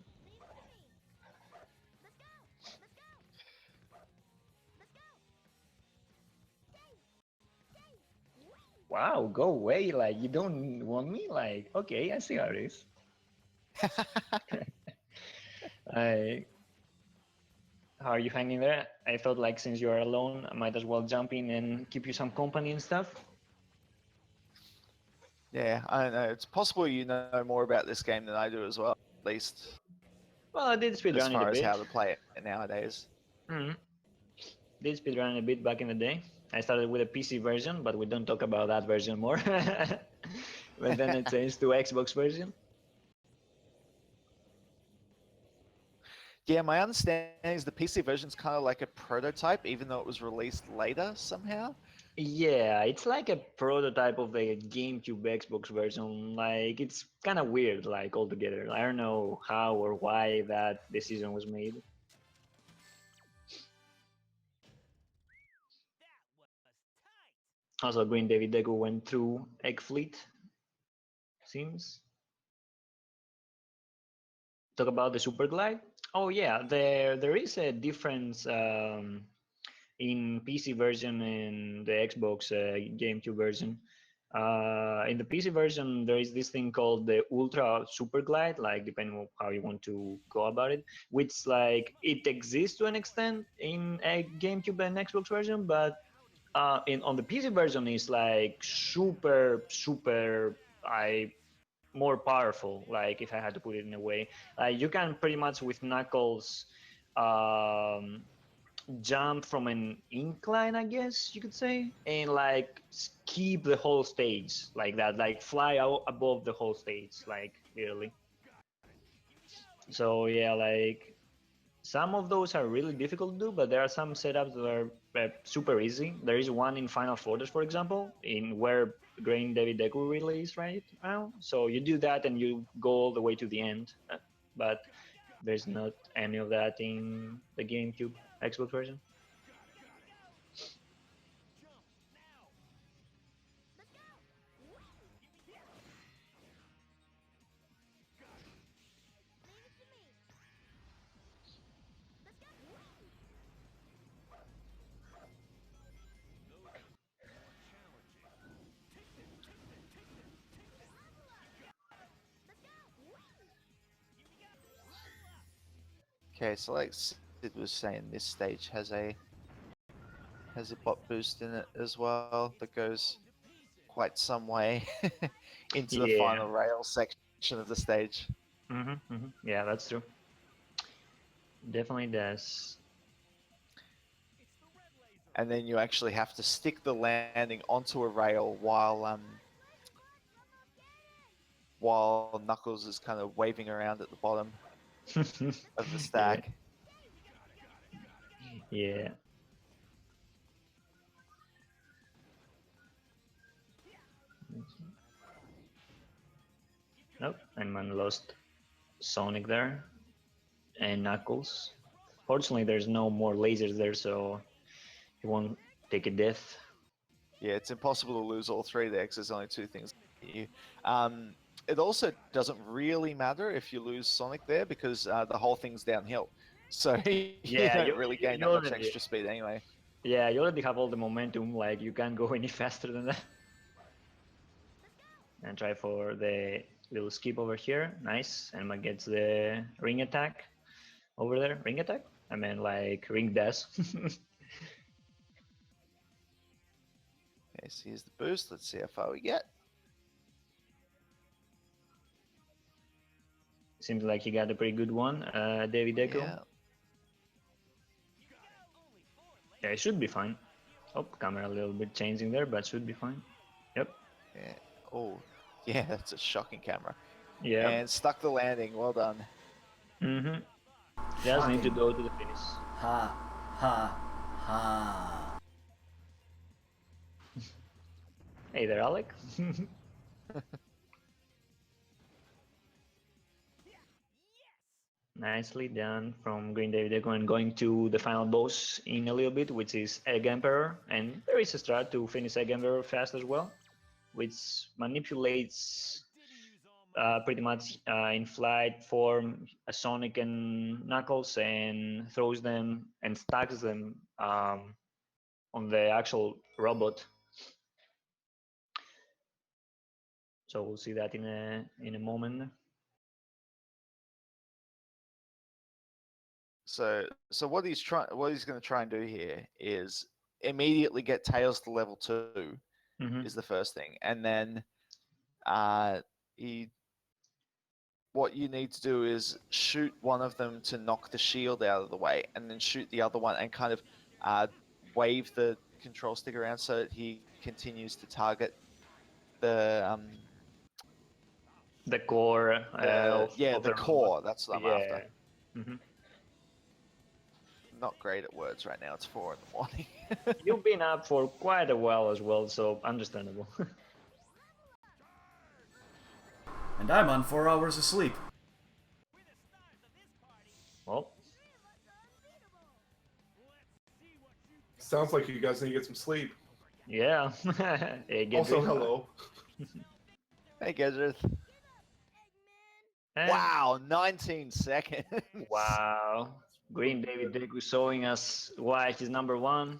Wow, go away. Like, you don't want me? Like, okay, I see how it is. How are you hanging there? I thought, like, since you're alone, I might as well jump in and keep you some company and stuff. Yeah, I don't know. It's possible you know more about this game than I do as well, at least. Well, I did speedrun as it far a as bit. how to play it nowadays. Did speedrun a bit back in the day. I started with a PC version, but we don't talk about that version more. But then it changed to Xbox version. Yeah, my understanding is the PC version is kind of like a prototype, even though it was released later somehow. Yeah, it's like a prototype of the GameCube Xbox version. Like, it's kind of weird, like, altogether. I don't know how or why that decision was made. Also, Green David Deku went through Egg Fleet. Seems. Talk about the Super Glide. Oh yeah, there is a difference in PC version and the Xbox GameCube version. In the PC version, there is this thing called the Ultra Super Glide, like depending on how you want to go about it, which like it exists to an extent in a GameCube and Xbox version, but on the PC version is like super more powerful. Like if I had to put it in a way, you can pretty much with Knuckles jump from an incline, I guess you could say, and like keep the whole stage like that, like fly out above the whole stage, like literally. So yeah, like some of those are really difficult to do, but there are some setups that are super easy. There is one in Final Fortress, for example, in where Green David Deku really is right now. So you do that and you go all the way to the end, but there's not any of that in the GameCube Xbox version. Okay, so like Sid was saying, this stage has a bot boost in it as well that goes quite some way into the final rail section of the stage. Yeah, that's true. Definitely does. And then you actually have to stick the landing onto a rail while Knuckles is kind of waving around at the bottom of the stack. Yeah. Nope, and man lost Sonic there and Knuckles. Fortunately, there's no more lasers there, so he won't take a death. Yeah, it's impossible to lose all three there because there's only two things that you. It also doesn't really matter if you lose Sonic there because the whole thing's downhill. So you don't really gain that much extra speed anyway. Yeah, you already have all the momentum, like you can't go any faster than that. And try for the little skip over here. Nice. Emma gets the ring attack over there. Ring attack? I mean like ring dash. Okay, so here's the boost. Let's see how far we get. Seems like he got a pretty good one. David Deco. Yeah. Yeah, it should be fine. Oh, camera a little bit changing there, but should be fine. Yep. Yeah. Oh, yeah, that's a shocking camera. Yeah. And stuck the landing. Well done. Mm-hmm. Just need to go to the finish. Ha, ha, ha. Hey there, Alec. Nicely done from Green David Deco, and going to the final boss in a little bit, which is Egg Emperor. And there is a strat to finish Egg Emperor fast as well, which manipulates pretty much in flight form a Sonic and Knuckles and throws them and stacks them on the actual robot. So we'll see that in a moment. So what he's going to try and do here is immediately get Tails to level 2 is the first thing, and then what you need to do is shoot one of them to knock the shield out of the way, and then shoot the other one and kind of wave the control stick around so that he continues to target the core. The core. That's what I'm after. Mm-hmm. Not great at words right now. It's 4 in the morning. You've been up for quite a while as well, so understandable. And I'm on 4 hours of sleep. Well. Sounds like you guys need to get some sleep. Yeah. Hey, also, hello. Hey, Gedrith. Wow, 19 seconds. Wow. Green David Deku showing us why he's number 1.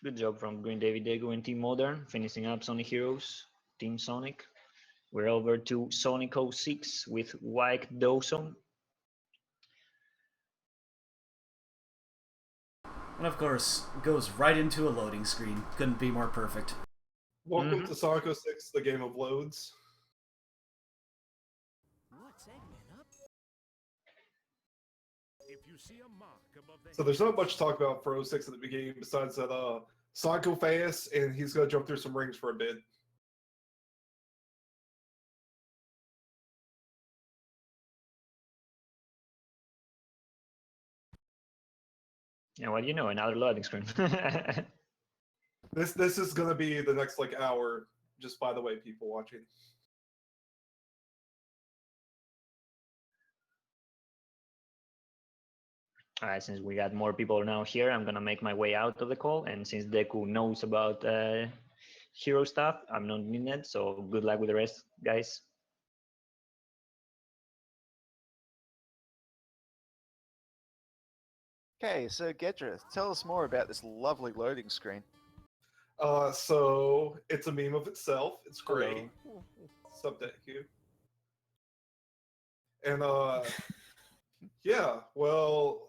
Good job from Green David Deku and Team Modern, finishing up Sonic Heroes, Team Sonic. We're over to Sonic 06 with White Dawson. And of course, goes right into a loading screen. Couldn't be more perfect. Welcome to Sonic 06, the game of loads. So there's not much to talk about for 06 at the beginning besides that Sonic go fast and he's gonna jump through some rings for a bit. Yeah, well, you know, another loading screen. This is gonna be the next like hour, just by the way, people watching. Alright, since we got more people now here, I'm gonna make my way out of the call, and since Deku knows about hero stuff, I'm not needing it, so good luck with the rest, guys. Okay, so Gedrith, tell us more about this lovely loading screen. So it's a meme of itself. It's great. Sub Deku. And yeah, well,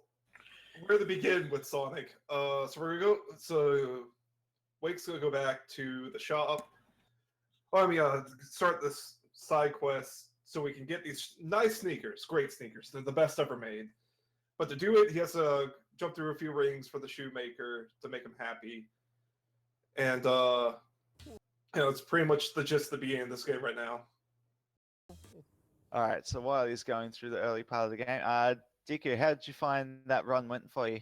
where to begin with Sonic? So we're gonna go. So Wake's gonna go back to the shop. Well, I mean, start this side quest so we can get these nice sneakers, great sneakers. They're the best ever made. But to do it, he has to jump through a few rings for the shoemaker to make him happy. And it's pretty much the gist of the beginning of this game right now. All right, so while he's going through the early part of the game, Deku, how did you find that run went for you?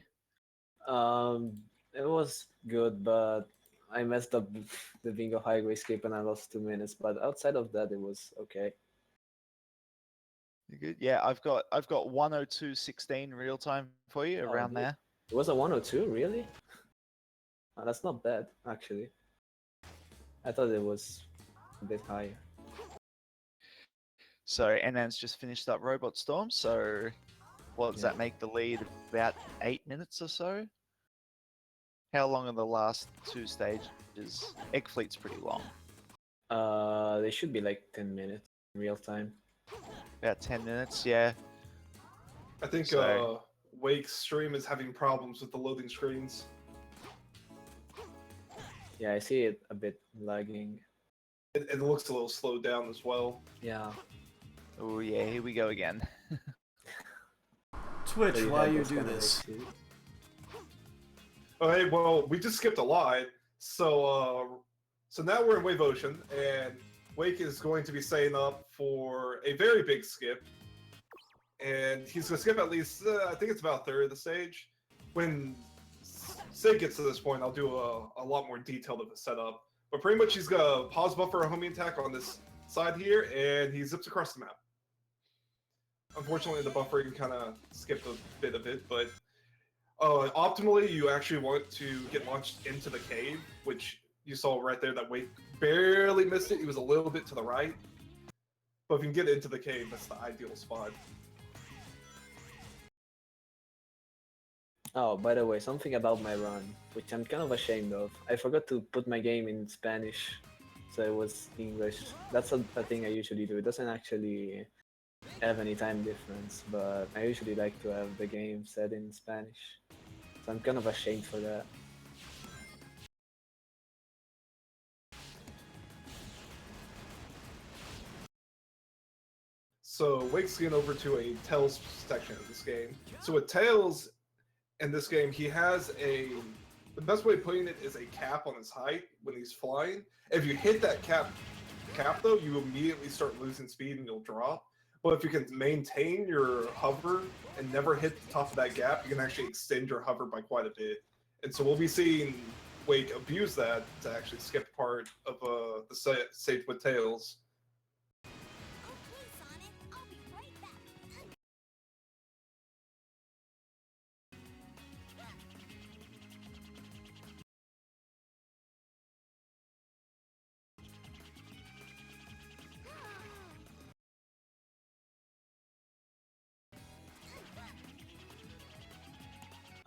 It was good, but I messed up the bingo highway skip and I lost 2 minutes. But outside of that, it was okay. You good? Yeah, I've got 102.16 real time for you around there. It was a 102, really? Oh, that's not bad, actually. I thought it was a bit higher. So, and then it's just finished up Robot Storm. So, what does that make the lead? About 8 minutes or so? How long are the last 2 stages? Egg Fleet's pretty long. They should be like 10 minutes in real time. About 10 minutes, yeah. I think So, Wake's stream is having problems with the loading screens. Yeah, I see it a bit lagging. It looks a little slowed down as well. Yeah. Oh yeah, here we go again. Twitch, So why had you those do kind of this? issues. Okay, well, we just skipped a lot. So now we're in Wave Ocean, and Wake is going to be setting up for a very big skip. And he's going to skip at least, I think it's about a third of the stage. When Sid gets to this point, I'll do a lot more detailed of a setup. But pretty much he's going to pause buffer a homing attack on this side here, and he zips across the map. Unfortunately, the buffering kind of skipped a bit of it, but optimally, you actually want to get launched into the cave, which you saw right there that Wake barely missed it. He was a little bit to the right. But if you can get into the cave, that's the ideal spot. Oh, by the way, something about my run, which I'm kind of ashamed of. I forgot to put my game in Spanish, so it was English. That's a thing I usually do. It doesn't actually have any time difference, but I usually like to have the game set in Spanish. So I'm kind of ashamed for that. So Wake's getting over to a Tails section of this game. So with Tails in this game, he has the best way of putting it is a cap on his height when he's flying. If you hit that cap though, you immediately start losing speed and you'll drop. But if you can maintain your hover and never hit the top of that gap, you can actually extend your hover by quite a bit. And so we'll be seeing Wake abuse that to actually skip part of the stage with Tails.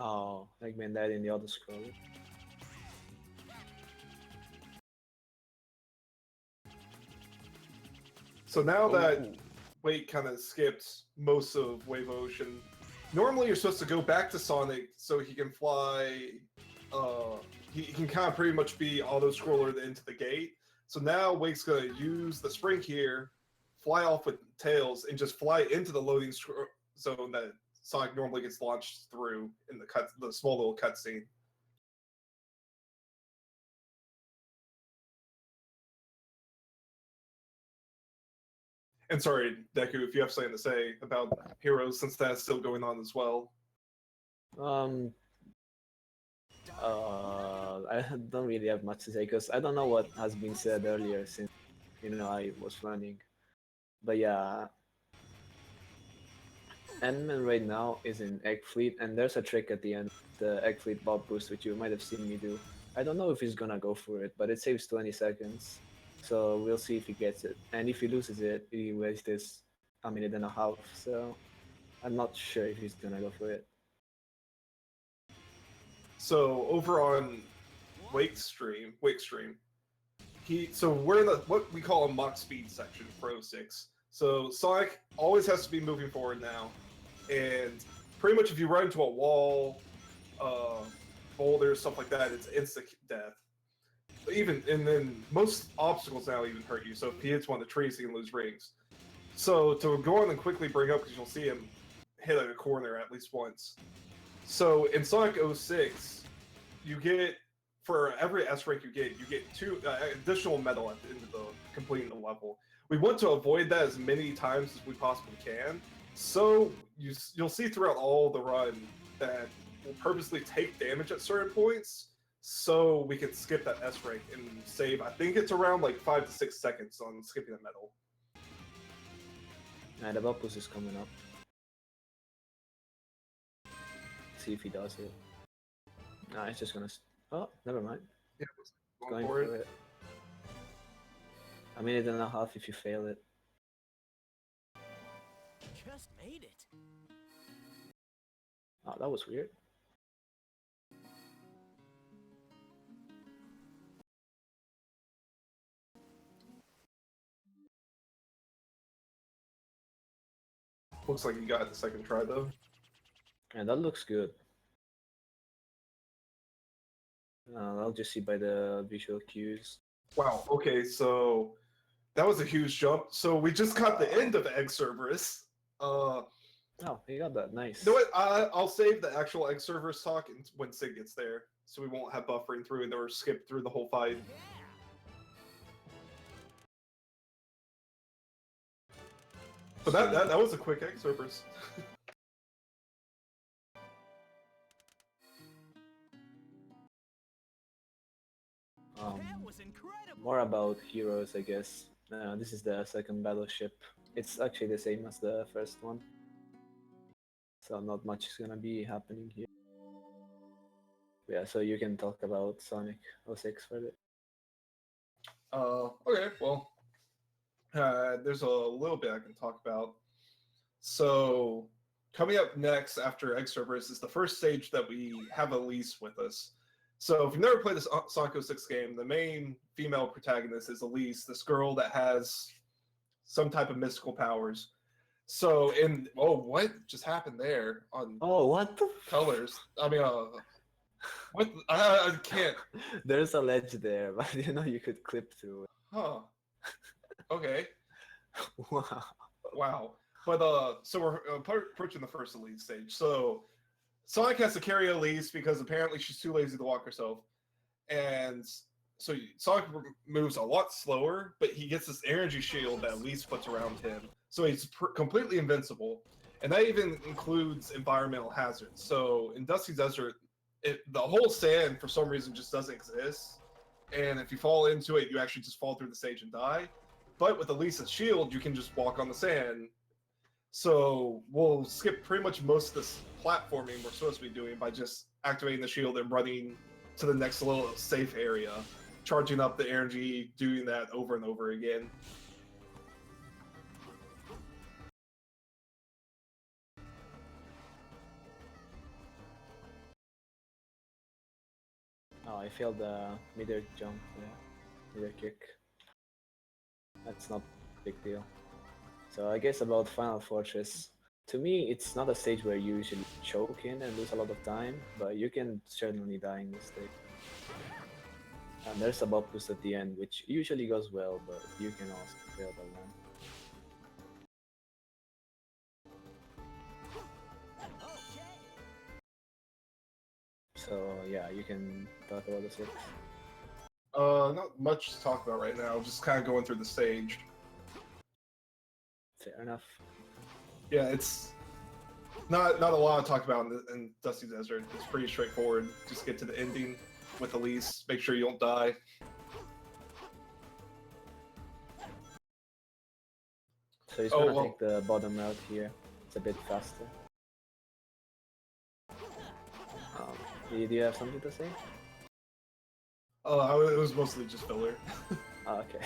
Oh, Eggman died in the auto scroll. So now that Wake kind of skipped most of Wave Ocean, normally you're supposed to go back to Sonic so he can fly. He can kind of pretty much be auto scroller into the gate. So now Wake's gonna use the spring here, fly off with Tails, and just fly into the loading zone that Sonic normally gets launched through in the small little cutscene. And sorry, Deku, if you have something to say about Heroes, since that's still going on as well. I don't really have much to say because I don't know what has been said earlier since I was running. But yeah, Endman right now is in Egg Fleet, and there's a trick at the end, the Egg Fleet Bob boost, which you might have seen me do. I don't know if he's gonna go for it, but it saves 20 seconds. So we'll see if he gets it. And if he loses it, he wastes a minute and a half. So I'm not sure if he's gonna go for it. So over on Wake stream, we're in what we call a mock speed section for 06. So Sonic always has to be moving forward now, and pretty much if you run into a wall, boulders, stuff like that, it's instant death. And then most obstacles now even hurt you. So if he hits one of the trees, he can lose rings. So to go on and quickly bring up, because you'll see him hit a corner at least once. So in Sonic 06, you get, for every S rank you get 2 additional medal at the end of completing the level. We want to avoid that as many times as we possibly can. So you'll see throughout all the run that we'll purposely take damage at certain points so we can skip that S rank and save, I think it's around like 5 to 6 seconds on skipping the medal. The Bob boost is coming up. See if he does it. Nah, it's just gonna. Oh, never mind. Yeah, going for it. A minute and a half if you fail it. Just made it. Oh, that was weird. Looks like you got it the second try though. Yeah, that looks good. I'll just see by the visual cues. Wow. Okay, so that was a huge jump. So we just got the end of Egg Cerberus. Oh, you got that. Nice. You know what? I'll save the actual Egg Cerberus talk when Sig gets there, so we won't have buffering through and or skip through the whole fight. But that was a quick Egg Cerberus. More about heroes, I guess. This is the second battleship. It's actually the same as the first one. So not much is gonna be happening here. Yeah, so you can talk about Sonic 06 further. Okay, well, there's a little bit I can talk about. So, coming up next after Egg Cerberus is the first stage that we have Elise with us. So, if you've never played this Sonic 06 game, the main female protagonist is Elise, this girl that has some type of mystical powers. So, what just happened there on what the colors? I mean, what? I can't. There's a ledge there, but I didn't know you could clip through it. Huh. Okay. Wow. Wow. But so we're approaching the first Elise stage. So Sonic has to carry Elise because apparently she's too lazy to walk herself, and so Sonic moves a lot slower. But he gets this energy shield that Elise puts around him, so he's completely invincible. And that even includes environmental hazards. So in Dusty Desert, the whole sand for some reason just doesn't exist, and if you fall into it, you actually just fall through the stage and die. But with Elise's shield, you can just walk on the sand. So we'll skip pretty much most of this platforming we're supposed to be doing by just activating the shield and running to the next little safe area, charging up the energy, doing that over and over again. Oh, I failed the mid-air jump there. Mid-air kick. That's not a big deal. So I guess about Final Fortress. To me, it's not a stage where you usually choke in and lose a lot of time, but you can certainly die in this stage. And there's a buff boost at the end, which usually goes well, but you can also fail that one. So yeah, you can talk about the 6. Not much to talk about right now. Just kind of going through the stage. Fair enough. Yeah, it's not a lot to talk about in Dusty Desert. It's pretty straightforward. Just get to the ending with Elise. Make sure you don't die. So he's gonna take the bottom route here. It's a bit faster. Do you have something to say? It was mostly just filler. Oh, okay.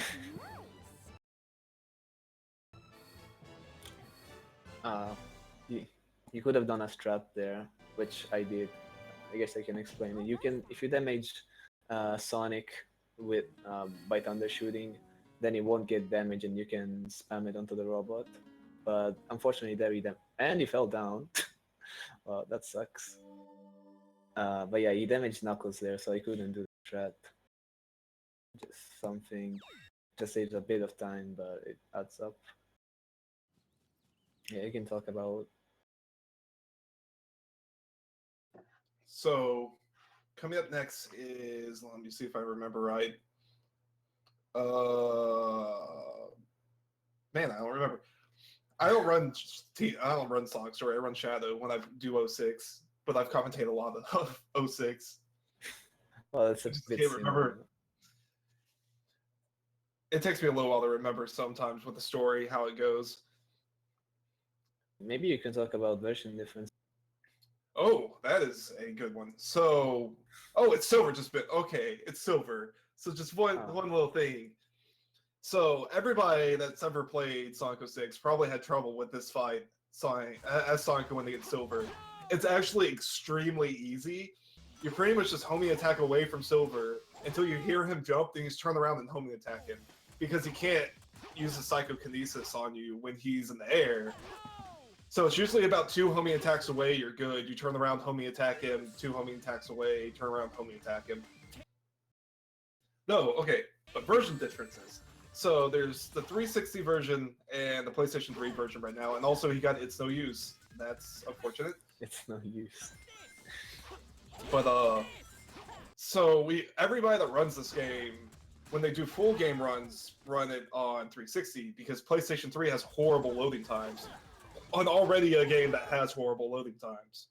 You could have done a strat there, which I did. I guess I can explain it. You can, if you damage Sonic with by thunder shooting, then it won't get damage, and you can spam it onto the robot. But unfortunately, there he fell down. Well, that sucks. But yeah, he damaged Knuckles there, so I couldn't do the strat. Just something, just saves a bit of time, but it adds up. Yeah, you can talk about. So, coming up next is, let me see if I remember right. Man, I don't remember. I don't run Sonic Story. I run Shadow when I do 06, but I've commentated a lot of 06. Well, it's a bit can't remember. It takes me a little while to remember sometimes with the story how it goes. Maybe you can talk about version difference. Oh, that is a good one. So, it's silver. It's silver. So just one little thing. So everybody that's ever played Sonic 06 probably had trouble with this fight, as Sonic when they get silver. It's actually extremely easy. You're pretty much just homing attack away from silver until you hear him jump, then you just turn around and homing attack him. Because he can't use the psychokinesis on you when he's in the air. So it's usually about 2 homing attacks away, you're good. You turn around, homing attack him, 2 homing attacks away, turn around, homing attack him. No, okay, but version differences. So there's the 360 version and the PlayStation 3 version right now, and also he got It's No Use. That's unfortunate. It's no use. But so everybody that runs this game, when they do full game runs, run it on 360 because PlayStation 3 has horrible loading times. On already a game that has horrible loading times.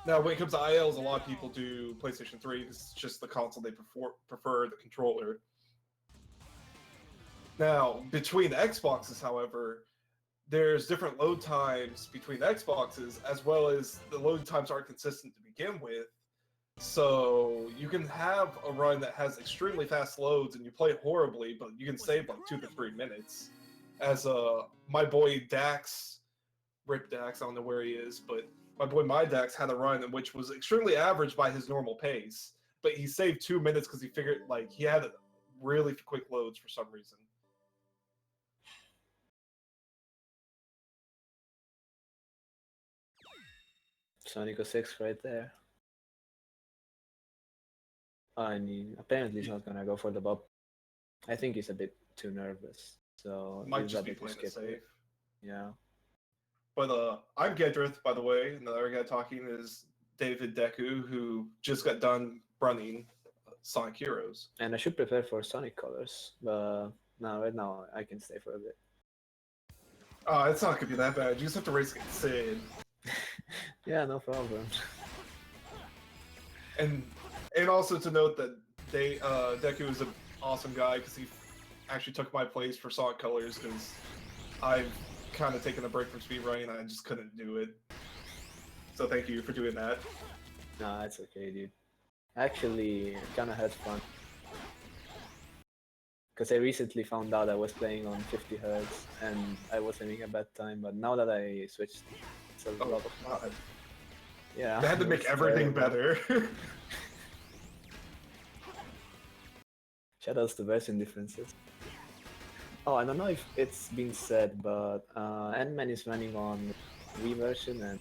Now, when it comes to ILs, a lot of people do PlayStation 3 because it's just the console they prefer the controller. Now, between the Xboxes, however, there's different load times between the Xboxes, as well as the load times aren't consistent to begin with. So you can have a run that has extremely fast loads and you play horribly, but you can save like 2 to 3 minutes. As my boy Dax, Rip Dax, I don't know where he is, but my boy Dax had a run which was extremely average by his normal pace, but he saved 2 minutes because he figured like he had really quick loads for some reason. Sonic 06 right there. I mean, apparently he's not gonna go for the bob. I think he's a bit too nervous, so Might he's just be ready to playing it skip safe. it. Yeah. But I'm Gedrith, by the way, and the other guy talking is David Deku, who just got done running Sonic Heroes. And I should prepare for Sonic colors, but no, right now I can stay for a bit. It's not gonna be that bad. You just have to race against Sid. Yeah, no problem. And also to note that Deku is an awesome guy because he actually took my place for Sonic Colors because I've kind of taken a break from speedrunning and I just couldn't do it. So thank you for doing that. Nah, it's okay, dude. Actually, kind of had fun. Because I recently found out I was playing on 50 Hz and I was having a bad time, but now that I switched, it's a lot of fun. Yeah. They had to it make was everything terrible. better. Shoutouts to version differences. Oh, I don't know if it's been said, but Ant-Man is running on Wii version, and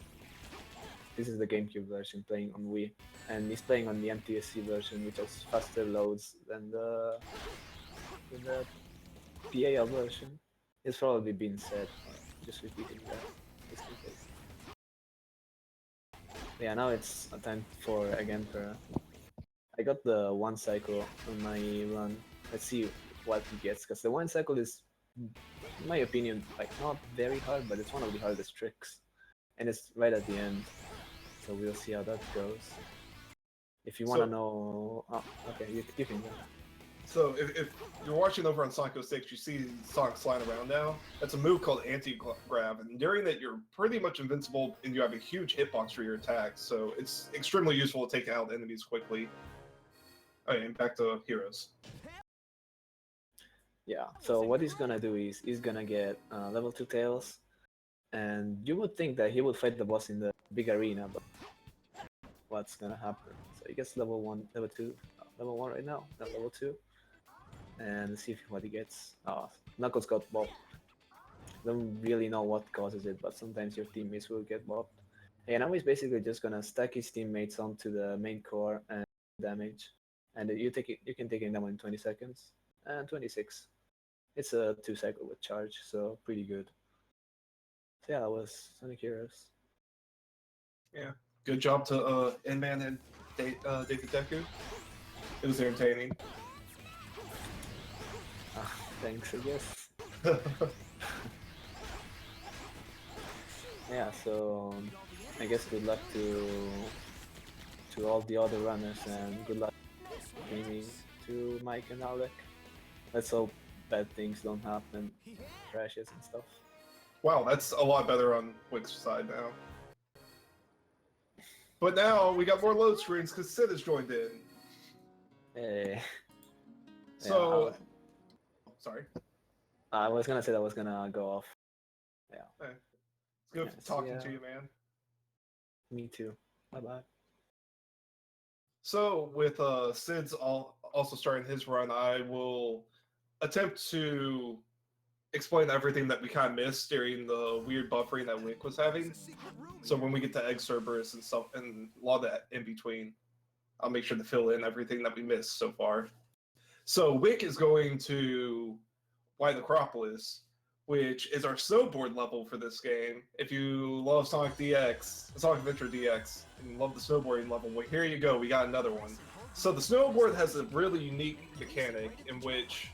this is the GameCube version playing on Wii, and he's playing on the MTSC version, which has faster loads than the PAL version. It's probably been said, just repeating that. Just in case. Yeah, now it's time for again for. I got the 1 cycle on my run. Let's see what he gets, because the 1 cycle is, in my opinion, like not very hard, but it's one of the hardest tricks, and it's right at the end. So we'll see how that goes. If you want to know, okay, you can go. So if you're watching over on Sonic 06, you see Sonic flying around now. That's a move called anti-grab, and during that you're pretty much invincible, and you have a huge hitbox for your attacks. So it's extremely useful to take out enemies quickly. Okay, and back to heroes. Yeah. So what he's gonna do is he's gonna get level 2 tails, and you would think that he would fight the boss in the big arena, but what's gonna happen? So he gets level 1, level 2, level 1 right now, not level 2. And see what he gets. Oh, Knuckles got bopped. Don't really know what causes it, but sometimes your teammates will get bopped. And now he's basically just gonna stack his teammates onto the main core and damage. And you can take it down in 20 seconds. And 26. It's a 2 cycle with charge, so pretty good. So yeah, that was Sonic Heroes. Yeah, good job to N-Man and David Deku. It was entertaining. Thanks, I guess. Yeah, so I guess good luck to all the other runners, and good luck gaming to Mike and Alec. Let's hope bad things don't happen, crashes and stuff. Wow, that's a lot better on Wick's side now. But now we got more load screens because Sid has joined in. Hey. So, sorry. I was gonna say that was gonna go off. Yeah. Hey. It's good talking to you, man. Me too. Bye bye. So with Sid's also starting his run, I will attempt to explain everything that we kind of missed during the weird buffering that Wick was having. So when we get to Egg Cerberus and stuff, and a lot of that in between, I'll make sure to fill in everything that we missed so far. So Wick is going to White Acropolis, which is our snowboard level for this game. If you love Sonic Adventure DX, and love the snowboarding level, well, here you go, we got another one. So the snowboard has a really unique mechanic in which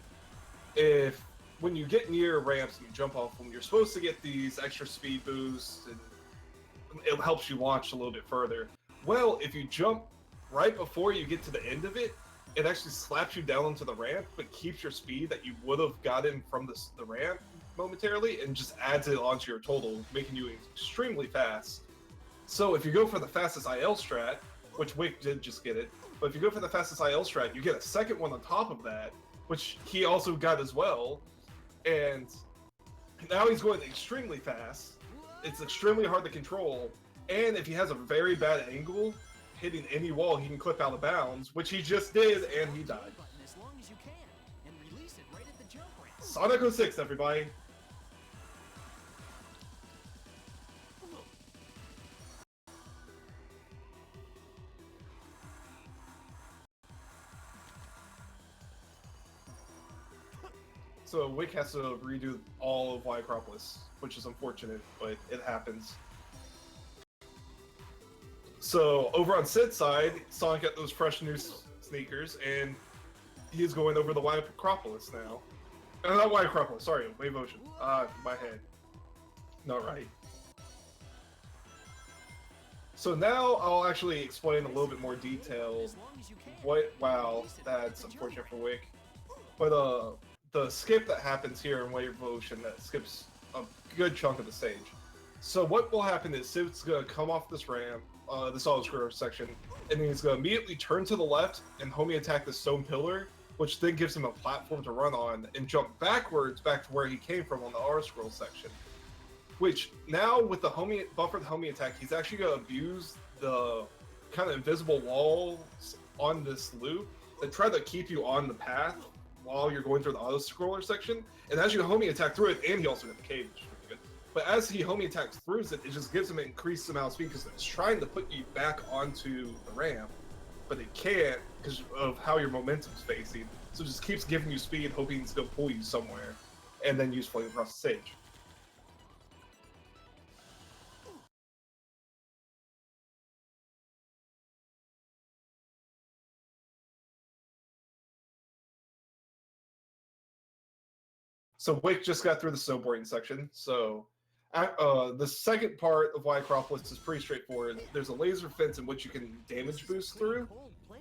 when you get near ramps and you jump off them, you're supposed to get these extra speed boosts, and it helps you launch a little bit further. Well, if you jump right before you get to the end of it, it actually slaps you down into the ramp, but keeps your speed that you would have gotten from the ramp momentarily, and just adds it onto your total, making you extremely fast. So if you go for the fastest IL strat, which Wick did just get it, but if you go for the fastest IL strat, you get a second one on top of that, which he also got as well. And now he's going extremely fast. It's extremely hard to control. And if he has a very bad angle, hitting any wall, he can clip out of bounds, which he just did, and he died. Sonic 06, everybody. So Wick has to redo all of Y Acropolis, which is unfortunate, but it happens. So over on Sid's side, Sonic got those fresh new sneakers, and he's going over the Y Acropolis now. Not Y Acropolis, sorry, Wave Ocean. My head. Not right. So now I'll actually explain a little bit more detail. Wow, that's unfortunate for Wick. But the skip that happens here in Wave Ocean, that skips a good chunk of the stage. So what will happen is Sid's gonna come off this ramp, this auto-scroller section, and then he's gonna immediately turn to the left and homie attack the stone pillar, which then gives him a platform to run on, and jump backwards back to where he came from on the R-scroll section. Which now with the buffered homie attack, he's actually gonna abuse the kind of invisible walls on this loop that try to keep you on the path while you're going through the auto-scroller section. And as you homie attack through it, and he also got the cage, which is really good. But as he homie attacks through it, it just gives him an increased amount of speed because it's trying to put you back onto the ramp, but it can't because of how your momentum's facing. So it just keeps giving you speed, hoping it's going to pull you somewhere, and then use Flame across the stage. So Wick just got through the snowboarding section. So the second part of Y Acropolis is pretty straightforward. There's a laser fence in which you can damage boost through,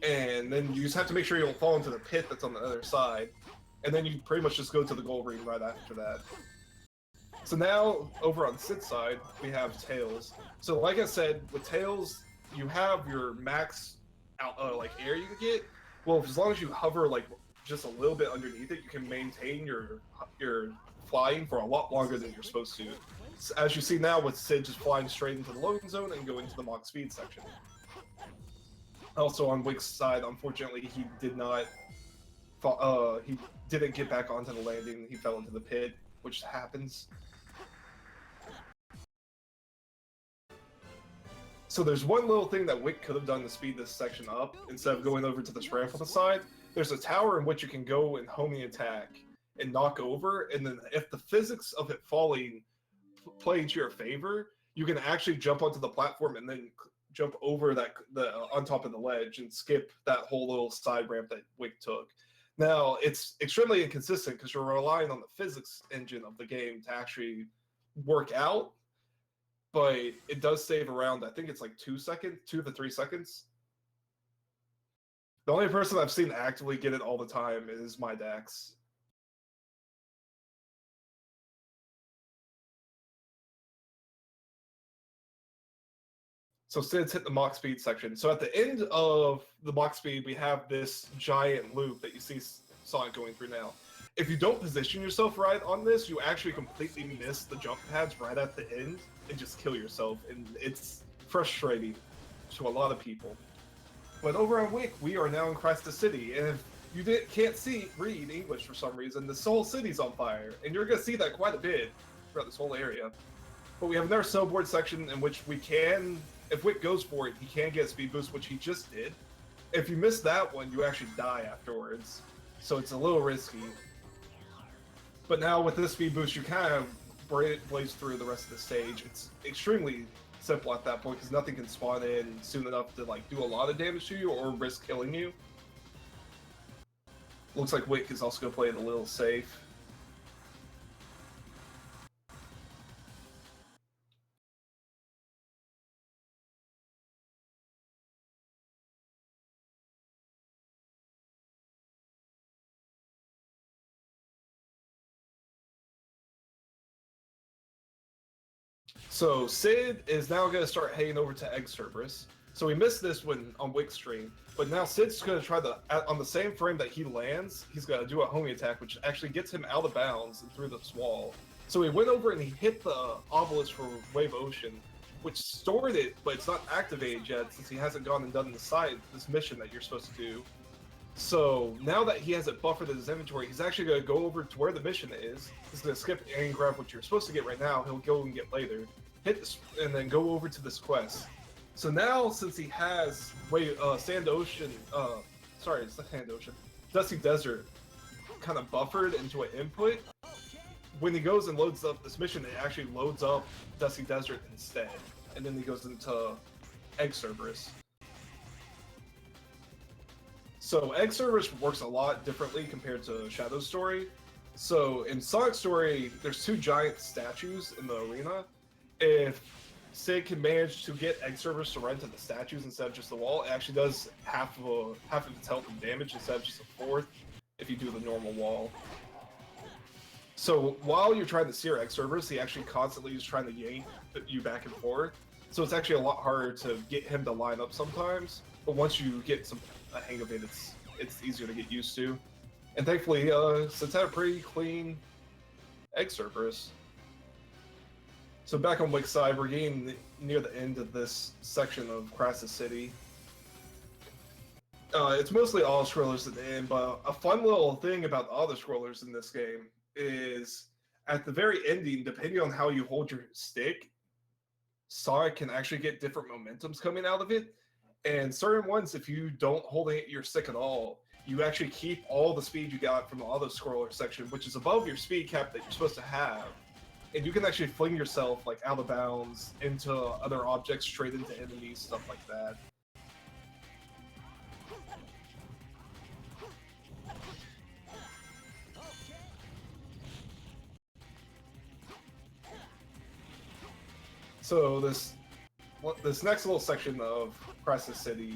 and then you just have to make sure you don't fall into the pit that's on the other side. And then you pretty much just go to the gold ring right after that. So now, over on Sid's side, we have Tails. So like I said, with Tails, you have your max like air you can get. Well, as long as you hover like just a little bit underneath it, you can maintain your flying for a lot longer than you're supposed to. So as you see now with Sid just flying straight into the loading zone and going to the Mach speed section. Also on Wick's side, unfortunately, he did not he didn't get back onto the landing. He fell into the pit, which happens. So there's one little thing that Wick could have done to speed this section up instead of going over to this ramp on the side. There's a tower in which you can go and homie attack and knock over, and then if the physics of it falling play into your favor, you can actually jump onto the platform and then jump over on top of the ledge and skip that whole little side ramp that Wick took. Now, it's extremely inconsistent because you're relying on the physics engine of the game to actually work out, but it does save around, I think it's like 2 to 3 seconds. The only person I've seen actively get it all the time is my Dax. So Sid's hit the Mach speed section. So at the end of the Mach speed, we have this giant loop that you see Sonic going through now. If you don't position yourself right on this, you actually completely miss the jump pads right at the end and just kill yourself. And it's frustrating to a lot of people. But over on Wick, we are now in Crystal City, and if you can't read English for some reason. This whole city's on fire, and you're gonna see that quite a bit throughout this whole area. But we have another snowboard section in which we can, if Wick goes for it, he can get a speed boost, which he just did. If you miss that one, you actually die afterwards, so it's a little risky. But now with this speed boost, you kind of blaze through the rest of the stage. It's extremely simple at that point because nothing can spawn in soon enough to like do a lot of damage to you or risk killing you. Looks like Wick is also going to play it a little safe. So Sid is now going to start heading over to Egg Cerberus. So we missed this one on Wick's stream, but now Sid's going to try on the same frame that he lands, he's going to do a homing attack, which actually gets him out of bounds and through this wall. So he went over and he hit the obelisk for Wave Ocean, which stored it, but it's not activated yet since he hasn't gone and done this mission that you're supposed to do. So now that he has it buffered in his inventory, he's actually going to go over to where the mission is. He's going to skip and grab what you're supposed to get right now. He'll go and get later. Hit this, and then go over to this quest. So now, since he has Sand Ocean, sorry, it's not Sand Ocean, Dusty Desert, kind of buffered into an input. When he goes and loads up this mission, it actually loads up Dusty Desert instead, and then he goes into Egg Cerberus. So Egg Cerberus works a lot differently compared to Shadow Story. So in Sonic Story, there's two giant statues in the arena. If Sid can manage to get Egg Cerberus to run to the statues instead of just the wall, it actually does half of its health and damage instead of just a fourth if you do the normal wall. So while you're trying to sear Egg Cerberus, he actually constantly is trying to yank you back and forth. So it's actually a lot harder to get him to line up sometimes. But once you get a hang of it, it's easier to get used to. And thankfully, Sid's had a pretty clean Egg Cerberus. So back on Wick's side, we're getting near the end of this section of Crassus City. It's mostly auto-scrollers at the end, but a fun little thing about the auto-scrollers in this game is at the very ending, depending on how you hold your stick, Sonic can actually get different momentums coming out of it. And certain ones, if you don't hold your stick at all, you actually keep all the speed you got from the auto-scroller section, which is above your speed cap that you're supposed to have. And you can actually fling yourself like out of bounds into other objects, straight into enemies, stuff like that. So this next little section of Crassus City,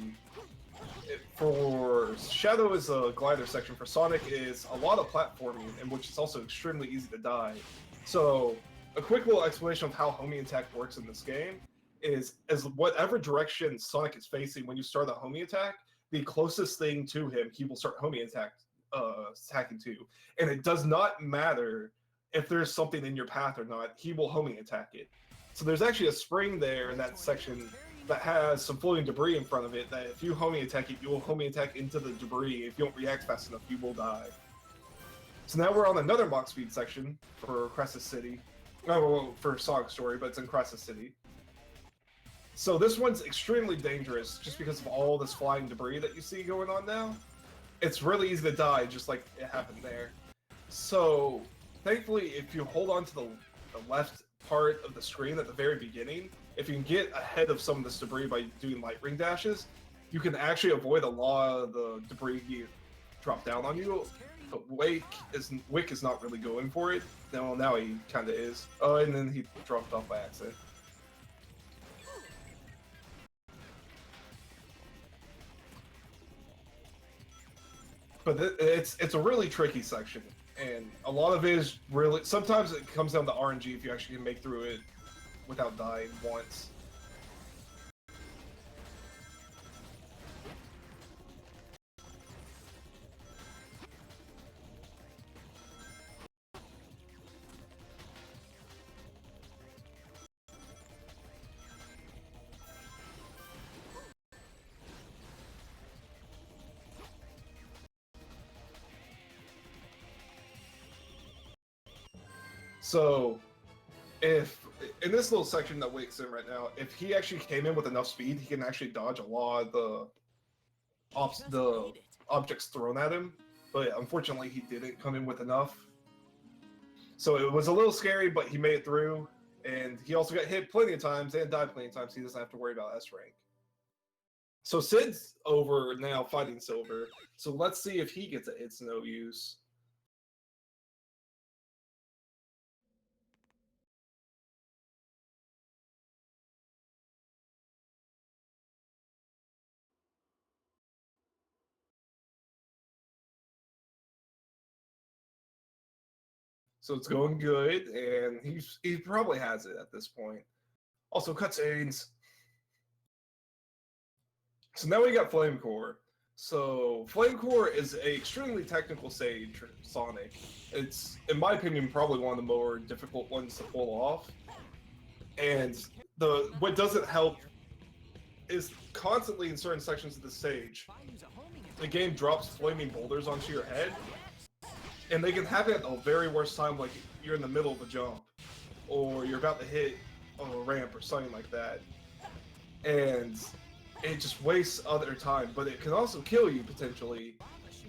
for Shadow is a glider section, for Sonic is a lot of platforming, in which it's also extremely easy to die. So a quick little explanation of how homing attack works in this game is as whatever direction Sonic is facing when you start the homing attack, the closest thing to him, he will start homing attacking to. And it does not matter if there's something in your path or not, he will homing attack it. So there's actually a spring there in that section that has some floating debris in front of it that if you homing attack it, you will homing attack into the debris. If you don't react fast enough, you will die. So now we're on another Mach Speed section for Crassus City. Oh, for Sonic Story, but it's in Crassus City. So this one's extremely dangerous just because of all this flying debris that you see going on now. It's really easy to die, just like it happened there. So thankfully, if you hold on to the left part of the screen at the very beginning, if you can get ahead of some of this debris by doing light ring dashes, you can actually avoid a lot of the debris drop down on you. But Wick is not really going for it. Now he kind of is. Oh, and then he dropped off by accident. But it's a really tricky section, and a lot of it is really, sometimes it comes down to RNG if you actually can make through it without dying once. So, if in this little section that Wake's in right now, if he actually came in with enough speed, he can actually dodge a lot of the objects thrown at him. But unfortunately, he didn't come in with enough. So it was a little scary, but he made it through. And he also got hit plenty of times and died plenty of times. So he doesn't have to worry about S rank. So Sid's over now fighting Silver. So let's see if he gets a It's No Use. So it's going good, and he probably has it at this point. Also, cutscenes. So now we got Flame Core. So Flame Core is an extremely technical stage, Sonic. It's, in my opinion, probably one of the more difficult ones to pull off. And what doesn't help is constantly in certain sections of the stage, the game drops flaming boulders onto your head, and they can happen at the very worst time, like you're in the middle of a jump, or you're about to hit a ramp or something like that. And it just wastes other time, but it can also kill you potentially.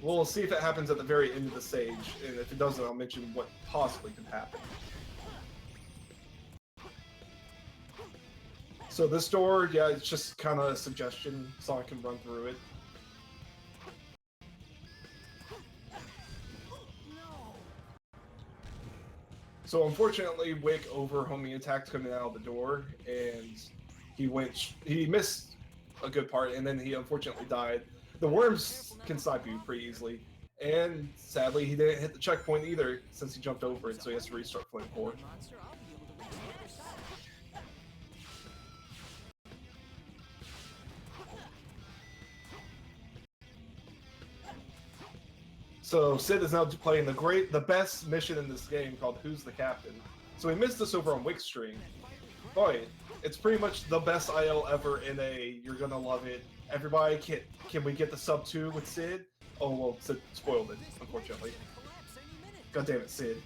We'll see if it happens at the very end of the stage, and if it doesn't, I'll mention what possibly could happen. So this door, yeah, it's just kind of a suggestion. Sonic can run through it. So unfortunately, Wick over homing attacked coming out of the door, and he missed a good part, and then he unfortunately died. The worms can snipe you pretty easily, and sadly, he didn't hit the checkpoint either since he jumped over it, so he has to restart Flame Core. So Sid is now playing the best mission in this game called Who's the Captain. So he missed this over on Wick's stream. Boy, it's pretty much the best IL ever in a you're gonna love it. Everybody, can we get the sub 2 with Sid? Oh well, Sid spoiled it, unfortunately. God damn it, Sid.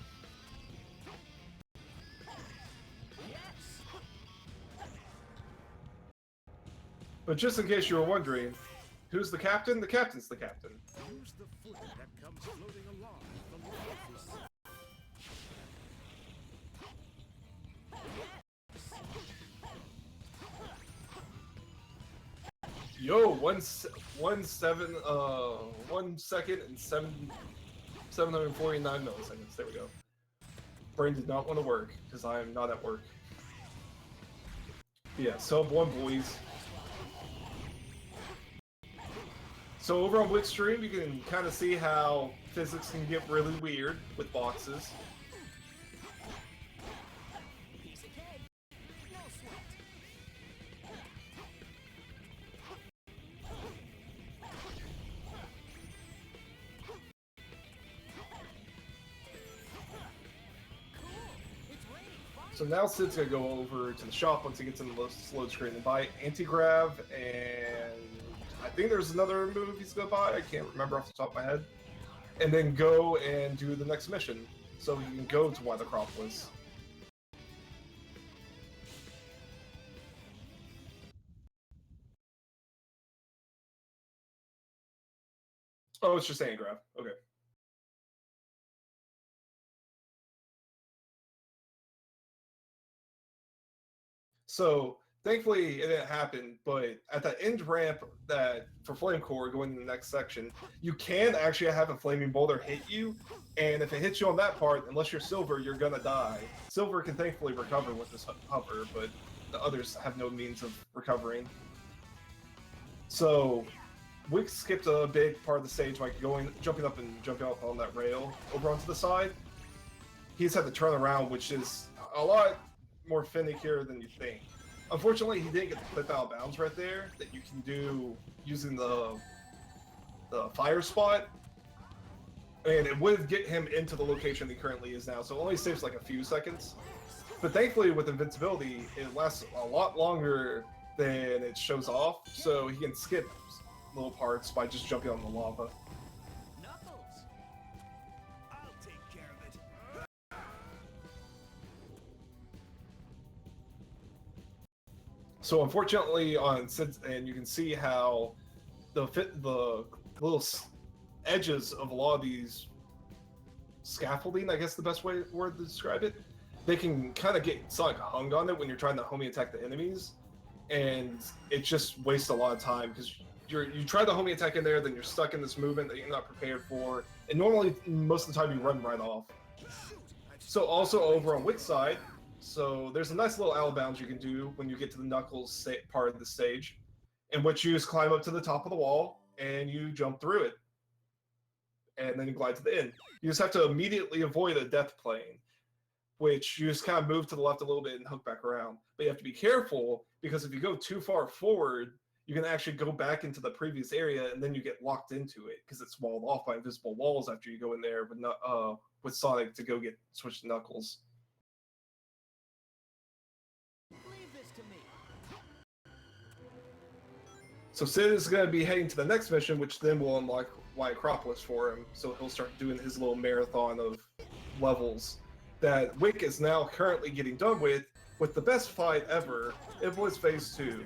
But just in case you were wondering, who's the captain? The captain's the captain. Use the fluid that comes floating along from the flow. Yo, 1 second and 749 milliseconds. There we go. Brain did not want to work because I am not at work. Yeah, sub 1, boys. So over on Wick's stream, you can kind of see how physics can get really weird with boxes. So now Sid's gonna go over to the shop once he gets in the load screen and buy anti-grav, and I think there's another move he's gonna buy. I can't remember off the top of my head. And then go and do the next mission, so he can go to Metropolis. Oh, it's just anti-grav. Okay. So thankfully it didn't happen, but at the end ramp that for Flame Core going to the next section, you can actually have a flaming boulder hit you, and if it hits you on that part, unless you're Silver, you're gonna die. Silver can thankfully recover with this hover, but the others have no means of recovering. So we skipped a big part of the stage by jumping up on that rail over onto the side. He's had to turn around, which is a lot more finickier than you think. Unfortunately, he didn't get the clip out of bounds right there that you can do using the fire spot, and it would get him into the location he currently is now, so it only saves like a few seconds. But thankfully, with invincibility, it lasts a lot longer than it shows off, so he can skip little parts by just jumping on the lava. So unfortunately, and you can see how the little edges of a lot of these scaffolding, I guess the best word to describe it, they can kind of get Sonic hung on it when you're trying to homie attack the enemies, and it just wastes a lot of time because you try the homie attack in there, then you're stuck in this movement that you're not prepared for, and normally most of the time you run right off. So also over on Wick's side, so there's a nice little out of bounds you can do when you get to the Knuckles part of the stage, in which you just climb up to the top of the wall and you jump through it, and then you glide to the end. You just have to immediately avoid a death plane, which you just kind of move to the left a little bit and hook back around. But you have to be careful, because if you go too far forward, you can actually go back into the previous area, and then you get locked into it, because it's walled off by invisible walls after you go in there with Sonic to go switch to Knuckles. Leave this to me. So Sid is going to be heading to the next mission, which then will unlock Metropolis for him, so he'll start doing his little marathon of levels that Wick is now currently getting done with the best fight ever. It was Phase 2.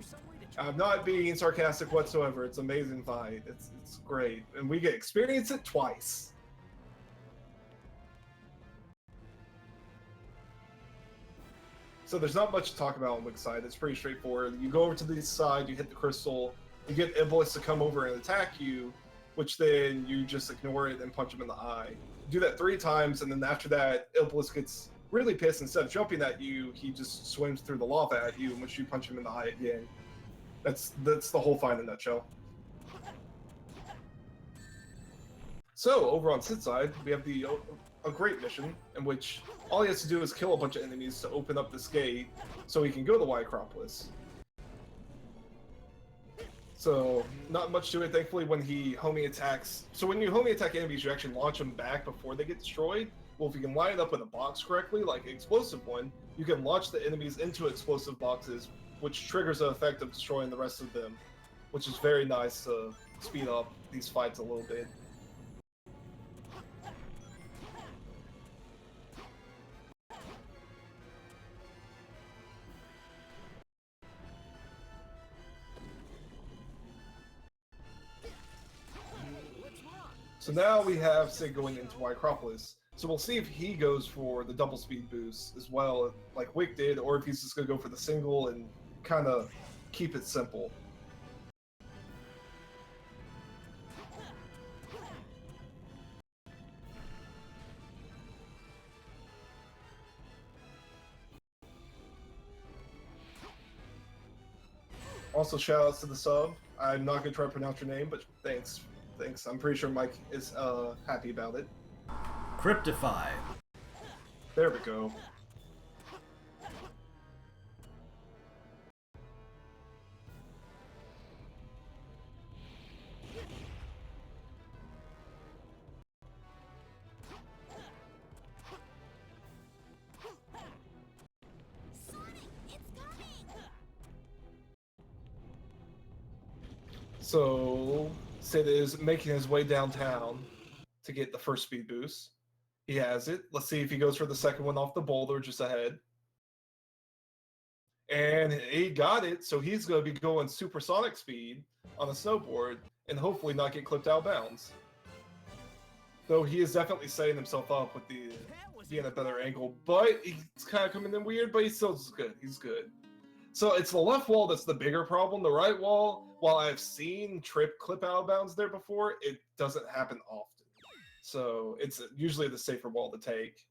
I'm not being sarcastic whatsoever. It's an amazing fight. It's great, and we get to experience it twice. So there's not much to talk about on Wick's side. It's pretty straightforward. You go over to the side, you hit the crystal, you get Iblis to come over and attack you, which then you just ignore it and punch him in the eye. Do that 3 times, and then after that, Iblis gets really pissed. Instead of jumping at you, he just swims through the lava at you, in which you punch him in the eye again. That's the whole fight in a nutshell. So over on Sid's side, we have a great mission in which all he has to do is kill a bunch of enemies to open up this gate, so he can go to Metropolis. So, not much to it, thankfully, when he homie attacks. So when you homie attack enemies, you actually launch them back before they get destroyed. Well, if you can line it up with a box correctly, like an explosive one, you can launch the enemies into explosive boxes, which triggers the effect of destroying the rest of them, which is very nice to speed up these fights a little bit. So now we have Sid going into Metropolis. So we'll see if he goes for the double speed boost as well, like Wick did, or if he's just going to go for the single and kind of keep it simple. Also, shout outs to the sub. I'm not going to try to pronounce your name, but thanks. Thanks. I'm pretty sure Mike is happy about it. Cryptify. There we go. So Sid is making his way downtown to get the first speed boost. He has it. Let's see if he goes for the second one off the boulder just ahead. And he got it, so he's going to be going supersonic speed on a snowboard and hopefully not get clipped out of bounds. Though he is definitely setting himself up with the being a better angle, but he's kind of coming in weird, but he's still good. He's good. So it's the left wall that's the bigger problem. The right wall, while I've seen Trip clip out of bounds there before, it doesn't happen often. So it's usually the safer wall to take.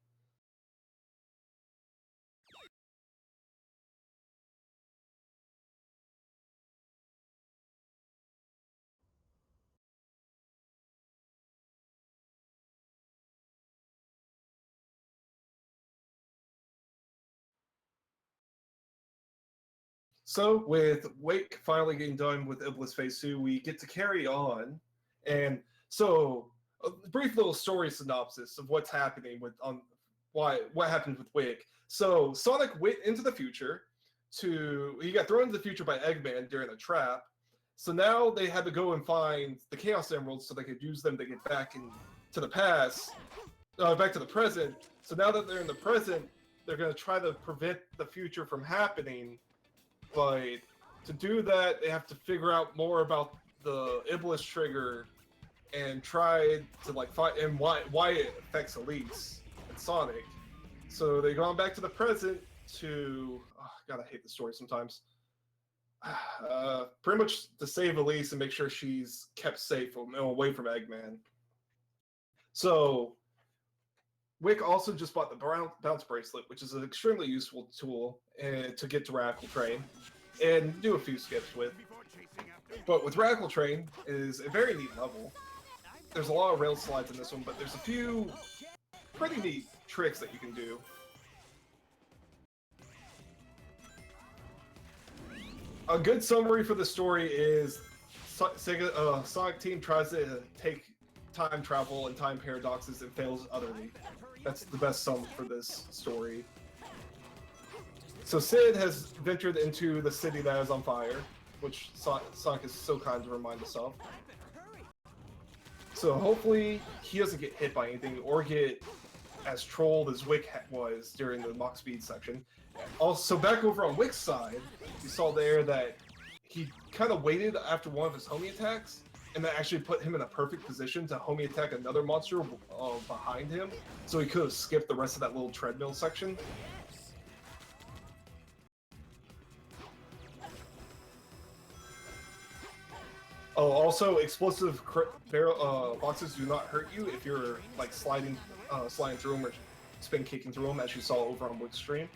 So with Wake finally getting done with Iblis Phase 2, we get to carry on. And so a brief little story synopsis of what's happening with what happened with Wake. So Sonic went into the future he got thrown into the future by Eggman during a trap. So now they had to go and find the Chaos Emeralds so they could use them to get back into the past, back to the present. So now that they're in the present, they're going to try to prevent the future from happening. But to do that, they have to figure out more about the Iblis trigger and try to like find and why it affects Elise and Sonic. So they've gone back to the present to God, I hate the story sometimes. Pretty much to save Elise and make sure she's kept safe away from Eggman. So Wick also just bought the bounce bracelet, which is an extremely useful tool to get to Radical Train and do a few skips with. But with Radical Train, it is a very neat level. There's a lot of rail slides in this one, but there's a few pretty neat tricks that you can do. A good summary for the story is Sonic Team tries to take time travel and time paradoxes and fails utterly. That's the best sum for this story. So Sid has ventured into the city that is on fire, which Sonic is so kind to remind us of. So hopefully he doesn't get hit by anything or get as trolled as Wick was during the Mach Speed section. Also, back over on Wick's side, you saw there that he kind of waited after one of his homie attacks, and that actually put him in a perfect position to homie attack another monster behind him, so he could have skipped the rest of that little treadmill section. Oh, also, explosive barrel boxes do not hurt you if you're like sliding through them or spin kicking through them, as you saw over on Wood's stream.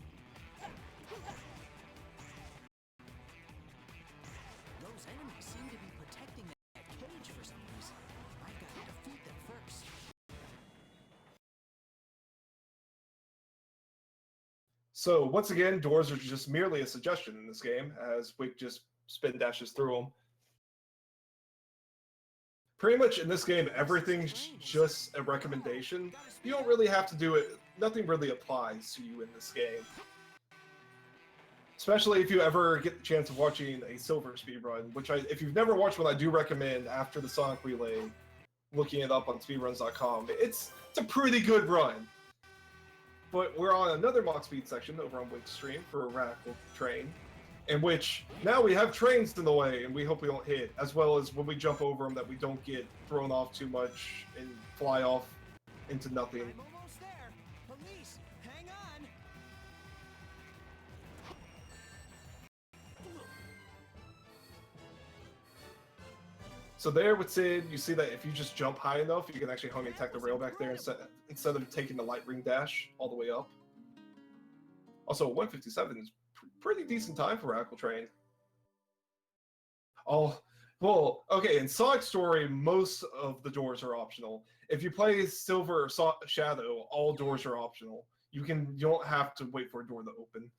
Those enemies seem to be protecting that cage for some reason. I've got to defeat them first. So once again, doors are just merely a suggestion in this game, as Wick just spin dashes through them. Pretty much in this game, everything's just a recommendation. You don't really have to do it. Nothing really applies to you in this game. Especially if you ever get the chance of watching a silver speedrun, which if you've never watched one, I do recommend after the Sonic Relay, looking it up on speedruns.com. It's a pretty good run. But we're on another Mach Speed section over on Wick's stream for a Radical Train, in which now we have trains in the way, and we hope we don't hit, as well as when we jump over them that we don't get thrown off too much and fly off into nothing. I'm almost there. Police, hang on. So there with Sid, you see that if you just jump high enough, you can actually homie attack the rail back there instead of taking the light ring dash all the way up. Also, 157 is pretty decent time for Radical Train. Oh, well, okay, in Sonic Story, most of the doors are optional. If you play Silver or Shadow, all doors are optional. You don't have to wait for a door to open.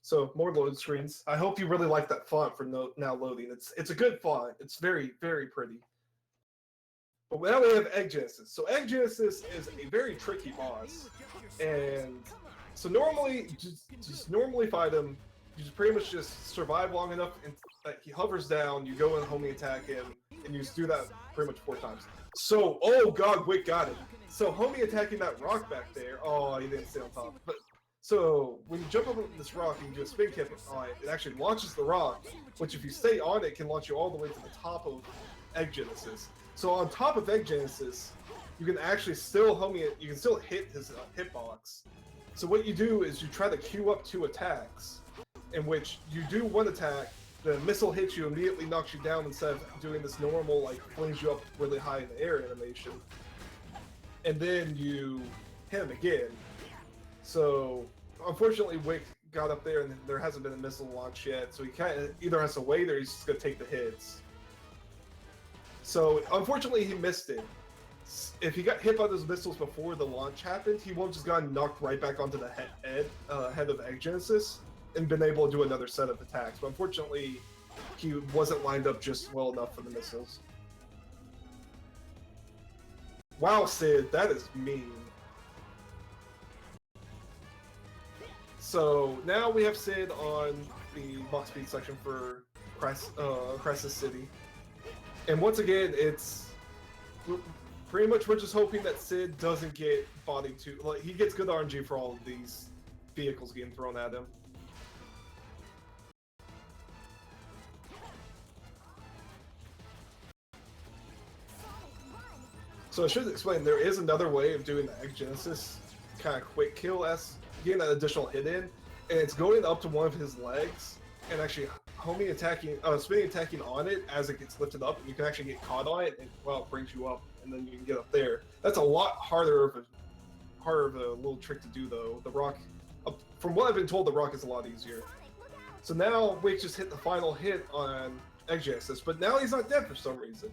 So more load screens. I hope you really like that font for now loading. It's a good font. It's very, very pretty. But now we have Egg Genesis. So Egg Genesis is a very tricky boss, and so normally just normally fight him. You just pretty much just survive long enough, and he hovers down. You go and homie attack him, and you just do that pretty much 4 times. So oh god, Wick got it. So homie attacking that rock back there. Oh, he didn't stay on top, but. So, when you jump over this rock and you do a spin kick on it, it actually launches the rock, which if you stay on it, can launch you all the way to the top of Egg Genesis. So on top of Egg Genesis, you can actually still you can still hit his hitbox. So what you do is you try to queue up 2 attacks, in which you do one attack, the missile hits you, immediately knocks you down instead of doing this normal, like, flings you up really high in the air animation. And then you hit him again. So, unfortunately, Wick got up there and there hasn't been a missile launch yet, so he kind of either has to wait or he's just going to take the hits. So, unfortunately, he missed it. If he got hit by those missiles before the launch happened, he would have just gotten knocked right back onto the head of Egg Genesis and been able to do another set of attacks. But unfortunately, he wasn't lined up just well enough for the missiles. Wow, Sid, that is mean. So now we have Sid on the box speed section for Crisis City. And once again, pretty much we're just hoping that Sid doesn't get bodied too. Like, he gets good RNG for all of these vehicles getting thrown at him. So I should explain, there is another way of doing the Egg Genesis kind of quick kill as getting that additional hit in, and it's going up to one of his legs and actually spinning attacking on it as it gets lifted up, and you can actually get caught on it, and well, it brings you up, and then you can get up there. That's a lot harder of a little trick to do though. The rock, from what I've been told, the rock is a lot easier. So now Wake just hit the final hit on Egg Genesis, but now he's not dead for some reason.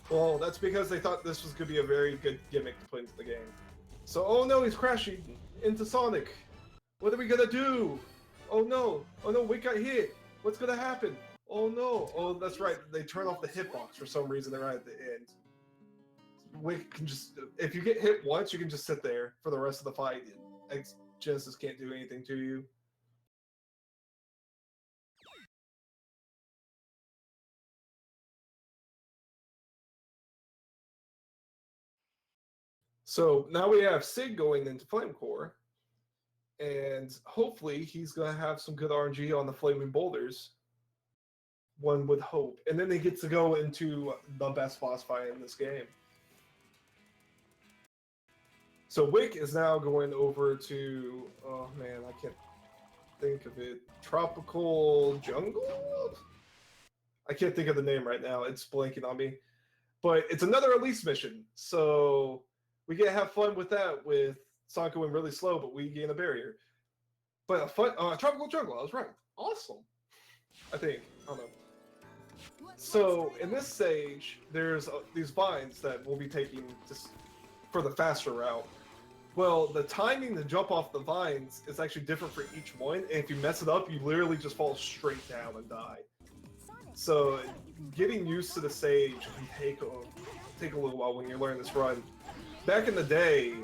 Well, that's because they thought this was going to be a very good gimmick to put into the game. So, oh no, he's crashing into Sonic. What are we going to do? Oh no, Wake got hit. What's going to happen? Oh no, oh that's right, they turn off the hitbox for some reason right at the end. Wake can just, if you get hit once, you can just sit there for the rest of the fight. Genesis can't do anything to you. So now we have Sid going into Flame Core, and hopefully he's going to have some good RNG on the Flaming Boulders. One would hope. And then he gets to go into the best boss fight in this game. So Wick is now going over to, oh man, I can't think of it. Tropical Jungle? I can't think of the name right now. It's blanking on me. But it's another release mission. So we get to have fun with that, with Sonic going really slow, but we gain a barrier. But a fun, Tropical Jungle, I was right. Awesome. I think. I don't know. So in this stage, there's these vines that we'll be taking just for the faster route. Well, the timing to jump off the vines is actually different for each one, and if you mess it up, you literally just fall straight down and die. So getting used to the stage can take a little while when you're learning this run. Back in the day,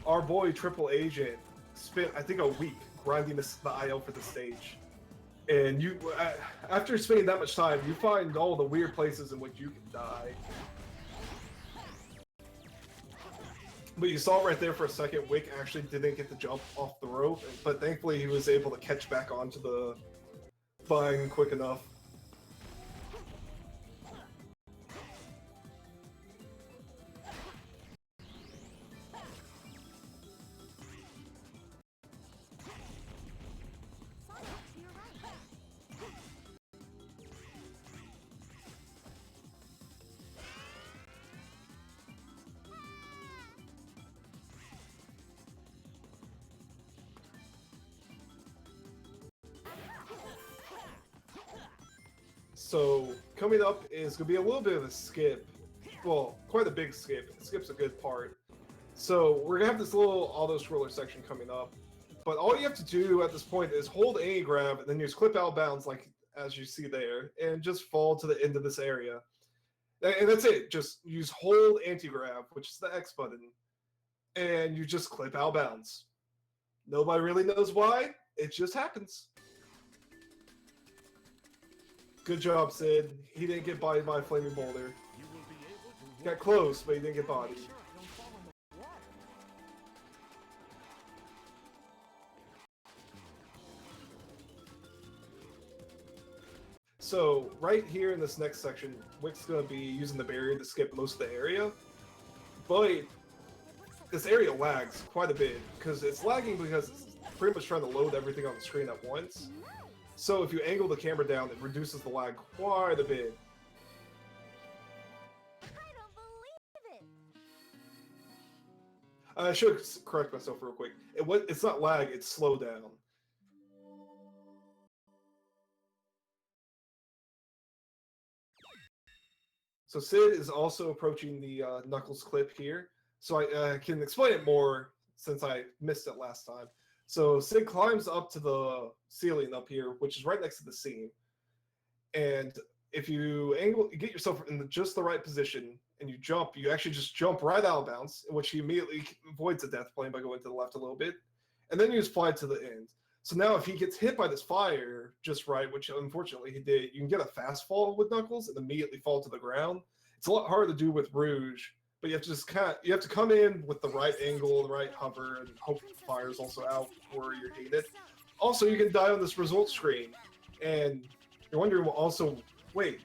our boy Triple Agent spent, I think, a week grinding the IO for the stage. And you, after spending that much time, you find all the weird places in which you can die. But you saw right there for a second, Wick actually didn't get the jump off the rope, but thankfully he was able to catch back onto the vine quick enough. So coming up is going to be a little bit of a skip. Well, quite a big skip. It skips a good part. So we're going to have this little auto-scroller section coming up. But all you have to do at this point is hold A grab, and then use clip out bounds like as you see there, and just fall to the end of this area. And that's it. Just use hold anti-grab, which is the X button, and you just clip out bounds. Nobody really knows why. It just happens. Good job, Sid. He didn't get bodied by a flaming boulder. Got close, but he didn't get bodied. So, right here in this next section, Wick's going to be using the barrier to skip most of the area. But this area lags quite a bit, because it's lagging because it's pretty much trying to load everything on the screen at once. So if you angle the camera down, it reduces the lag quite a bit. I should correct myself real quick. It's not lag, it's slow down. So Sid is also approaching the Knuckles clip here. So I can explain it more since I missed it last time. So Sid climbs up to the ceiling up here, which is right next to the seam. And if you get yourself in just the right position and you jump, you actually just jump right out of bounds, in which he immediately avoids the death plane by going to the left a little bit. And then you just fly to the end. So now if he gets hit by this fire just right, which unfortunately he did, you can get a fast fall with Knuckles and immediately fall to the ground. It's a lot harder to do with Rouge, but you have to just you have to come in with the right angle, the right hover, and hope the fire's also out before you're hated. Also, you can die on this result screen, and you're wondering, well, also, wait,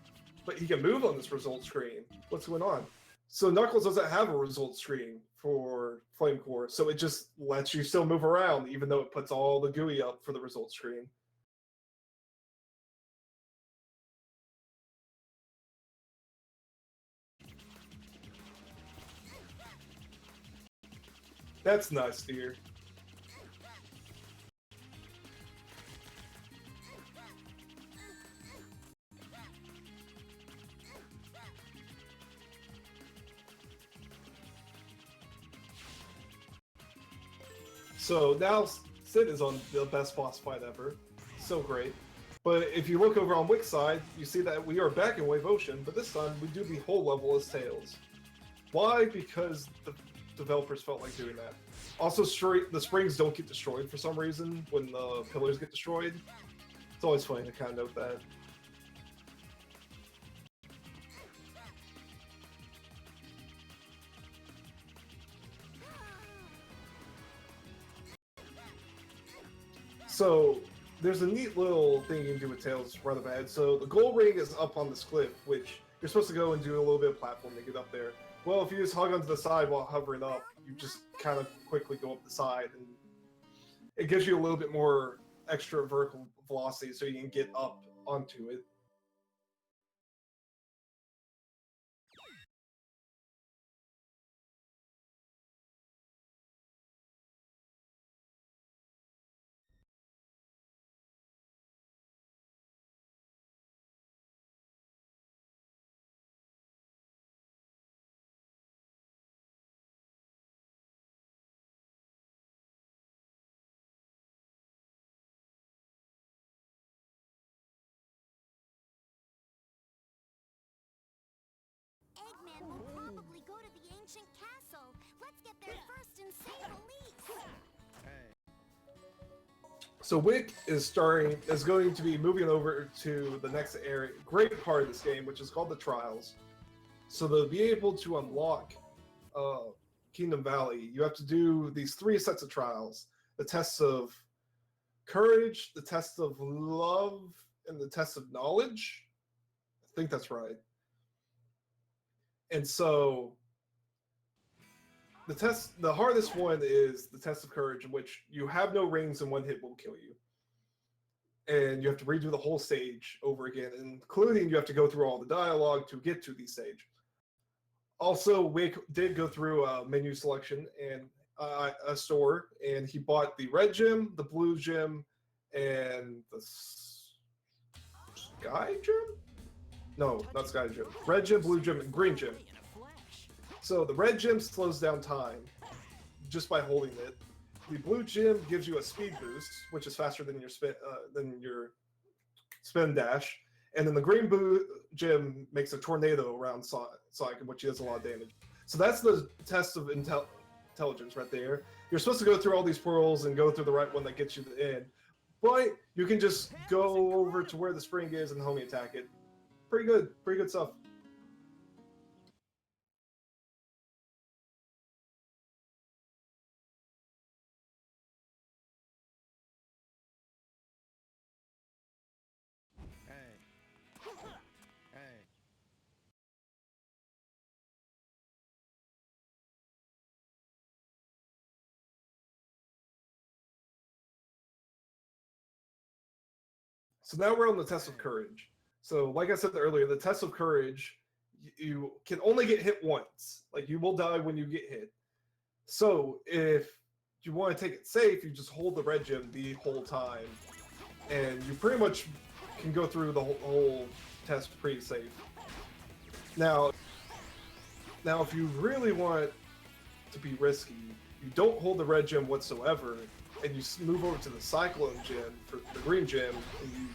but he can move on this result screen. What's going on? So Knuckles doesn't have a result screen for Flame Core, so it just lets you still move around, even though it puts all the GUI up for the result screen. That's nice, dear. So now Sid is on the best boss fight ever. So great. But if you look over on Wick's side, you see that we are back in Wave Ocean, but this time we do the whole level as Tails. Why? Because the developers felt like doing that. Also, the springs don't get destroyed for some reason when the pillars get destroyed. It's always funny to kind of note that. So there's a neat little thing you can do with Tails right ahead. So the gold ring is up on this cliff, which you're supposed to go and do a little bit of platform to get up there. Well, if you just hug onto the side while hovering up, you just kind of quickly go up the side, and it gives you a little bit more extra vertical velocity so you can get up onto it. Eggman will probably go to the ancient castle. Let's get there first and say the least. So Wick is going to be moving over to the next area, great part of this game, which is called the Trials. So to be able to unlock Kingdom Valley, you have to do these 3 sets of trials: the tests of courage, the test of love, and the test of knowledge. I think that's right. And so the hardest one is the test of courage, in which you have no rings and one hit will kill you. And you have to redo the whole stage over again, including you have to go through all the dialogue to get to the stage. Also, Wick did go through a menu selection and a store, and he bought the red gem, the blue gem, and the sky gem? No, not sky gem. Red gem, blue gem, and green gem. So the red gem slows down time just by holding it. The blue gem gives you a speed boost, which is faster than your spin dash. And then the green gem makes a tornado around Sonic, which does a lot of damage. So that's the test of intelligence right there. You're supposed to go through all these pearls and go through the right one that gets you to the end. But you can just go over to where the spring is and homie attack it. Pretty good stuff. So now we're on the test of courage. So like I said earlier, the test of courage, you can only get hit once. Like, you will die when you get hit. So if you want to take it safe, you just hold the red gem the whole time. And you pretty much can go through the whole test pretty safe. Now if you really want to be risky, you don't hold the red gem whatsoever, and you move over to the Cyclone gem for the green gem, and you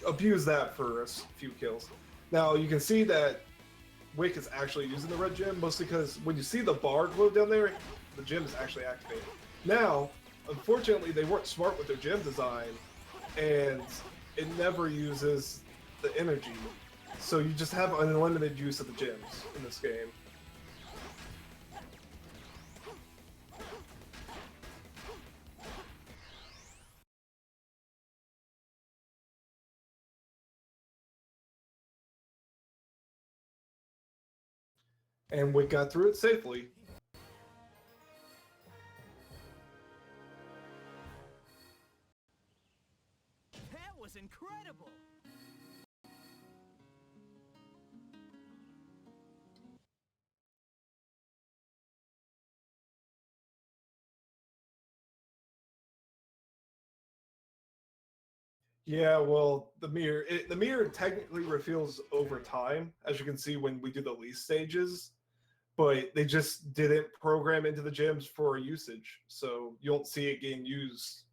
abuse that for a few kills. Now you can see that Wick is actually using the red gem, mostly because when you see the bar glow down there, the gem is actually activated. Now, unfortunately, they weren't smart with their gym design, and it never uses the energy. So you just have unlimited use of the gyms in this game. And we got through it safely. That was incredible. Yeah, well, the mirror technically reveals over time, as you can see when we do the lease stages, but they just didn't program into the gyms for usage, so you don't see it getting used.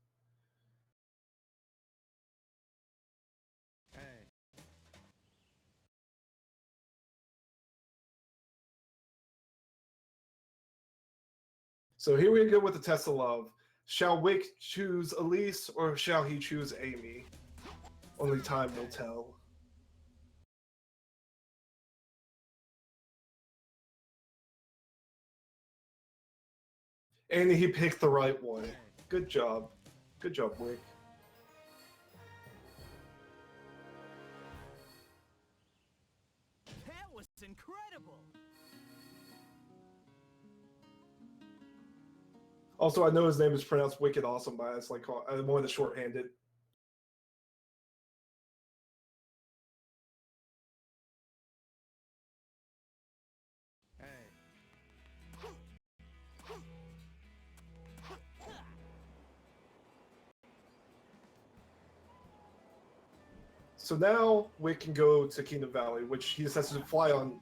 So here we go with the test of love. Shall Wick choose Elise or shall he choose Amy? Only time will tell. And he picked the right one. Good job. Good job, Wick. That was incredible. Also, I know his name is pronounced Wicked Awesome, but it's like more the shorthanded. So now Wick can go to Kingdom Valley, which he just has to fly on.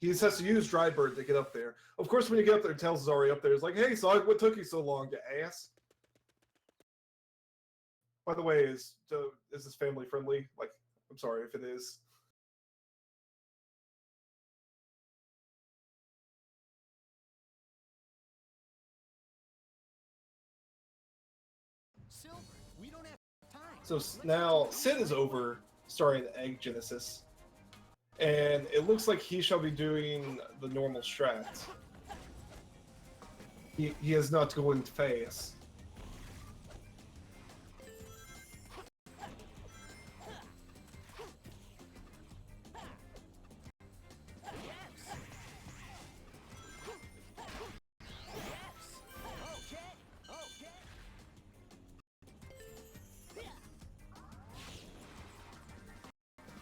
He just has to use Drybird to get up there. Of course, when you get up there, Tails is already up there. It's like, hey, Sonic, what took you so long, you ass? By the way, is this family friendly? Like, I'm sorry if it is. Silver, we don't have time. So now Sid is over, starring Egg Genesis. And it looks like he shall be doing the normal strats. He has not to go in fast.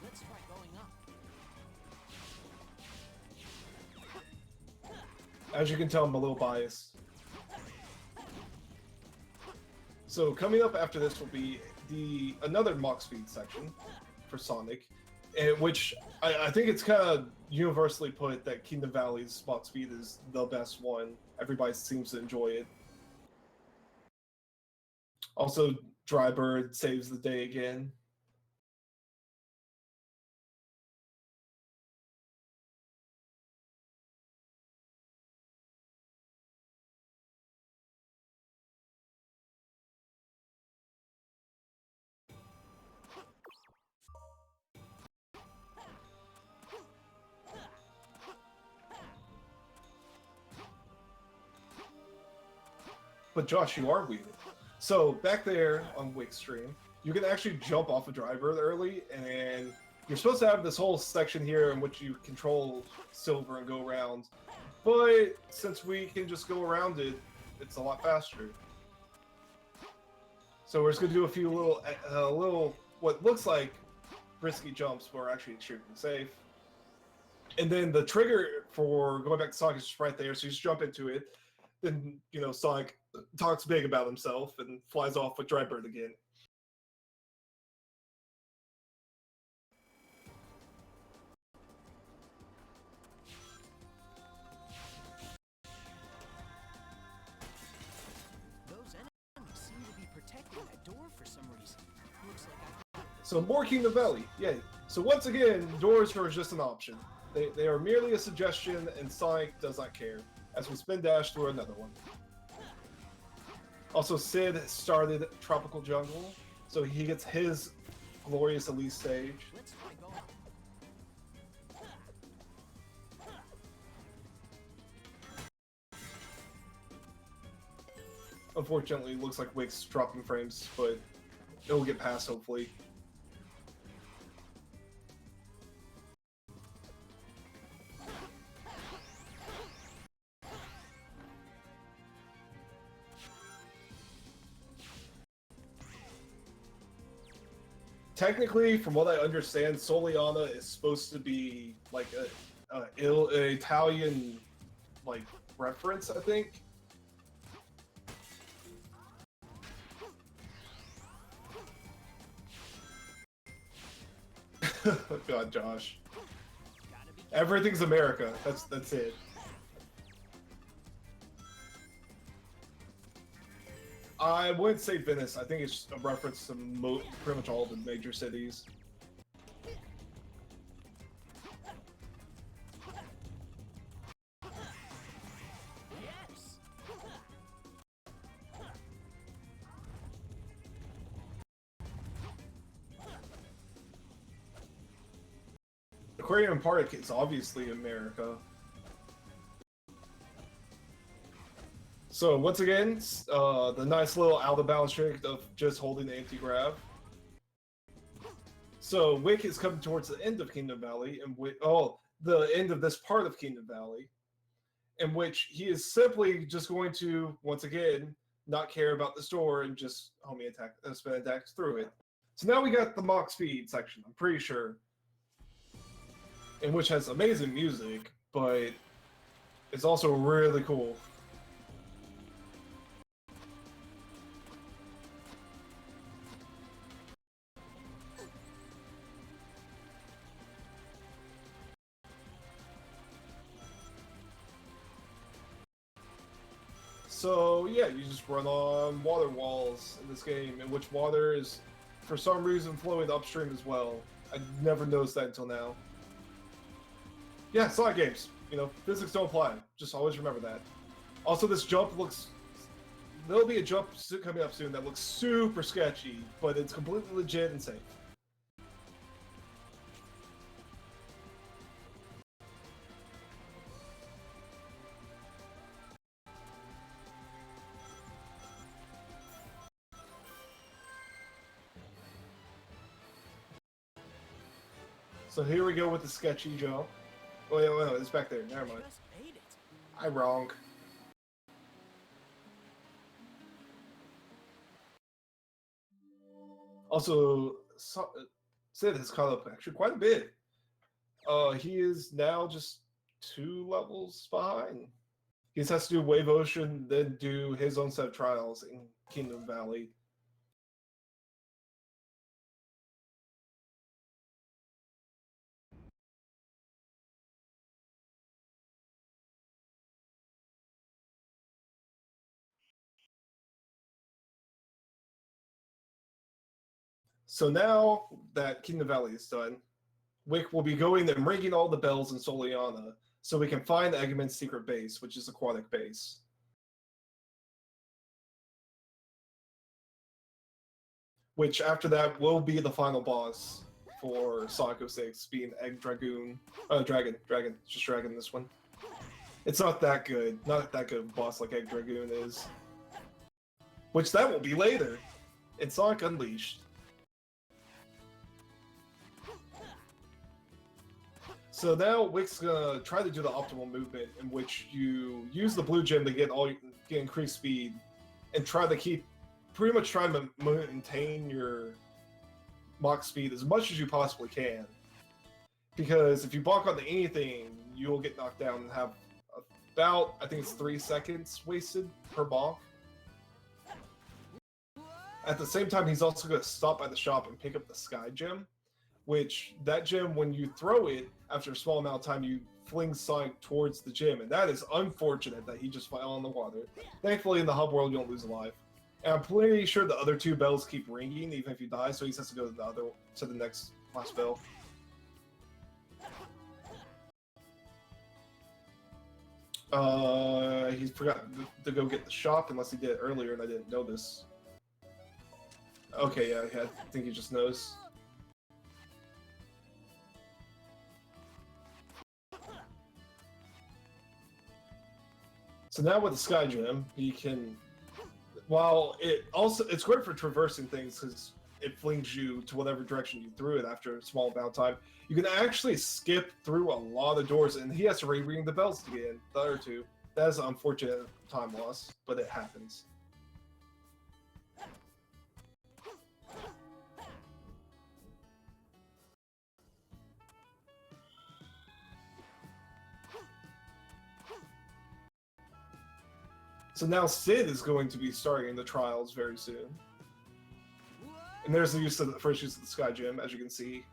Let's try going up. As you can tell, I'm a little biased. So coming up after this will be another Mach Speed section for Sonic, which I think it's kind of universally put that Kingdom Valley's Mach Speed is the best one. Everybody seems to enjoy it. Also, Drybird saves the day again. But Josh, you are weird. So back there on Wick's stream, you can actually jump off a Drybird early, and you're supposed to have this whole section here in which you control Silver and go around. But since we can just go around it, it's a lot faster. So we're just gonna do a few little what looks like risky jumps, but are actually extremely safe. And then the trigger for going back to Sonic is just right there, so you just jump into it. Then, you know, Sonic talks big about himself and flies off with Drybird again. Those enemies seem to be protecting that door for some reason. Looks like So more Kingdom Valley, yay. So once again, doors are just an option. They are merely a suggestion, and Sonic does not care, as we spin dash through another one. Also, Sid started Tropical Jungle, so he gets his glorious Elite stage. Unfortunately, it looks like Wick's dropping frames, but it'll get past hopefully. Technically, from what I understand, Soliana is supposed to be like a Italian like reference, I think. God, Josh. Everything's America. That's it. I wouldn't say Venice. I think it's a reference to pretty much all the major cities. Aquarium Park is obviously America. So once again, the nice little out-of-bounds trick of just holding the empty grab. So Wick is coming towards the end of Kingdom Valley, and the end of this part of Kingdom Valley, in which he is simply just going to, once again, not care about the store and just homie attack, spin attacks through it. So now we got the Mach Speed section, I'm pretty sure, in which has amazing music, but it's also really cool. So yeah, you just run on water walls in this game, in which water is, for some reason, flowing upstream as well. I never noticed that until now. Yeah, Sonic games. You know, physics don't apply. Just always remember that. Also, this jump looks... There'll be a jump coming up soon that looks super sketchy, but it's completely legit and safe. So here we go with the sketchy jump. Oh, wait, it's back there. Never mind. I'm wrong. Also, Sid has caught up actually quite a bit. He is now just 2 levels behind. He just has to do Wave Ocean, then do his own set of trials in Kingdom Valley. So now that Kingdom Valley is done, Wick will be going and ringing all the bells in Soliana so we can find Eggman's secret base, which is Aquatic Base. Which after that will be the final boss for Sonic 06, being Egg Dragoon. Dragon. It's just Dragon this one. It's not that good. Not that good of a boss like Egg Dragoon is. Which that will be later in Sonic Unleashed. So now Wick's gonna try to do the optimal movement, in which you use the blue gem to get increased speed, and try to pretty much try to maintain your Mach speed as much as you possibly can. Because if you block onto anything, you'll get knocked down and have about, I think it's 3 seconds wasted per Mach. At the same time, he's also gonna stop by the shop and pick up the Sky Gem. Which, that gem, when you throw it, after a small amount of time, you fling Sonic towards the gem, and that is unfortunate that he just fell in the water. Thankfully, in the hub world, you don't lose a life. And I'm pretty sure the other 2 bells keep ringing, even if you die, so he just has to go to the next last bell. He forgot to go get the shop unless he did it earlier and I didn't know this. Okay, yeah, I think he just knows. So now with the Sky Gem, he can, while it's great for traversing things because it flings you to whatever direction you threw it after a small amount of time, you can actually skip through a lot of doors, and he has to ring the bells to get in, the other two. That is an unfortunate time loss, but it happens. So now Sid is going to be starting the trials very soon. And there's the first use of the Sky Gem, as you can see.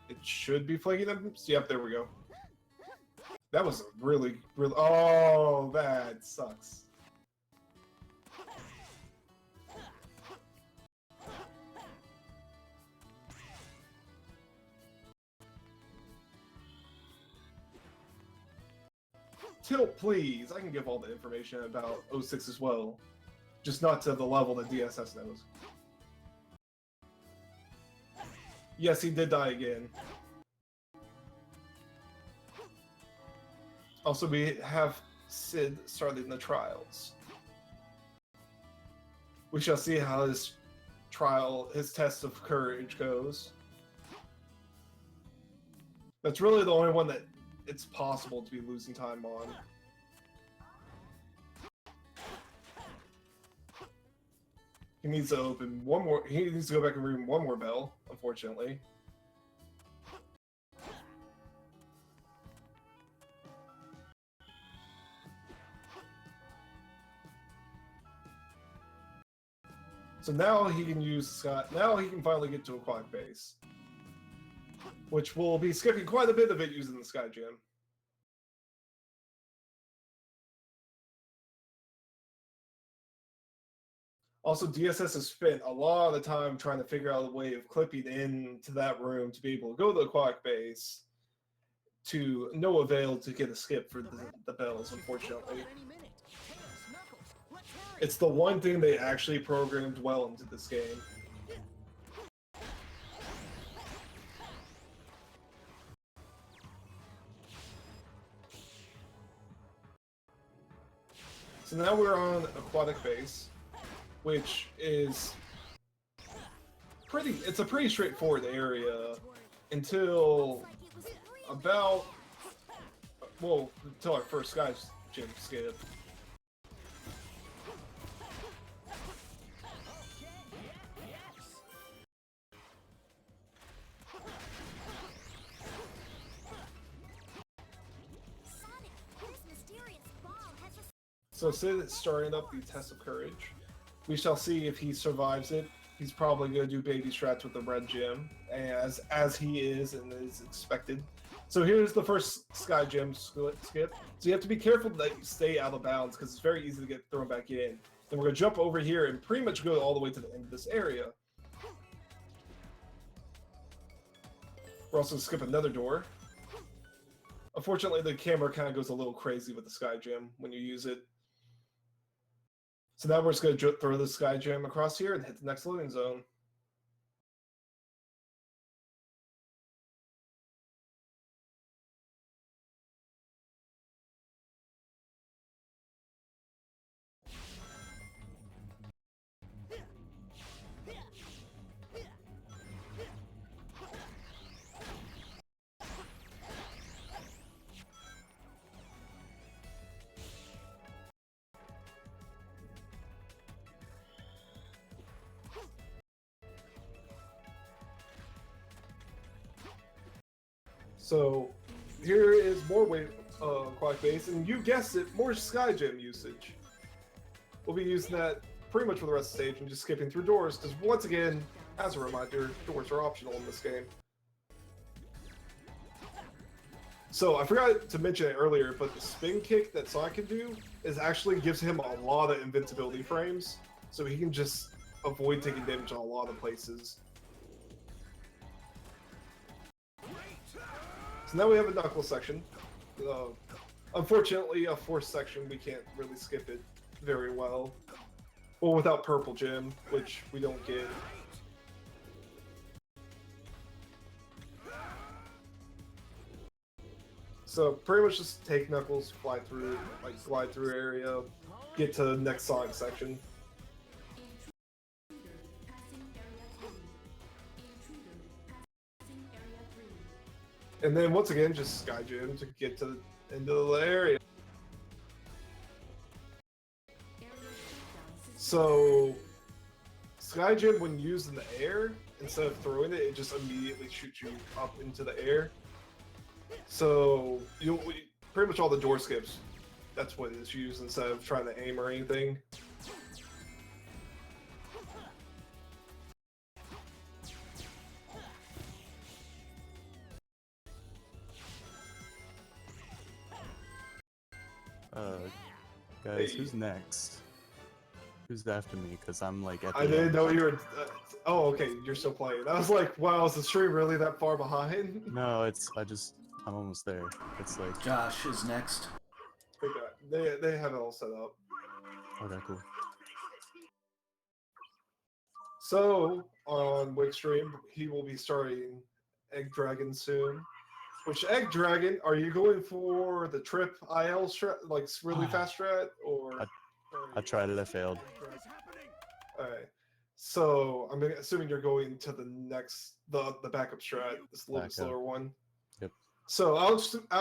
It should be flanking them. Yep, there we go. That was really... Oh, that sucks. Tilt, please. I can give all the information about 06 as well. Just not to the level that DSS knows. Yes, he did die again. Also, we have Sid starting the trials. We shall see how his test of courage goes. That's really the only one that it's possible to be losing time on. He needs to open one more. He needs to go back and ring one more bell, unfortunately. So now he can use Scott. Now he can finally get to Aquatic Base, which will be skipping quite a bit of it using the Sky Gem. Also, DSS has spent a lot of time trying to figure out a way of clipping into that room to be able to go to the Aquatic Base, to no avail to get a skip for the bells, unfortunately. It's the one thing they actually programmed well into this game. So now we're on Aquatic Base, which is it's a pretty straightforward area until about, well, until our first Sky Gem skip. So Sid is starting up the test of courage. We shall see if he survives it. He's probably going to do baby strats with the red gem, as he is and is expected. So here's the first Sky Gem skip. So you have to be careful that you stay out of bounds because it's very easy to get thrown back in. Then we're going to jump over here and pretty much go all the way to the end of this area. We're also going to skip another door. Unfortunately, the camera kind of goes a little crazy with the Sky Gem when you use it. So now we're just going to throw the Sky Gem across here and hit the next loading zone. So here is more Aquatic Base, and you guessed it, more Sky Gem usage. We'll be using that pretty much for the rest of the stage and just skipping through doors, because once again, as a reminder, doors are optional in this game. So I forgot to mention it earlier, but the spin kick that Sonic can do actually gives him a lot of invincibility frames, so he can just avoid taking damage in a lot of places. So now we have a Knuckles section. Unfortunately, a fourth section, we can't really skip it very well. Well, without Purple Gem, which we don't get. So pretty much just take Knuckles, fly through, like glide through area, get to the next Sonic section. And then once again, just Sky Gym to get to the end of the area. So, Sky Gym, when used in the air, instead of throwing it, it just immediately shoots you up into the air. So, pretty much all the door skips, that's what it's used instead of trying to aim or anything. Guys, who's next? Who's after me? Because I'm like at the I didn't end. know you were. Oh, okay, you're still playing. I was like, wow, is the stream really that far behind? No, I'm almost there. It's like Josh is next. They have it all set up. Okay, cool. So on Wick stream, he will be starting Egg Dragon soon. Which Egg Dragon, are you going for the trip IL strat, like really fast strat, or? I tried it, I failed. Alright. So I'm assuming you're going to the next, the backup strat, this little bit slower one. Yep. So I'll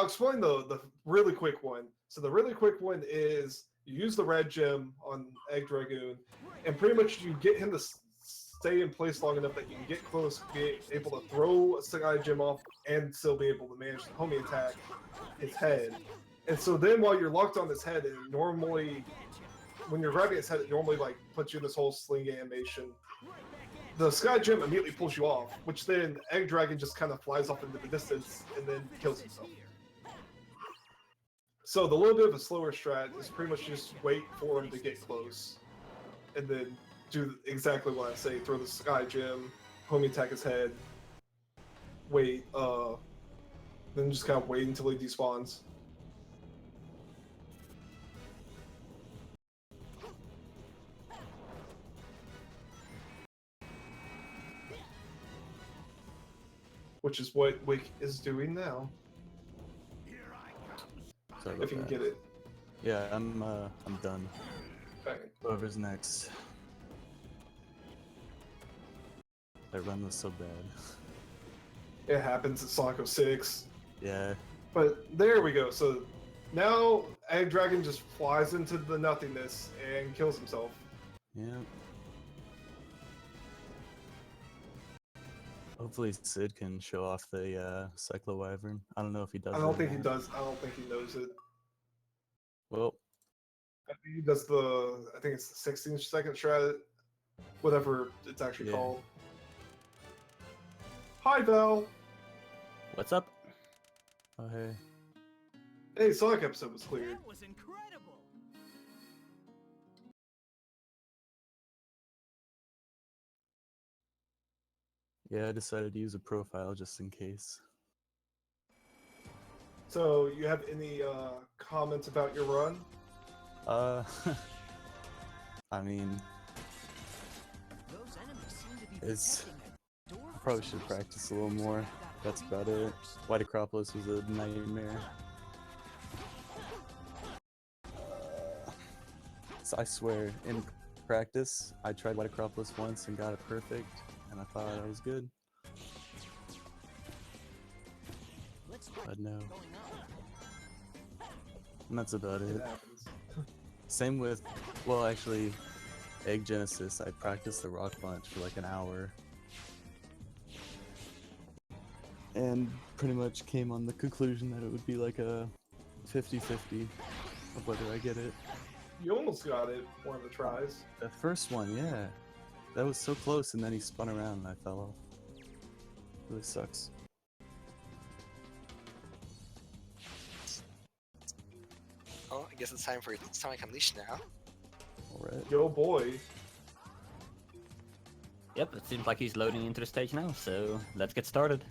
explain the really quick one. So the really quick one is you use the red gem on Egg Dragoon, and pretty much you get him to stay in place long enough that you can get close, be able to throw a Sky Gem off, and still be able to manage the homie attack his head. And so then while you're locked on his head, it normally, when you're grabbing his head, it normally like puts you in this whole sling animation. The Sky Gem immediately pulls you off, which then Egg Dragon just kind of flies off into the distance and then kills himself. So the little bit of a slower strat is pretty much just wait for him to get close, and then do exactly what I say, throw the Sky Gem, homie attack his head, wait, then just kind of wait until he despawns. Which is what Wick is doing now. Sorry If you can about get that. it. Yeah, I'm done. Okay. Whoever's next. That run was so bad. It happens at Sonic 06. Yeah. But there we go. So now Egg Dragon just flies into the nothingness and kills himself. Yeah. Hopefully Sid can show off the Cyclo Wyvern. I don't know if he does. I don't it think or he not. does. I don't think he knows it. Well, I think he does I think it's the 16-second strat, whatever it's actually called. Hi, Val. What's up? Oh, hey. Hey, Sonic episode was cleared. That was incredible. Yeah, I decided to use a profile just in case. So, you have any comments about your run? I mean, Those enemies seem to be it's. I probably should practice a little more. That's about it. White Acropolis was a nightmare. So I swear, in practice, I tried White Acropolis once and got it perfect, and I thought I was good. But no. And that's about it. Same with, well, actually, Egg Genesis. I practiced the Rock Punch for like an hour. And pretty much came on the conclusion that it would be like a 50-50 of whether I get it. You almost got it one of the tries. The first one, yeah. That was so close, and then he spun around and I fell off. Really sucks. Oh, I guess it's time for Sonic Unleashed now. Alright. Yo, boy. Yep, it seems like he's loading into the stage now, so let's get started.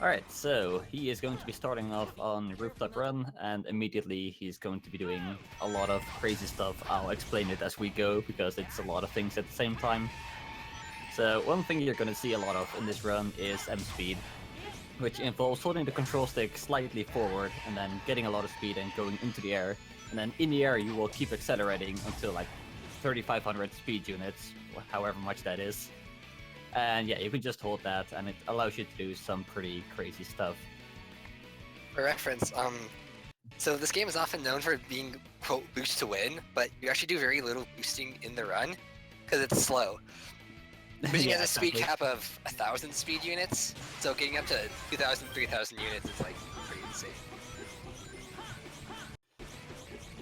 Alright, so he is going to be starting off on Rooftop Run, and immediately he's going to be doing a lot of crazy stuff. I'll explain it as we go, because it's a lot of things at the same time. So one thing you're going to see a lot of in this run is M-Speed, which involves holding the control stick slightly forward, and then getting a lot of speed and going into the air. And then in the air you will keep accelerating until like 3,500 speed units, however much that is. And yeah, you can just hold that, and it allows you to do some pretty crazy stuff. For reference, so this game is often known for being, quote, boost to win, but you actually do very little boosting in the run, because it's slow. Boosting Yeah, has a speed exactly. cap of 1,000 speed units, so getting up to 2,000, 3,000 units is like pretty insane.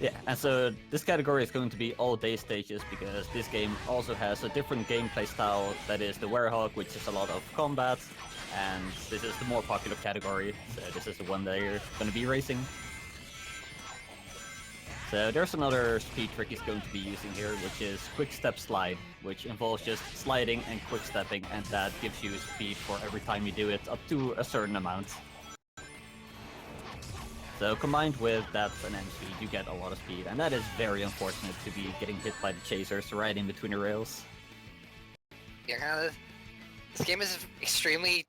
Yeah, and so this category is going to be all day stages, because this game also has a different gameplay style that is the Werehog, which is a lot of combat, and this is the more popular category, so this is the one that you're going to be racing. So there's another speed trick he's going to be using here, which is Quick Step Slide, which involves just sliding and quick stepping, and that gives you speed for every time you do it up to a certain amount. So combined with that and M speed, you get a lot of speed, and that is very unfortunate to be getting hit by the chasers right in between the rails. Yeah, this game is extremely,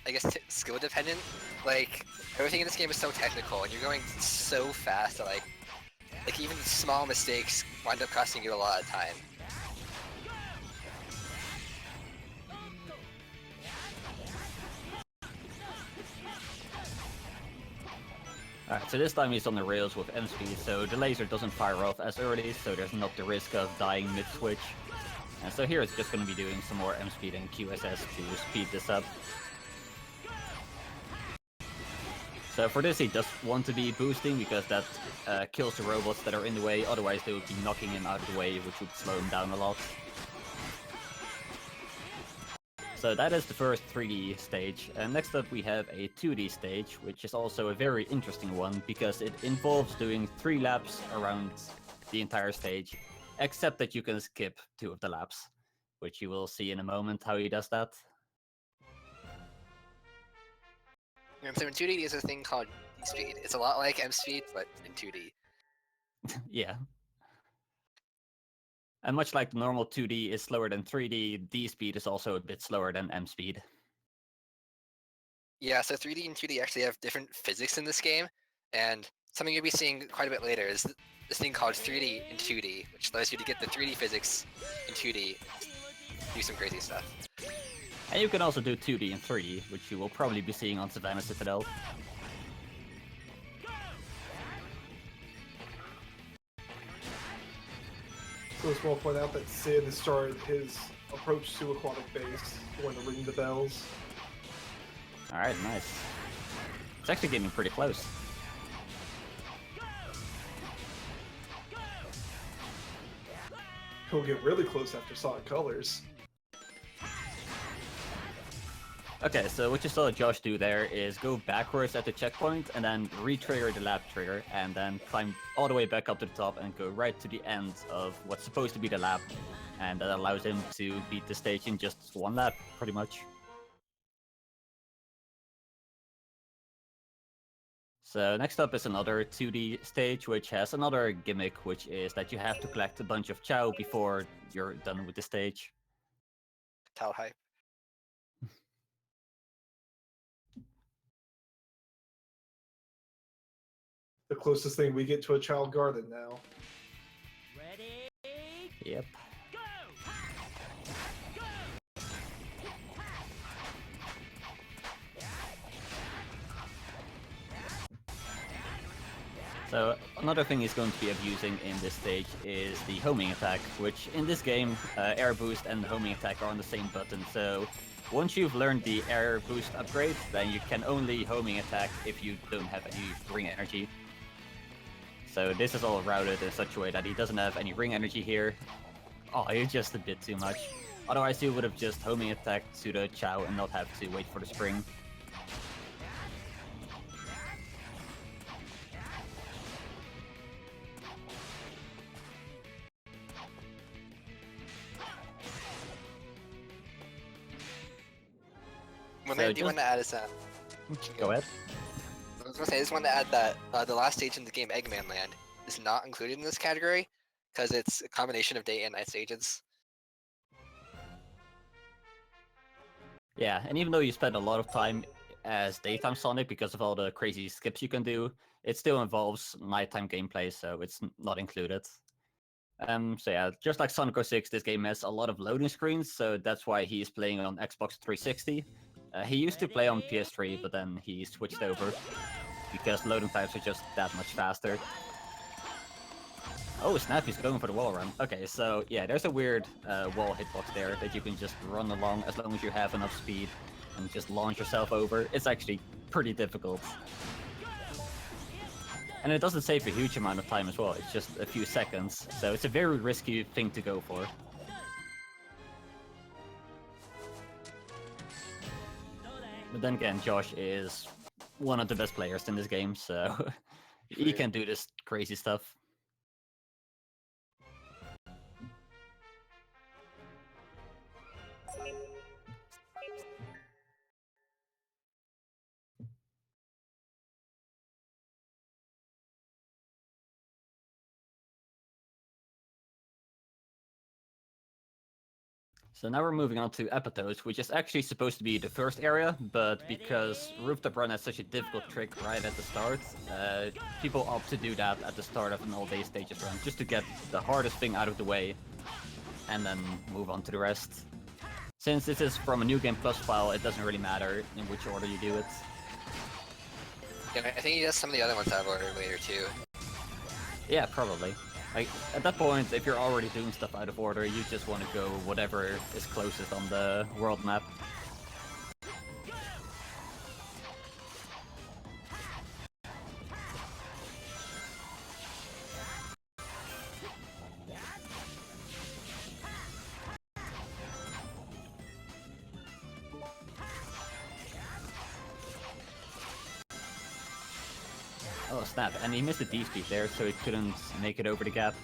I guess, skill dependent. Like, everything in this game is so technical, and you're going so fast that like even small mistakes wind up costing you a lot of time. Alright, so this time he's on the rails with M speed, so the laser doesn't fire off as early, so there's not the risk of dying mid-switch. And so here it's just going to be doing some more M speed and QSS to speed this up. So for this he does want to be boosting, because that kills the robots that are in the way, otherwise they would be knocking him out of the way, which would slow him down a lot. So that is the first 3D stage, and next up we have a 2D stage, which is also a very interesting one, because it involves doing 3 laps around the entire stage, except that you can skip 2 of the laps, which you will see in a moment how he does that. And so in 2D there's a thing called D-Speed. It's a lot like M-Speed, but in 2D. Yeah. And much like the normal 2D is slower than 3D, D-Speed is also a bit slower than M-Speed. Yeah, so 3D and 2D actually have different physics in this game, and something you'll be seeing quite a bit later is this thing called 3D and 2D, which allows you to get the 3D physics in 2D, do some crazy stuff. And you can also do 2D and 3D, which you will probably be seeing on Savannah Citadel. So it's well point out that Sid has started his approach to aquatic base, going to ring the bells. Alright, nice. It's actually getting pretty close. He'll get really close after Sonic Colors. Okay, so what you saw Josh do there is go backwards at the checkpoint and then re-trigger the lap trigger and then climb all the way back up to the top and go right to the end of what's supposed to be the lap. And that allows him to beat the stage in just 1 lap, pretty much. So next up is another 2D stage, which has another gimmick, which is that you have to collect a bunch of chow before you're done with the stage. Tell hype. The closest thing we get to a child garden now. Ready? Yep. So another thing he's going to be abusing in this stage is the homing attack, which in this game, air boost and homing attack are on the same button. So once you've learned the air boost upgrade, then you can only homing attack if you don't have any ring energy. So this is all routed in such a way that he doesn't have any ring energy here. Oh, it's just a bit too much. Otherwise he would have just homing attacked to the chow and not have to wait for the spring. One Eggman, do you just- want to add a Go ahead. I was gonna say, I just wanted to add that the last stage in the game, Eggman Land, is not included in this category because it's a combination of day and night stages. Yeah, and even though you spend a lot of time as daytime Sonic because of all the crazy skips you can do, it still involves nighttime gameplay, so it's not included. So yeah, just like Sonic 06, this game has a lot of loading screens, so that's why he's playing on Xbox 360. He used to play on PS3, but then he switched over because loading times are just that much faster. Oh snap, he's going for the wall run. Okay, so yeah, there's a weird wall hitbox there that you can just run along as long as you have enough speed and just launch yourself over. It's actually pretty difficult. And it doesn't save a huge amount of time as well, it's just a few seconds, so it's a very risky thing to go for. But then again, Josh is one of the best players in this game, so he can do this crazy stuff. So now we're moving on to Epitodes, which is actually supposed to be the first area, but because Rooftop Run has such a difficult trick right at the start, people opt to do that at the start of an all-day stages run, just to get the hardest thing out of the way, and then move on to the rest. Since this is from a New Game Plus file, it doesn't really matter in which order you do it. Yeah, I think he does some of the other ones out of order later too. Yeah, probably. Like, at that point, if you're already doing stuff out of order, you just want to go whatever is closest on the world map. Oh snap, and he missed a D-speed there, so he couldn't make it over the gap.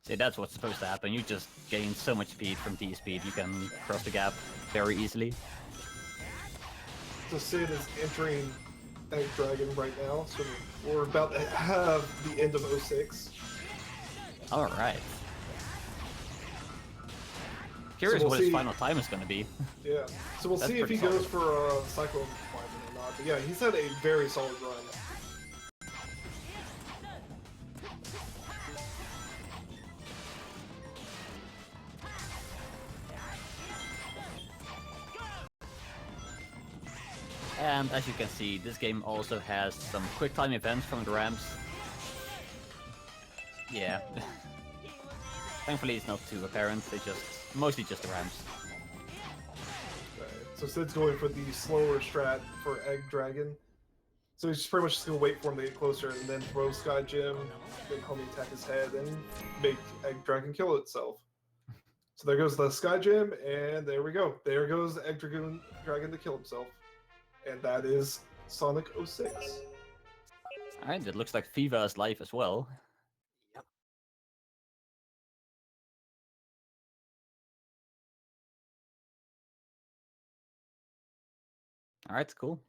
See, that's what's supposed to happen, you just gain so much speed from D-speed, you can cross the gap very easily. So Sid is entering Egg Dragon right now, so we're about to have the end of 06. Alright. Curious we'll what see. his final time is going to be. Yeah, so we'll That's see if he pretty goes for a Cyclone Climate or not. But yeah, he's had a very solid run. And as you can see, this game also has some quick time events from the ramps. Yeah. Thankfully it's not too apparent, they just mostly just the ramps. Right. So Sid's going for the slower strat for Egg Dragon. So he's pretty much just gonna wait for him to get closer and then throw Sky Gem, then homie attack his head and make Egg Dragon kill itself. So there goes the Sky Gem, and there we go. There goes the Egg Dragon to kill himself. And that is Sonic 06. Alright, it looks like Viva is live as well. Yep. Alright, cool.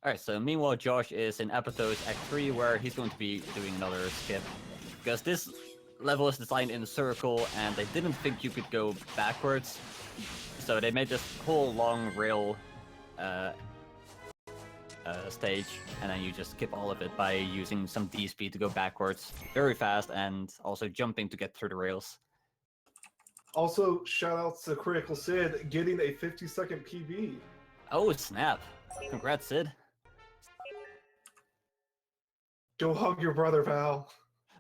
Alright, so meanwhile Josh is in Epitodes Act 3 where he's going to be doing another skip. Because this level is designed in a circle and they didn't think you could go backwards. So they made this whole long rail stage, and then you just skip all of it by using some D-speed to go backwards very fast and also jumping to get through the rails. Also, shout outs to Critical Sid getting a 50-second PB. Oh snap! Congrats, Sid. Go hug your brother, Val.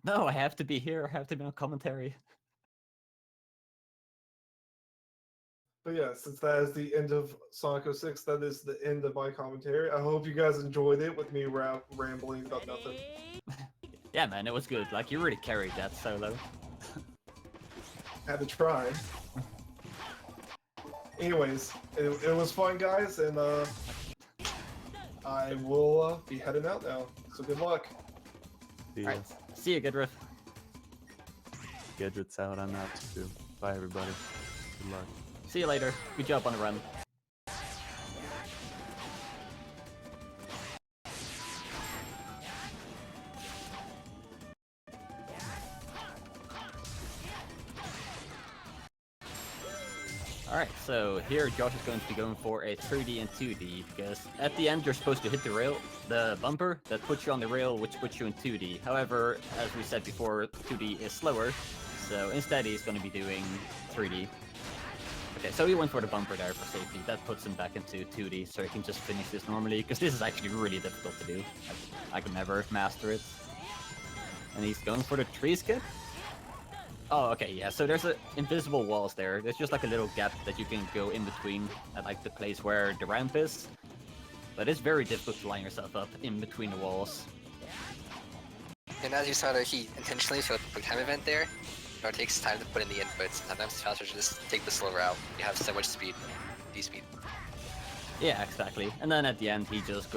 No, I have to be here. I have to be on commentary. But yeah, since that is the end of Sonic 06, that is the end of my commentary. I hope you guys enjoyed it with me rambling about nothing. Yeah, man, it was good. Like, you really carried that solo. Had to try. Anyways, it was fun, guys, and I will be heading out now. So good luck. Alright, see you, Gidriff. Gedrit's out on that too. Bye, everybody. Good luck. See you later. Good job on the run. Alright, so here Josh is going to be going for a 3D and 2D, because at the end you're supposed to hit the bumper that puts you on the rail, which puts you in 2D. However, as we said before, 2D is slower, so instead he's going to be doing 3D. Okay, so he went for the bumper there for safety. That puts him back into 2D, so he can just finish this normally, because this is actually really difficult to do. I could never master it. And he's going for the tree skip? Oh, okay, yeah, so there's invisible walls there. There's just like a little gap that you can go in between at like the place where the ramp is. But it's very difficult to line yourself up in between the walls. And as you saw there, he intentionally showed the quick time event there. You know, it takes time to put in the inputs. Sometimes it's faster to just take the slow route. You have so much speed, D-speed. Yeah, exactly. And then at the end, he just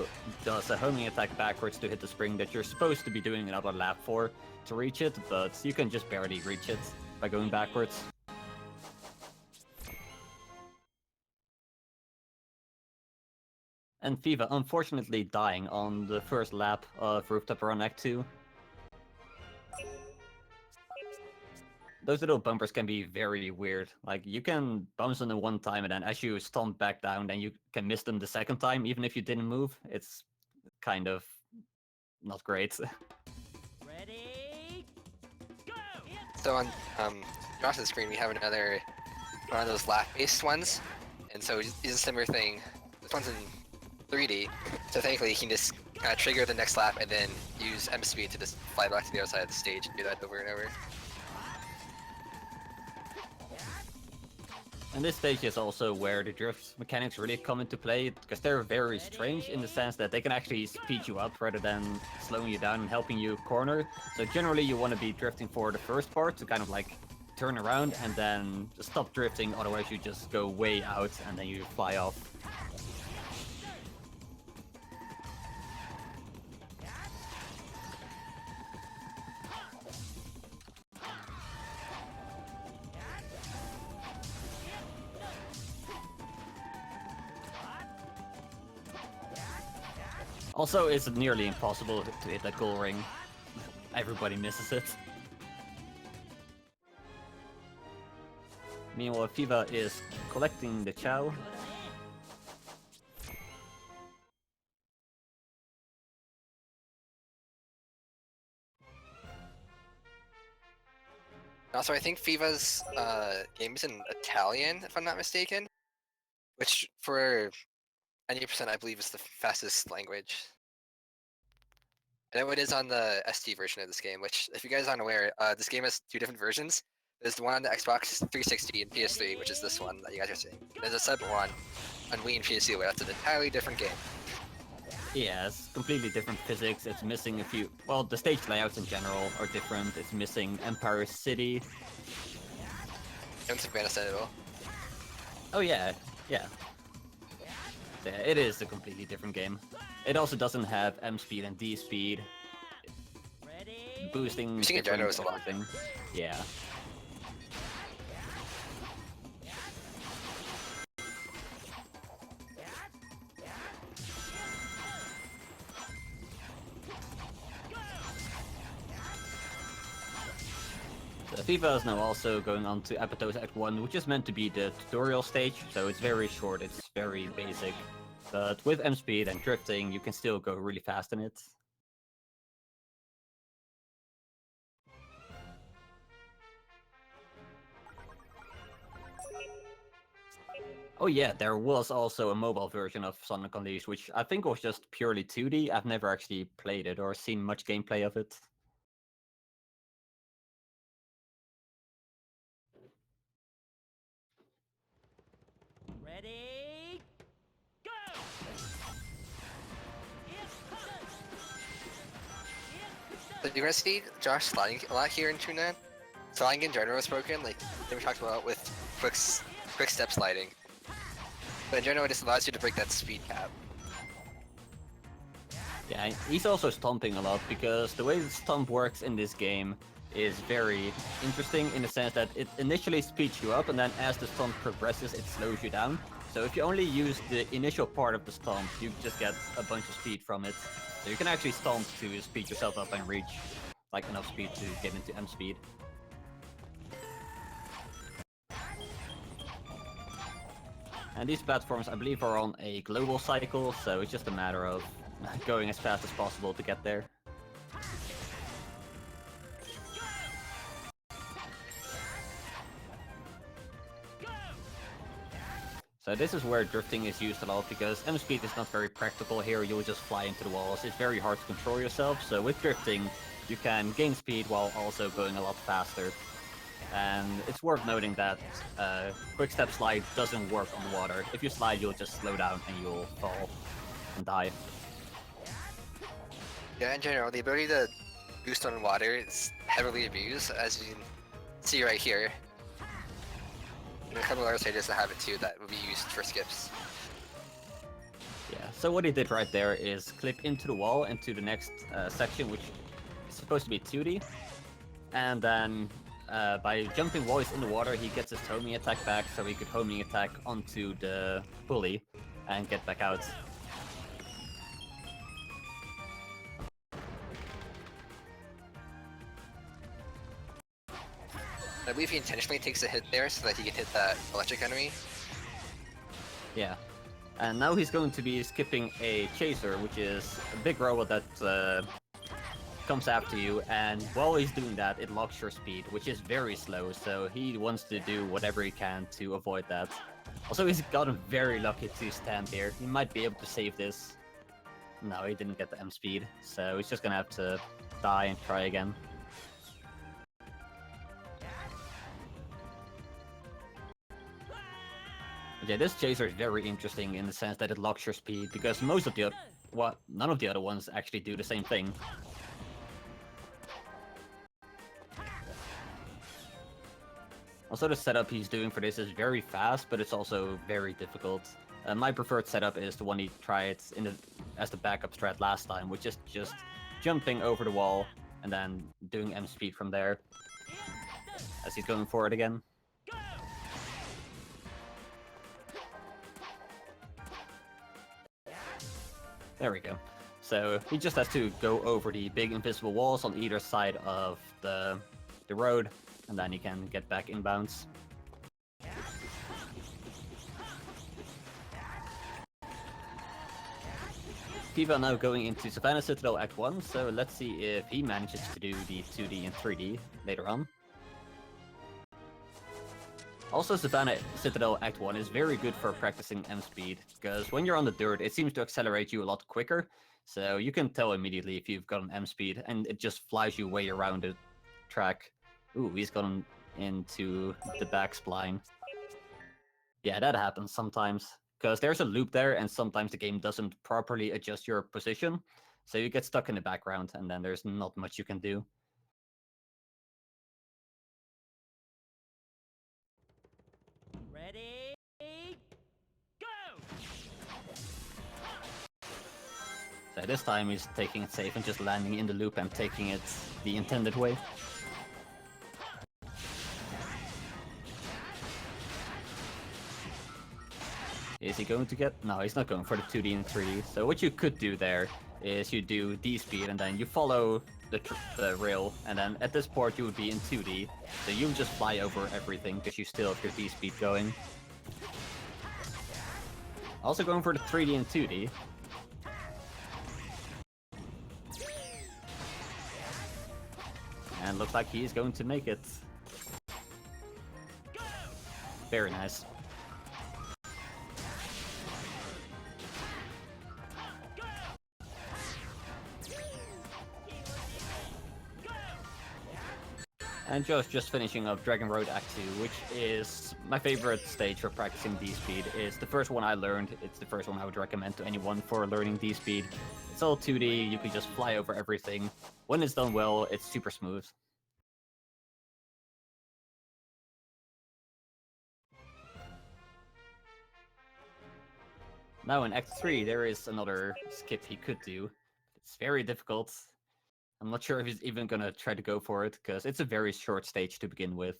does a homing attack backwards to hit the spring that you're supposed to be doing another lap for to reach it, but you can just barely reach it by going backwards. And Viva unfortunately dying on the first lap of Rooftop Run Act 2. Those little bumpers can be very weird. Like, you can bounce on them one time, and then as you stomp back down, then you can miss them the second time, even if you didn't move. It's kind of not great. Ready? Go! So on Josh's screen, we have another one of those lap-based ones, and so it's a similar thing. This one's in 3D, so thankfully he can just trigger the next lap and then use M speed to just fly back to the other side of the stage and do that over and over. And this stage is also where the drift mechanics really come into play, because they're very strange in the sense that they can actually speed you up rather than slowing you down and helping you corner. So generally you want to be drifting for the first part to kind of like turn around and then stop drifting, otherwise you just go way out and then you fly off. Also, it's nearly impossible to hit that goal ring. Everybody misses it. Meanwhile, Viva is collecting the Chow. Also, I think Viva's game is in Italian, if I'm not mistaken, which for 90% I believe is the fastest language. I know it is on the ST version of this game, which, if you guys aren't aware, this game has two different versions. There's the one on the Xbox 360 and PS3, which is this one that you guys are seeing. There's a separate one on Wii and PS2, where that's an entirely different game. Yeah, it's completely different physics. It's missing a few... Well, the stage layouts in general are different. It's missing Empire City. Don't Savannah at all. Oh yeah, yeah. Yeah, it is a completely different game. It also doesn't have M speed and D speed. Boosting in general is a lot. Yeah. So FIFA is now also going on to Apato's Act 1, which is meant to be the tutorial stage, so it's very short, it's very basic. But with M speed and drifting, you can still go really fast in it. Oh yeah, there was also a mobile version of Sonic Unleashed, which I think was just purely 2D. I've never actually played it or seen much gameplay of it. Ready? Go! So you're gonna see Josh sliding a lot here in 2.9. Sliding in general is broken, like we talked about with quick step sliding. But in general, it just allows you to break that speed cap. Yeah, he's also stomping a lot, because the way the stomp works in this game is very interesting in the sense that it initially speeds you up, and then as the stomp progresses, it slows you down. So if you only use the initial part of the stomp, you just get a bunch of speed from it. So you can actually stomp to speed yourself up and reach like enough speed to get into M speed. And these platforms, I believe, are on a global cycle, so it's just a matter of going as fast as possible to get there. So this is where drifting is used a lot, because M speed is not very practical here. You'll just fly into the walls. It's very hard to control yourself, so with drifting, you can gain speed while also going a lot faster. And it's worth noting that quick step slide doesn't work on water. If you slide, you'll just slow down and you'll fall and die. Yeah, in general, the ability to boost on water is heavily abused, as you can see right here. And a couple other stages that have it too that will be used for skips. Yeah, so what he did right there is clip into the wall into the next section, which is supposed to be 2D. And then by jumping while he's in the water, he gets his homing attack back, so he could homing attack onto the pulley and get back out. I believe he intentionally takes a hit there so that he can hit that electric enemy. Yeah. And now he's going to be skipping a chaser, which is a big robot that comes after you, and while he's doing that, it locks your speed, which is very slow, so he wants to do whatever he can to avoid that. Also, he's gotten very lucky to stand here. He might be able to save this. No, he didn't get the M speed, so he's just gonna have to die and try again. Yeah, this chaser is very interesting in the sense that it locks your speed, because most of the none of the other ones actually do the same thing. Also, the setup he's doing for this is very fast, but it's also very difficult. My preferred setup is the one he tried as the backup strat last time, which is just jumping over the wall and then doing M speed from there. As he's going for it again. There we go. So he just has to go over the big invisible walls on either side of the road, and then he can get back inbounds. Kiva now going into Savannah Citadel Act 1, so let's see if he manages to do the 2D and 3D later on. Also, Savannah Citadel Act 1 is very good for practicing M speed, because when you're on the dirt, it seems to accelerate you a lot quicker, so you can tell immediately if you've got an M speed, and it just flies you way around the track. Ooh, he's gone into the back spline. Yeah, that happens sometimes, because there's a loop there, and sometimes the game doesn't properly adjust your position, so you get stuck in the background, and then there's not much you can do. Ready, go! So this time he's taking it safe and just landing in the loop and taking it the intended way. Is he going to get... No, he's not going for the 2D and 3D. So what you could do there is you do D-speed and then you follow the rail, and then at this port you would be in 2D. So you would just fly over everything because you still have your D-speed going. Also going for the 3D and 2D. And looks like he's going to make it. Very nice. And just finishing up Dragon Road Act 2, which is my favorite stage for practicing D-speed. It's the first one I learned. It's the first one I would recommend to anyone for learning D-speed. It's all 2D, you can just fly over everything. When it's done well, it's super smooth. Now in Act 3, there is another skip he could do. It's very difficult. I'm not sure if he's even gonna try to go for it, because it's a very short stage to begin with.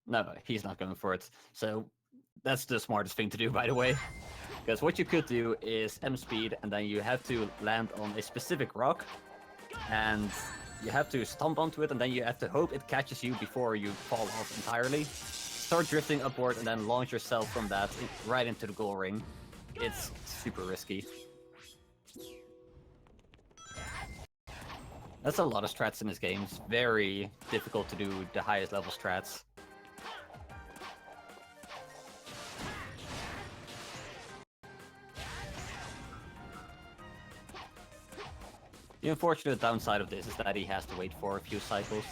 No, he's not going for it. So that's the smartest thing to do, by the way. Because what you could do is M-speed, and then you have to land on a specific rock, and you have to stomp onto it, and then you have to hope it catches you before you fall off entirely. Start drifting upward, and then launch yourself from that right into the goal ring. It's super risky. That's a lot of strats in this game. It's very difficult to do the highest level strats. The unfortunate downside of this is that he has to wait for a few cycles.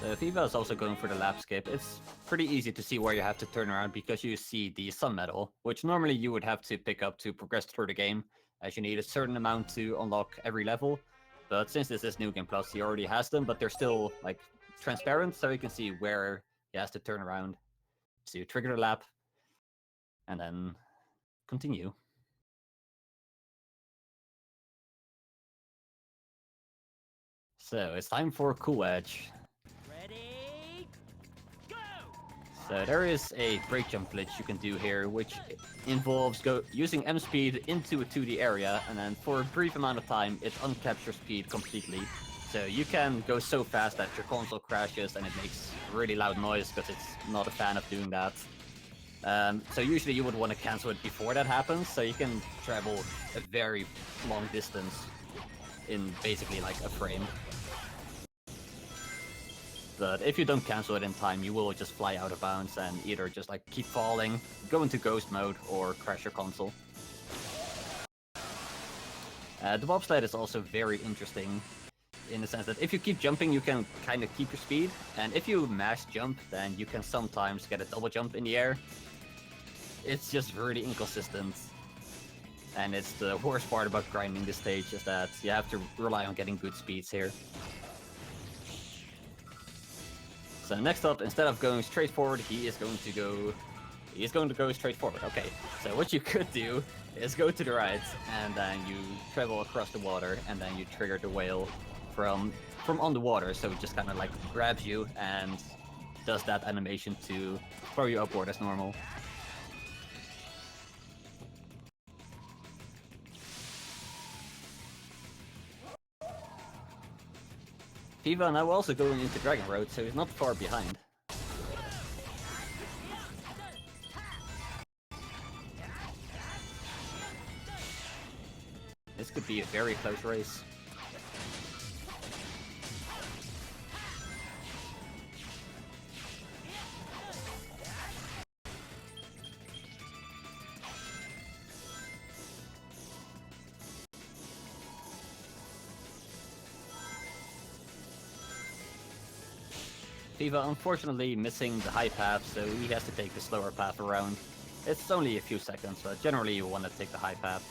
So FIFA is also going for the lap skip. It's pretty easy to see where you have to turn around because you see the sun medal, which normally you would have to pick up to progress through the game, as you need a certain amount to unlock every level. But since this is New Game Plus, he already has them, but they're still like transparent, so you can see where he has to turn around. So you trigger the lap, and then continue. So it's time for Cool Edge. Ready, go! So there is a break jump glitch you can do here, which involves using M-speed into a 2D area, and then for a brief amount of time, it uncaps your speed completely. So you can go so fast that your console crashes and it makes really loud noise, because it's not a fan of doing that. So usually you would want to cancel it before that happens, so you can travel a very long distance in basically like a frame. But if you don't cancel it in time, you will just fly out of bounds and either just like keep falling, go into ghost mode, or crash your console. The bobsled is also very interesting in the sense that if you keep jumping, you can kind of keep your speed, and if you mash jump, then you can sometimes get a double jump in the air. It's just really inconsistent, and it's the worst part about grinding this stage, is that you have to rely on getting good speeds here. So next up, instead of going straight forward, he is going to go straight forward. Okay, so what you could do is go to the right, and then you travel across the water, and then you trigger the whale from on the water, so it just kind of like grabs you and does that animation to throw you upward as normal. FIFA now also going into Dragon Road, so he's not far behind. This could be a very close race. FIFA unfortunately missing the high path, so he has to take the slower path around. It's only a few seconds, but generally you want to take the high path.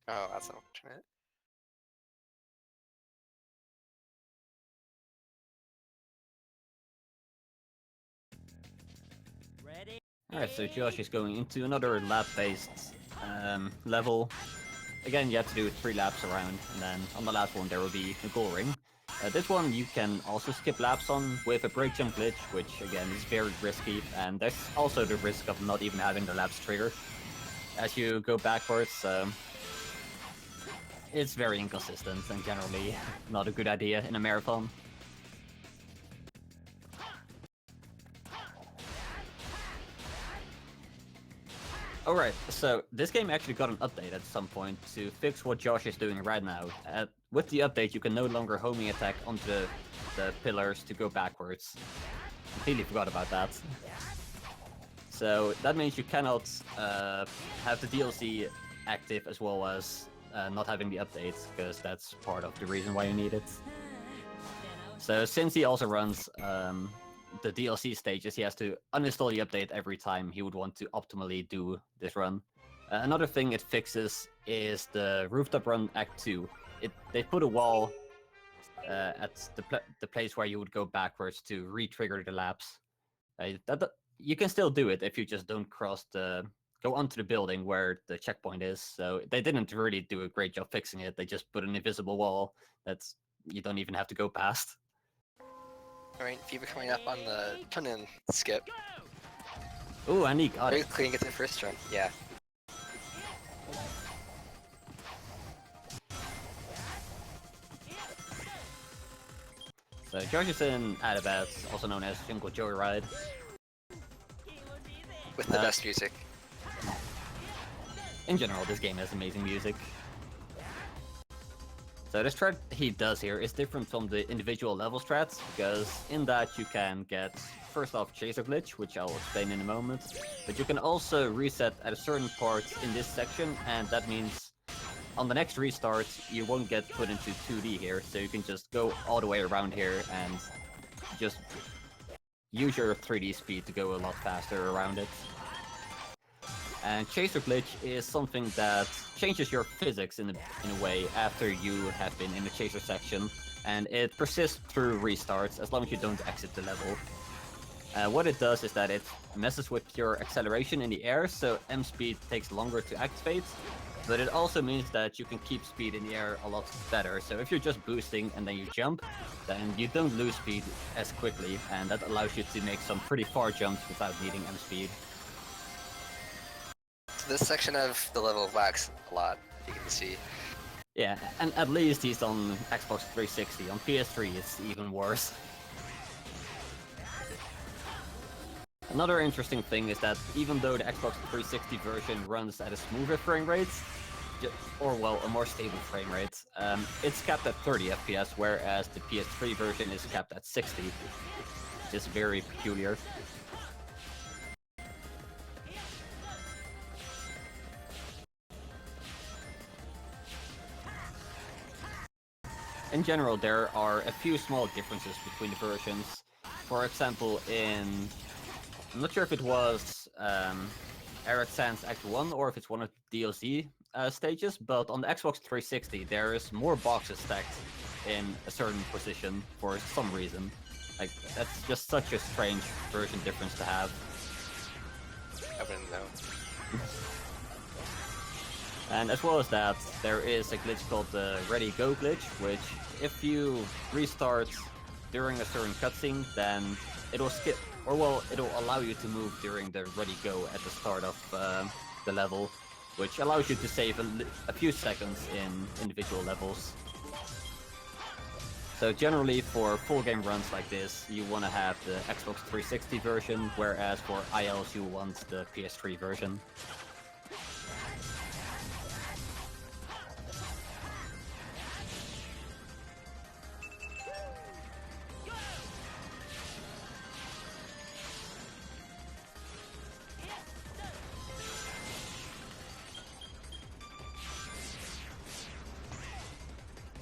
Oh, that's unfortunate. Ready? Alright, so Josh is going into another lap-based level. Again, you have to do 3 laps around, and then on the last one there will be a goal ring. This one you can also skip laps on with a break jump glitch, which again is very risky, and there's also the risk of not even having the laps trigger as you go backwards. It's very inconsistent and generally not a good idea in a marathon. Alright, so this game actually got an update at some point to fix what Josh is doing right now. With the update, you can no longer homing attack onto the pillars to go backwards. Completely forgot about that. So that means you cannot have the DLC active as well as not having the updates, because that's part of the reason why you need it. So since he also runs the DLC stages, he has to uninstall the update every time he would want to optimally do this run. Another thing it fixes is the Rooftop Run Act 2. They put a wall at the place where you would go backwards to re-trigger the laps. You can still do it if you just don't go onto the building where the checkpoint is. So they didn't really do a great job fixing it. They just put an invisible wall that you don't even have to go past. Alright, Fever coming up on the pun-in skip. Ooh, and he got Very it. clean, get the first run, yeah. So Josh is in Adabat, also known as Jungle Joyride. With the best music. In general, this game has amazing music. So the strat he does here is different from the individual level strats, because in that you can get, first off, Chaser Glitch, which I'll explain in a moment, but you can also reset at a certain part in this section, and that means on the next restart you won't get put into 2D here, so you can just go all the way around here and just use your 3D speed to go a lot faster around it. And Chaser Glitch is something that changes your physics in a way after you have been in the Chaser section, and it persists through restarts as long as you don't exit the level. What it does is that it messes with your acceleration in the air, so M speed takes longer to activate, but it also means that you can keep speed in the air a lot better. So if you're just boosting and then you jump, then you don't lose speed as quickly, and that allows you to make some pretty far jumps without needing M speed. So this section of the level lags a lot, you can see. Yeah, and at least he's on Xbox 360. On PS3 it's even worse. Another interesting thing is that even though the Xbox 360 version runs at a smoother frame rate, or well, a more stable frame rate, it's capped at 30 FPS, whereas the PS3 version is capped at 60, which is very peculiar. In general, there are a few small differences between the versions. For example, I'm not sure if it was Eric Sands Act 1 or if it's one of the DLC stages, but on the Xbox 360 there is more boxes stacked in a certain position for some reason. Like, that's just such a strange version difference to have. I wouldn't know. And as well as that, there is a glitch called the Ready Go glitch, which if you restart during a certain cutscene, then it'll skip, or well, it'll allow you to move during the Ready Go at the start of the level, which allows you to save a few seconds in individual levels. So generally for full game runs like this, you want to have the Xbox 360 version, whereas for ILs you want the PS3 version.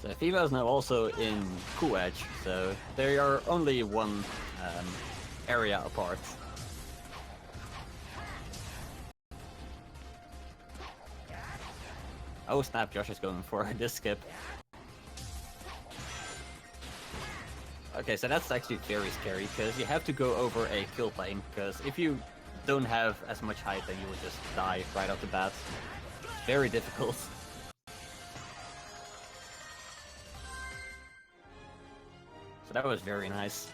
So FIFA is now also in Cool Edge, so they are only one area apart. Oh snap, Josh is going for this skip. Okay, so that's actually very scary, because you have to go over a kill plane, because if you don't have as much height, then you will just die right off the bat. It's very difficult. So that was very nice.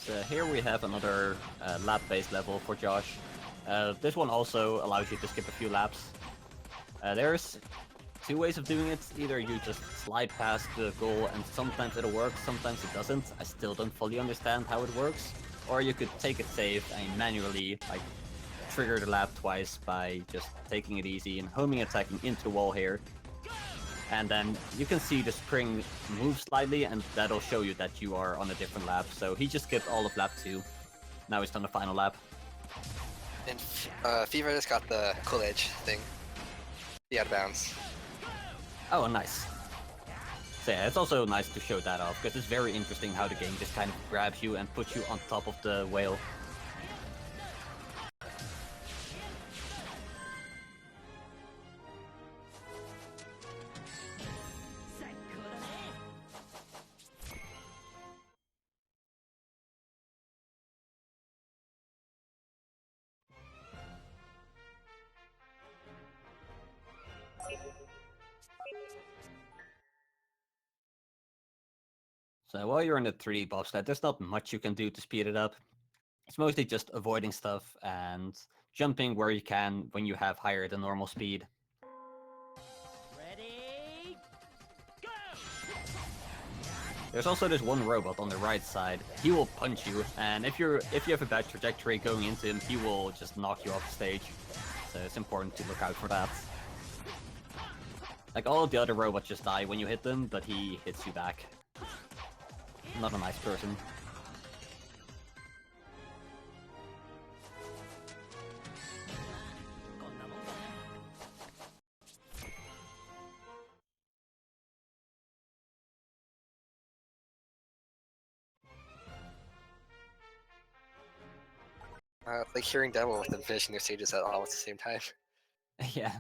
So here we have another lap-based level for Josh. This one also allows you to skip a few laps. There's two ways of doing it. Either you just slide past the goal and sometimes it'll work, sometimes it doesn't. I still don't fully understand how it works. Or you could take it safe and manually like trigger the lap twice by just taking it easy and homing attacking into the wall here. And then you can see the spring move slightly and that'll show you that you are on a different lap. So he just skipped all of lap 2. Now he's on the final lap. And Fever just got the cool edge thing. The out of bounds. Oh, nice. So yeah, it's also nice to show that off, because it's very interesting how the game just kind of grabs you and puts you on top of the whale. So while you're in the 3D bobsled, there's not much you can do to speed it up. It's mostly just avoiding stuff and jumping where you can when you have higher than normal speed. Ready? Go! There's also this one robot on the right side. He will punch you, and if you have a bad trajectory going into him, he will just knock you off the stage. So it's important to look out for that. Like all of the other robots just die when you hit them, but he hits you back. Not a nice person. Like hearing demo with them finishing their stages at almost the same time. Yeah.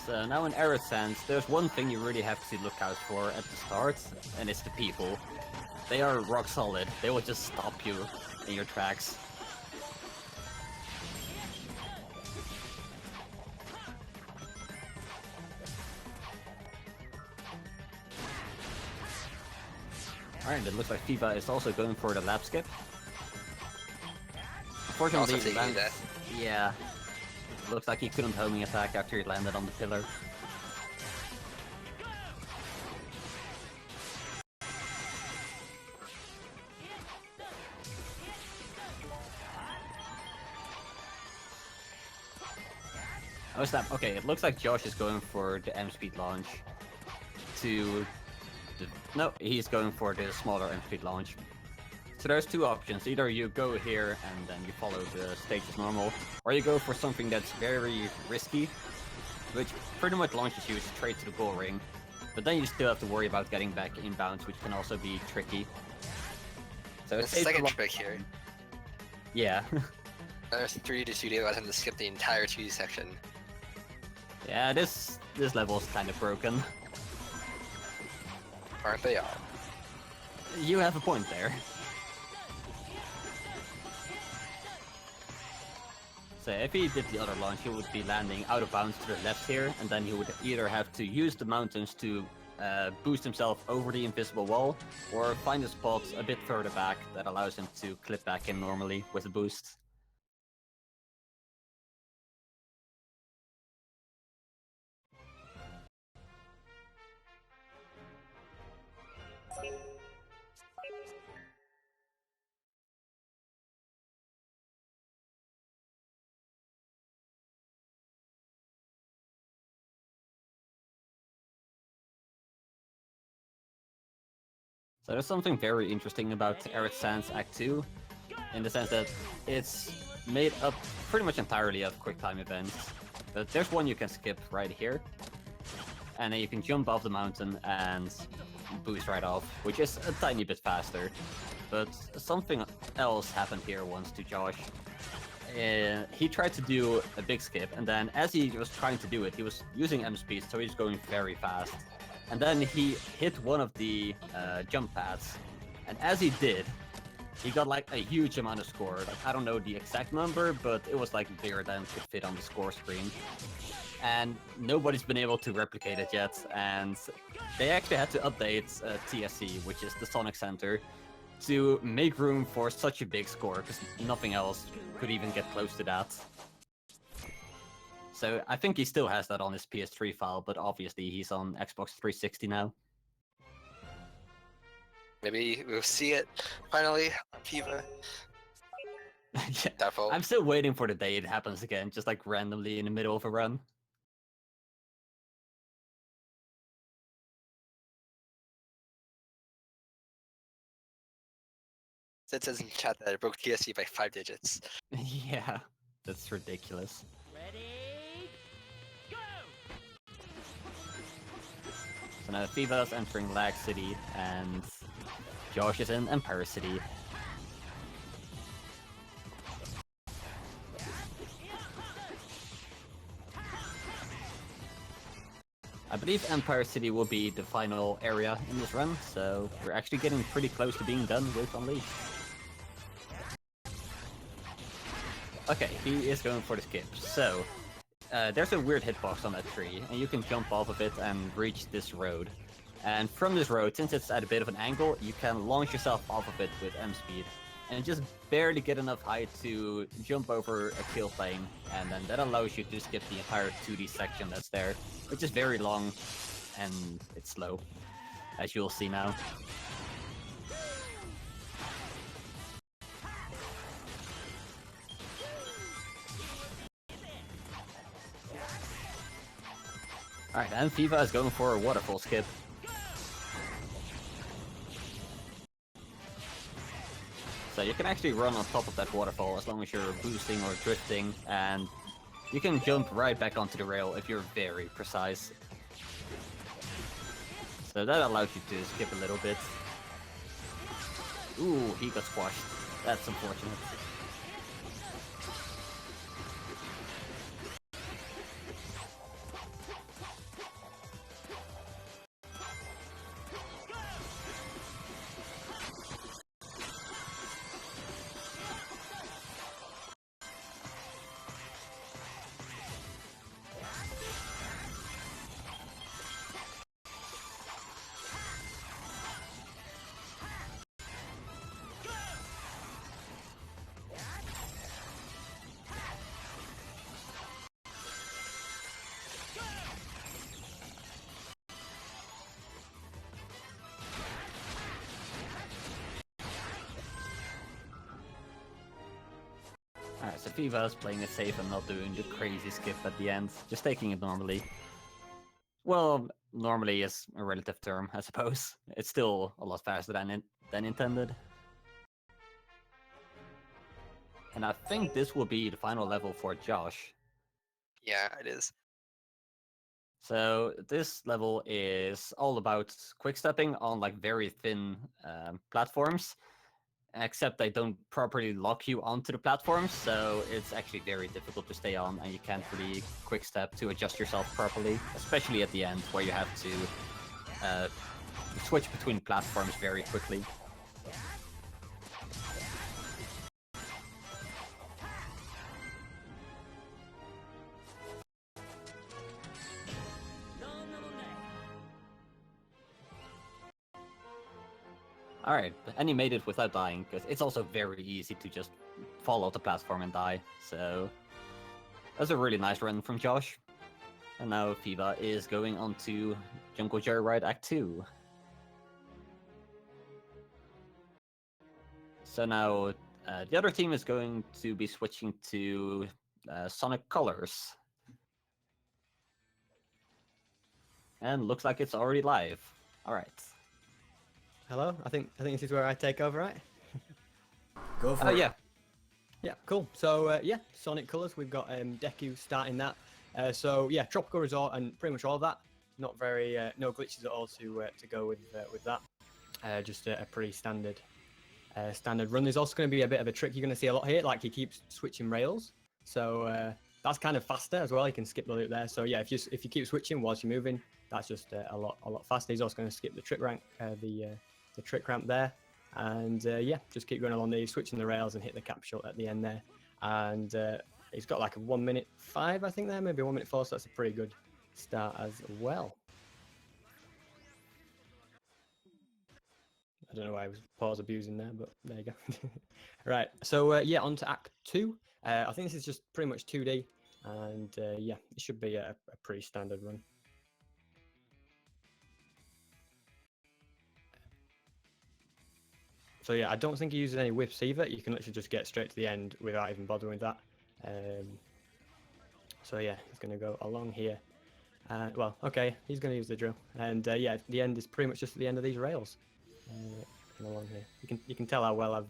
So now in Arid Sands, there's one thing you really have to look out for at the start, and it's the people. They are rock solid. They will just stop you in your tracks. Alright, it looks like FIFA is also going for the lap skip. Unfortunately, Also taking that. Yeah. Looks like he couldn't homing attack after he landed on the pillar. Oh snap, okay, it looks like Josh is going for the M-speed launch to... No, he's going for the smaller M-speed launch. So there's two options, either you go here and then you follow the stage as normal, or you go for something that's very risky, which pretty much launches you straight to the goal ring, but then you still have to worry about getting back inbounds, which can also be tricky. So It's the second trick here. Yeah. There's 3D to 2D allows him to skip the entire 2D section. Yeah, this level is kind of broken. Aren't they all? You have a point there. So if he did the other launch, he would be landing out of bounds to the left here, and then he would either have to use the mountains to boost himself over the invisible wall, or find a spot a bit further back that allows him to clip back in normally with a boost. So there's something very interesting about Arid Sands Act 2, in the sense that it's made up pretty much entirely of QuickTime events. But there's one you can skip right here, and then you can jump off the mountain and boost right off, which is a tiny bit faster. But something else happened here once to Josh. He tried to do a big skip, and then as he was trying to do it, he was using M speed, so he's going very fast. And then he hit one of the jump pads, And as he did, he got like a huge amount of score. Like, I don't know the exact number, but it was like bigger than could fit on the score screen. And nobody's been able to replicate it yet. And they actually had to update TSC, which is the Sonic Center, to make room for such a big score, because nothing else could even get close to that. So I think he still has that on his PS3 file, but obviously he's on Xbox 360 now. Maybe we'll see it finally on FIFA. Yeah. Doubtful. I'm still waiting for the day it happens again, just like randomly in the middle of a run. It says in chat that I broke TSC by 5 digits. Yeah, that's ridiculous. Ready, go! So now Fiva's entering Lag City, and Josh is in Empire City. I believe Empire City will be the final area in this run, so we're actually getting pretty close to being done with Unleashed. Okay, he is going for the skip. So, there's a weird hitbox on that tree, and you can jump off of it and reach this road. And from this road, since it's at a bit of an angle, you can launch yourself off of it with M speed, and just barely get enough height to jump over a kill plane, and then that allows you to skip the entire 2D section that's there, which is very long, and it's slow, as you'll see now. Alright, and Fiva is going for a waterfall skip. So you can actually run on top of that waterfall as long as you're boosting or drifting, and you can jump right back onto the rail if you're very precise. So that allows you to skip a little bit. Ooh, he got squashed. That's unfortunate. Alright, so Fiva's playing it safe and not doing the crazy skip at the end, just taking it normally. Well, normally is a relative term, I suppose. It's still a lot faster than intended. And I think this will be the final level for Josh. Yeah, it is. So this level is all about quick-stepping on like very thin platforms, except they don't properly lock you onto the platforms, so it's actually very difficult to stay on, and you can't really quick-step to adjust yourself properly, especially at the end where you have to switch between platforms very quickly. Alright, and he made it without dying, because it's also very easy to just fall off the platform and die, so that's a really nice run from Josh. And now Fiva is going on to Jungle Joyride Act 2. So now the other team is going to be switching to Sonic Colors. And looks like it's already live. Alright. Hello, I think this is where I take over, right? Go for it. Yeah. Yeah, cool. So yeah, Sonic Colors. We've got Deku starting that. So yeah, Tropical Resort and pretty much all of that. Not very no glitches at all to go with that. Just a pretty standard run. There's also going to be a bit of a trick you're going to see a lot here. Like he keeps switching rails, so that's kind of faster as well. You can skip the loop there. So yeah, if you keep switching whilst you're moving, that's just a lot faster. He's also going to skip the trick rank, the trick ramp there. And yeah, just keep going along these, switching the rails and hit the capsule at the end there. And he's got like a 1:05, I think there, maybe 1:04, so that's a pretty good start as well. I don't know why I was pause abusing there, but there you go. Right, so yeah, on to Act 2. I think this is just pretty much 2D, and yeah, it should be a pretty standard run. So yeah, I don't think he uses any whips either. You can literally just get straight to the end without even bothering with that. So yeah, he's going to go along here. Well, okay, he's going to use the drill. And yeah, the end is pretty much just at the end of these rails. Along here, you can tell how well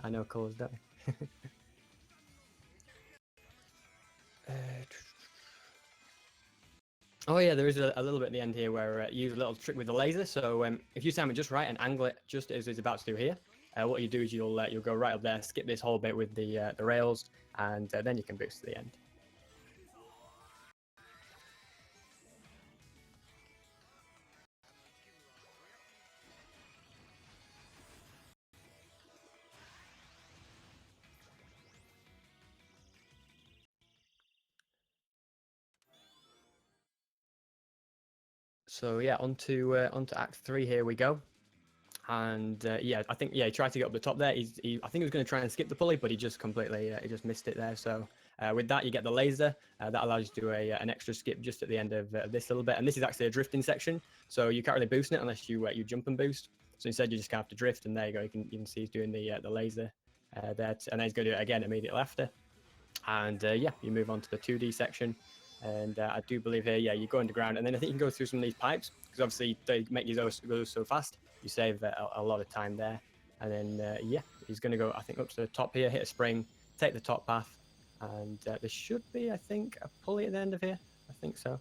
I know colours, don't you? Oh yeah, there is a little bit at the end here where you use a little trick with the laser. So if you time it just right and angle it just as it's about to do here, what you do is you'll go right up there, skip this whole bit with the rails, and then you can boost to the end. So yeah, onto Act 3 here we go. And yeah, I think he tried to get up the top there. I think he was going to try and skip the pulley, but he just completely he just missed it there. So with that, you get the laser that allows you to do an extra skip just at the end of this little bit. And this is actually a drifting section, so you can't really boost it unless you jump and boost. So instead, you just have to drift, and there you go. You can see he's doing the laser there, and then he's going to do it again immediately after. And yeah, you move on to the 2D section. And I do believe here, yeah, you go underground, and then I think you can go through some of these pipes, because obviously they make you go so fast. You save a lot of time there. And then, yeah, he's going to go, I think, up to the top here, hit a spring, take the top path. And there should be, I think, a pulley at the end of here. I think so.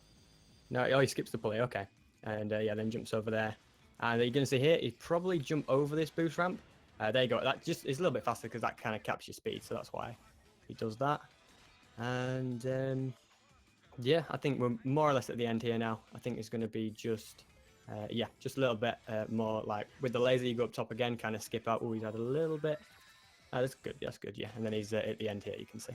No, oh, he skips the pulley, okay. And, yeah, then jumps over there. And you're going to see here, he probably jump over this boost ramp. There you go. That just is a little bit faster because that kind of caps your speed, so that's why he does that. And... yeah, I think we're more or less at the end here now. I think it's going to be just, yeah, just a little bit more like with the laser, you go up top again, kind of skip out. Oh, he's had a little bit. That's good, yeah. And then he's at the end here, you can see.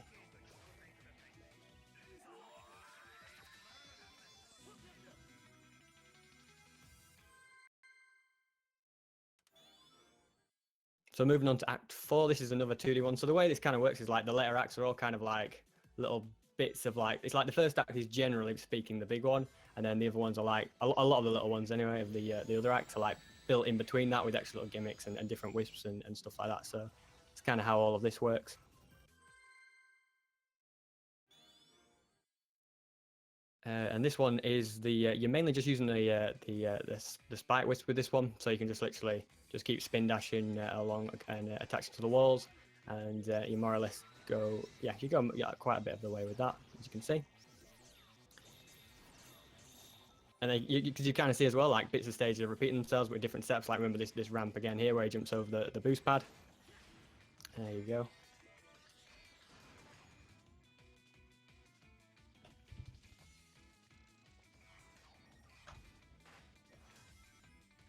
So moving on to Act 4, this is another 2D one. So the way this kind of works is like the later acts are all kind of like little bits of like, it's like the first act is generally speaking the big one, and then the other ones are like a lot of the little ones anyway of the other acts are like built in between that with extra little gimmicks and different wisps and stuff like that. So it's kind of how all of this works. And this one is you're mainly just using the spike wisp with this one, so you can just literally just keep spin dashing along and attaching to the walls, and you more or less go, yeah, you go quite a bit of the way with that, as you can see. And then because you kind of see as well, like bits of stage are repeating themselves with different steps. Like remember this ramp again here where he jumps over the boost pad. There you go.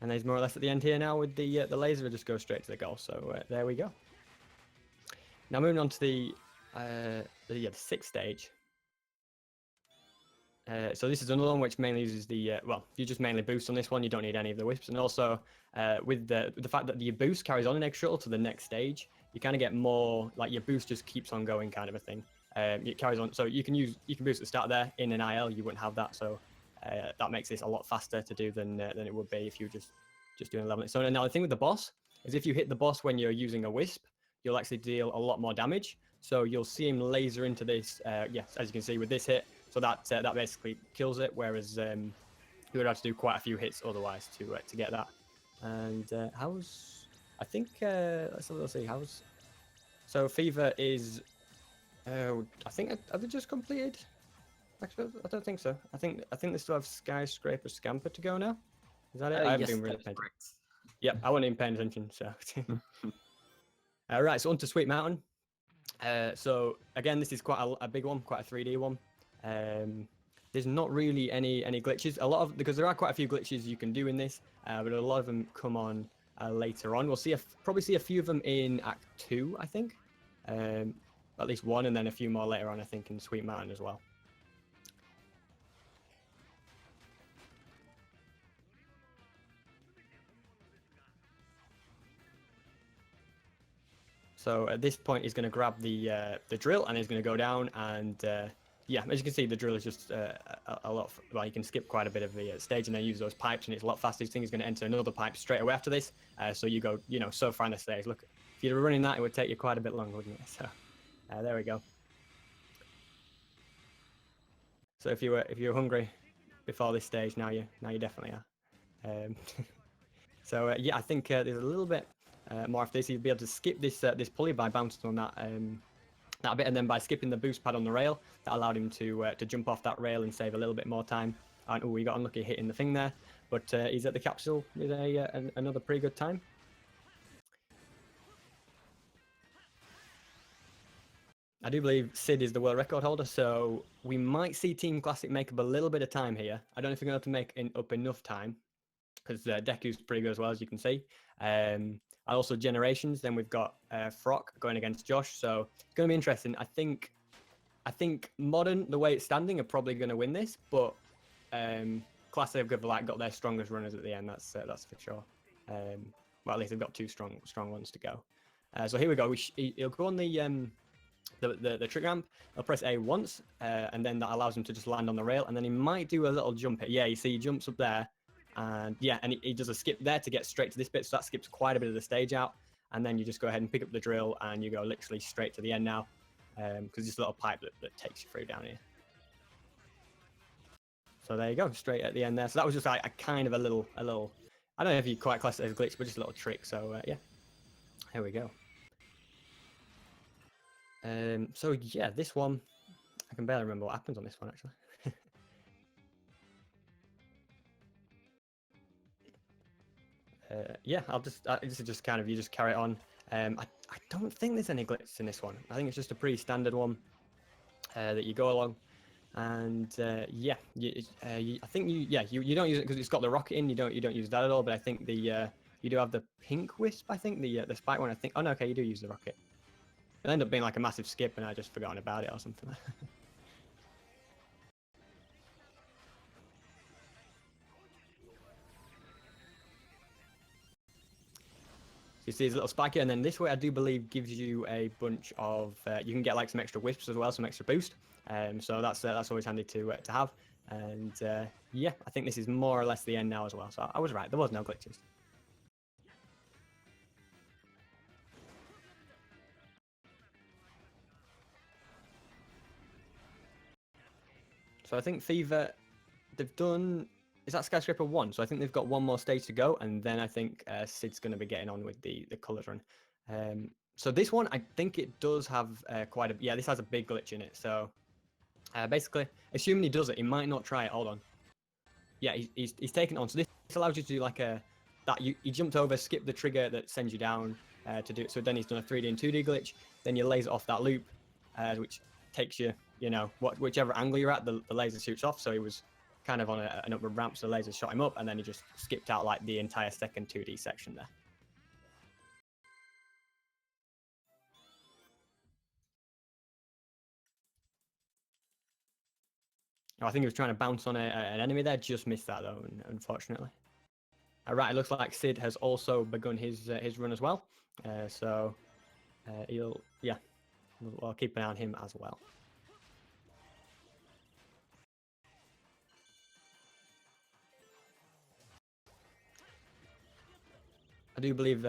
And he's more or less at the end here now with the laser. Will just go straight to the goal. So there we go. Now moving on to the 6th stage. So this is another one which mainly uses the well, you just mainly boost on this one. You don't need any of the wisps, and also with the fact that your boost carries on in Egg Shuttle to the next stage, you kind of get more like your boost just keeps on going, kind of a thing. It carries on, so you can boost at the start there. In an IL, you wouldn't have that, so that makes this a lot faster to do than it would be if you were just doing a level. So now the thing with the boss is if you hit the boss when you're using a wisp, you'll actually deal a lot more damage. So you'll see him laser into this. Yes, as you can see with this hit. So that basically kills it, whereas you would have to do quite a few hits otherwise to get that. And I think let's see so Fever is I think have they just completed? Actually, I don't think so. I think they still have Skyscraper Scamper to go now. Is that it? I haven't been really paying attention. Yep, I wasn't even paying attention. So right, so on to Sweet Mountain. So again, this is quite a big one, quite a 3D one. There's not really any glitches. Because there are quite a few glitches you can do in this, but a lot of them come on later on. We'll see probably see a few of them in Act 2, I think. At least one, and then a few more later on, I think, in Sweet Mountain as well. So at this point, he's going to grab the drill, and he's going to go down, and yeah, as you can see, the drill is just a lot. Well, you can skip quite a bit of the stage and then use those pipes, and it's a lot faster. You think he's going to enter another pipe straight away after this. So you go, so far in the stage. Look, if you were running that, it would take you quite a bit longer, wouldn't it? So there we go. So if you were hungry before this stage, now you definitely are. So yeah, I think there's a little bit more of this. You'll be able to skip this pulley by bouncing on that bit, and then by skipping the boost pad on the rail, that allowed him to jump off that rail and save a little bit more time. And oh, he got unlucky hitting the thing there, but he's at the capsule with another pretty good time. I do believe Sid is the world record holder, so we might see Team Classic make up a little bit of time here. I don't know if we're going to have to make up enough time, because Deku's pretty good as well, as you can see. Also Generations, then we've got Frock going against Josh, so it's going to be interesting. I think Modern, the way it's standing, are probably going to win this, but Classic have got their strongest runners at the end, that's for sure. Well, at least they've got two strong ones to go. So here we go. He'll go on the trick ramp. He'll press A once, and then that allows him to just land on the rail, and then he might do a little jump hit. Yeah, you see he jumps up there, and yeah, and he does a skip there to get straight to this bit, so that skips quite a bit of the stage out, and then you just go ahead and pick up the drill, and you go literally straight to the end now, because it's a little pipe that takes you through down here. So there you go, straight at the end there. So that was just like a kind of a little, I don't know if you quite class it as a glitch, but just a little trick. So yeah, here we go. So yeah, this one, I can barely remember what happens on this one actually. Yeah, this is just kind of, you just carry it on. I don't think there's any glitches in this one. I think it's just a pretty standard one that you go along, and yeah, I think you don't use it because it's got the rocket in. You don't use that at all. But I think you do have the pink wisp. I think the spike one. I think. Oh no, okay, you do use the rocket. It'll end up being like a massive skip, and I just forgotten about it or something. You see his little spike here, and then this way I do believe gives you a bunch of you can get like some extra wisps as well, some extra boost. So that's always handy to have. And yeah, I think this is more or less the end now as well. So I was right, there was no glitches. So I think Fever, they've done. Is that Skyscraper 1? So I think they've got one more stage to go, and then I think Sid's going to be getting on with the colours run. So this one, I think it does have quite a... Yeah, this has a big glitch in it. So basically, assuming he does it, he might not try it. Hold on. Yeah, he's taken it on. So this allows you to do like he jumped over, skipped the trigger that sends you down to do it. So then he's done a 3D and 2D glitch. Then you laser off that loop, which takes you, whichever angle you're at, the laser shoots off. So he was kind of on an upward ramp, so the laser shot him up, and then he just skipped out like the entire second 2D section there. Oh, I think he was trying to bounce on an enemy there, just missed that though, unfortunately. Right, it looks like Sid has also begun his run as well, so we'll keep an eye on him as well. I do believe,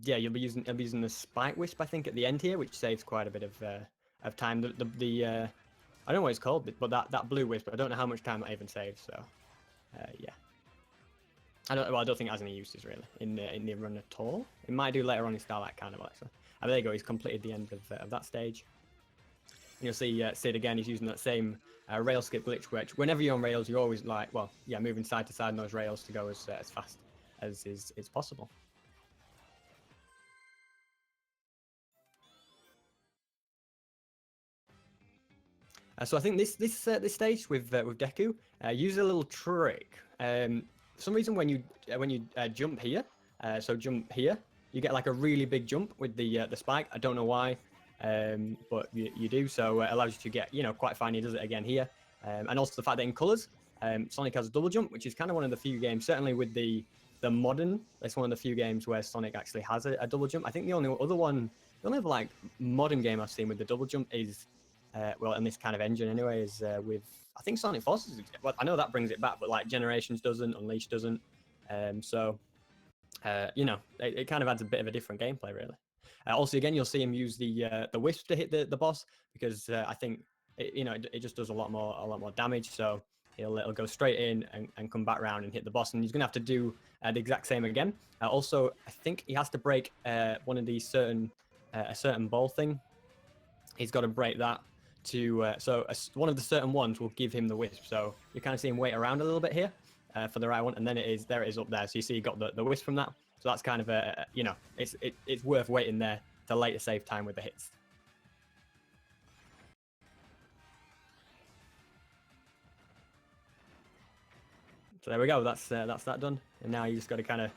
yeah, you'll be using the Spike Wisp, I think, at the end here, which saves quite a bit of time. I don't know what it's called, but that blue Wisp, I don't know how much time that even saves. So, yeah, I don't think it has any uses really in the run at all. It might do later on in Starlight Carnival. So, there you go. He's completed the end of that stage. And you'll see Sid again. He's using that same rail skip glitch, which whenever you're on rails, you're always like, well, yeah, moving side to side on those rails to go as fast as is possible. So I think this stage with Deku uses a little trick. For some reason, when you jump here, So jump here. You get like a really big jump with the spike. I don't know why, but you do. So it allows you to get, quite fine. He does it again here. And also the fact that in colors, Sonic has a double jump, which is kind of one of the few games, certainly with the modern, it's one of the few games where Sonic actually has a double jump. I think the only other like modern game I've seen with the double jump is, well, in this kind of engine anyway, is with, I think Sonic Forces. Well, I know that brings it back, but like Generations doesn't, Unleashed doesn't. It kind of adds a bit of a different gameplay, really. Also, again, you'll see him use the wisp to hit the boss, because I think it just does a lot more damage. So it'll go straight in and come back around and hit the boss, and he's gonna have to do the exact same again. Also, I think he has to break one of these a certain ball thing. He's got to break that to one of the certain ones will give him the wisp. So you kind of see him wait around a little bit here for the right one, and then it is up there. So you see he got the wisp from that. So that's kind of it's worth waiting there to later save time with the hits. So there we go. That's that done. And now you just got to kind of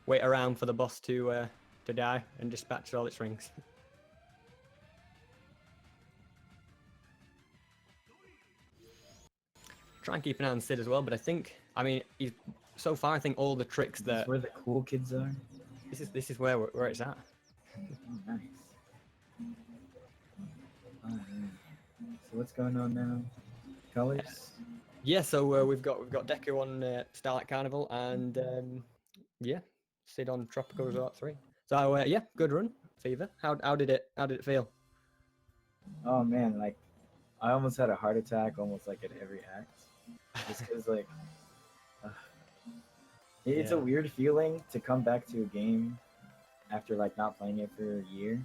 wait around for the boss to die and dispatch all its rings. Try and keep an eye on Sid as well, but I mean, so far I think all the tricks that. This is where the cool kids are. This is where it's at. Oh, nice. Alright. So what's going on now? Colors? Yeah, so we've got Deku on Starlight Carnival and Sid on Tropical Resort 3. So good run, Fever. How did it feel? Oh man, like I almost had a heart attack almost like at every act. Just because like it's a weird feeling to come back to a game after like not playing it for a year.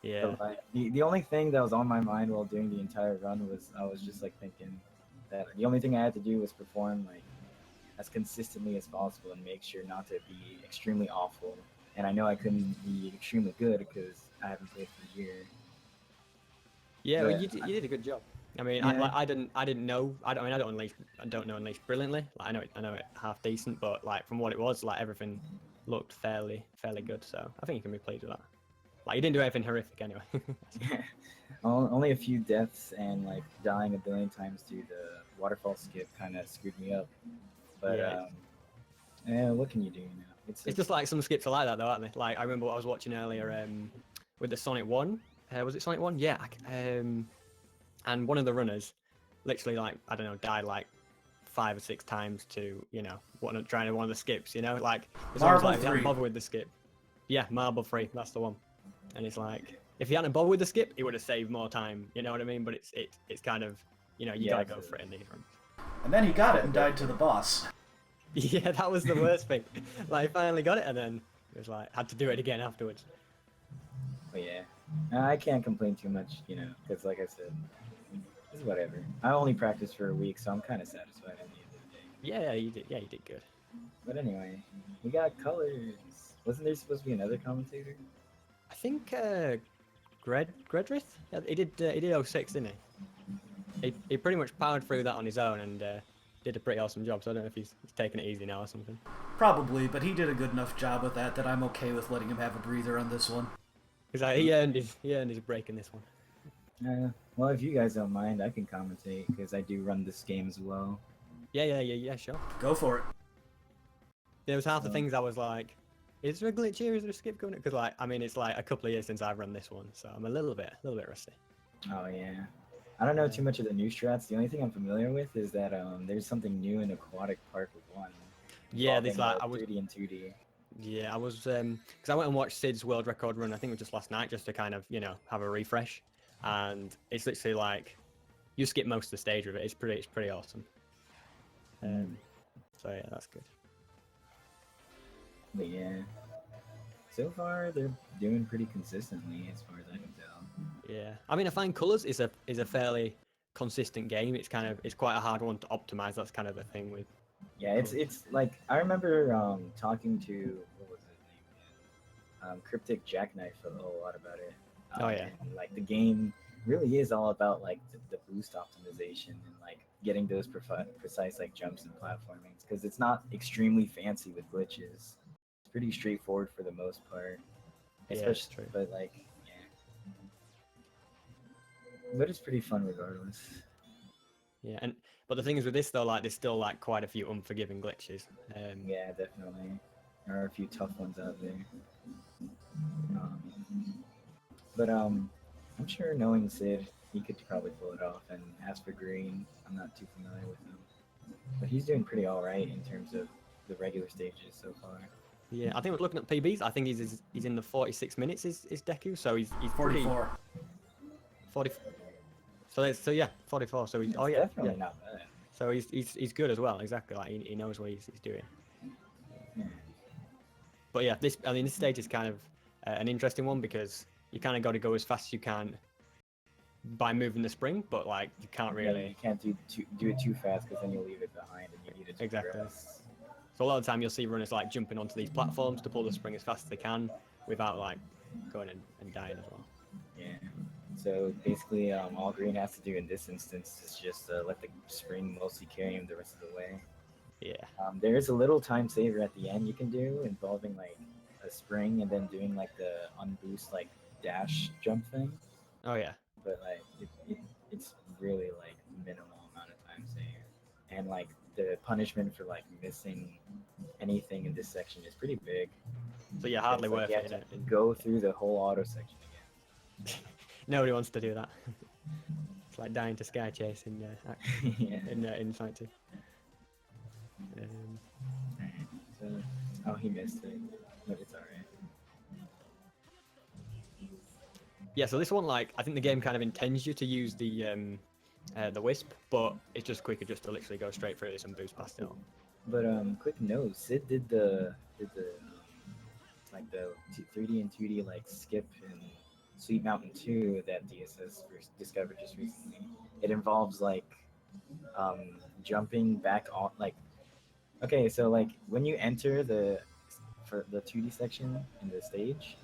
Yeah. But, like, the only thing that was on my mind while doing the entire run was I was just like thinking that the only thing I had to do was perform like as consistently as possible and make sure not to be extremely awful. And I know I couldn't be extremely good because I haven't played for a year. Yeah, well, you did a good job. I mean, Yeah. I didn't know. I don't know Unleashed brilliantly. Like, I know it half decent, but like from what it was, like everything looked fairly good. So I think you can be pleased with that. Like you didn't do anything horrific anyway. Only a few deaths and like dying a billion times to the waterfall skip kind of screwed me up. But what can you do now? It's just like some skips are like that though, aren't they? Like I remember what I was watching earlier with the Sonic 1. Was it Sonic 1? Yeah. And one of the runners literally like, I don't know, died like 5 or 6 times to, trying one of the skips, like it's almost like if you hadn't bothered with the skip. Yeah, Marble 3, that's the one. And it's like, if he hadn't bothered with the skip, he would have saved more time, you know what I mean? But it's kind of, you gotta go for it in these runs. And then he got it and died to the boss. Yeah, that was the worst thing. Like, he finally got it and then it was like, had to do it again afterwards. But yeah, I can't complain too much, because like I said, it's whatever. I only practiced for a week, so I'm kind of satisfied at the end of the day. Yeah, you did. Yeah, you did good. But anyway, we got colors. Wasn't there supposed to be another commentator? I think Gredrith. Yeah, he did 06, didn't he? He pretty much powered through that on his own and did a pretty awesome job. So I don't know if he's taking it easy now or something. Probably, but he did a good enough job with that I'm okay with letting him have a breather on this one. He's like, he earned his break in this one. Well, if you guys don't mind, I can commentate because I do run this game as well. Yeah, sure. Go for it. There was half the things I was like, is there a glitch here? Is there a skip going? Because like, I mean, it's like a couple of years since I've run this one, so I'm a little bit rusty. Oh yeah, I don't know too much of the new strats. The only thing I'm familiar with is that there's something new in Aquatic Park 1. Yeah, there's like I was 3D and 2D. Yeah, I was because I went and watched Sid's world record run. I think it was just last night, just to kind of have a refresh. And it's literally like you skip most of the stage with it. It's pretty awesome. So yeah, that's good. But yeah, so far they're doing pretty consistently as far as I can tell. Yeah, I mean, I find Colors is a fairly consistent game. It's quite a hard one to optimize. That's kind of the thing with. Yeah, it's like I remember talking to what was his name again? Cryptic Jackknife a whole lot about it. Oh yeah. And, like the game really is all about like the boost optimization and like getting those precise like jumps and platformings because it's not extremely fancy with glitches. pretty straightforward for the most part. Yeah, Especially, true. but like, yeah. But it's pretty fun regardless. Yeah, but the thing is with this though, like there's still like quite a few unforgiving glitches. Yeah, definitely. There are a few tough ones out there. But I'm sure knowing Sid, he could probably pull it off. And as for Green, I'm not too familiar with him, but he's doing pretty all right in terms of the regular stages so far. Yeah, I think looking at PBs, I think he's in the 46 minutes is Deku, so he's 44. 40. So yeah, 44. So he's Definitely not bad. So he's good as well. Exactly, like he knows what he's doing. Yeah. But yeah, this stage is kind of an interesting one because you kind of got to go as fast as you can by moving the spring, but like you can't really. Yeah, you can't do it too fast because then you'll leave it behind and you need it to progress. So a lot of the time you'll see runners like jumping onto these platforms to pull the spring as fast as they can without like going and dying as well. Yeah. So basically, all Green has to do in this instance is just let the spring mostly carry him the rest of the way. Yeah. There is a little time saver at the end you can do involving like a spring and then doing like the unboost like dash jump thing. Oh yeah. But like it's really like minimal amount of time save, and like the punishment for like missing anything in this section is pretty big. So yeah, hardly It's like worth you it. have to go through the whole auto section again. Nobody wants to do that. It's like dying to Sky Chase in in Sonic 2. So, oh, he missed it, but it's alright. Yeah, so this one, like, I think the game kind of intends you to use the wisp, but it's just quicker just to literally go straight through this and boost past it all. But quick note, Sid did the like the 3D and 2D like skip in Sweet Mountain 2 that DSS discovered just recently. It involves like jumping back on like. Okay, so like when you enter for the 2D section in the stage,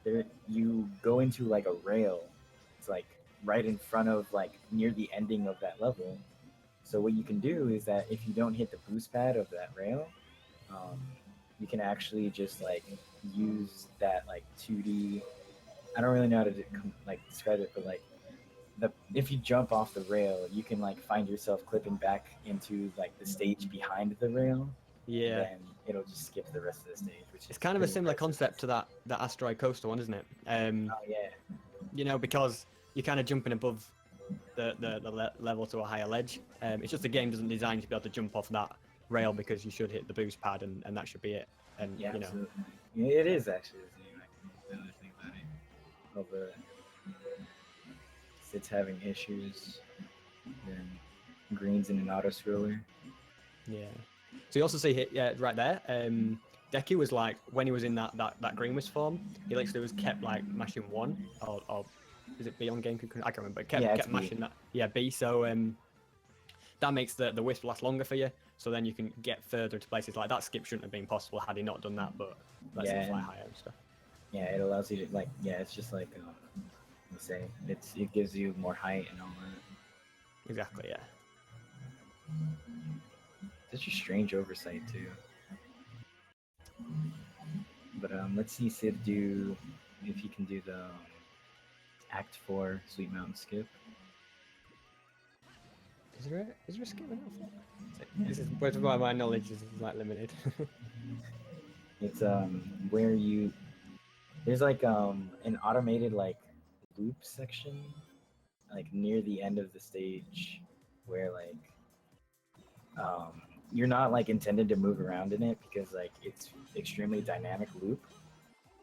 there you go into like a rail. It's like right in front of like near the ending of that level. So what you can do is that if you don't hit the boost pad of that rail, you can actually just like use that like 2D. I don't really know how to describe it, but like if you jump off the rail, you can like find yourself clipping back into like the stage behind the rail. Yeah. And it'll just skip the rest of the stage, which It's kind of a similar concept to that Asteroid Coaster one, isn't it? Oh yeah. You know, because you're kind of jumping above the level to a higher ledge. It's just the game doesn't design you to be able to jump off that rail because you should hit the boost pad and that should be it. And Yeah, you know, absolutely. Yeah, it is actually the same. I don't think about it. Over Sid's having issues, then Green's in an auto scroller. yeah. So you also see right there, Deku was like, when he was in that green wisp form, he literally was kept like mashing 1 or is it B on GameCube? I can't remember. But kept B. mashing that. Yeah, B. So that makes the wisp last longer for you. So then you can get further into places. Like that skip shouldn't have been possible had he not done that, but lets him fly higher and stuff. Yeah, it allows you to like. Yeah, it's just like you say, it gives you more height and all that. Exactly. Yeah. Such a strange oversight too. But let's see Sid do if he can do the Act 4 Sweet Mountain skip. Is there a skip in that? This is why my knowledge is like limited. It's where there's like an automated like loop section like near the end of the stage where like you're not like intended to move around in it because like it's extremely dynamic loop.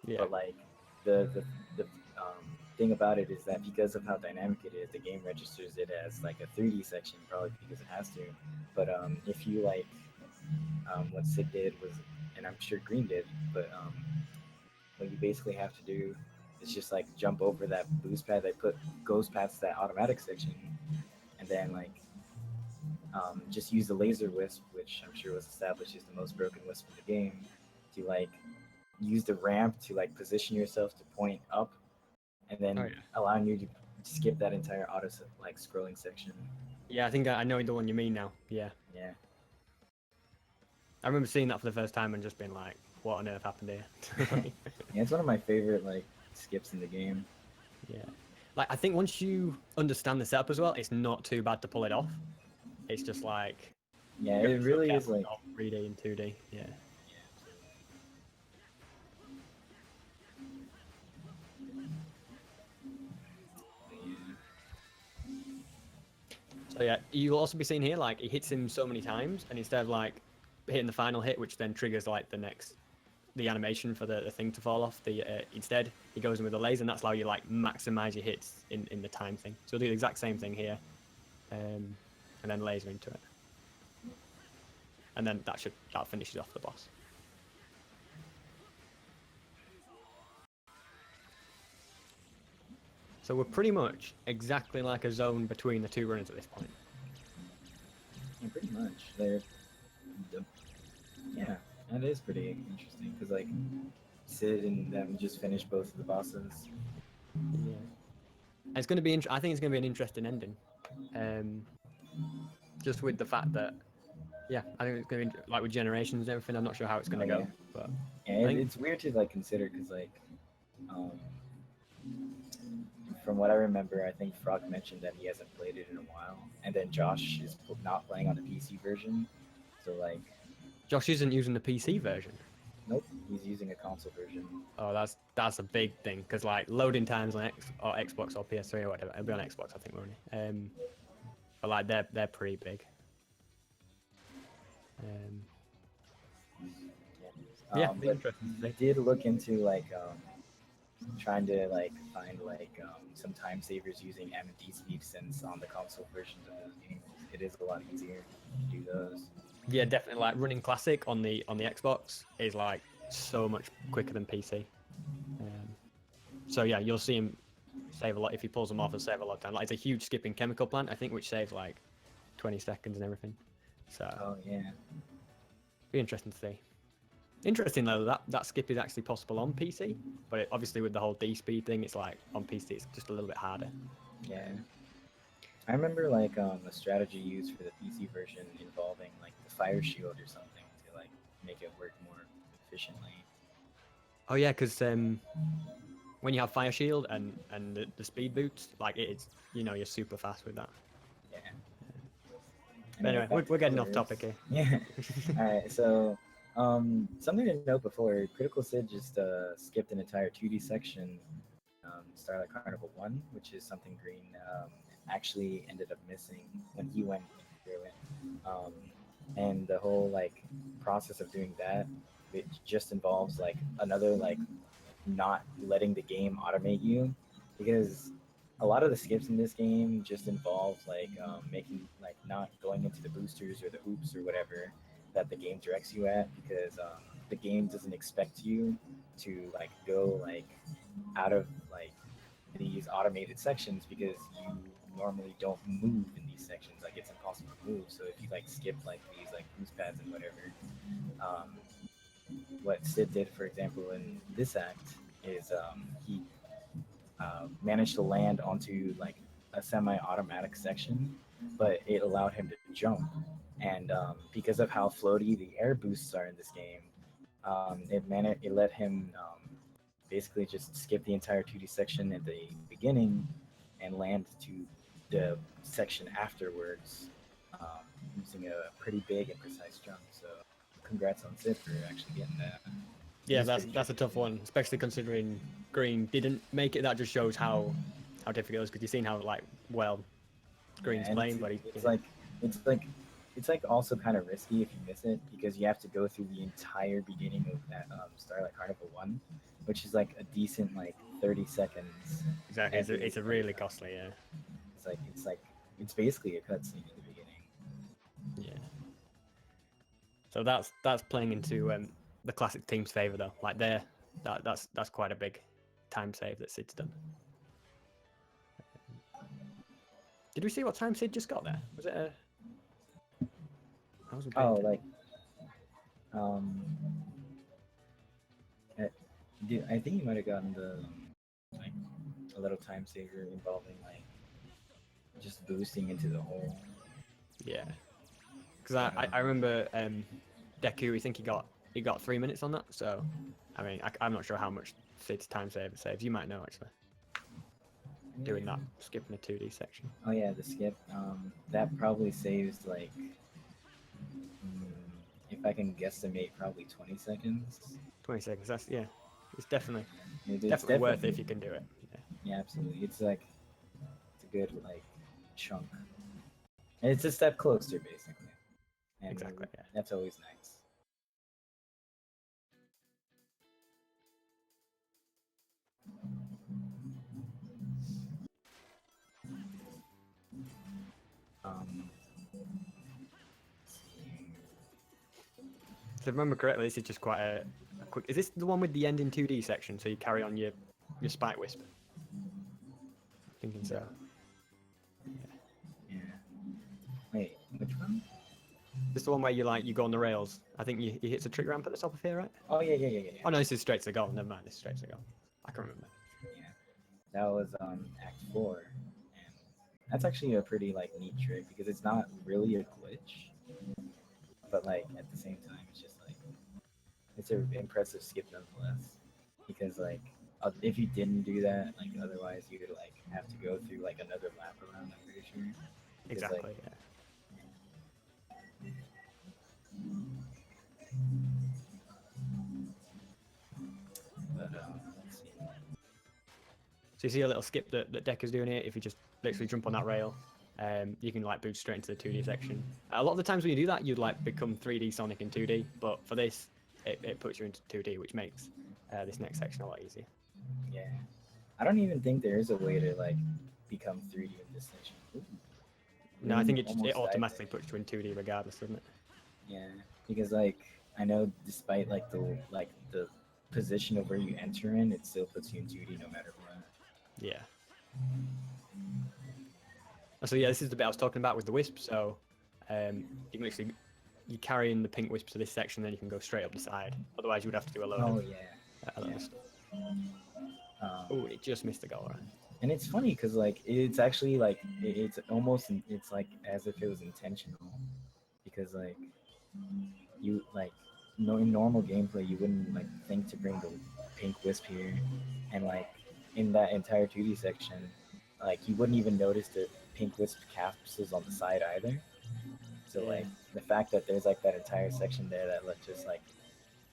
Yeah. But like the thing about it is that because of how dynamic it is, the game registers it as like a 3D section, probably because it has to. But if you like what Sid did was, and I'm sure Green did, but what you basically have to do is just like jump over that boost pad that goes past that automatic section, and then like just use the laser wisp, which I'm sure was established as the most broken wisp in the game, to like use the ramp to like position yourself to point up, and then allowing you to skip that entire auto like scrolling section. Yeah, I think I know the one you mean now. Yeah. Yeah. I remember seeing that for the first time and just being like, what on earth happened here? Yeah, it's one of my favorite like skips in the game. Yeah. Like, I think once you understand the setup as well, it's not too bad to pull it off. It's just like... Yeah, you gotta it be so really is careful like... of 3D and 2D, yeah. So yeah, you'll also be seeing here, like, he hits him so many times, and instead of, like, hitting the final hit, which then triggers, like, the animation for the thing to fall off, instead, he goes in with a laser, and that's how you, like, maximize your hits in the time thing. So we'll do the exact same thing here, and then laser into it. And then that finishes off the boss. So we're pretty much exactly like a zone between the two runners at this point. Yeah, pretty much. Yeah, that is pretty interesting because like Sid and them just finished both of the bosses. Yeah, it's going to be. I think it's going to be an interesting ending. Just with the fact that, yeah, I think it's going to be like with generations and everything. I'm not sure how it's going to go, but yeah, it's weird to like consider because like, from what I remember, I think Frog mentioned that he hasn't played it in a while, and then Josh is not playing on the PC version, so like. Josh isn't using the PC version. Nope, he's using a console version. Oh, that's a big thing because like loading times on Xbox or PS3 or whatever. It'll be on Xbox, I think, won't it? But like they're pretty big. Yeah, but I did look into like trying to like find like some time savers using M&D speed, since on the console versions of those games it is a lot easier to do those. Yeah, definitely. Like running classic on the Xbox is like so much quicker than PC. So yeah, you'll see him save a lot if he pulls them off and save a lot of time. Like it's a huge skipping chemical plant, I think, which saves like 20 seconds and everything. So oh yeah, be interesting to see. Interesting though that skip is actually possible on PC, but obviously with the whole D speed thing, it's like on PC it's just a little bit harder. Yeah. I remember like a strategy used for the PC version involving like the fire shield or something to like make it work more efficiently. Oh yeah, because when you have fire shield and the speed boots, like it's you're super fast with that. Yeah. But anyway, we're getting off topic here. Yeah. All right. So something to note before, Critical Sid just skipped an entire 2D section, Starlight Carnival 1, which is something Green actually ended up missing when he went through it. And the whole like process of doing that, it just involves like another like not letting the game automate you, because a lot of the skips in this game just involve like making like not going into the boosters or the hoops or whatever that the game directs you at, because the game doesn't expect you to like go like out of like these automated sections, because you normally don't move in these sections. Like it's impossible to move. So if you like skip like these like boost pads and whatever, what Sid did, for example, in this act is he managed to land onto like a semi-automatic section, but it allowed him to jump. And because of how floaty the air boosts are in this game, it let him basically just skip the entire 2D section at the beginning and land to the section afterwards, using a pretty big and precise jump. So congrats on Sid for actually getting that. Yeah, that's a tough one, especially considering Green didn't make it. That just shows how difficult it is, because you've seen how like well Green's playing, but it's like also kind of risky if you miss it, because you have to go through the entire beginning of that Starlight Carnival 1, which is like a decent like 30 seconds. Exactly, it's a really costly. Yeah. It's basically a cutscene in the beginning. Yeah. So that's playing into the classic team's favor though. Like that's quite a big time save that Sid's done. Did we see what time Sid just got there? Was it a? I think you might have gotten the like a little time saver involving like just boosting into the hole. Yeah, because I remember Deku, I think he got 3 minutes on that. So, I mean, I'm not sure how much Sid's time save it saves. You might know actually. Doing that, skipping the 2D section. Oh yeah, the skip. That probably saves like, if I can guesstimate, probably 20 seconds. 20 seconds. That's It's definitely It's definitely worth it if you can do it. Yeah, absolutely. It's like it's a good like chunk. And it's a step closer basically. And Exactly. Yeah. That's always nice. If I remember correctly, this is just quite a quick. Is this the one with the end in 2D section? So you carry on your spike wisp. Thinking so. Yeah. Wait, which one? This is the one where you go on the rails. I think he hits a trick ramp at the top of here, right? Oh yeah. Oh no, this is straight to the goal. Never mind, this is straight to the goal. I can remember. Yeah. That was Act 4. And that's actually a pretty like neat trick because it's not really a glitch. But like at the same time it's just like it's an impressive skip nonetheless. Because like if you didn't do that, like otherwise you would like have to go through like another lap around, I'm pretty sure. Because, Exactly, like, yeah. But let's see. So you see a little skip that Deku's doing here. If you just literally jump on that rail, you can like boost straight into the 2D section. A lot of the times when you do that, you'd like become 3D Sonic in 2D. But for this, it puts you into 2D, which makes this next section a lot easier. Yeah. I don't even think there is a way to like become 3D in this section. Ooh. No, I think it Almost died automatically puts you in 2D regardless, doesn't it? Yeah, because like I know despite like the position of where you enter in, it still puts you in 2D no matter what. Yeah. So yeah, this is the bit I was talking about with the wisp. So you can literally you carry in the pink wisp to this section, then you can go straight up the side. Otherwise, you would have to do a load of other stuff. Oh, it just missed the goal, right? And it's funny because like it's actually like it's almost it's like as if it was intentional, because like you like in normal gameplay you wouldn't like think to bring the pink wisp here, and like in that entire 2D section, like you wouldn't even notice the pink wisp capsules on the side either. So like the fact that there's like that entire section there that looks just like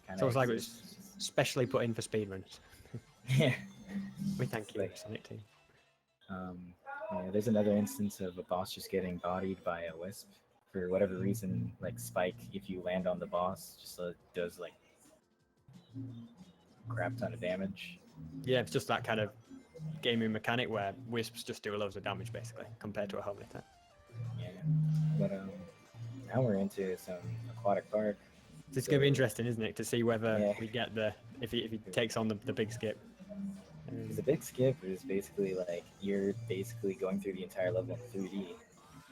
kind of. So it's like it was specially put in for speedrunners. Yeah. We thank you, Like, Sonic Team. Yeah, there's another instance of a boss just getting bodied by a wisp for whatever reason. Like Spike, if you land on the boss, just does like crap ton of damage. Yeah, it's just that kind of gaming mechanic where wisps just do loads of damage basically compared to a homing attack. Yeah, but now we're into some aquatic park. It's gonna be interesting, isn't it, to see whether we get if he takes on the big skip. The big skip is basically like you're basically going through the entire level in 3D,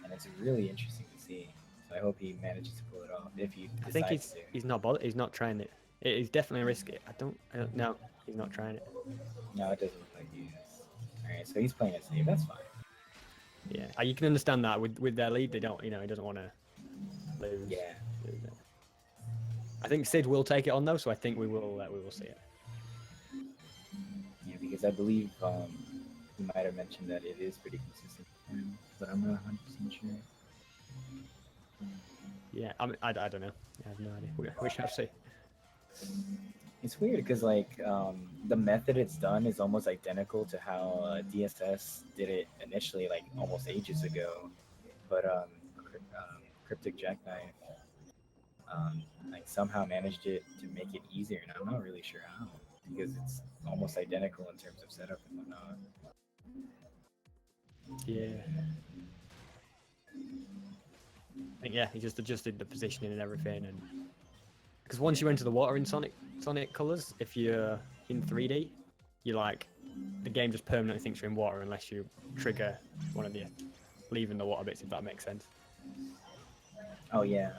and it's really interesting to see. So I hope he manages to pull it off. If he I think decides to. he's not bothered. He's not trying it. It's definitely a risk. I don't know. He's not trying it. No, it doesn't look like he is. All right, so he's playing it safe. That's fine. Yeah, you can understand that with their lead. They don't. He doesn't want to lose. Yeah. I think Sid will take it on though, so I think we will see it. Yeah, because I believe he might have mentioned that it is pretty consistent, but I'm not 100% sure. Yeah, I don't know. I have no idea. We shall see. It's weird because like the method it's done is almost identical to how DSS did it initially, like almost ages ago, but Cryptic Jackknife like somehow managed it to make it easier, and I'm not really sure how, because it's almost identical in terms of setup and whatnot. Yeah. I think he just adjusted the positioning and everything, and because once you enter the water in Sonic Colors, if you're in 3D, you like the game just permanently thinks you're in water unless you trigger one of the leaving the water bits, if that makes sense. Oh yeah.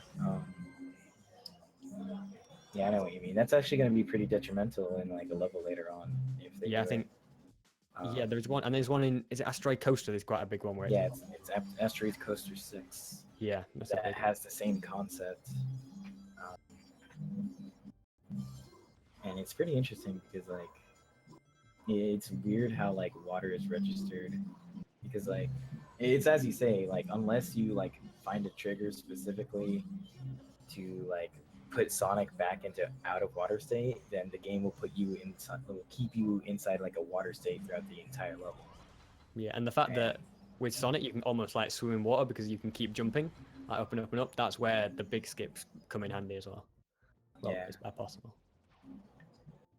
Yeah, I know what you mean. That's actually going to be pretty detrimental in like a level later on. If they I think. There's one, and there's one in. Is it Asteroid Coaster? There's quite a big one where. Yeah, it's Asteroid Coaster 6. Yeah, that has the same concept. and it's pretty interesting because like it's weird how like water is registered because like it's as you say, like unless you like find a trigger specifically to like put Sonic back into out of water state, then the game will put you inside, will keep you inside like a water state throughout the entire level. Yeah, and the fact that with Sonic you can almost like swim in water because you can keep jumping like up and up and up. That's where the big skips come in handy as well. Well, Yeah. it's possible.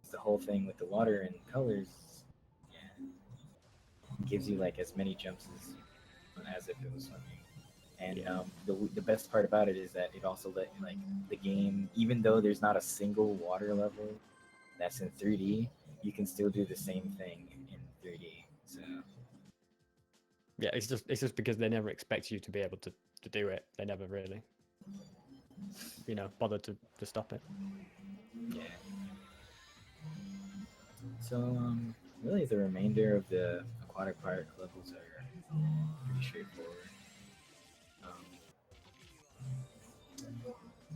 It's the whole thing with the water and colors. Yeah, gives you like as many jumps as if it was swimming. And the best part about it is that it also let like the game, even though there's not a single water level that's in 3D, you can still do the same thing in 3D. So yeah, it's just because they never expect you to be able to do it. They never really, bother to stop it. yeah. So really the remainder of the aquatic park levels are pretty straightforward.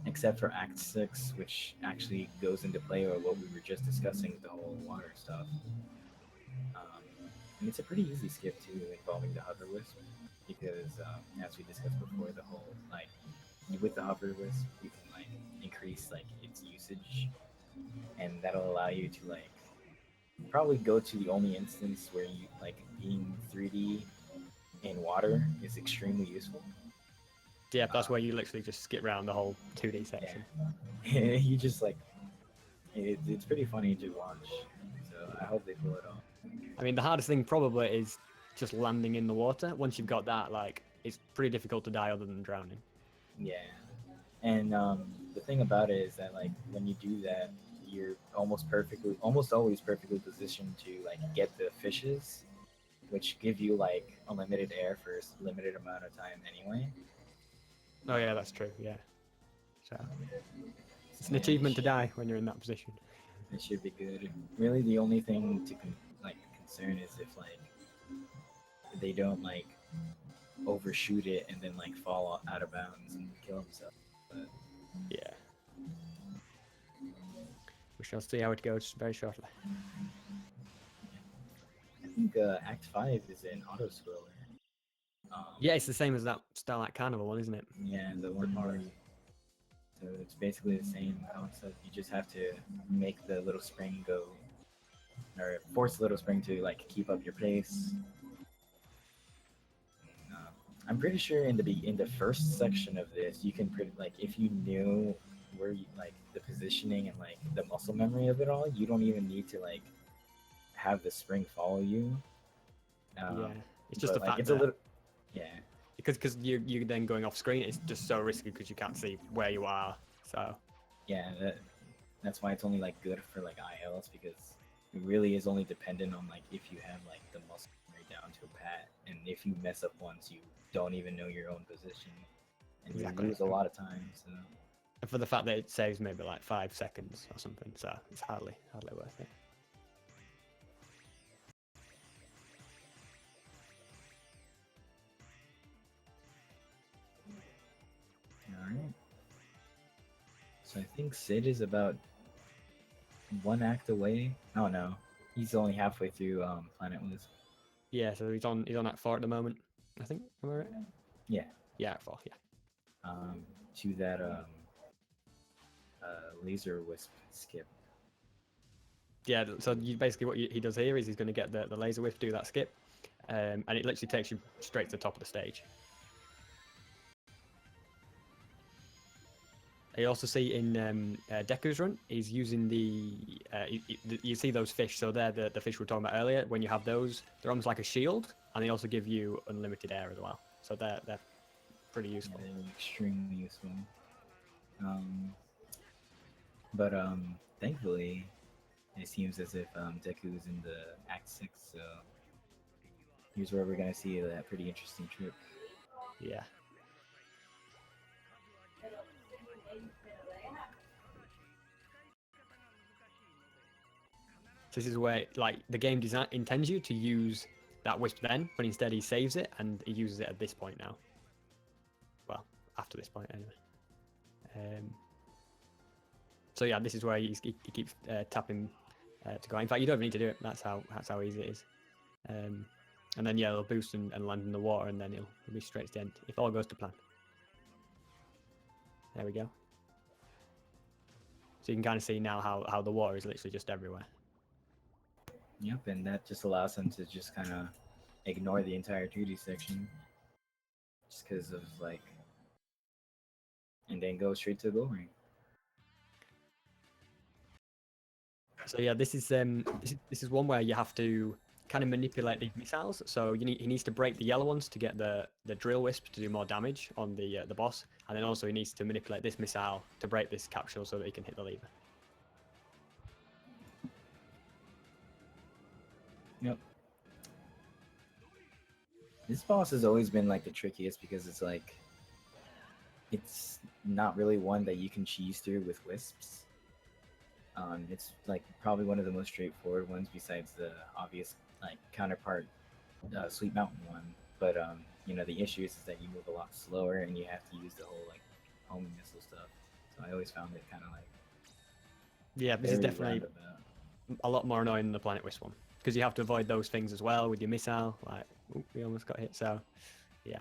Except for Act 6, which actually goes into play with what we were just discussing, the whole water stuff. And it's a pretty easy skip too, involving the hover wisp, because as we discussed before, the whole like with the hover wisp, you can like increase like its usage, and that'll allow you to like probably go to the only instance where you like being 3D in water is extremely useful. Yeah, that's where you literally just skip around the whole 2D section. Yeah. You just like it's pretty funny to watch. So I hope they pull it off. I mean, the hardest thing probably is just landing in the water. Once you've got that, like, it's pretty difficult to die other than drowning. Yeah, and the thing about it is that like when you do that, you're almost always perfectly positioned to like get the fishes, which give you like unlimited air for a limited amount of time anyway. Oh yeah, that's true. Yeah. So it's an achievement to die when you're in that position. It should be good. Really, the only thing to concern is if like they don't like overshoot it and then like fall out of bounds and kill themselves. But yeah, we shall see how it goes very shortly. I think Act 5 is an auto scroller. Yeah, it's the same as that Starlight Carnival one, isn't it? Yeah, the one part. So it's basically the same concept. You just have to make the little spring go, or force the little spring to like keep up your pace. I'm pretty sure in the first section of this, you can like if you knew where you like the positioning and like the muscle memory of it all, you don't even need to like have the spring follow you. Yeah, it's just but, the like, fact it's that a little, yeah. Because you're then going off screen, it's just so risky because you can't see where you are. So yeah, that's why it's only like good for like ILs, because it really is only dependent on like if you have like the muscle memory down to a pat, and if you mess up once, you don't even know your own position, and Exactly. you lose a lot of time. So and for the fact that it saves maybe like 5 seconds or something, so it's hardly worth it. alright. So I think Sid is about 1 act away. Oh no, he's only halfway through Planet Wisp. Yeah, so he's on Act 4 at the moment, I think. Am I right? Yeah. Yeah, Act 4. Yeah. To that laser wisp skip. Yeah, so basically what he does here is he's going to get the laser whip, do that skip, and it literally takes you straight to the top of the stage. You also see in Deku's run, he's using you see those fish, so they're the fish we were talking about earlier. When you have those, they're almost like a shield, and they also give you unlimited air as well. So they're pretty useful. Yeah, they're extremely useful. But thankfully, it seems as if Deku is in the Act 6, so here's where we're gonna see that pretty interesting trip. Yeah. This is where like the game design intends you to use that wisp then, but instead he saves it and he uses it at this point now. Well, after this point anyway. So yeah, this is where he keeps tapping to go. In fact, you don't even need to do it. That's how easy it is. And then yeah, he'll boost and land in the water, and then he'll be straight to the end if all goes to plan. There we go. So you can kind of see now how the water is literally just everywhere. Yep, and that just allows him to just kind of ignore the entire 2D section, just because of like, and then go straight to the goal ring. So yeah, this is one where you have to kind of manipulate these missiles. So he needs to break the yellow ones to get the drill wisp to do more damage on the boss, and then also he needs to manipulate this missile to break this capsule so that he can hit the lever. Yep. This boss has always been like the trickiest because it's like, it's not really one that you can cheese through with wisps. It's like probably one of the most straightforward ones besides the obvious like counterpart Sweet Mountain one. But you know, the issue is that you move a lot slower and you have to use the whole like homing missile stuff. So I always found it kind of like, yeah, this is definitely a lot more annoying than the Planet Wisp one because you have to avoid those things as well with your missile. Like, ooh, we almost got hit. So yeah.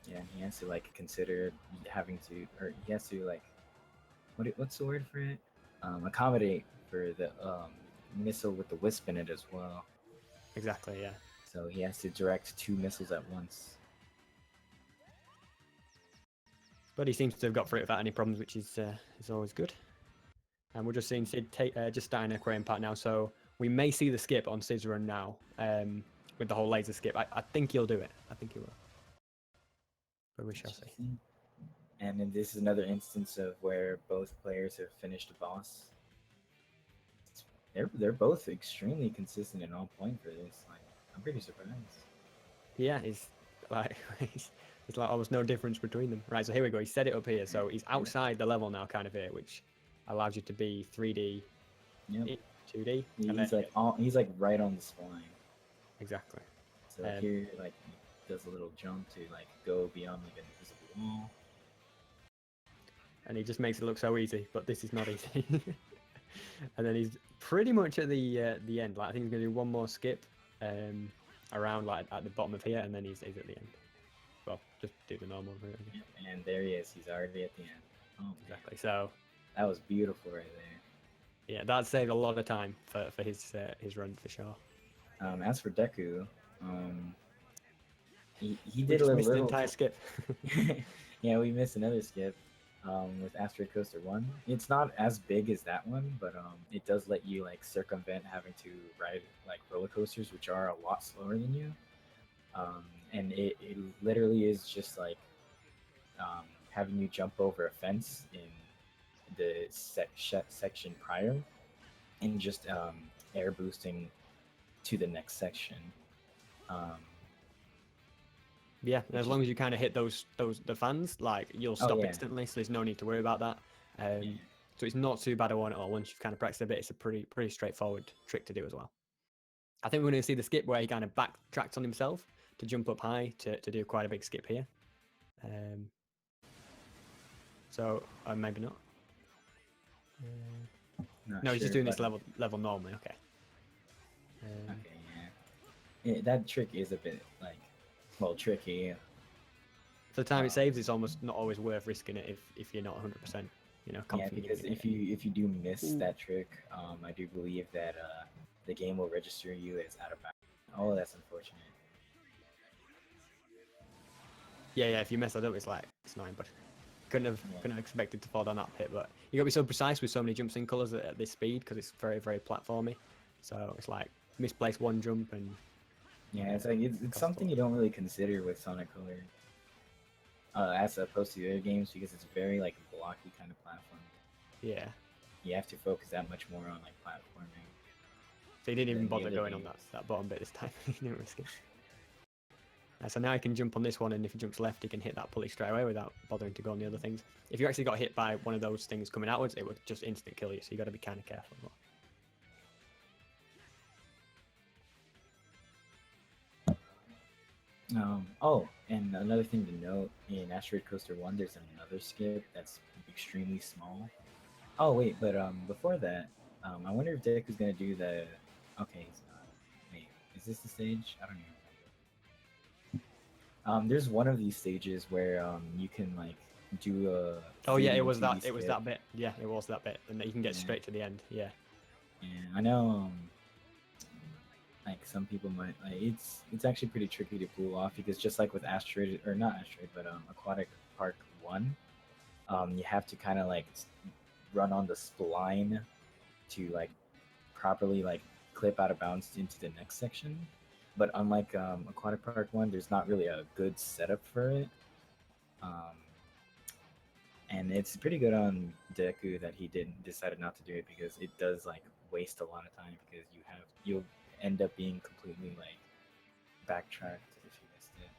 Yeah, he has to like consider having to, or he has to like, what's the word for it? Accommodate for the missile with the wisp in it as well. Exactly, yeah. So he has to direct 2 missiles at once. But he seems to have got through it without any problems, which is always good. And we're just seeing Sid just starting Aquarium part now, so we may see the skip on Sid's run now with the whole laser skip. I think he'll do it. I think he will. But we shall see. And then this is another instance of where both players have finished a boss. They're both extremely consistent and on point for this. Like, I'm pretty surprised. Yeah, it's like it's like almost no difference between them. Right, so here we go. He set it up here, so he's outside the level now, kind of here, which allows you to be 3D, yep. 2D. He's like right on the spline. Exactly. So here, like, he does a little jump to like go beyond like an invisible wall. And he just makes it look so easy, but this is not easy. And then he's pretty much at the end. Like, I think he's gonna do one more skip around like at the bottom of here, and then he's at the end. Well, just do the normal route. Yeah, and there he is. He's already at the end. Oh, exactly. So that was beautiful right there. Yeah, that saved a lot of time for his run for sure. As for Deku, he We did just a missed little the entire skip. Yeah, we missed another skip with Asteroid Coaster 1. It's not as big as that one, but it does let you like circumvent having to ride like roller coasters, which are a lot slower than you. And it literally is just like having you jump over a fence in the section prior and just air boosting to the next section. Yeah, as long as you kind of hit the fans, like you'll stop instantly, so there's no need to worry about that. So it's not too bad a one at all. Once you've kind of practiced a bit, it's a pretty straightforward trick to do as well. I think we're going to see the skip where he kind of backtracks on himself to jump up high to do quite a big skip here. So maybe not. No, he's just doing this level normally. Okay. Yeah, that trick is a bit like, well, tricky. For the time it saves, it's almost not always worth risking it if you're not 100%, confident. Yeah, because if you do miss that trick, I do believe that the game will register you as out of bounds. Oh, that's unfortunate. Yeah, if you mess that up, it's annoying, but couldn't have expected to fall down that pit. But you got to be so precise with so many jumps in colours at this speed because it's very, very platformy. So it's like misplace one jump and yeah, it's like it's something you don't really consider with Sonic Color, as opposed to the other games because it's very like blocky kind of platform. Yeah, you have to focus that much more on like platforming. So he didn't even bother going on that bottom bit this time. He didn't risk it. So now he can jump on this one, and if he jumps left, he can hit that pulley straight away without bothering to go on the other things. If you actually got hit by one of those things coming outwards, it would just instant kill you. So you got to be kind of careful. Oh, and another thing to note, in Asteroid Coaster 1, there's another skip that's extremely small. Oh wait, but before that, I wonder if Deku's gonna do the. Okay, he's not. Wait, is this the stage? I don't even remember. There's one of these stages where you can like do a. Oh yeah, 3D it was 2D that. It was skip. that bit. Yeah, it was that bit, and you can get Yeah. straight to the end. Yeah. Yeah, I know. Like some people might like it's actually pretty tricky to pull off because just like with Asteroid or not Asteroid but Aquatic Park 1, you have to kind of like run on the spline to like properly like clip out of bounds into the next section. But unlike Aquatic Park 1, there's not really a good setup for it. Um, and it's pretty good on Deku that he didn't decided not to do it because it does like waste a lot of time because you'll end up being completely like backtracked if you missed it.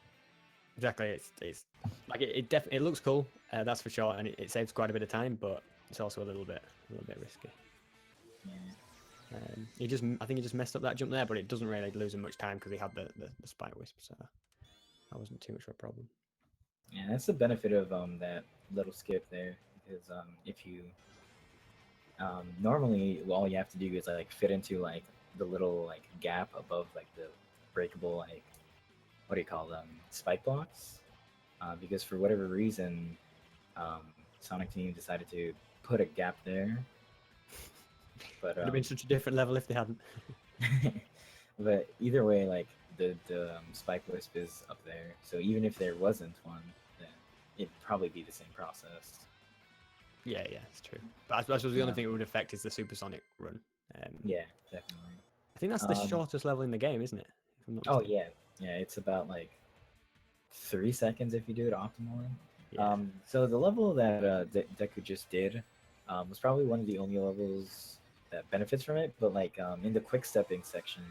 Exactly. It's like it definitely it looks cool. That's for sure, and it saves quite a bit of time, but it's also a little bit risky. Yeah. I think he just messed up that jump there, but it doesn't really lose him much time because he had the spike wisp, so that wasn't too much of a problem. Yeah, that's the benefit of that little skip there because if you normally all you have to do is like fit into like the little like gap above like the breakable like what do you call them spike blocks because for whatever reason Sonic Team decided to put a gap there but Would have been such a different level if they hadn't. but either way like the spike wisp is up there so even if there wasn't one then it'd probably be the same process. Yeah, it's true. But I suppose the only thing it would affect is the supersonic run. Yeah, definitely. I think that's the shortest level in the game, isn't it? If I'm not Oh mistaken. yeah, it's about like 3 seconds if you do it optimally. Yeah. So the level that Deku just did was probably one of the only levels that benefits from it. But like in the quick stepping section,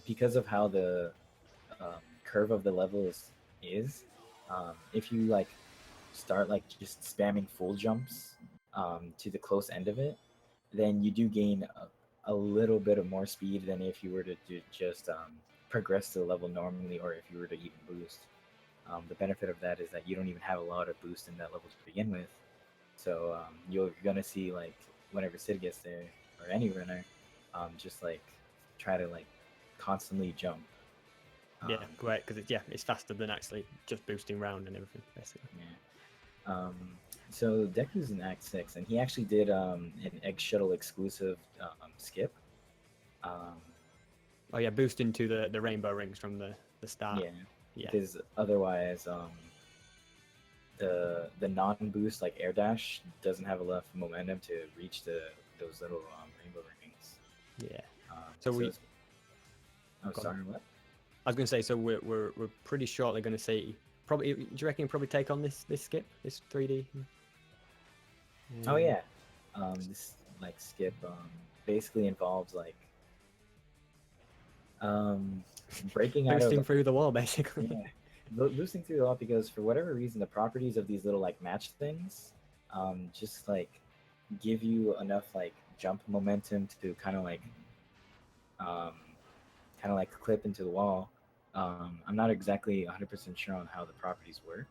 because of how the curve of the level is if you like start like just spamming full jumps to the close end of it, then you do gain a little bit of more speed than if you were to just progress the level normally or if you were to even boost. The benefit of that is that you don't even have a lot of boost in that level to begin with. So you're going to see like whenever Sid gets there or any runner, just like try to like constantly jump. Yeah, great, because it's faster than actually just boosting round and everything, basically. Yeah. So Deku's in Act 6, and he actually did an Egg Shuttle exclusive skip. Oh yeah, boosting to the rainbow rings from the start. Yeah. Because otherwise, the non-boost like air dash doesn't have enough momentum to reach those little rainbow rings. Yeah. Sorry, what? I was going to say, so we're pretty shortly going to see. Probably, do you reckon probably take on this skip, this 3D? Oh yeah, this like skip basically involves like breaking out of boosting through the wall, basically. Yeah, boosting through the wall because for whatever reason the properties of these little like match things just like give you enough like jump momentum to kind of like clip into the wall. I'm not exactly 100% sure on how the properties work.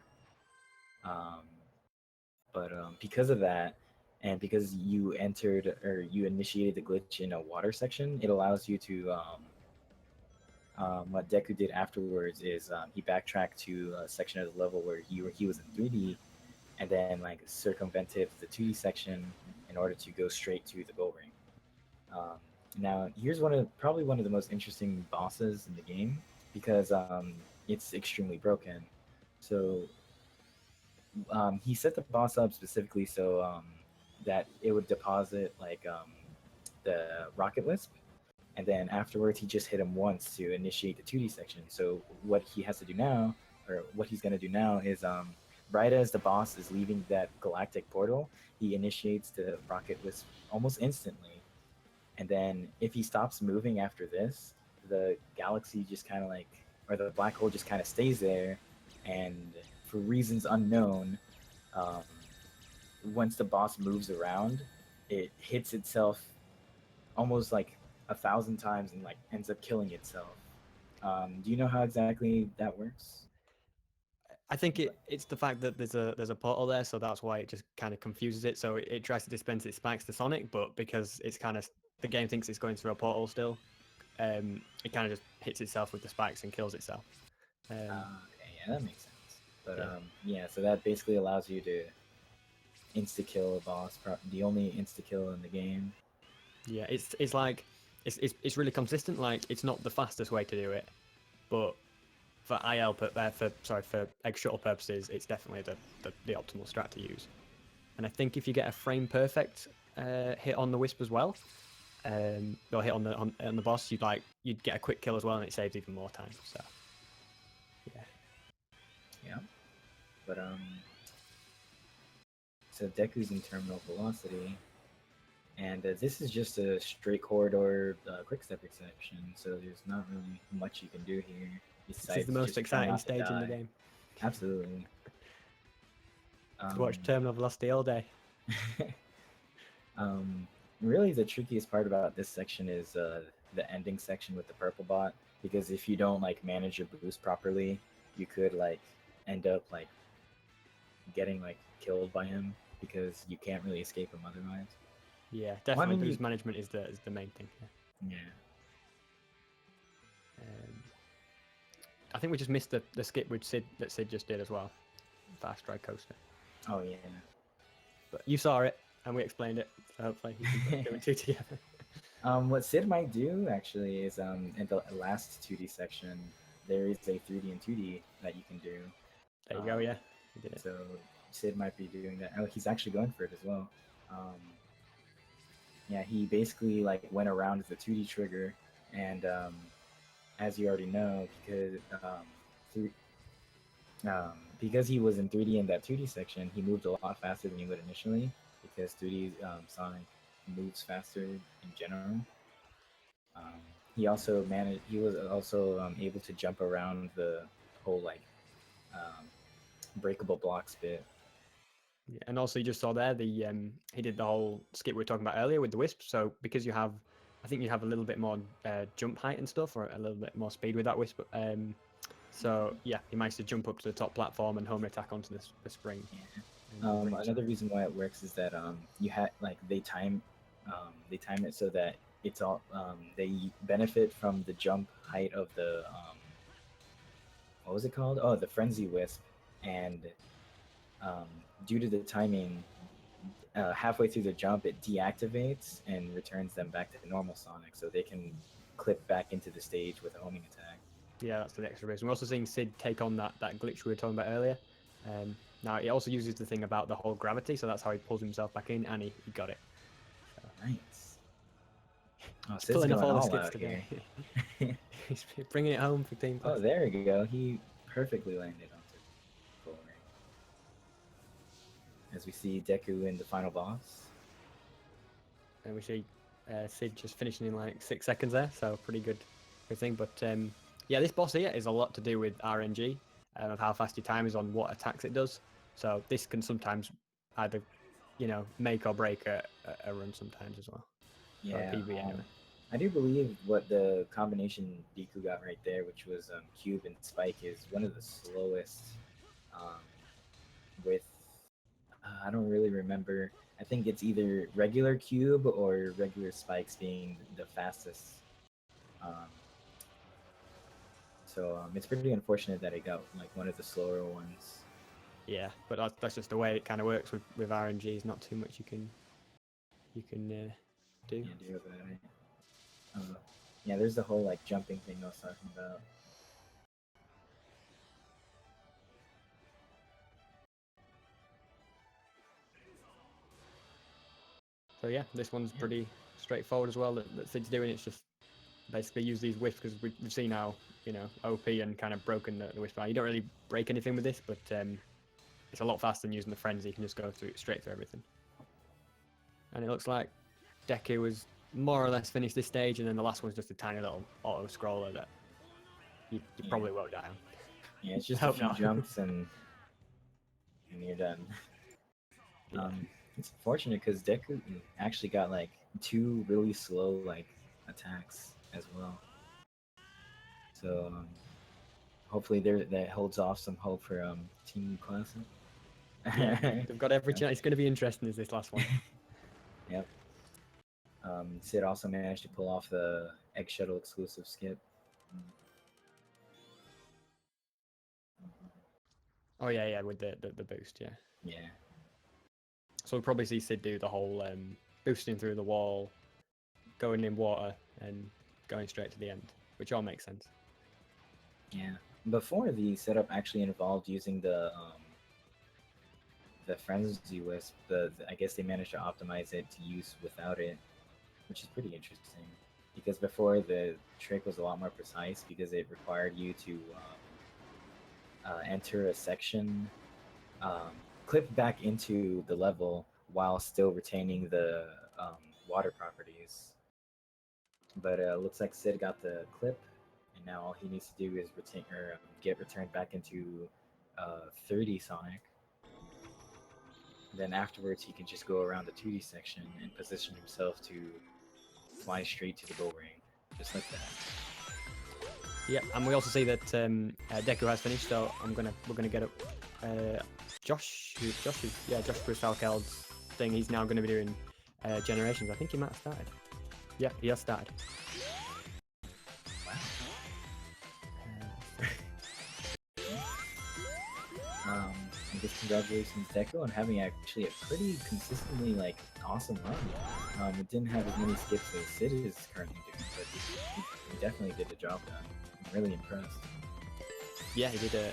But because of that, and because you entered or you initiated the glitch in a water section, it allows you to. What Deku did afterwards is he backtracked to a section of the level where he was in 3D, and then like circumvented the 2D section in order to go straight to the goal ring. Now, here's probably one of the most interesting bosses in the game because it's extremely broken. So he set the boss up specifically so that it would deposit like the rocket wisp, and then afterwards he just hit him once to initiate the 2D section. So what he has to do now, or what he's going to do now, is right as the boss is leaving that galactic portal, he initiates the rocket wisp almost instantly. And then if he stops moving after this, the galaxy just kind of like, or the black hole just kind of stays there, and for reasons unknown, once the boss moves around, it hits itself almost like 1,000 times and like ends up killing itself. Do you know how exactly that works? I think it's the fact that there's a portal there, so that's why it just kind of confuses it. So it tries to dispense its spikes to Sonic, but because it's kind of the game thinks it's going through a portal still, it kind of just hits itself with the spikes and kills itself. Okay, yeah, that makes sense. But yeah, so that basically allows you to insta kill a boss, the only insta kill in the game. Yeah, it's like it's really consistent. Like it's not the fastest way to do it, but for for egg shuttle purposes, it's definitely the optimal strat to use. And I think if you get a frame perfect hit on the Wisp as well, or hit on the boss, you'd get a quick kill as well, and it saves even more time. So yeah, but so Deku's in terminal velocity, and this is just a straight corridor quick step section, so there's not really much you can do here. This is the most exciting stage in the game. Absolutely. To watch terminal velocity all day. Really, the trickiest part about this section is the ending section with the purple bot, because if you don't manage your boost properly, you could end up getting killed by him because you can't really escape him otherwise. Yeah, definitely boost management is the main thing. Yeah. I think we just missed the skip with Sid that Sid just did as well. Fast Ride Coaster. Oh yeah. But you saw it and we explained it, so hopefully you can do it two together. What Sid might do actually is in the last 2D section there is a 3D and 2D that you can do. There you go, yeah. You did it. So Sid might be doing that. Oh, he's actually going for it as well. Yeah, he basically went around the 2D trigger, and as you already know, because he was in 3D in that 2D section, he moved a lot faster than he would initially, because 3D Sonic moves faster in general. He was also able to jump around the whole breakable blocks bit. Yeah, and also you just saw there he did the whole skip we were talking about earlier with the Wisp. So because I think you have a little bit more jump height and stuff, or a little bit more speed with that Wisp. So yeah, he managed to jump up to the top platform and home attack onto the spring. Yeah. Another reason why it works is that you had they time it so that it's all they benefit from the jump height of the what was it called? Oh, the Frenzy Wisp, and due to the timing, halfway through the jump, it deactivates and returns them back to normal Sonic, so they can clip back into the stage with a homing attack. Yeah, that's the extra reason. We're also seeing Sid take on that glitch we were talking about earlier. Now, he also uses the thing about the whole gravity, so that's how he pulls himself back in, and he got it. So. Nice. Oh, He's pulling off all the skips today. He's bringing it home for Team Plus. Oh, there we go. He perfectly landed onto forward. As we see Deku in the final boss. And we see Sid just finishing in 6 seconds there, so pretty good thing. But yeah, this boss here is a lot to do with RNG, of how fast your time is on what attacks it does. So this can sometimes either, make or break a run sometimes as well. Yeah. PB anyway. I do believe what the combination Deku got right there, which was Cube and Spike, is one of the slowest. With I don't really remember. I think it's either regular Cube or regular Spikes being the fastest. So it's pretty unfortunate that it got one of the slower ones. Yeah, but that's just the way it kind of works with RNG. There's not too much you can do. Yeah, do about it. Yeah, there's the whole jumping thing I was talking about. So yeah, this one's pretty straightforward as well. That Sid's doing. It's just basically use these Wisps, because we've seen how OP and kind of broken the Wisp. You don't really break anything with this, but it's a lot faster than using the Frenzy. You can just go straight through everything. And it looks like Deku was more or less finished this stage, and then the last one's just a tiny little auto scroller that you probably won't die on. Yeah, it's just a few jumps and you're done. Yeah. It's unfortunate because Deku actually got 2 really slow attacks as well. So hopefully that holds off some hope for Team Classic. Yeah, they've got every chance. It's going to be interesting as this last one. Yep. Sid also managed to pull off the Egg Shuttle exclusive skip. Oh yeah, with the boost, yeah. Yeah. So we'll probably see Sid do the whole boosting through the wall, going in water, and going straight to the end, which all makes sense. Yeah. Before, the setup actually involved using the Frenzy Wisp. I guess they managed to optimize it to use without it, which is pretty interesting. Because before, the trick was a lot more precise because it required you to enter a section, clip back into the level while still retaining the water properties. But looks like Sid got the clip, and now all he needs to do is get returned back into 30 Sonic. Then afterwards, he can just go around the 2D section and position himself to fly straight to the bull ring, just like that. Yep, and we also see that Deku has finished, so we're gonna get up Josh Kristallkeld's thing. He's now going to be doing Generations. I think he might have started. Yeah, he has started. I guess congratulations, Deku, on having actually a pretty consistently awesome run. It didn't have as many skips as Sid is currently doing, but he definitely did the job done. I'm really impressed. Yeah, he did.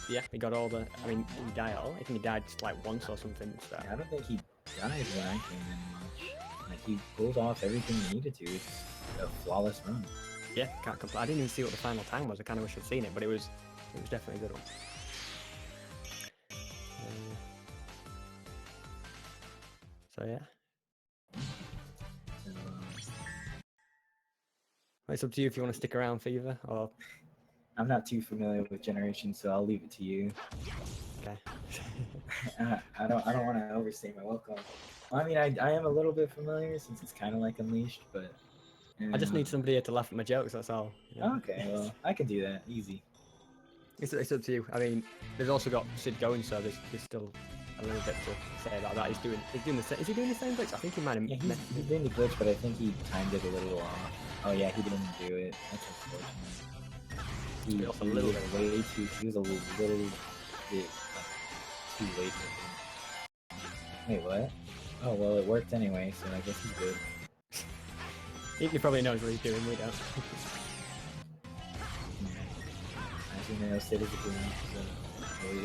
Yeah, he got all the. I mean, did he die at all? I think he died just once or something. So. Yeah, I don't think he died when I came in much. He pulled off everything he needed to. It's a flawless run. Yeah, can't complain. I didn't even see what the final time was. I kind of wish I'd seen it, but it was definitely a good one. So yeah. It's up to you if you want to stick around, Fever, or... I'm not too familiar with Generations, so I'll leave it to you. Okay. I don't want to overstay my welcome. Well, I mean, I am a little bit familiar since it's kind of like Unleashed, but... I just need somebody here to laugh at my jokes, that's all. Yeah. Okay, well, I can do that. Easy. It's up to you. I mean, they've also got Sid going, so there's still a little bit to say about that. He's doing the same. Is he doing the same glitch? I think he might have. Yeah, he's doing the glitch, but I think he timed it a little off. Oh yeah, he didn't do it. That's unfortunate. He was a little bit too late. Wait, what? Oh well, it worked anyway, so I guess he's good. He probably knows what he's doing. We don't. As you know, Sid is a goon, so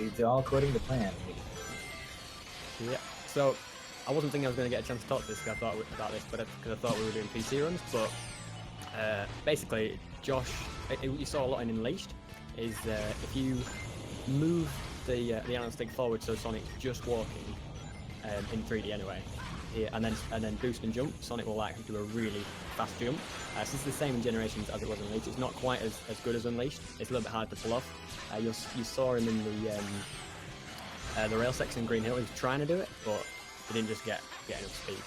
it's all according to plan. Yeah. So I wasn't thinking I was going to get a chance to talk to this because I thought about this, but because I thought we were doing PC runs. But basically, Josh, you saw a lot in Unleashed, is if you move the analog stick forward, so Sonic's just walking in 3D anyway, and then boost and jump, Sonic will do a really fast jump. So it's the same in Generations as it was in Unleashed. It's not quite as good as Unleashed. It's a little bit hard to pull off. You saw him in the rail section in Green Hill. He was trying to do it, but he didn't just get enough speed.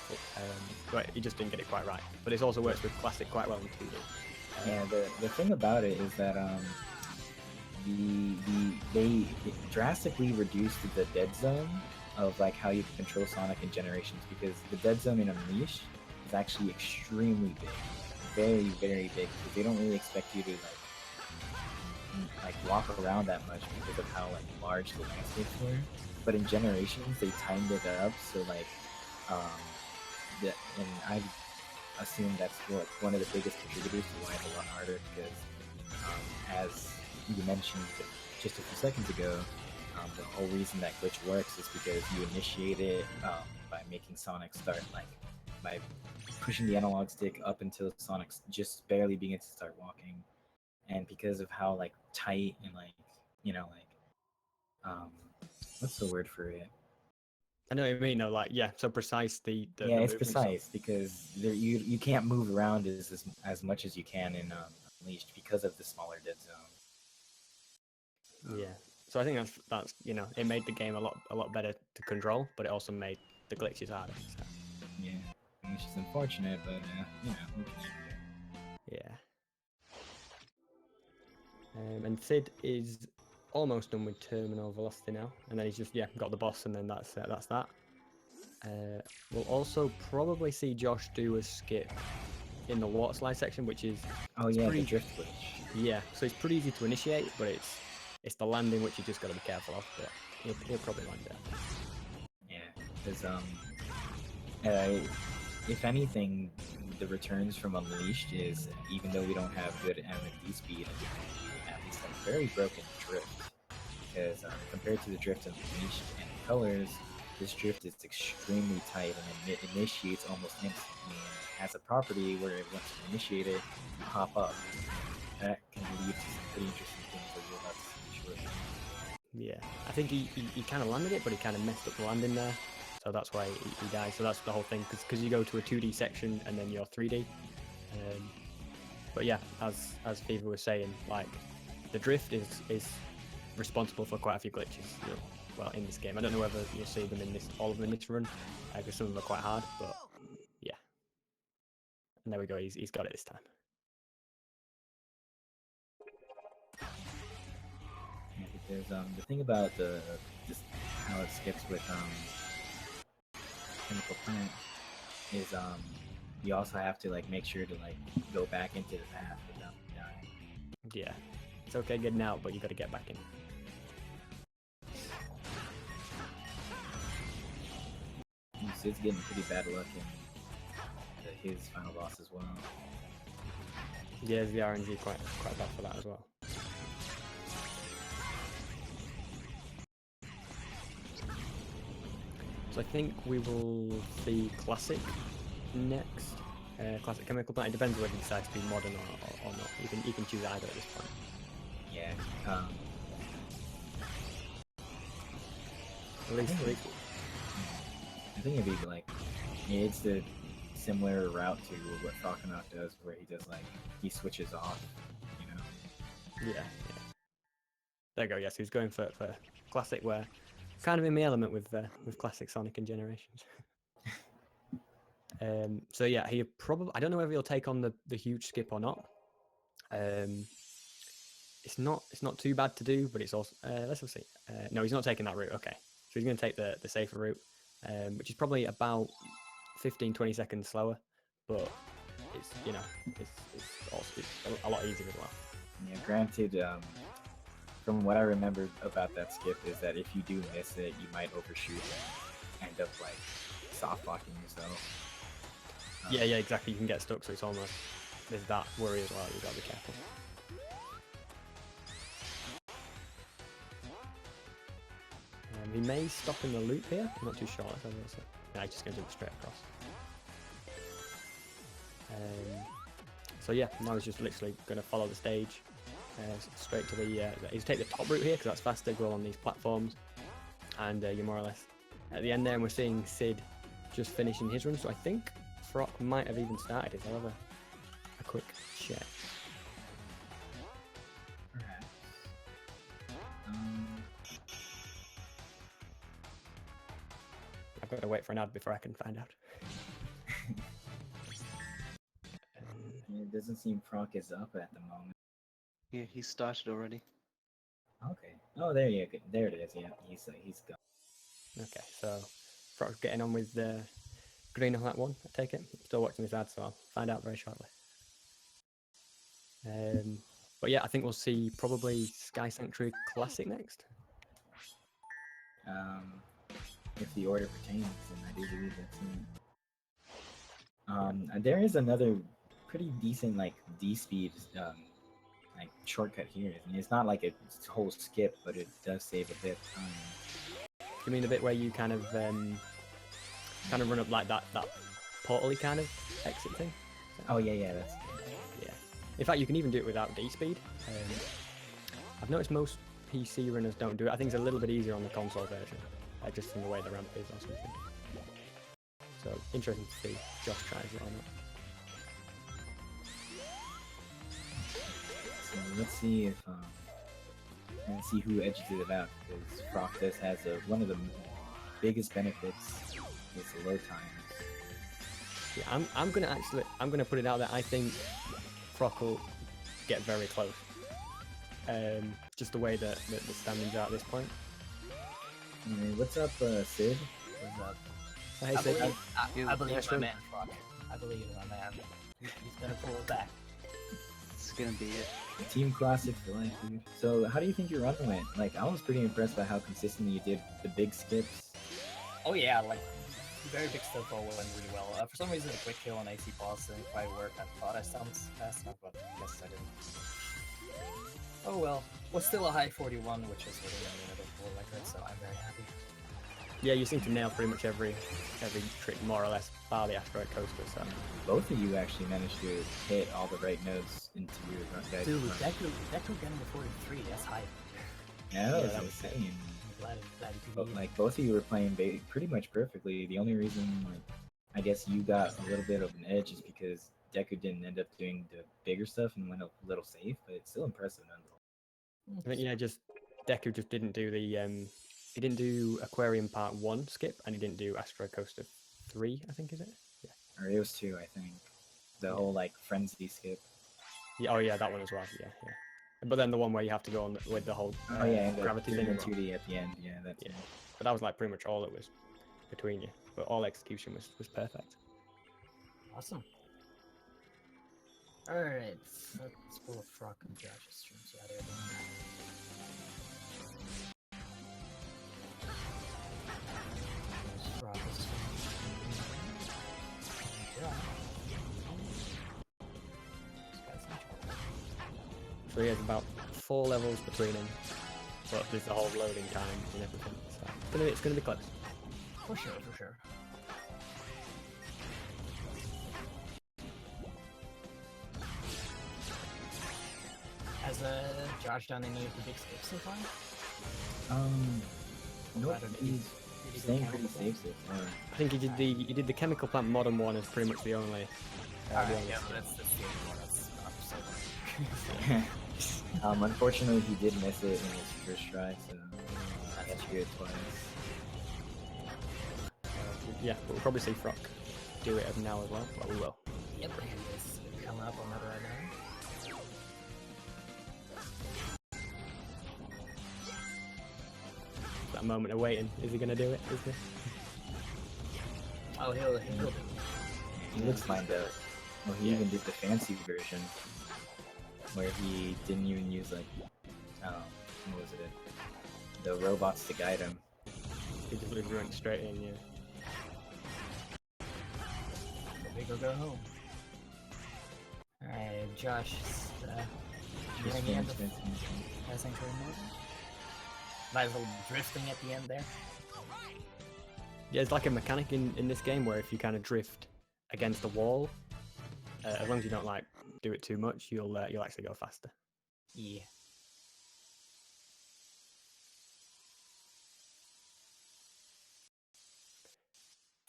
But he just didn't get it quite right. But it also works with Classic quite well in 2D. Yeah, the thing about it is that they drastically reduced the dead zone of how you control Sonic in Generations, because the dead zone in Unleashed is actually extremely big, very very big. Because they don't really expect you to walk around that much because of how large the landscapes were. But in Generations, they timed it up so and I assume that's one of the biggest contributors to why it's a lot harder, because as you mentioned just a few seconds ago, the whole reason that glitch works is because you initiate it by making Sonic start by pushing the analog stick up until Sonic just barely begins to start walking, and because of how tight and what's the word for it? I know what you mean, though. So precise. The yeah, it's precise because you can't move around as much as you can in Unleashed because of the smaller dead zone. Yeah. So I think that's it made the game a lot better to control, but it also made the glitches harder. So. Yeah, which is unfortunate, but we can. Yeah. And Sid is almost done with terminal velocity now, and then he's just got the boss, and then that's that. We'll also probably see Josh do a skip in the water slide section, which is the drift glitch. Yeah, so it's pretty easy to initiate, but it's the landing which you just got to be careful of. But he'll probably land it. Yeah, because if anything, the returns from Unleashed is, even though we don't have good M&D speed, at least a very broken drift. Because compared to the drift in Unleashed and Colors, this drift is extremely tight and it initiates almost instantly. And has a property where once you initiate it, you pop up. That can lead to some pretty interesting things that we're about to see shortly. Yeah, I think he kind of landed it, but he kind of messed up the landing there. So that's why he died. So that's the whole thing, because you go to a 2D section and then you're 3D. But yeah, as Fever was saying, like the drift is responsible for quite a few glitches. Well, in this game, I don't know whether you'll see them in all of them in this run, because some of them are quite hard. But yeah, and there we go. He's got it this time. Yeah, because the thing about just how it skips with Chemical Plant is you also have to like make sure to like go back into the path without dying. Yeah, it's okay getting out, but you got to get back in. Sid's getting pretty bad luck in his final boss as well. Yeah, the RNG quite bad for that as well. So I think we will see Classic next. Classic Chemical Plant. It depends whether you decide to be modern or not. You can choose either at this point. Yeah. At least. I think it'd be like it's the similar route to what Frogknock does, where he switches off, you know. Yeah. There you go. Yes, he's going for Classic, where kind of in the element with Classic Sonic and Generations. So yeah, he probably, I don't know whether he'll take on the huge skip or not. It's not too bad to do, but it's also let's see. No, he's not taking that route. Okay, so he's going to take the safer route, which is probably about 15-20 seconds slower, but it's a lot easier as well. Yeah, granted, from what I remember about that skip is that if you do miss it, you might overshoot and end up like soft locking yourself. Yeah, exactly. You can get stuck, so it's almost, there's that worry as well. You gotta be careful. He may stop in the loop here. I'm not too sure. Let's have a look. No, he's just going to jump straight across. So yeah, now he's just literally going to follow the stage straight to the. He's take the top route here because that's faster. Go on these platforms, and you're more or less at the end there. And we're seeing Sid just finishing his run. So I think Frock might have even started it. I'll have a quick check. Perhaps. I've got to wait for an ad before I can find out. It doesn't seem Frock is up at the moment. Yeah, he started already. Okay. Oh, there you go. There it is. Yeah, he's gone. Okay, so Frock's getting on with green on that one. I take it. I'm still watching this ad, so I'll find out very shortly. But yeah, I think we'll see probably Sky Sanctuary Classic next. If the order pertains, then I do believe that's it. There is another pretty decent like D-speed like shortcut here. I mean, it's not like a whole skip, but it does save a bit of time. You mean the bit where you kind of run up like that portal-y kind of exit thing? Oh yeah, that's yeah. In fact, you can even do it without D-speed. I've noticed most PC runners don't do it. I think it's a little bit easier on the console version, just from the way the ramp is or something. So interesting to see if Josh tries it or not. So let's see if let's see who edges it out, because Frock does has one of the biggest benefits is the load times. Yeah, I'm gonna put it out there. I think Frock will get very close. just the way that the standings are at this point. What's up, Sid? What's up? Hey, I Sid. believe, I believe Yes, my man. man, Fuck. I believe in my man. He's gonna pull it back. It's gonna be it. Team Classic for life, dude. So, how do you think your run went? Like, I was pretty impressed by how consistently you did the big skips. Oh yeah, like very big stuff all went really well. For some reason, the quick kill on AC boss didn't quite work. I thought I stumped fast enough, but I guess I didn't. Oh well, was still a high 41, which is within a minute of world record, so I'm very happy. Yeah, you seem to nail pretty much every trick more or less, bar the asteroid coaster. So Both of you actually managed to hit all the right notes into your guys' Dude, run. Deku getting the 43, that's high. Yeah, Yeah, that that was was insane. Glad you could But, beat it. like, both of you were playing pretty much perfectly. The only reason, like, I guess you got a little bit of an edge is because Deku didn't end up doing the bigger stuff and went a little safe, but it's still impressive nonetheless. I think just Deku just didn't do the he didn't do Aquarium Part 1 skip, and he didn't do Asteroid Coaster 3, I think, is it? Yeah. Or it was 2, I think. The whole, like, frenzy skip. Yeah, oh yeah, that one as well. Yeah. But then the one where you have to go on with the whole And gravity the thing. as well. 2D at the end. Yeah, that's Yeah. But that was like pretty much all it was between you. But all execution was perfect. Awesome. Alright, let's pull a Frog and Josh's streams out of So he has about 4 levels between them, but there's the whole loading time and everything. So it's gonna be close. For sure. Has Josh done any of the big skips so far? Nope, Rather than he's the staying pretty chemical safe so far. I think he did the chemical plant modern one as pretty much the only. Alright, yeah, but that's the only one that's not so Unfortunately, he did miss it in his first try, so I had to do it twice. Yeah, but we'll probably see Frock do it now as well. Well, we will. Yep, it's coming up on that right now. That moment of waiting. Is he gonna do it? Is he? Oh, he'll do it. He looks lined up. Well, he even did the fancy version, where he didn't even use, like, what was it? The robots to guide him. He just went straight in, yeah. Big or go home. Alright, Josh is Just nearing the end of finished it. Sanctuary mode. Nice little drifting at the end there. Yeah, it's like a mechanic in this game where if you kind of drift against the wall, as long as you don't like do it too much, you'll actually go faster. Yeah.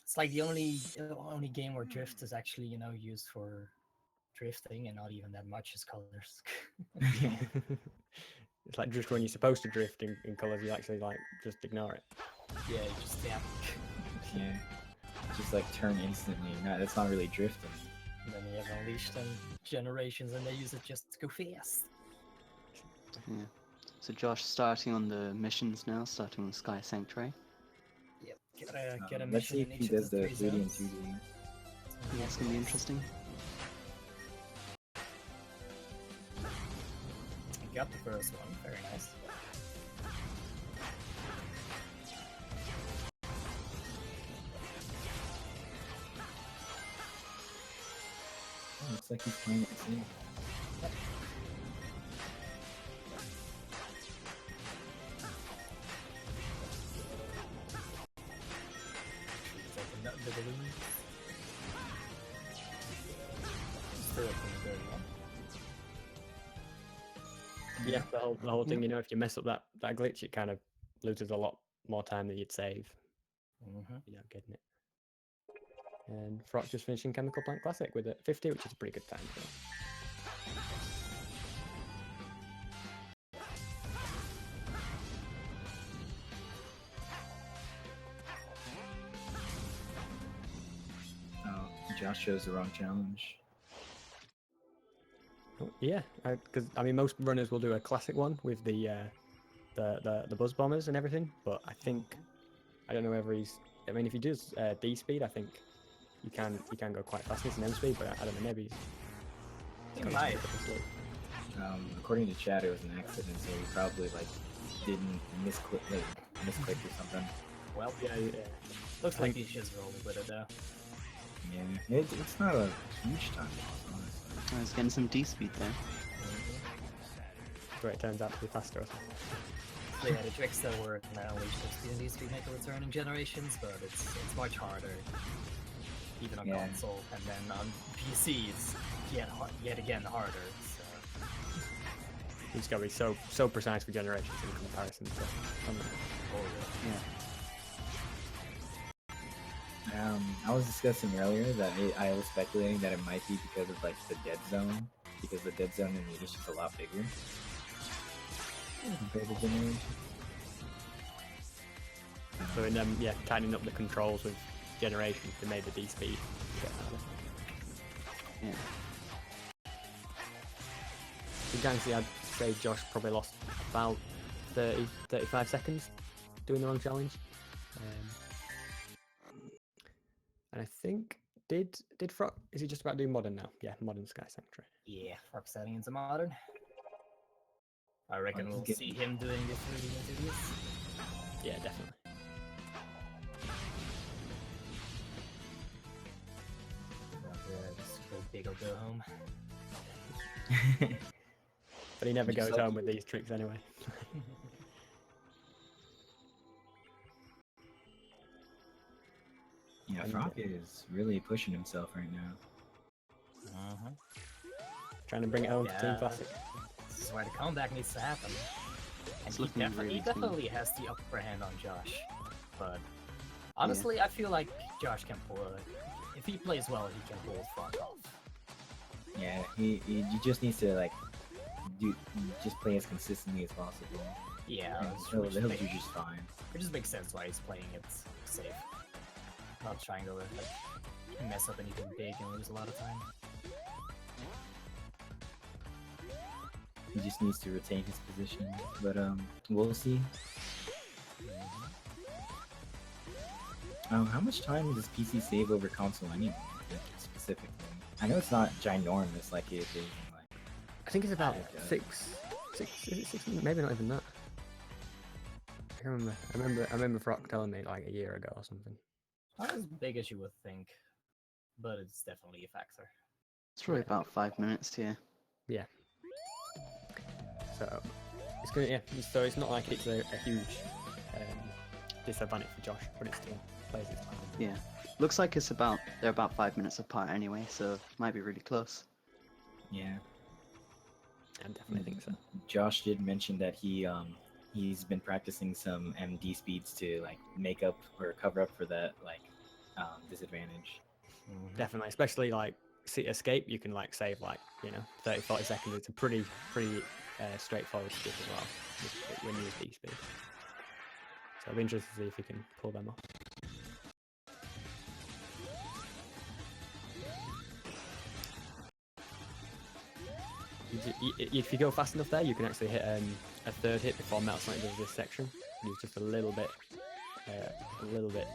It's like the only game where drift is actually, used for drifting and not even that much is colors. It's like just when you're supposed to drift in colors, you actually like just ignore it. Yeah, you just tap. Yeah. Just like turn instantly. No, that's not really drifting. And then you have Unleashed and Generations and they use it just to go fast. Yeah. So Josh starting on the missions now, starting on Sky Sanctuary. Yep, get a Let's mission see in if he each does of the the 3 3D and zones. 2D. Yeah, it's gonna be interesting. You got the first one, very nice. Oh, looks like he's playing it safe. The balloon. Still up in the 31. Yeah, the whole thing, if you mess up that glitch, it kind of loses a lot more time than you'd save. You're not getting it. And Frock just finishing Chemical Plant Classic with a 50, which is a pretty good time. So. Oh, Josh chose the wrong challenge. Yeah, because I mean, most runners will do a classic one with the buzz bombers and everything. But I think I don't know whether he's. I mean, if he does D speed, I think you can go quite fast. It's an M speed, but I don't know. Maybe he's got might. According to chat, it was an accident, so he probably like didn't misclick or something. Well, yeah. Looks like he's just rolling with it though. Yeah, it's not a huge time loss, honestly. I was getting some D speed there. Where it turns out to be faster or something. So yeah, the tricks that work now, we just do D speed make a return in Generations, but it's much harder, even on console, and then on PC it's yet again harder. So it's got to be so precise for Generations in comparison to. I was discussing earlier that I was speculating that it might be because of like the dead zone, because the dead zone in the East is a lot bigger compared to Generations. So in tightening up the controls with Generations to make the D speed get harder. Yeah. You can see I'd say Josh probably lost about 35 seconds doing the wrong challenge. And I think did Frock, is he just about doing modern now? Yeah, modern Sky Sanctuary. yeah, Frock's setting into modern. I reckon we'll see him doing this 3D enthusiast. Yeah, definitely. This big will go home. But he never goes home with these tricks anyway. Yeah, Frock is really pushing himself right now. Trying to bring it home to Team Classic. This is where the comeback needs to happen. And It's he looking really definitely has the upper hand on Josh. But honestly, I feel like Josh can pull it. If he plays well, he can pull Frock off. Yeah, he just needs to like just play as consistently as possible. Yeah, he'll do just fine. It just makes sense why he's playing it safe. Not trying to like mess up anything big and lose a lot of time. He just needs to retain his position, but we'll see. How much time does PC save over console anyway? Specifically, I know it's not ginormous like it is. I think it's about six. Is it 6 minutes? Maybe not even that. I remember Frock telling me like a year ago or something. Not as big as you would think, but it's definitely a factor. It's probably about 5 minutes, yeah. Yeah. So it's gonna So it's not like it's a huge disadvantage for Josh, but it still plays its time. Yeah. Looks like they're about 5 minutes apart anyway, so it might be really close. Yeah. I definitely think so. Josh did mention that he's been practicing some MD speeds to like make up or cover up for that like disadvantage. Definitely, especially like escape, you can like save like 30-40 seconds. It's a pretty straightforward skip as well when you use D speed. So I'll be interested to see if you can pull them off. If you go fast enough there, you can actually hit a third hit before Metal Sonic does this section. It's just a little bit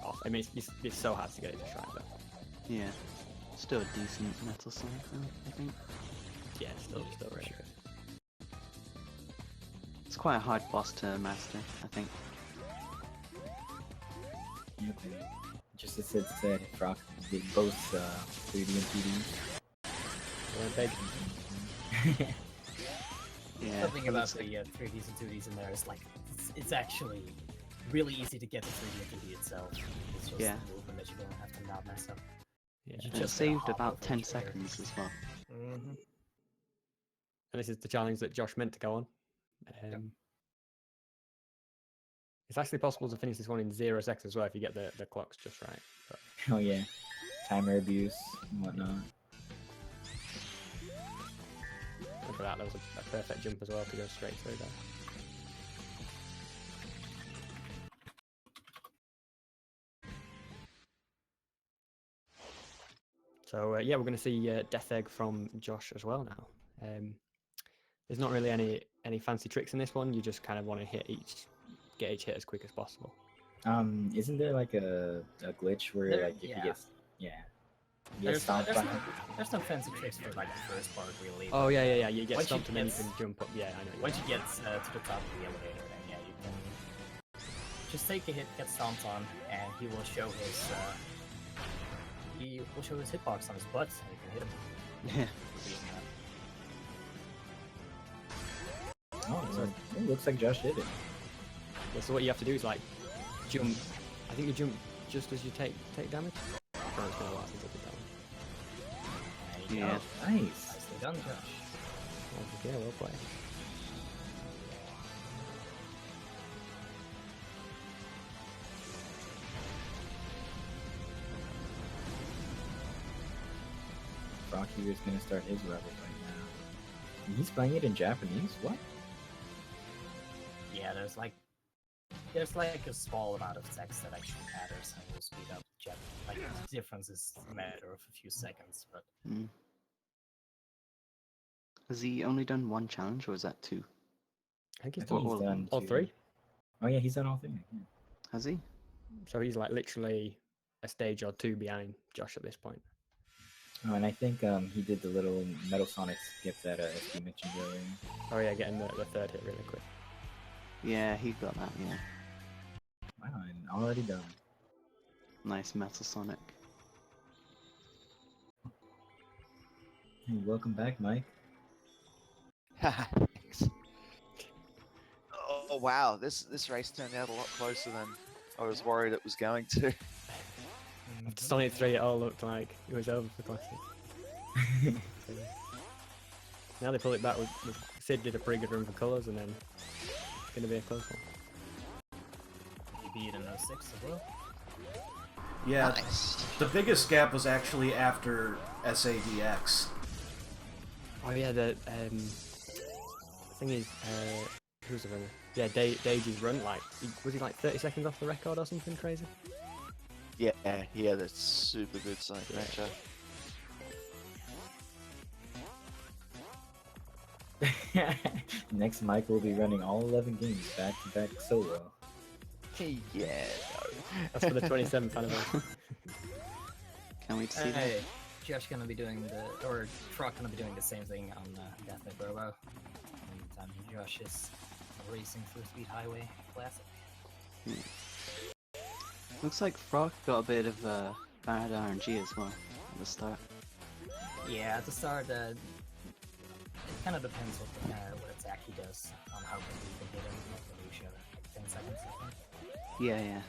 off. I mean, it's so hard to get it to strike though. Yeah. Still a decent Metal Sonic though, I think. Yeah, still really good. It's quite a hard boss to master, I think. Just as it said, Frock did both 3D and 2D. Yeah. Something about the 3Ds and 2Ds in there is like it's actually really easy to get the 3D and 2D itself. It's just the movement that you don't have to not mess up. Yeah. You just saved about 10 seconds as well. And this is the challenge that Josh meant to go on. It's actually possible to finish this one in 0 seconds as well if you get the clocks just right. But... Oh yeah, timer abuse and whatnot. Look at that, that was a perfect jump as well to go straight through there. So yeah, we're going to see Death Egg from Josh as well now. There's not really any fancy tricks in this one. You just kind of want to get each hit as quick as possible. Isn't there like a glitch where There- like if yeah. you get you get There's no, stomped there's, by no, there's no fancy tricks for like the first part really. Oh but, yeah. You get once stomped and then you get- can jump up. Yeah, I know. Once you get to the top of the elevator, then yeah, you can just take a hit, get stomped on, and he will show his hitbox on his butt, and you can hit him. Yeah. Oh, so it looks like Josh did it. Yeah, so what you have to do is like jump. I think you jump just as you take damage. Oh, it's been a while since I did that one. There you Yeah. go. Nice. Nicely done, Josh. Yeah, well played. Rocky is gonna start his level right now. He's playing it in Japanese. What? Yeah, there's like a small amount of text that actually matters and will speed up chat. Like the difference is a matter of a few seconds, but Mm. Has he only done one challenge, or is that two? I think he's I think done he's done all two. three. Oh yeah, he's done all three. Yeah. Has he? So he's like literally a stage or two behind Josh at this point. Oh, and I think he did the little Metal Sonic skip that you mentioned earlier. Oh yeah, getting the third hit really quick. Yeah, he got that. Yeah. Wow, and already done. Nice Metal Sonic. Hey, welcome back, Mike. Thanks. Oh wow, this race turned out a lot closer than I was worried it was going to. After Sonic 3, it all looked like it was over for Classic. Now they pull it back with Sid did a pretty good run for colours, and then it's going to be a close one. you beat in 06 as well. Yeah, Nice. the biggest gap was actually after SADX. Oh yeah, the thing is, who's the runner? Yeah, Daisy's run, like, was he like 30 seconds off the record or something crazy? Yeah, he had a super good Sonic matchup. Next, Mike will be running all 11 games back to back solo. Yeah, That's for the 27th anniversary. Can't wait to see that. Hey, Josh gonna be doing or Truck gonna be doing the same thing on Death by Burbo. And Josh is racing through Speed Highway Classic. Looks like Frog got a bit of bad RNG as well at the start. Yeah, at the start, it kind of depends what attack he does on how quickly you can hit him. Like Lucia, like 10 seconds, I think. Yeah.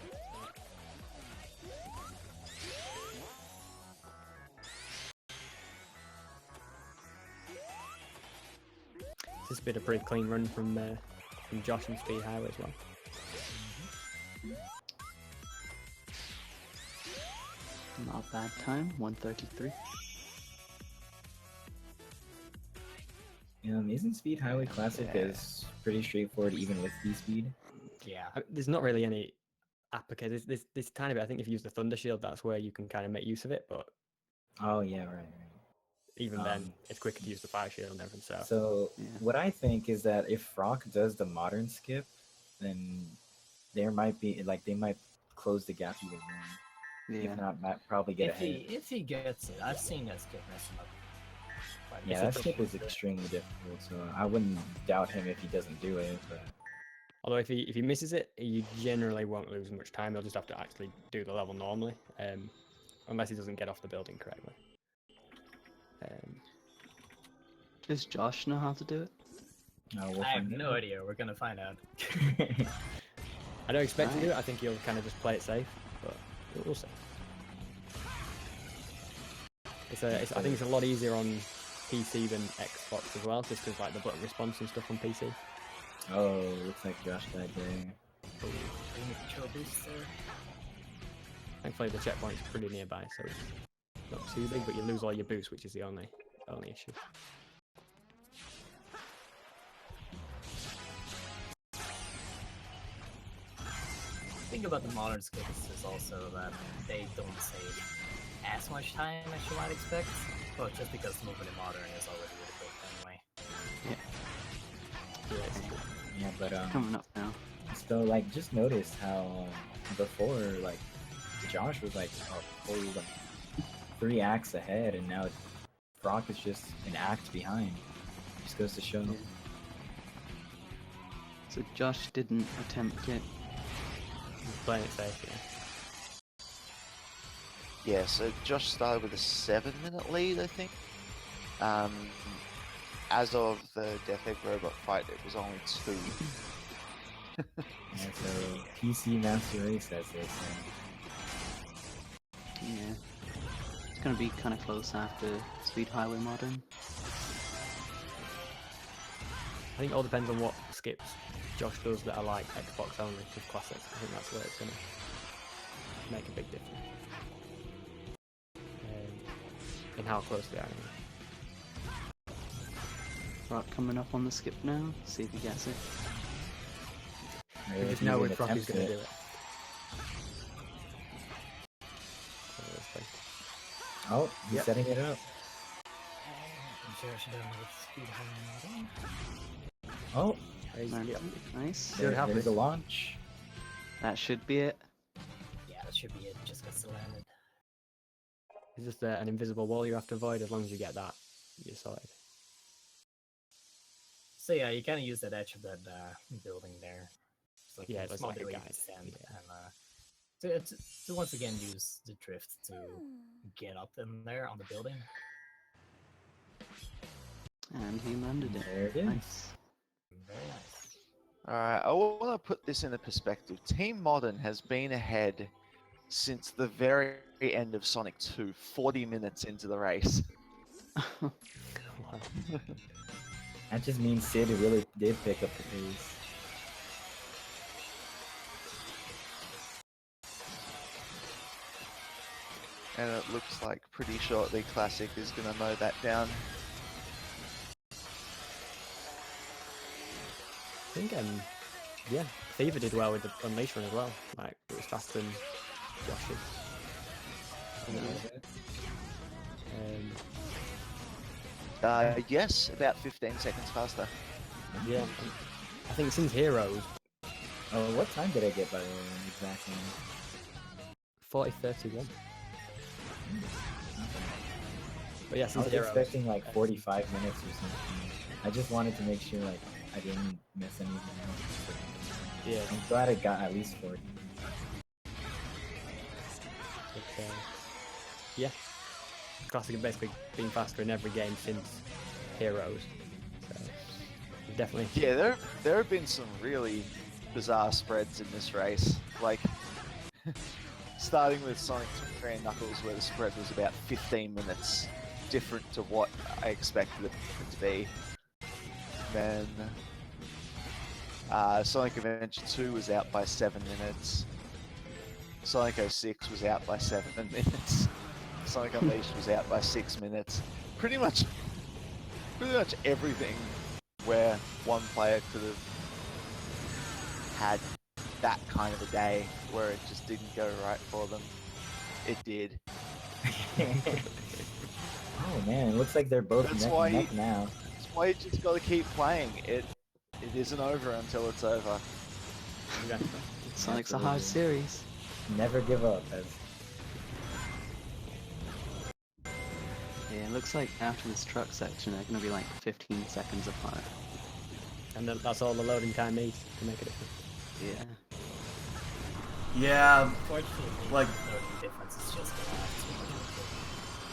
This has been a pretty clean run from Josh and Speed Highway as well. Not a bad time, 133. Isn't Speed Highway Classic is pretty straightforward even with V-Speed? Yeah. There's not really any applicator. This tiny bit. I think if you use the Thunder Shield, that's where you can kind of make use of it. But Oh yeah, right. even then, it's quicker to use the Fire Shield and everything. So what I think is that if Frock does the modern skip, then there might be they might close the gap even more. Yeah. If not, might probably get ahead. If he gets it, I've seen that skip mess him up. quite a Yeah, bit. that skip is extremely difficult, so I wouldn't doubt him if he doesn't do it. But Although if he misses it, you generally won't lose much time. He'll just have to actually do the level normally, unless he doesn't get off the building correctly. Does Josh know how to do it? I have no idea. We're gonna find out. I don't expect to do it. I think he'll kind of just play it safe, but we'll see. I think it's a lot easier on PC than Xbox as well, just because like the button response and stuff on PC. oh, looks like Josh died there. Thankfully the checkpoint's pretty nearby, so it's not too big, but you lose all your boost, which is the only issue. The thing about the modern skips is also that they don't save as much time as you might expect, but just because moving in modern is already really quick anyway. Yeah. Yeah, but Coming up now. So like, just notice how before like Josh was like a whole like 3 acts ahead, and now Brock is just an act behind. Just goes to show. So Josh didn't attempt it. He's playing it safe, yeah. Yeah, so Josh started with a 7-minute lead, I think. As of the Death Egg Robot fight, it was only 2. Yeah, so PC Master Race, as they say. Yeah. It's gonna be kind of close after Speed Highway Modern. I think it all depends on what skips Josh does that are like Xbox only with Classic. I think that's where it's gonna make a big difference. In how close they are. Brock coming up on the skip now. See if he gets it. We just know when Brock is gonna do it. Oh, he's setting it up. I'm sure I should have another speed high model. Oh, nice. There's a launch. That should be it. Yeah, that should be it. Just gets landed. It's just an invisible wall you have to avoid. As long as you get that, you're sorted. So yeah, you kind of use that edge of that building there. It's like Yeah, a it's small like a way guide. to stand, and to once again use the drift to get up in there on the building. And he landed it. There it is. Nice. Very nice. Alright, I want to put this into perspective. Team Modern has been ahead since the very end of Sonic 2, 40 minutes into the race. That just means Sid really did pick up the pace. And it looks like pretty shortly Classic is going to mow that down. I think, yeah, Fever did well with the Unleash run as well. Like, it was faster than Josh's. Yes, about 15 seconds faster. Yeah, I think since Heroes. Oh, what time did I get by the way, exactly? 40:31. But yeah, I since was Heroes. expecting like 45 minutes or something. I just wanted to make sure like I didn't miss anything else. Yeah. I'm glad I got at least 40. But, yeah. Classic have basically been faster in every game since Heroes. So, definitely. Yeah, there have been some really bizarre spreads in this race. Like, starting with Sonic 3 and Knuckles, where the spread was about 15 minutes different to what I expected it to be. Then Sonic Adventure 2 was out by 7 minutes. Sonic 06 was out by 7 minutes. Sonic Unleashed was out by 6 minutes. Pretty much everything where one player could have had that kind of a day where it just didn't go right for them, it did. Oh man, it looks like they're both neck and neck now. That's why you just gotta keep playing. It isn't over until it's over. Sonic's a hard series. Never give up, as Yeah, it looks like after this truck section, they're gonna be like 15 seconds apart. And that's all the loading time needs to make a difference. Yeah. Yeah, like, The difference is just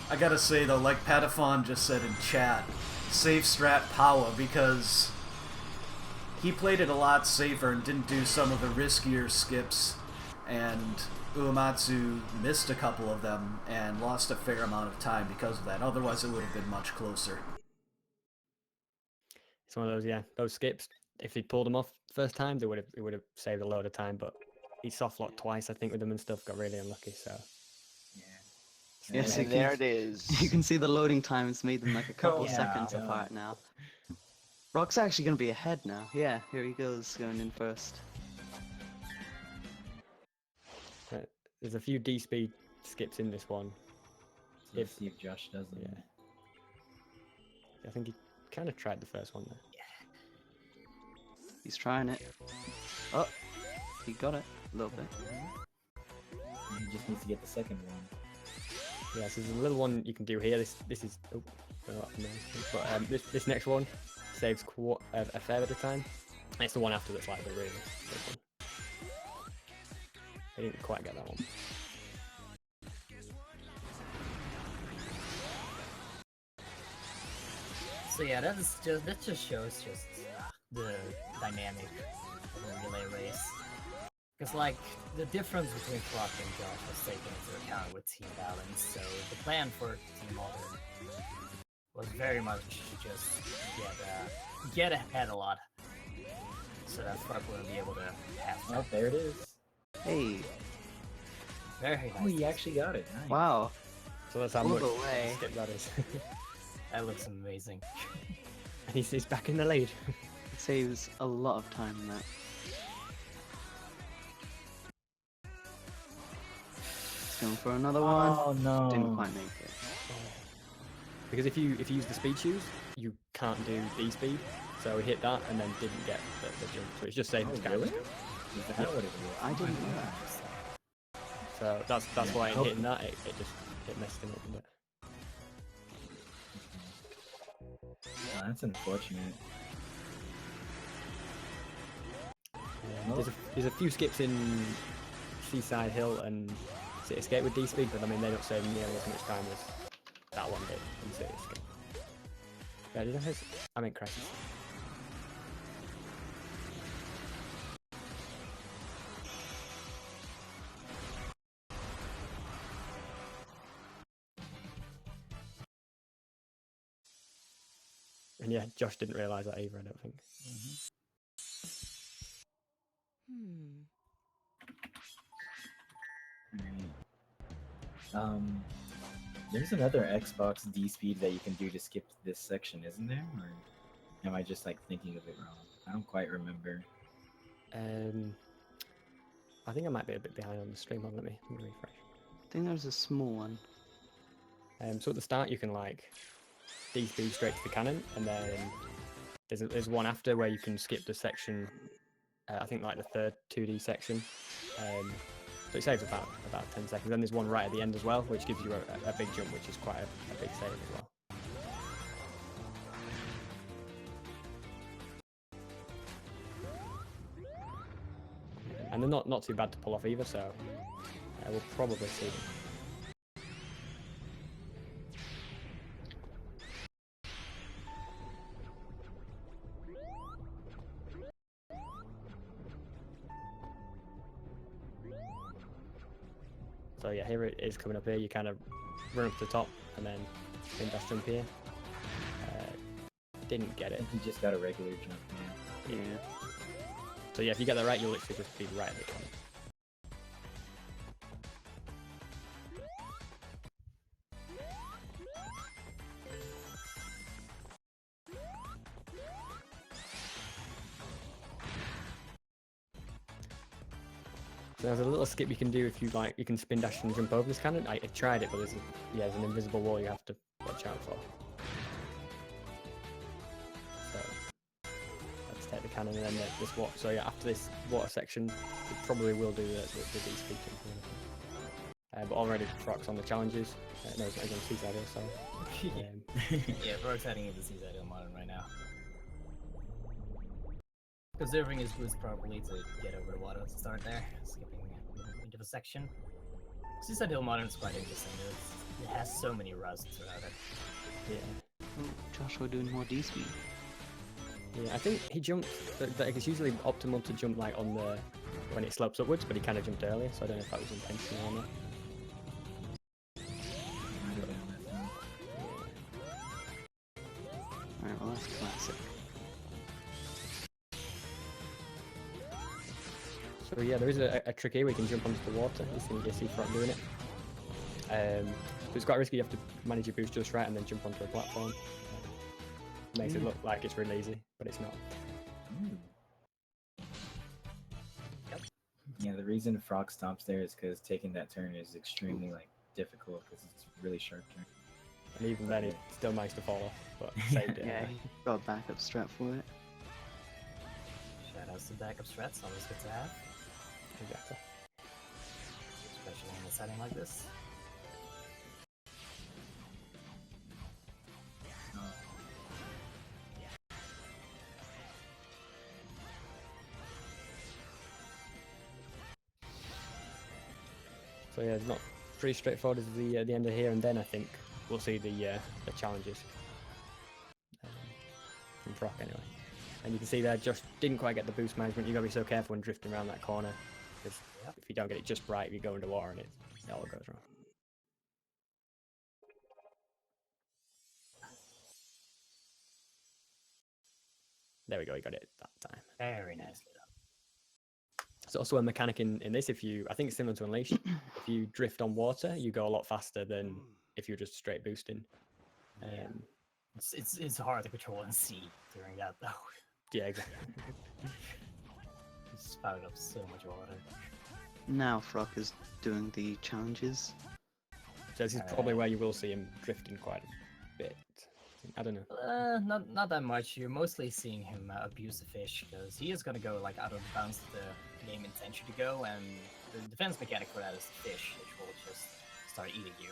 I gotta say though, like Patafon just said in chat, safe strat power, because he played it a lot safer and didn't do some of the riskier skips, and Uematsu missed a couple of them and lost a fair amount of time because of that. Otherwise it would have been much closer. It's one of those, yeah, those skips. If he pulled them off first time, it would have saved a load of time. But he soft locked twice, I think, with them and stuff. Got really unlucky. So Yes, And there it is. You can see the loading times made them like a couple Yeah, seconds yeah. apart now. Rock's actually gonna be ahead now. Yeah, here he goes, going in first. there's a few D speed skips in this one. let's see if Josh does them. Yeah, I think he kind of tried the first one there. He's trying it. Oh, he got it a little bit. He just needs to get the second one. Yeah, so there's a little one you can do here. This is oh, but this next one saves a fair bit of time. And it's the one after that's like the really big one. I didn't quite get that one. So yeah, that just shows the dynamic of a relay race. Because like the difference between Flock and Josh was taken into account with team balance. So the plan for Team Modern was very much just get ahead a lot, so that Flock wouldn't be able to pass. Oh, there it is. Hey. Very nice. Oh, he actually got it. Nice. Wow. So that's how All much the way. skip that is. That looks amazing. And he's back in the lead. It saves a lot of time in that. He's going for another one. Oh no. Didn't quite make it. Because if you use the speed shoes, you can't do D speed. So he hit that and then didn't get the jump. So it's just saving his character. Is that what it is? I didn't know that. So that's why in hitting that it messed him up a bit. Oh, that's unfortunate. Yeah, there's a few skips in Seaside Hill and City Escape with D speed, but I mean they don't save nearly as much time as that one did in City Escape. Yeah, did I meant Crisis. And yeah, Josh didn't realise that either, I don't think. There's another Xbox D speed that you can do to skip this section, isn't there? Or am I just like thinking of it wrong? I don't quite remember. I think I might be a bit behind on the stream. Let me refresh. I think there's a small one. So at the start you can like D speed straight to the cannon, and then there's one after where you can skip the section. I think like the third 2D section. So it saves about 10 seconds. Then there's one right at the end as well, which gives you a big jump, which is quite a big save as well. And they're not too bad to pull off either, so we'll probably see them. So yeah, here it is coming up here. You kind of run up to the top and then spin dash jump here. Didn't get it. He just got a regular jump. Yeah. So yeah, if you get that right, you'll literally just be right at the cannon. So there's a little skip you can do if you like. You can spin dash and jump over this cannon. I tried it, but there's an invisible wall you have to watch out for. So let's take the cannon and then this water. So yeah, after this water section, you probably will do the D speed jump. But already Frog's on the challenges. No, it's not against Seaside Hill, so. Yeah, Frog's heading into Seaside Hill Modern right now. Conserving his boost properly to get over the water to start there, skipping into the section. Seaside Hill Modern is quite interesting. It has so many rusts around it. Yeah. Oh, Joshua doing more D speed. Yeah, I think he jumped. It's usually optimal to jump like on the when it slopes upwards, but he kind of jumped earlier, so I don't know if that was intentional or not. Alright, well that's classic. So yeah, there is a trick here where you can jump onto the water. You can see Frog doing it. So it's quite risky. You have to manage your boost just right and then jump onto a platform. Makes it look like it's really easy, but it's not. Yep. Yeah, the reason Frog stomps there is because taking that turn is extremely like difficult because it's a really sharp turn. And even then, it still managed to fall off, but saved it. Yeah, anyway. he got a backup strat for it. Shoutouts to backup strats, always good to have. Exactly. Especially in a setting like this. So yeah, it's not pretty straightforward as the end of here, and then I think we'll see the challenges from Proc anyway. And you can see there, just didn't quite get the boost management. You got to be so careful when drifting around that corner, because if you don't get it just right, you go into water and it all goes wrong. There we go, he got it that time. Very nicely done. There's also a mechanic in this. I think it's similar to Unleashed. If you drift on water, you go a lot faster than if you're just straight boosting. It's hard to control and see during that though. Yeah, exactly. You spout up so much water. Now Frock is doing the challenges. So this is probably where you will see him drifting quite a bit. I don't know. Not that much. You're mostly seeing him abuse the fish because he is gonna go like out of the bounds that the game intends you to go, and the defense mechanic for that is the fish, which will just start eating you.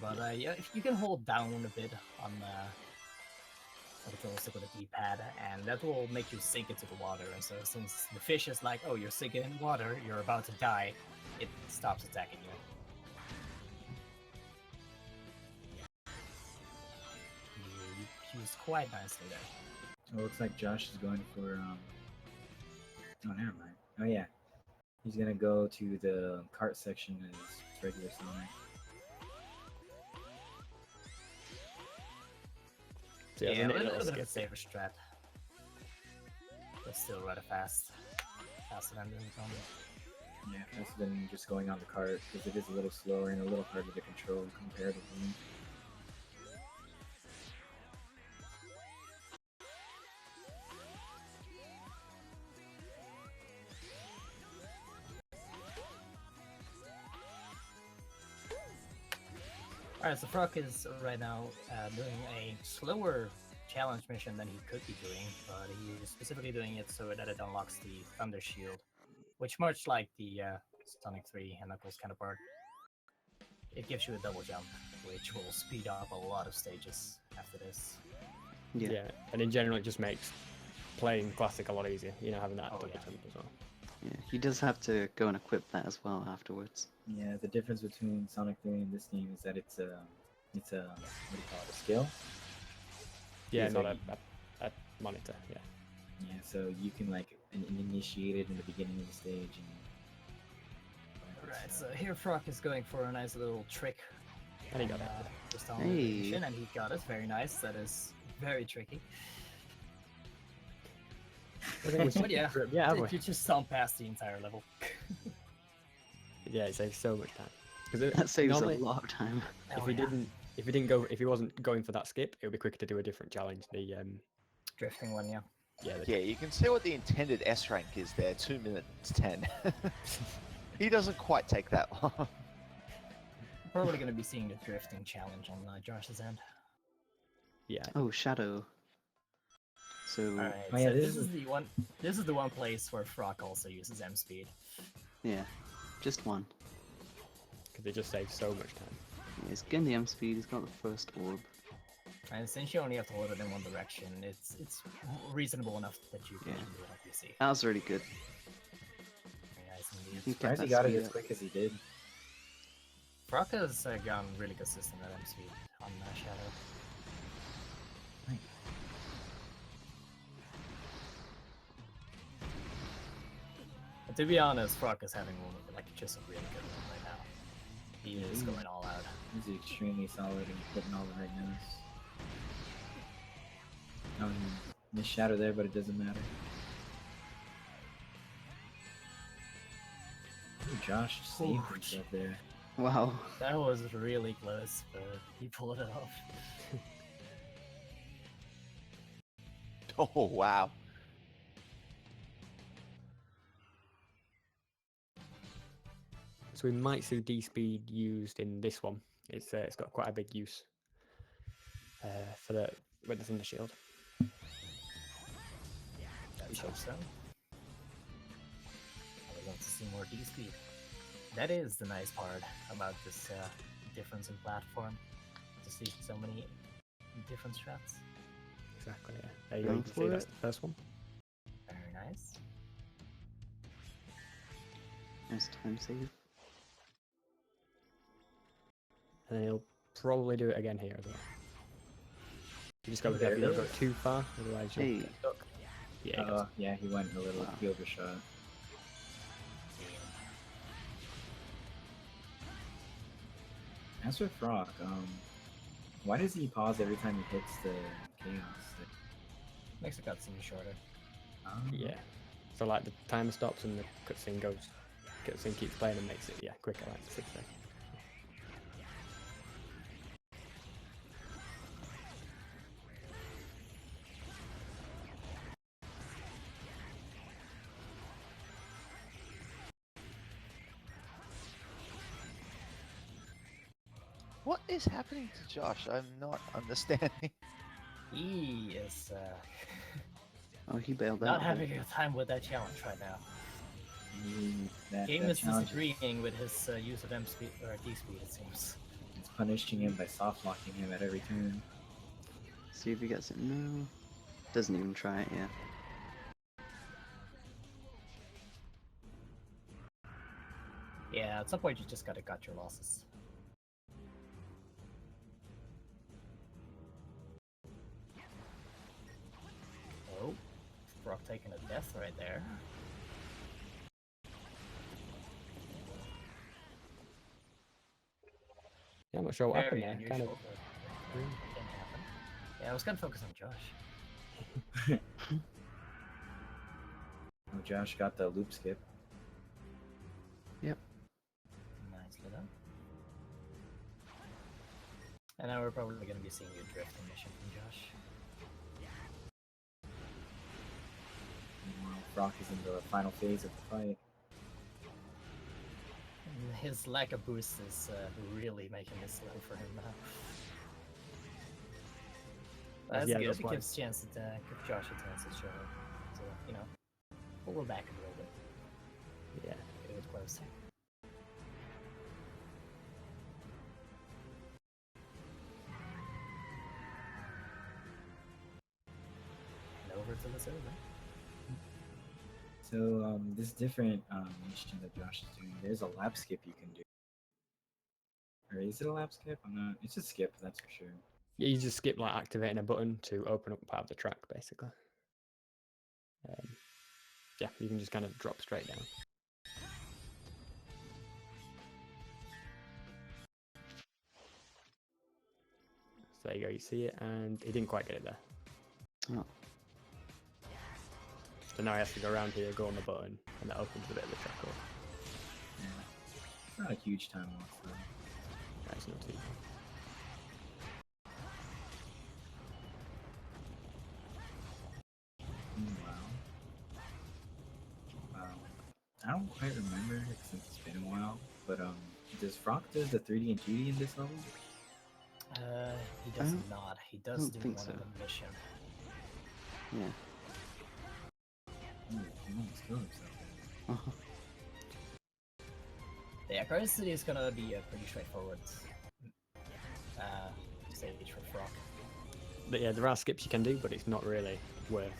But yeah, if you can hold down a bit on the control stick with the D-pad, and that will make you sink into the water. And so since the fish is like, oh, you're sinking in water, you're about to die, it stops attacking you. You used quite nicely there. It looks like Josh is going for oh, never mind. Oh yeah, he's gonna go to the cart section as regular Sonic. Yeah, a little bit of a safer strat. But still rather fast. Faster than doing something. Yeah, faster than just going on the cart, because it is a little slower and a little harder to control comparatively. Alright, so Frog is right now doing a slower challenge mission than he could be doing, but he is specifically doing it so that it unlocks the Thunder Shield, which much like the Sonic 3 and Knuckles counterpart, it gives you a double jump, which will speed up a lot of stages after this. Yeah, and in general it just makes playing Classic a lot easier, you know, having that double jump as well. Yeah, he does have to go and equip that as well afterwards. Yeah, the difference between Sonic 3 and this game is that it's a what do you call it, a skill? Yeah, It's not like- a monitor, yeah. Yeah, so you can like initiate it in the beginning of the stage. Alright, so here Frog is going for a nice little trick. And he got it. Just on Hey. the mission, and he got it. Very nice. That is very tricky. But yeah, yeah, you just stomp past the entire level. Yeah, it saves so much time. Because That saves a lot of time. If he wasn't going for that skip, it would be quicker to do a different challenge. The drifting one, yeah. Yeah, you can see what the intended S rank is there, 2 minutes 10. He doesn't quite take that long. Probably going to be seeing the drifting challenge on Josh's end. Yeah. Oh, Shadow. So, Alright, Oh, yeah, so this this is the one place where Frog also uses M speed. yeah, just one. Because it just saves so much time. Yeah, he's getting the M speed, he's got the first orb. And since you only have to hold it in one direction, it's reasonable enough that you can do it like you see. That was really good. Very nice indeed. He Surprised he kept got that it as speed quick as he did. Frog has gone really consistent at M speed on Shadow. But to be honest, Frog is having like just a really good one right now. He is going all out. He's extremely solid and putting all the right notes. Missed Shadow there, but it doesn't matter. Ooh, Josh saved himself there. Wow. That was really close, but he pulled it off. Oh, wow. So we might see D speed used in this one. It's got quite a big use. for the with the Thunder Shield. Let's hope so. I would love to see more D-speed. That is the nice part about this difference in platform. To see so many different strats. Exactly, yeah. There you go, you can see that's the first one. Very nice. Nice time save. And then he'll probably do it again here as well. You just got to be There careful, you it don't go is. too far, otherwise you'll Hey. get stuck. Yeah, he does. Yeah, he went a little, he overshot. As for Frog, why does he pause every time he hits the chaos? Makes the cutscene shorter. Yeah. So like the timer stops and the cutscene goes. Cutscene keeps playing and makes it quicker, like 6 seconds. What is happening to Josh? I'm not understanding. He is Oh, he bailed not out. having a time with that challenge right now. Game is disagreeing with his use of M speed or D speed. It seems. It's punishing him by soft locking him at every turn. See if he gets it. No. Doesn't even try it, yeah. Yeah, at some point you just gotta cut your losses. Oh, Brock taking a death right there. Yeah, I'm not sure what happened Very there. Kind of. unusual, but it can happen. Yeah, I was kind of focused on Josh. Oh, Josh got the loop skip. Yep. Nicely done. And now we're probably going to be seeing a drifting mission from Josh. Meanwhile, Brock is in the final phase of the fight. And his lack of boost is really making it slow for him now. That's Yeah, good. that's It why. gives chance to give Josh a chance to show, to pull back a little bit. Yeah. It was close. And over to the silver. So this different mission that Josh is doing, there's a lap skip you can do. Or is it a lap skip? I'm not. It's a skip, that's for sure. Yeah, you just skip like activating a button to open up part of the track, basically. Yeah, you can just kind of drop straight down. So there you go, you see it, and he didn't quite get it there. Oh. So now he has to go around here, go on the button, and that opens a bit of the track up. Yeah. It's not a huge time loss though. No, it's not too bad. Wow. I don't quite remember since it's been a while, but does Frock does the 3D and 2D in this level? He does not. He does do one think of so. the mission. Yeah. Ooh, he almost killed himself. Yeah, Garden City is gonna be a pretty straightforward stage for Frock. But yeah, there are skips you can do, but it's not really worth.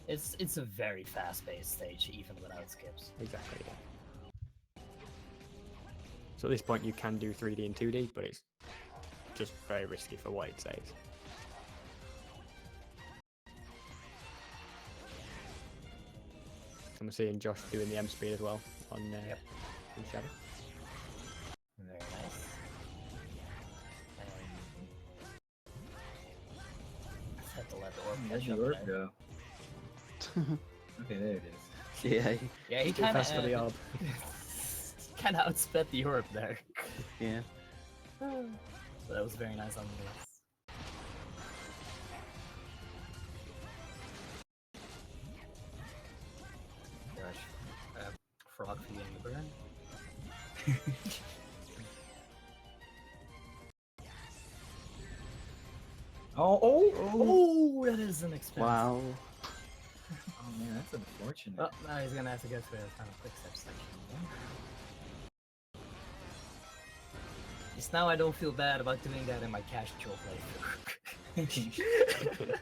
It's a very fast-paced stage, even without skips. Exactly, yeah. So at this point you can do 3D and 2D, but it's just very risky for what it saves. I'm seeing Josh doing the M speed as well on in Shadow. Very nice. I had to let the orb Where'd catch the up orb there. go? Okay, there it is. Yeah. Yeah, he Too kind of fast for the orb. kind of outsped the orb there. Yeah. So that was very nice on the Gosh, Frog feeding the burn. Oh, that is an expense. Wow. Oh man, that's unfortunate. Well, now he's gonna have to go through the final quick step section. Just now I don't feel bad about doing that in my casual playthrough.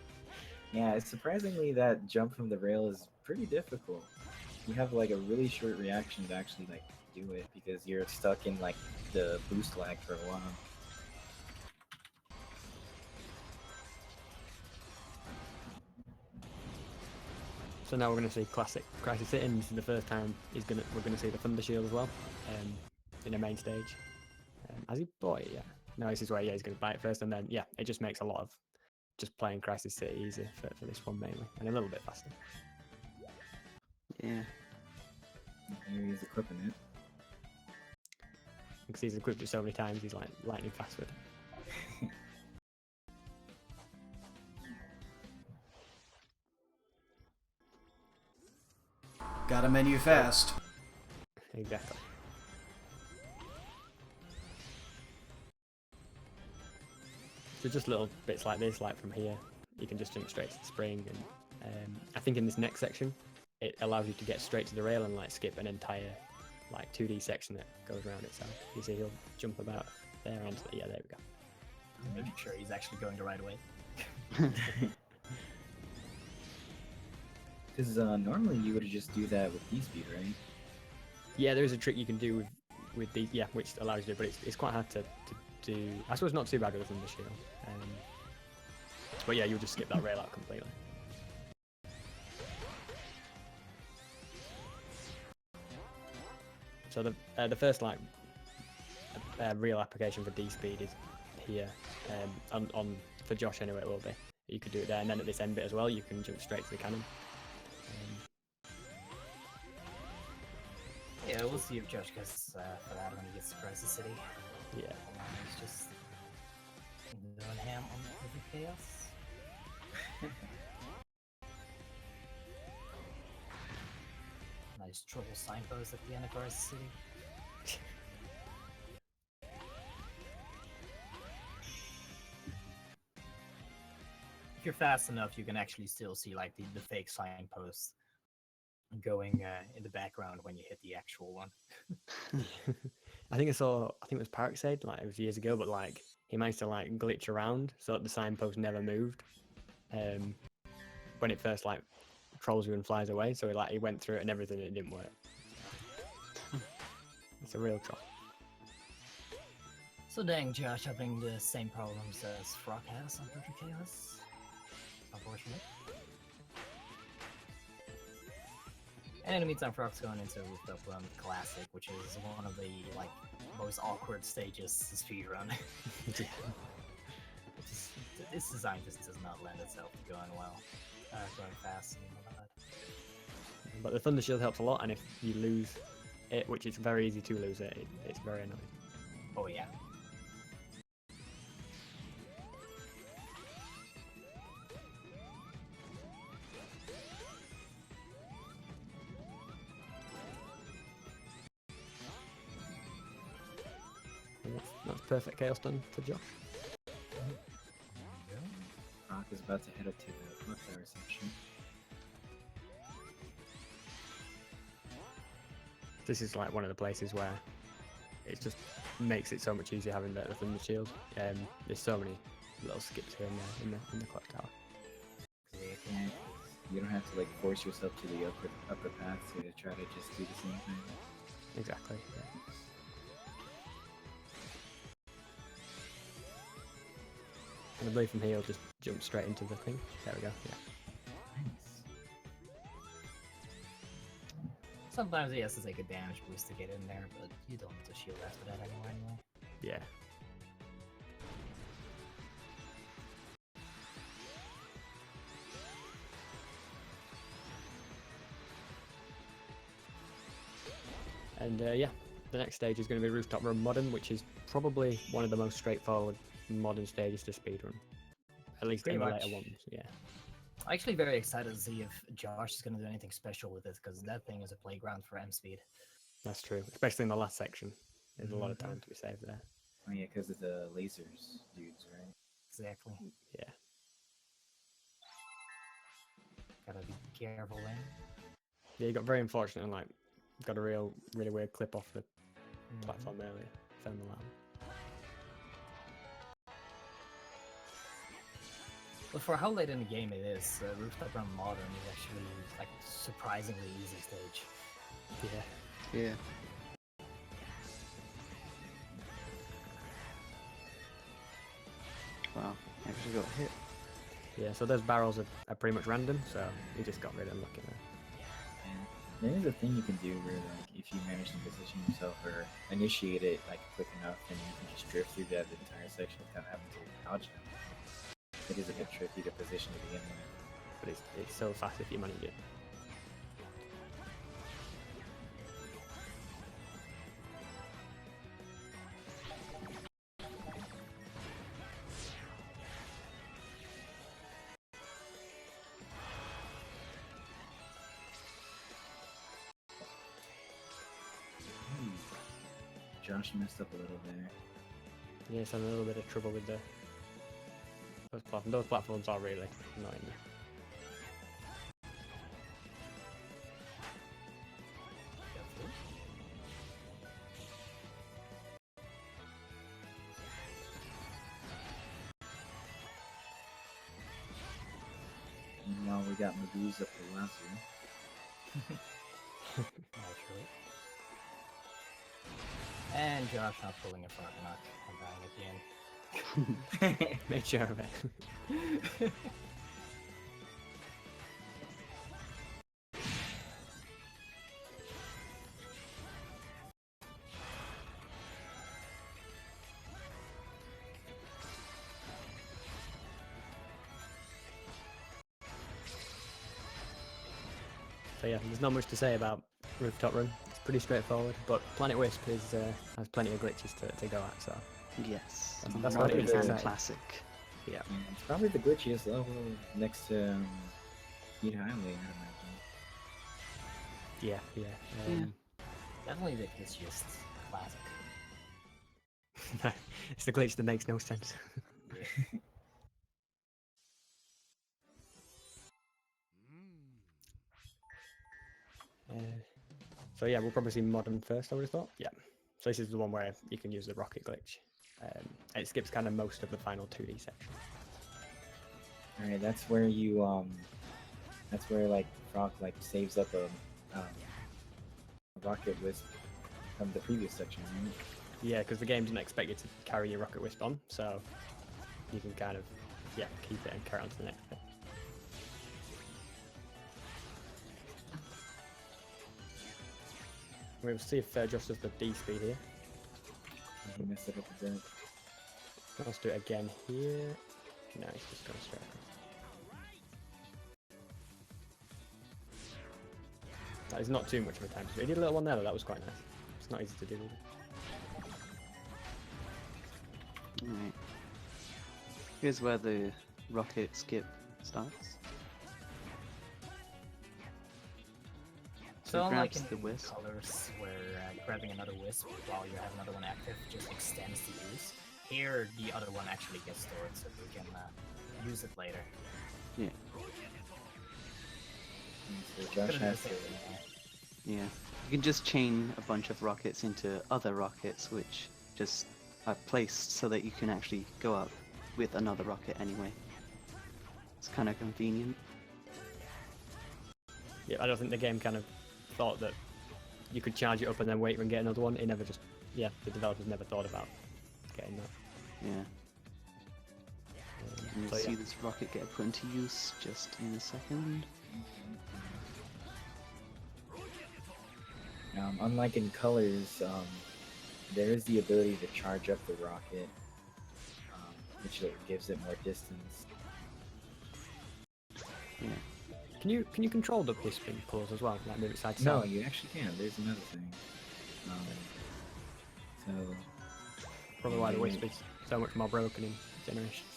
Yeah, it's surprisingly that jump from the rail is pretty difficult. You have like a really short reaction to actually like do it because you're stuck in like the boost lag for a while. So now we're going to see classic Crisis City, and this is the first time we're going to see the Thunder Shield as well, in the main stage. Has he bought it yet? No, this is where he's going to buy it first, and then it just makes a lot of just playing Crisis City easier for this one mainly, and a little bit faster. Yeah. Here he's equipping it. Because he's equipped it so many times, he's like lightning fast with it. Gotta menu fast. Exactly. So just little bits like this, like from here, you can just jump straight to the spring, and I think in this next section, it allows you to get straight to the rail and like skip an entire like 2D section that goes around it. So you see he'll jump about there and yeah, there we go. Making sure he's actually going the right way. Because normally you would just do that with D-speed, right? Yeah, there is a trick you can do with these, which allows you to, but it's quite hard to do. I suppose not too bad with the Thunder Shield. But yeah, you'll just skip that rail out completely. So the first like real application for D-speed is here, on for Josh anyway it will be. You could do it there, and then at this end bit as well, you can jump straight to the cannon. Yeah, we'll see if Josh gets for that when he gets to Crisis City. Yeah. He's just going ham on the chaos. Nice triple signpost at the end of Crisis City. If you're fast enough, you can actually still see like the fake signposts going in the background when you hit the actual one. I think it was Parkside, like it was years ago, but like he managed to like glitch around so that the signpost never moved when it first like trolls you and flies away. So he went through it and everything, and it didn't work. It's a real troll. So dang Josh having the same problems as Frog has on Perfect Chaos. Unfortunate. And in the meantime, Frog's going into Rooftop Run Classic, which is one of the like most awkward stages to speedrun. This design just does not lend itself to going well, going fast and all that. But the Thunder Shield helps a lot, and if you lose it, which it's very easy to lose it, it's very annoying. Oh yeah. That's perfect chaos done for Josh. Rock is about to head up to the clock tower section. This is like one of the places where it just makes it so much easier having the Thunder Shield. There's so many little skips here and there in the clock tower. Yeah, you don't have to like force yourself to the upper path to try to just do the same thing. Exactly. Yeah. And I believe from here you'll just jump straight into the thing. There we go, yeah. Sometimes he has to take a damage boost to get in there, but you don't need to shield after that anyway. Yeah. And yeah, the next stage is going to be Rooftop Run Modern, which is probably one of the most straightforward modern stages to speedrun. At least in the later ones, yeah. I'm actually very excited to see if Josh is going to do anything special with this, because that thing is a playground for M-Speed. That's true, especially in the last section. There's a lot of time to be saved there. Oh yeah, because of the lasers dudes, right? Exactly. Yeah. Gotta be careful then. Yeah, you got very unfortunate and like got a really weird clip off the platform earlier. Found the lamp. But for how late in the game it is, Rooftop Run Modern is actually like surprisingly easy stage. Yeah. Yeah. Wow, actually got hit. Yeah, so those barrels are pretty much random, so he just got really unlucky there. There is a thing you can do where, like, if you manage to position yourself or initiate it like quick enough, then you can just drift through that entire section without having to dodge them. It is a bit tricky to position to begin with, but it's so fast if you manage it. Josh messed up a little there. Yeah, it's having a little bit of trouble with those platforms. Those platforms are really annoying. Meanwhile, we got Magoo's up the last one. Naturally. And Josh not pulling a front knock and dying at the end. Make sure of it. So yeah, there's not much to say about Rooftop Run. It's pretty straightforward, but Planet Wisp has plenty of glitches to go at, so... Yes, that's what it is exciting. Classic. Yeah. It's probably the glitchiest level next to Speed Highway, I'd imagine. Yeah. Definitely the glitchiest classic. It's the glitch that makes no sense. So yeah, we'll probably see Modern first, I would have thought. Yeah. So this is the one where you can use the rocket glitch. It skips kind of most of the final 2D section. Alright, that's where you that's where like Frog like saves up a rocket wisp from the previous section, right? Yeah, because the game doesn't expect you to carry your rocket wisp on, so you can kind of keep it and carry on to the next bit. We'll see if Josh does the D speed here. He messed it up a bit. Let's do it again here. No, he's just going straight across. That is not too much of a time. He did a little one there, though. That was quite nice. It's not easy to do. Alright. Here's where the rocket skip starts. So unlike in the wisp. Colors, where grabbing another wisp while you have another one active just extends the use, here the other one actually gets stored so we can use it later. Yeah. So Josh has to... Yeah. You can just chain a bunch of rockets into other rockets which just are placed so that you can actually go up with another rocket anyway. It's kind of convenient. Yeah, I don't think the game kind of thought that you could charge it up and then wait and get another one. It never just... Yeah, the developers never thought about getting that. Yeah. You'll So, see yeah. this rocket get put into use just in a second. Unlike in Colors, there is the ability to charge up the rocket, which gives it more distance. Yeah. Can you control the wisping pulls as well? Like move it side to No, side? you actually can. There's another thing. So... Probably why the wisp is so much more broken in Generations.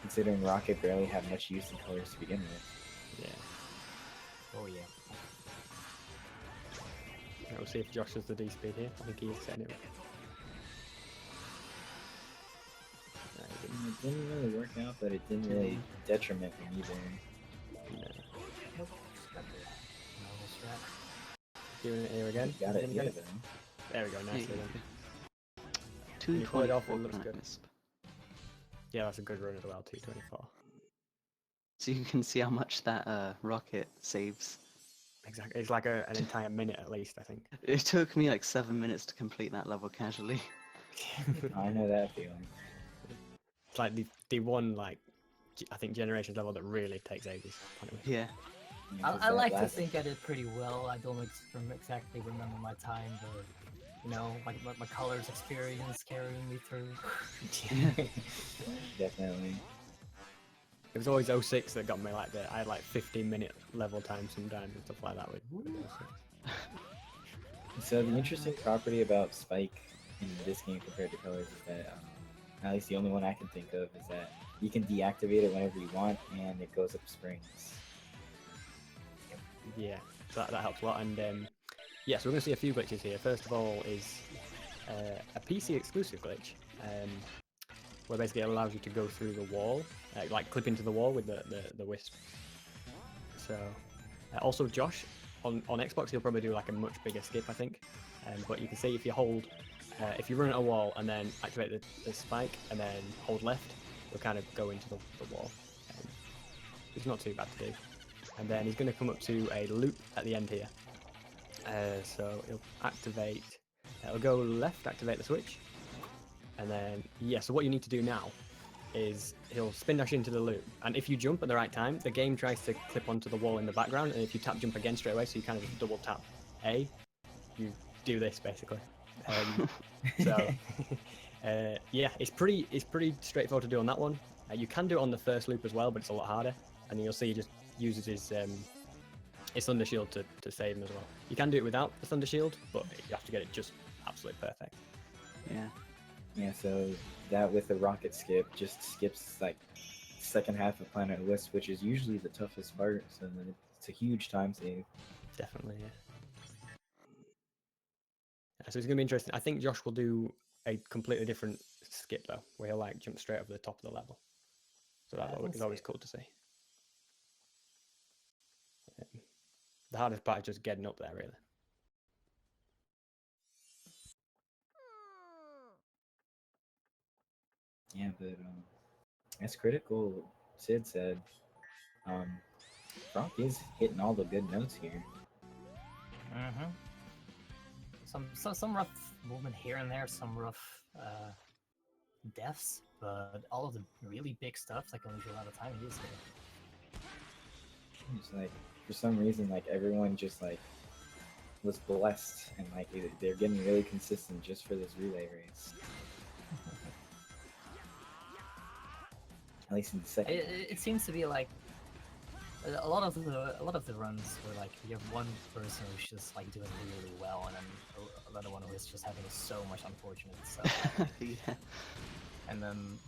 Considering Rocket barely had much use in Colors to begin with. Yeah. Oh yeah. Right, we'll see if Josh does the D speed here. I think he is setting it up. It didn't really work out, but it didn't really detriment him either. Doing it here again. Got it. Get Yeah, it. There we go. Nice. Yeah. When you pull it off, it 224 looks planet good. wisp. Yeah, that's a good run as well. 224. So you can see how much that rocket saves. Exactly. It's like an entire minute at least, I think. It took me like 7 minutes to complete that level casually. I know that feeling. It's like the one like I think generations level that really takes ages. Yeah. I like to think I did pretty well. I don't exactly remember my time, but you know, my colors experience carrying me through. Definitely. It was always 06 that got me like that. I had like 15-minute level time sometimes and stuff like that with 06. So the interesting property about Spike in this game compared to Colors is that, at least the only one I can think of, is that you can deactivate it whenever you want, and it goes up springs. Yeah, so that helps a lot. And yeah, so we're going to see a few glitches here. First of all is a PC exclusive glitch, where basically it allows you to go through the wall, like clip into the wall with the wisp. So also Josh on Xbox, he'll probably do like a much bigger skip, I think. But you can see if you hold, if you run at a wall and then activate the spike and then hold left, you'll kind of go into the wall. It's not too bad to do. And then he's going to come up to a loop at the end here. So he'll activate, it'll go left, activate the switch. And then, yeah, so what you need to do now is he'll spin dash into the loop. And if you jump at the right time, the game tries to clip onto the wall in the background. And if you tap jump again straight away, so you kind of just double tap A, you do this basically. So, yeah, it's pretty straightforward to do on that one. You can do it on the first loop as well, but it's a lot harder. And you'll see he just uses his Thunder Shield to save him as well. You can do it without the Thunder Shield, but you have to get it just absolutely perfect. Yeah. Yeah, so that with the rocket skip just skips like second half of Planet Wisp, which is usually the toughest part, so it's a huge time save. Definitely, yeah. So it's going to be interesting. I think Josh will do a completely different skip though, where he'll like jump straight over the top of the level. So that is always cool to see. The hardest part is just getting up there, really. Yeah, but as Critical Sid said, Brock is hitting all the good notes here. Some rough movement here and there, some rough deaths, but all of the really big stuff that can lose you a lot of time, he's hitting. It's like, for some reason, like everyone just like was blessed, and like they're getting really consistent just for this relay race. At least in the second. It seems to be like a lot of the runs where like you have one person who's just like doing really well, and then another one who is just having so much unfortunate stuff. Yeah. And then.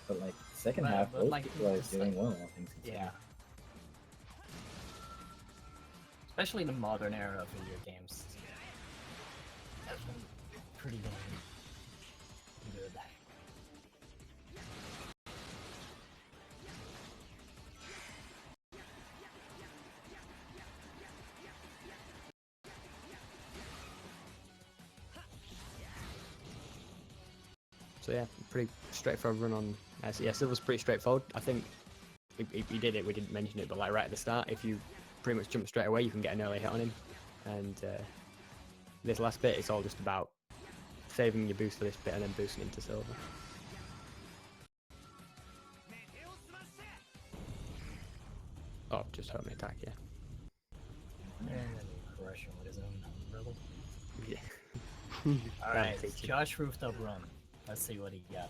But like second half, both like, people are doing well, I think. Yeah. Especially in the modern era of video games. That's been pretty damn good. So yeah, pretty straightforward run on. Yeah, Silver's pretty straightforward. I think he did it. We didn't mention it, but like right at the start, if you pretty much jump straight away, you can get an early hit on him. And this last bit, it's all just about saving your boost for this bit and then boosting into Silver. Oh, just hurt me attack, yeah. And then crush him with his own rebel. Yeah. Alright, Josh Rooftop Run. Let's see what he got.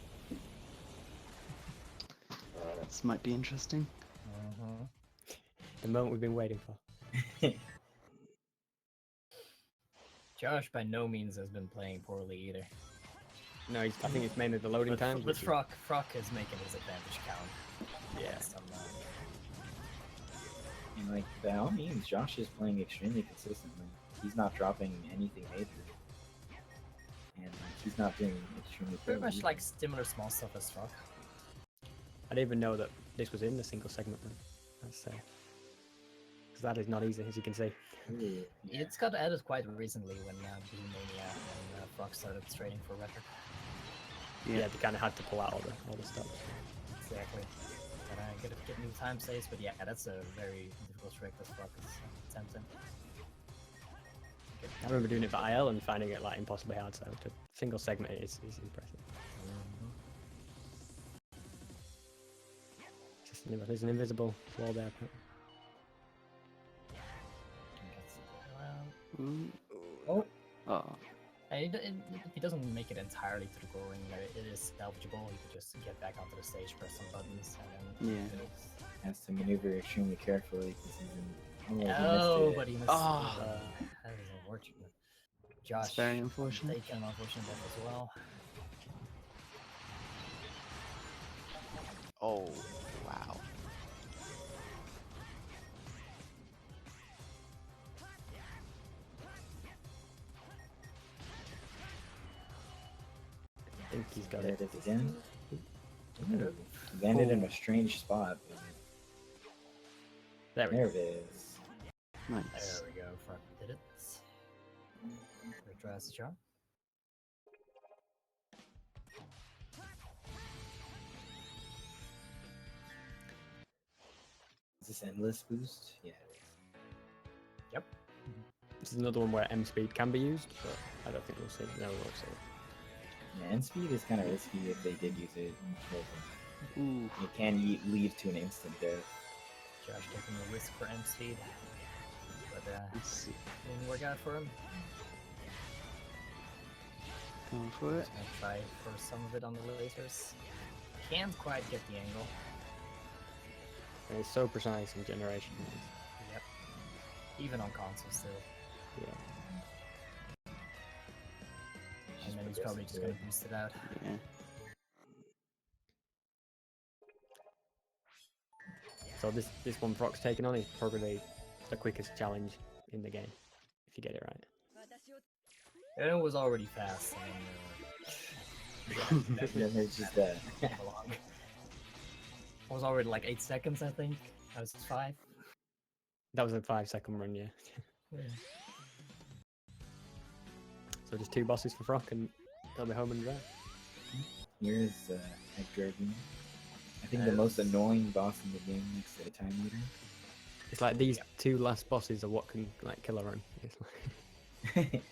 This might be interesting. The moment we've been waiting for. Josh by no means has been playing poorly either. No, I think it's mainly the loading times. But Frock is making his advantage count. Yeah. And like by all means, Josh is playing extremely consistently. He's not dropping anything major. And like, he's not doing extremely Pretty much either. like similar small stuff as Frock. I didn't even know that this was in the single segment run. That's because that is not easy, as you can see. It's got added quite recently when Blue Mania and Frog started trading for record. Yeah, they kind of had to pull out all the stuff. Exactly. Gotta get new time saves, but yeah, that's a very difficult trick that Frog is attempting. I remember doing it for IL and finding it like impossibly hard, so to single segment it is impressive. There's an invisible wall there. Oh. If he doesn't make it entirely to the goal ring, it is salvageable. You could just get back onto the stage, press some buttons, and then Has to maneuver extremely carefully because he's in. Oh, but he missed. Oh. That is unfortunate. Josh, It's very unfortunate. taking an unfortunate death as well. Oh, wow. I think he's got There it. it is again. Ooh, landed in a strange spot. There it is. Nice. There we go. Frog did it. Retries the shot. Is this endless boost? Yeah. Yep. This is another one where M speed can be used, but I don't think we'll see. No, we won't see it. Yeah, end speed is kind of risky if they did use it. Ooh. It can lead to an instant death. Josh taking a risk for M speed, but Let's see. didn't work out for him. Going for it. Just gonna try for some of it on the lasers. Can't quite get the angle. And it's so precise in generation. Yep. Even on console still. Yeah. And then he's probably just gonna boost it out. Yeah. So this one Frog's taken on is probably the quickest challenge in the game, if you get it right. And it was already fast. It's just that. It was already like 8 seconds, I think. That was 5. That was a 5-second run, yeah. Yeah. So just 2 bosses for Frog and they'll be home and dry. Here's Hedgehog. I think the most annoying boss in the game next to the time meter. It's like these 2 last bosses are what can like kill a run. It's like...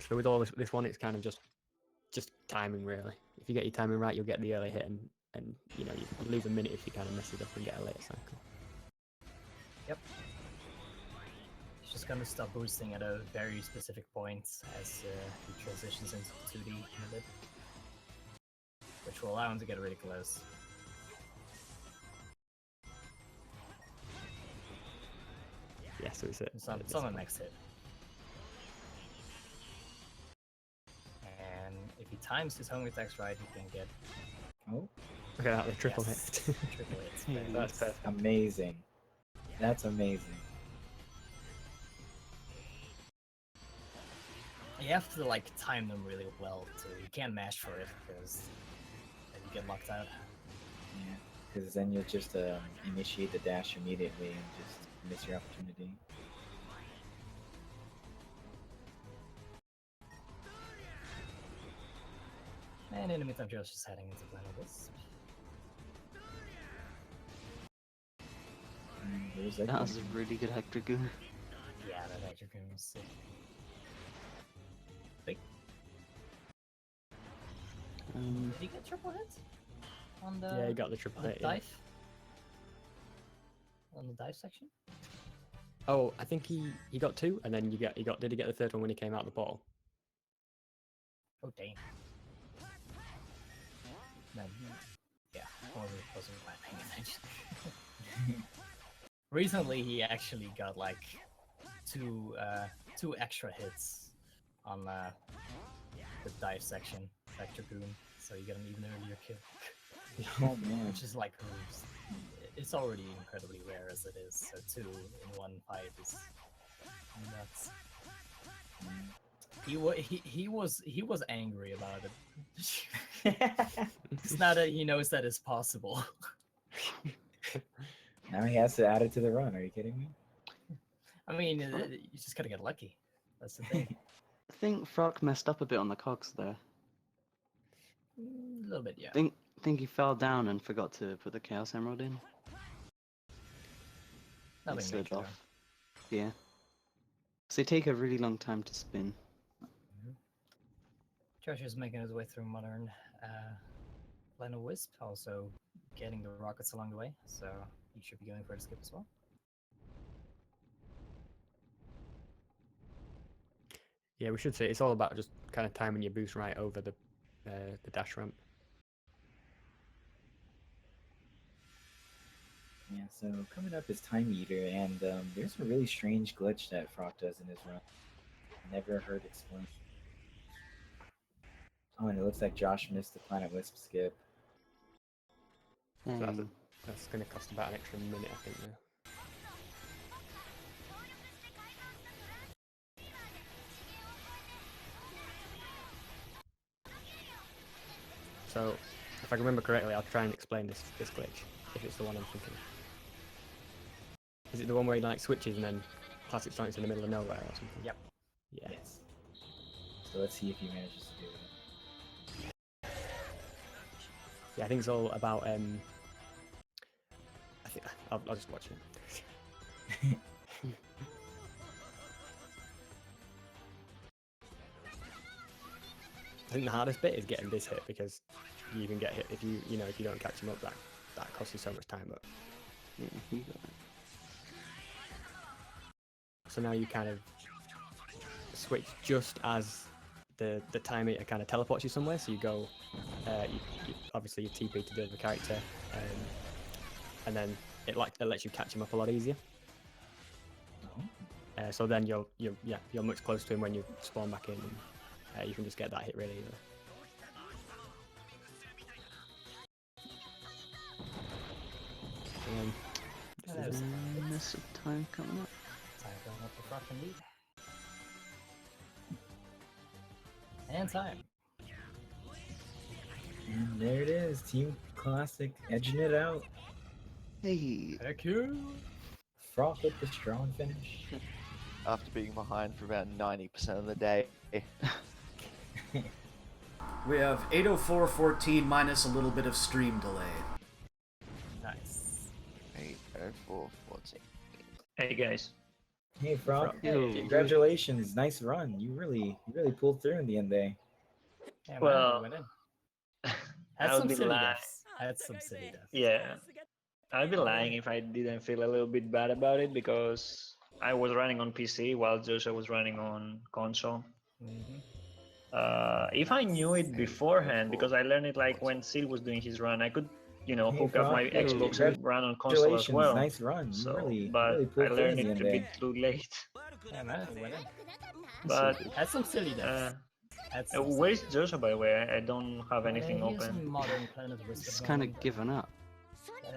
So with all this one, it's kind of just timing really. If you get your timing right, you'll get the early hit, and you know you lose a minute if you kind of mess it up and get a late cycle. Yep. He's just gonna stop boosting at a very specific point as he transitions into 2D in a bit, which will allow him to get really close. Yeah, so it's it. It's on the next hit. And if he times his home attacks right, he can get. Oh. Look at that, the triple hit. Triple hits. That's perfect. Amazing. That's amazing. You have to like time them really well too. You can't mash for it because then you get locked out. Yeah, because then you'll just initiate the dash immediately and just miss your opportunity. And in the meantime, Joe's just heading into Planet Wisp. That was a really good Hector Goon. Yeah, that Hector Goon was sick. Big. Did he get triple hits? On the Yeah, he got the triple hit. dive? On the dive section? Oh, I think he got 2, and then did he get the 3rd one when he came out of the ball? Oh damn. Then, yeah, wasn't quite paying attention. Recently, he actually got like two extra hits on the dive section, Vector Goon, so you get an even earlier kill. Oh man. Which is like, it's already incredibly rare as it is, so 2 in one fight is nuts. he was angry about it. It's not that he knows that it's possible. Now he has to add it to the run. Are you kidding me? I mean, you just gotta get lucky. That's the thing. I think Frock messed up a bit on the cogs there. A little bit, yeah. Think he fell down and forgot to put the Chaos Emerald in. Nothing It slid major, off. Yeah. So they take a really long time to spin. Josh is making his way through modern Line of Wisp, also getting the rockets along the way, so he should be going for the skip as well. Yeah, we should say it's all about just kind of timing your boost right over the dash ramp. Yeah, so coming up is Time Eater, and there's a really strange glitch that Frock does in his run. Never heard explained. Oh, and it looks like Josh missed the Planet Wisp skip. So that's going to cost about an extra minute, I think, now. So, if I remember correctly, I'll try and explain this glitch, if it's the one I'm thinking. Is it the one where he like switches and then Classic Sonic's in the middle of nowhere or something? Yep. Yeah. Yes. So let's see if he manages to do it. Yeah, I think it's all about I think I'll just watch it. I think the hardest bit is getting this hit, because you can get hit if you don't catch him up. That costs you so much time. But yeah, he got it. So now you kind of switch just as the time meter kind of teleports you somewhere. So you go, you obviously you TP to the other character, and then it lets you catch him up a lot easier. So then you're much closer to him when you spawn back in, and you can just get that hit really easily. There's a mess of time coming up. Time going up for Frock indeed. And time. And there it is, Team Classic edging it out. Hey. Heck you. Frock with the strong finish. After being behind for about 90% of the day. We have 8:04:14 minus a little bit of stream delay. Nice. 8:04:14. Hey guys. Hey Frock, Hey. congratulations, nice run. You really pulled through in the end there. Yeah, Well, man, we went in. I Had would some be silly lying. deaths. Had some silly deaths. Yeah, I'd be lying if I didn't feel a little bit bad about it, because I was running on PC while Joshua was running on console. If I knew it beforehand, because I learned it like when Sid was doing his run, I could, hook up my Xbox and run on console as well. Nice run. You So, really but pulled I through learned in the it end a there. bit too late. Yeah, man, we went in. But Had some silly deaths. Had some where's Joshua, by the way? I don't have anything He's open. in modern Planet Wisp. He's kind of given up.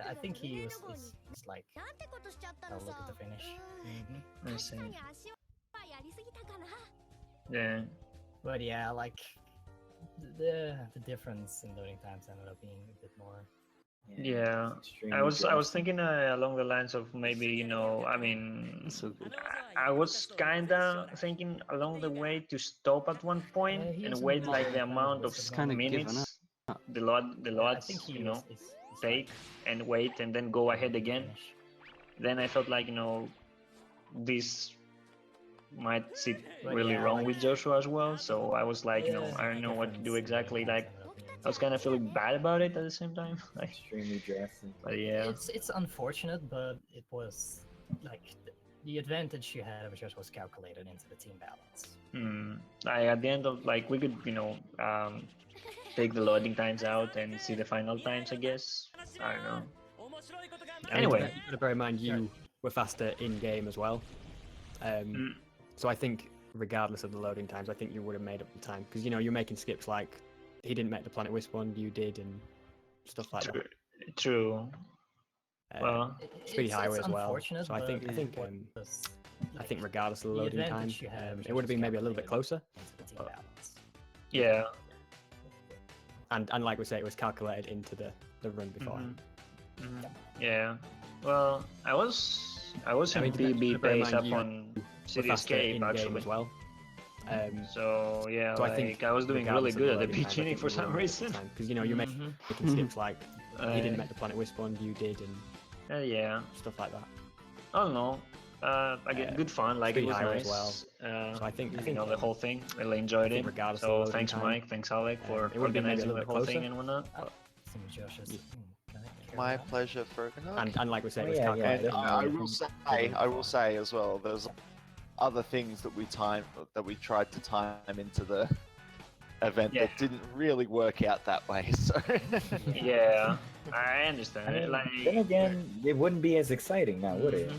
I think he was like, I'll look at the finish. I see. Yeah. But yeah, like the difference in loading times ended up being a bit more. Yeah, I was thinking along the lines of maybe I mean, I was kinda thinking along the way to stop at one point and wait like the amount of minutes the loads take and wait and then go ahead again. Then I felt like this might sit really wrong with Joshua as well. So I was like I don't know what to do exactly. Like I was kind of feeling bad about it at the same time. Like, extremely drastic. But yeah, it's unfortunate, but it was like the advantage you had over Josh was calculated into the team balance. At the end of we could take the loading times out and see the final times. I guess I don't know. Anyway, you gotta bear in mind you were faster in game as well. So I think regardless of the loading times, I think you would have made up the time, because you're making skips like he didn't make the Planet Wisp one, you did, and stuff like that. True. Well, Speedy Highway as well. Unfortunate, So I think regardless of the the loading time, advantage you have it would have been maybe a little bit closer. balance. Yeah. And like we say, it was calculated into the run before. Yeah. Well, I was in PB bear in based mind you upon were City faster Escape in-game actually as well. So yeah, So like I think I was doing really regardless of good the at the loading times, I beginning think for you were some in there at the reason. time, 'cause, you know, you're making skips like he didn't make the Planet Wisp one, you did, and yeah, stuff like that. I don't know. I get good fun. Like it Speed was Highway nice. as well. So I think you know the whole thing. Really enjoyed it. regardless of So loading thanks time, Mike, thanks Alec for it would've been maybe a organizing little the bit whole closer. thing and whatnot. Some of Josh's. My pleasure, Fergal. And like we said, Oh, it was yeah, calculated. And I will say as well, there's other things that we tried to time into the event that didn't really work out that way. So Yeah, I understand. I mean, Like then again, it wouldn't be as exciting now, would it?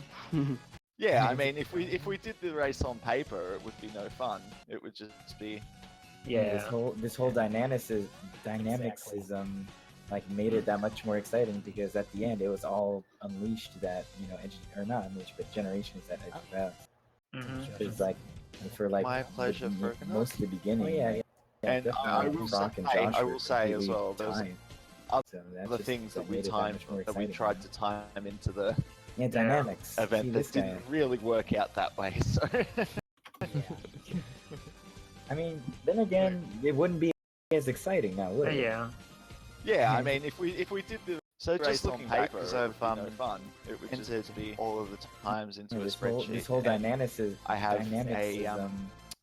yeah, I mean, if we did the race on paper, it would be no fun. It would just be This whole dynamics is like made it that much more exciting because at the end it was all unleashed that or not unleashed but generations that edge out. It's like for like my pleasure, Fergal. most of the beginning. And I will say as well, there's other just things that made it that much more that we exciting. tried to time into the dynamics event See, that this guy. didn't really work out that way. So I mean, then again, it wouldn't be as exciting now, would it? yeah, I mean, if we did the Just race on looking paper, back, 'cause it would be no fun. It would just be all of the times into a This spreadsheet. whole and dynamics is I have dynamics is,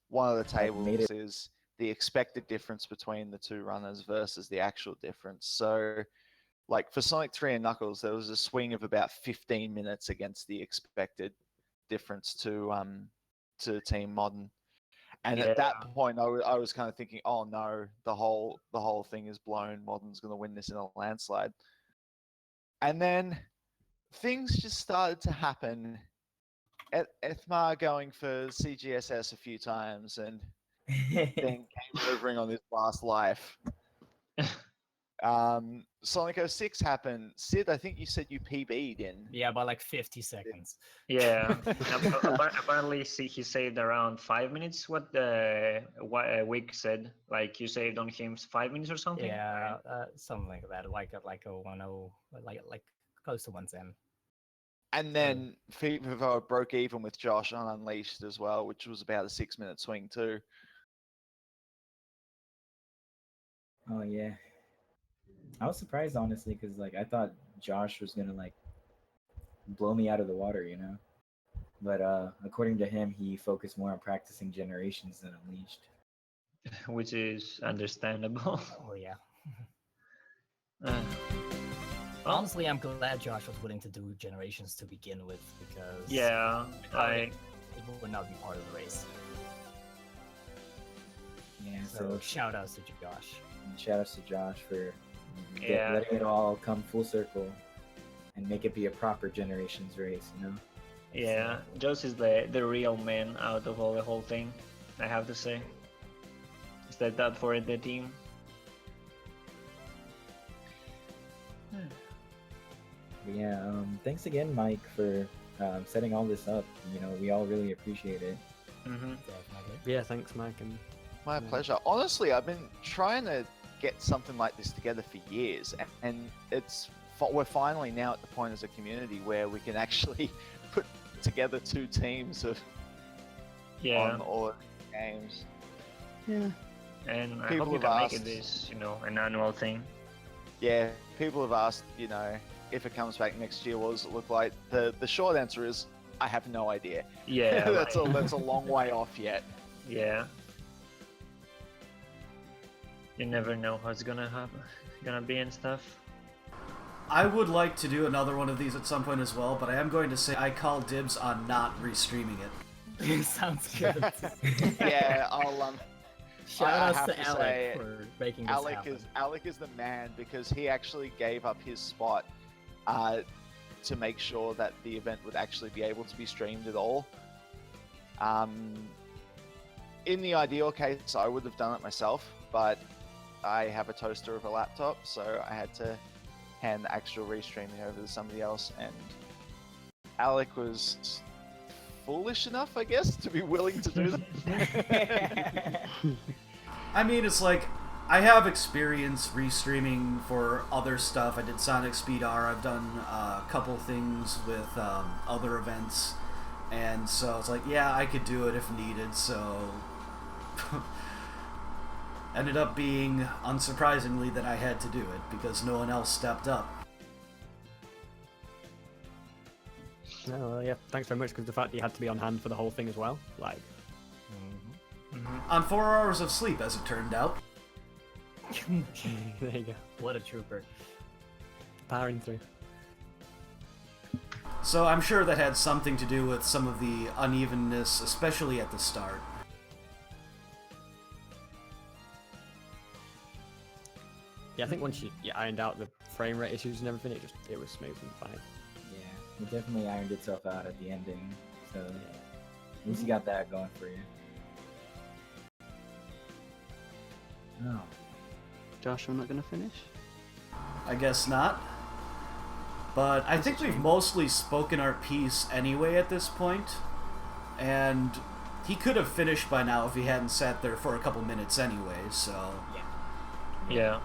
one of the like, made tables it- is the expected difference between the two runners versus the actual difference. So, like for Sonic 3 and Knuckles, there was a swing of about 15 minutes against the expected difference to Team Modern. And at that point, I was kind of thinking, oh no, the whole thing is blown. Modern's going to win this in a landslide. And then things just started to happen. Ethmar going for CGSS a few times and then game overing on his last life. Sonic 06 happened. Sid, I think you said you PB'd in. Yeah, by like 50 seconds. Yeah, apparently he saved around 5 minutes. What Wick said, like you saved on him 5 minutes or something. Yeah, something like that. Like a 10, like close to 110. And then Vivo broke even with Josh on Unleashed as well, which was about a 6-minute swing too. Oh yeah, I was surprised honestly because like I thought Josh was gonna like blow me out of the water, But according to him, he focused more on practicing Generations than Unleashed. Which is understandable. Oh yeah. Honestly, I'm glad Josh was willing to do Generations to begin with because it would not be part of the race. Yeah, So shout outs to Josh. Shout outs to Josh for Yeah. letting it all come full circle and make it be a proper Generations race, Yeah, Josh is the real man out of the whole thing, I have to say. Stepped up for the team. But yeah, thanks again, Mike, for setting all this up. We all really appreciate it. Yeah, thanks, Mike. And My pleasure. Honestly, I've been trying to get something like this together for years, and we're finally now at the point as a community where we can actually put together 2 teams of on all of the games. Yeah. And I People hope you have can make it asked- this, an annual thing. Yeah, people have asked, if it comes back next year, what does it look like? The short answer is, I have no idea. Yeah, that's a long way off yet. Yeah. You never know how it's gonna happen, gonna be and stuff. I would like to do another one of these at some point as well, but I am going to say I call dibs on not restreaming it. Sounds good. Yeah, I'll Shout I outs have to Alec say, for making this happen. Alec is the man because he actually gave up his spot to make sure that the event would actually be able to be streamed at all. In the ideal case, I would have done it myself, but I have a toaster of a laptop, so I had to hand the actual restreaming over to somebody else, and Alec was foolish enough, I guess, to be willing to do that. I mean, it's like, I have experience restreaming for other stuff. I did Sonic Speed R, I've done a couple things with other events, and so it's like, yeah, I could do it if needed, so... Ended up being, unsurprisingly, that I had to do it, because no one else stepped up. No, well, yeah, thanks very much, because the fact that you had to be on hand for the whole thing as well, like... On 4 hours of sleep, as it turned out. There you go. What a trooper. Powering through. So I'm sure that had something to do with some of the unevenness, especially at the start. Yeah, I think once you ironed out the frame rate issues and everything, it was smooth and fine. Yeah, it definitely ironed itself out at the ending, so at least you got that going for you. Oh. Josh, I'm not gonna finish. I guess not. But I think we've mostly spoken our piece anyway at this point, and he could have finished by now if he hadn't sat there for a couple minutes anyway, so... Yeah.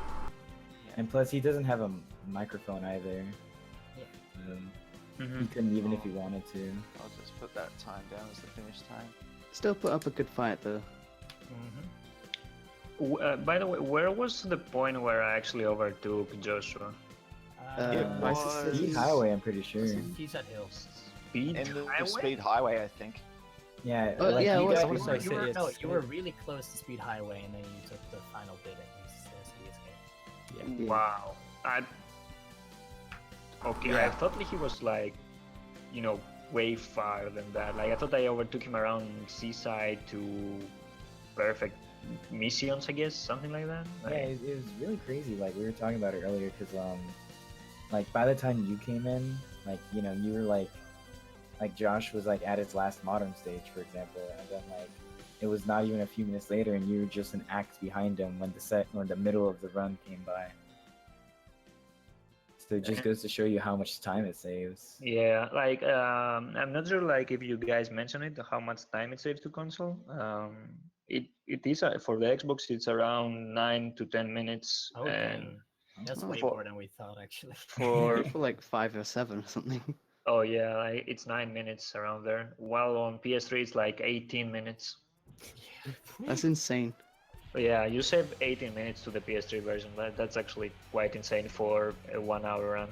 And plus, he doesn't have a microphone either. He couldn't even if he wanted to. I'll just put that time down as the finish time. Still put up a good fight though. By the way, where was the point where I actually overtook Joshua? Speed Highway, I'm pretty sure. He's at Hill. Speed In the Highway? Speed Highway, I think. Yeah, Oh, like yeah, you it guys was- were You were, saying- no, you were really close to Speed Highway, and then you took the final bit at City Escape. Wow. Okay, I thought he was like, way far than that. Like I thought I overtook him around Seaside to Perfect Missions, I guess, something like that. Yeah, it was really crazy. Like we were talking about it earlier, because like by the time you came in, like you were like Josh was like at his last modern stage, for example, and then like it was not even a few minutes later, and you were just an act behind him when the middle of the run came by. So it just goes to show you how much time it saves. Yeah, like I'm not sure like if you guys mentioned it, how much time it saves to console. It is for the Xbox. It's around 9 to 10 minutes. Oh, and that's way more than we thought, actually. For For like 5 or 7 or something. oh yeah, like, it's 9 minutes around there. While on PS3 it's like 18 minutes. That's insane. Yeah, you save 18 minutes to the PS3 version. That's actually quite insane for a 1 hour run.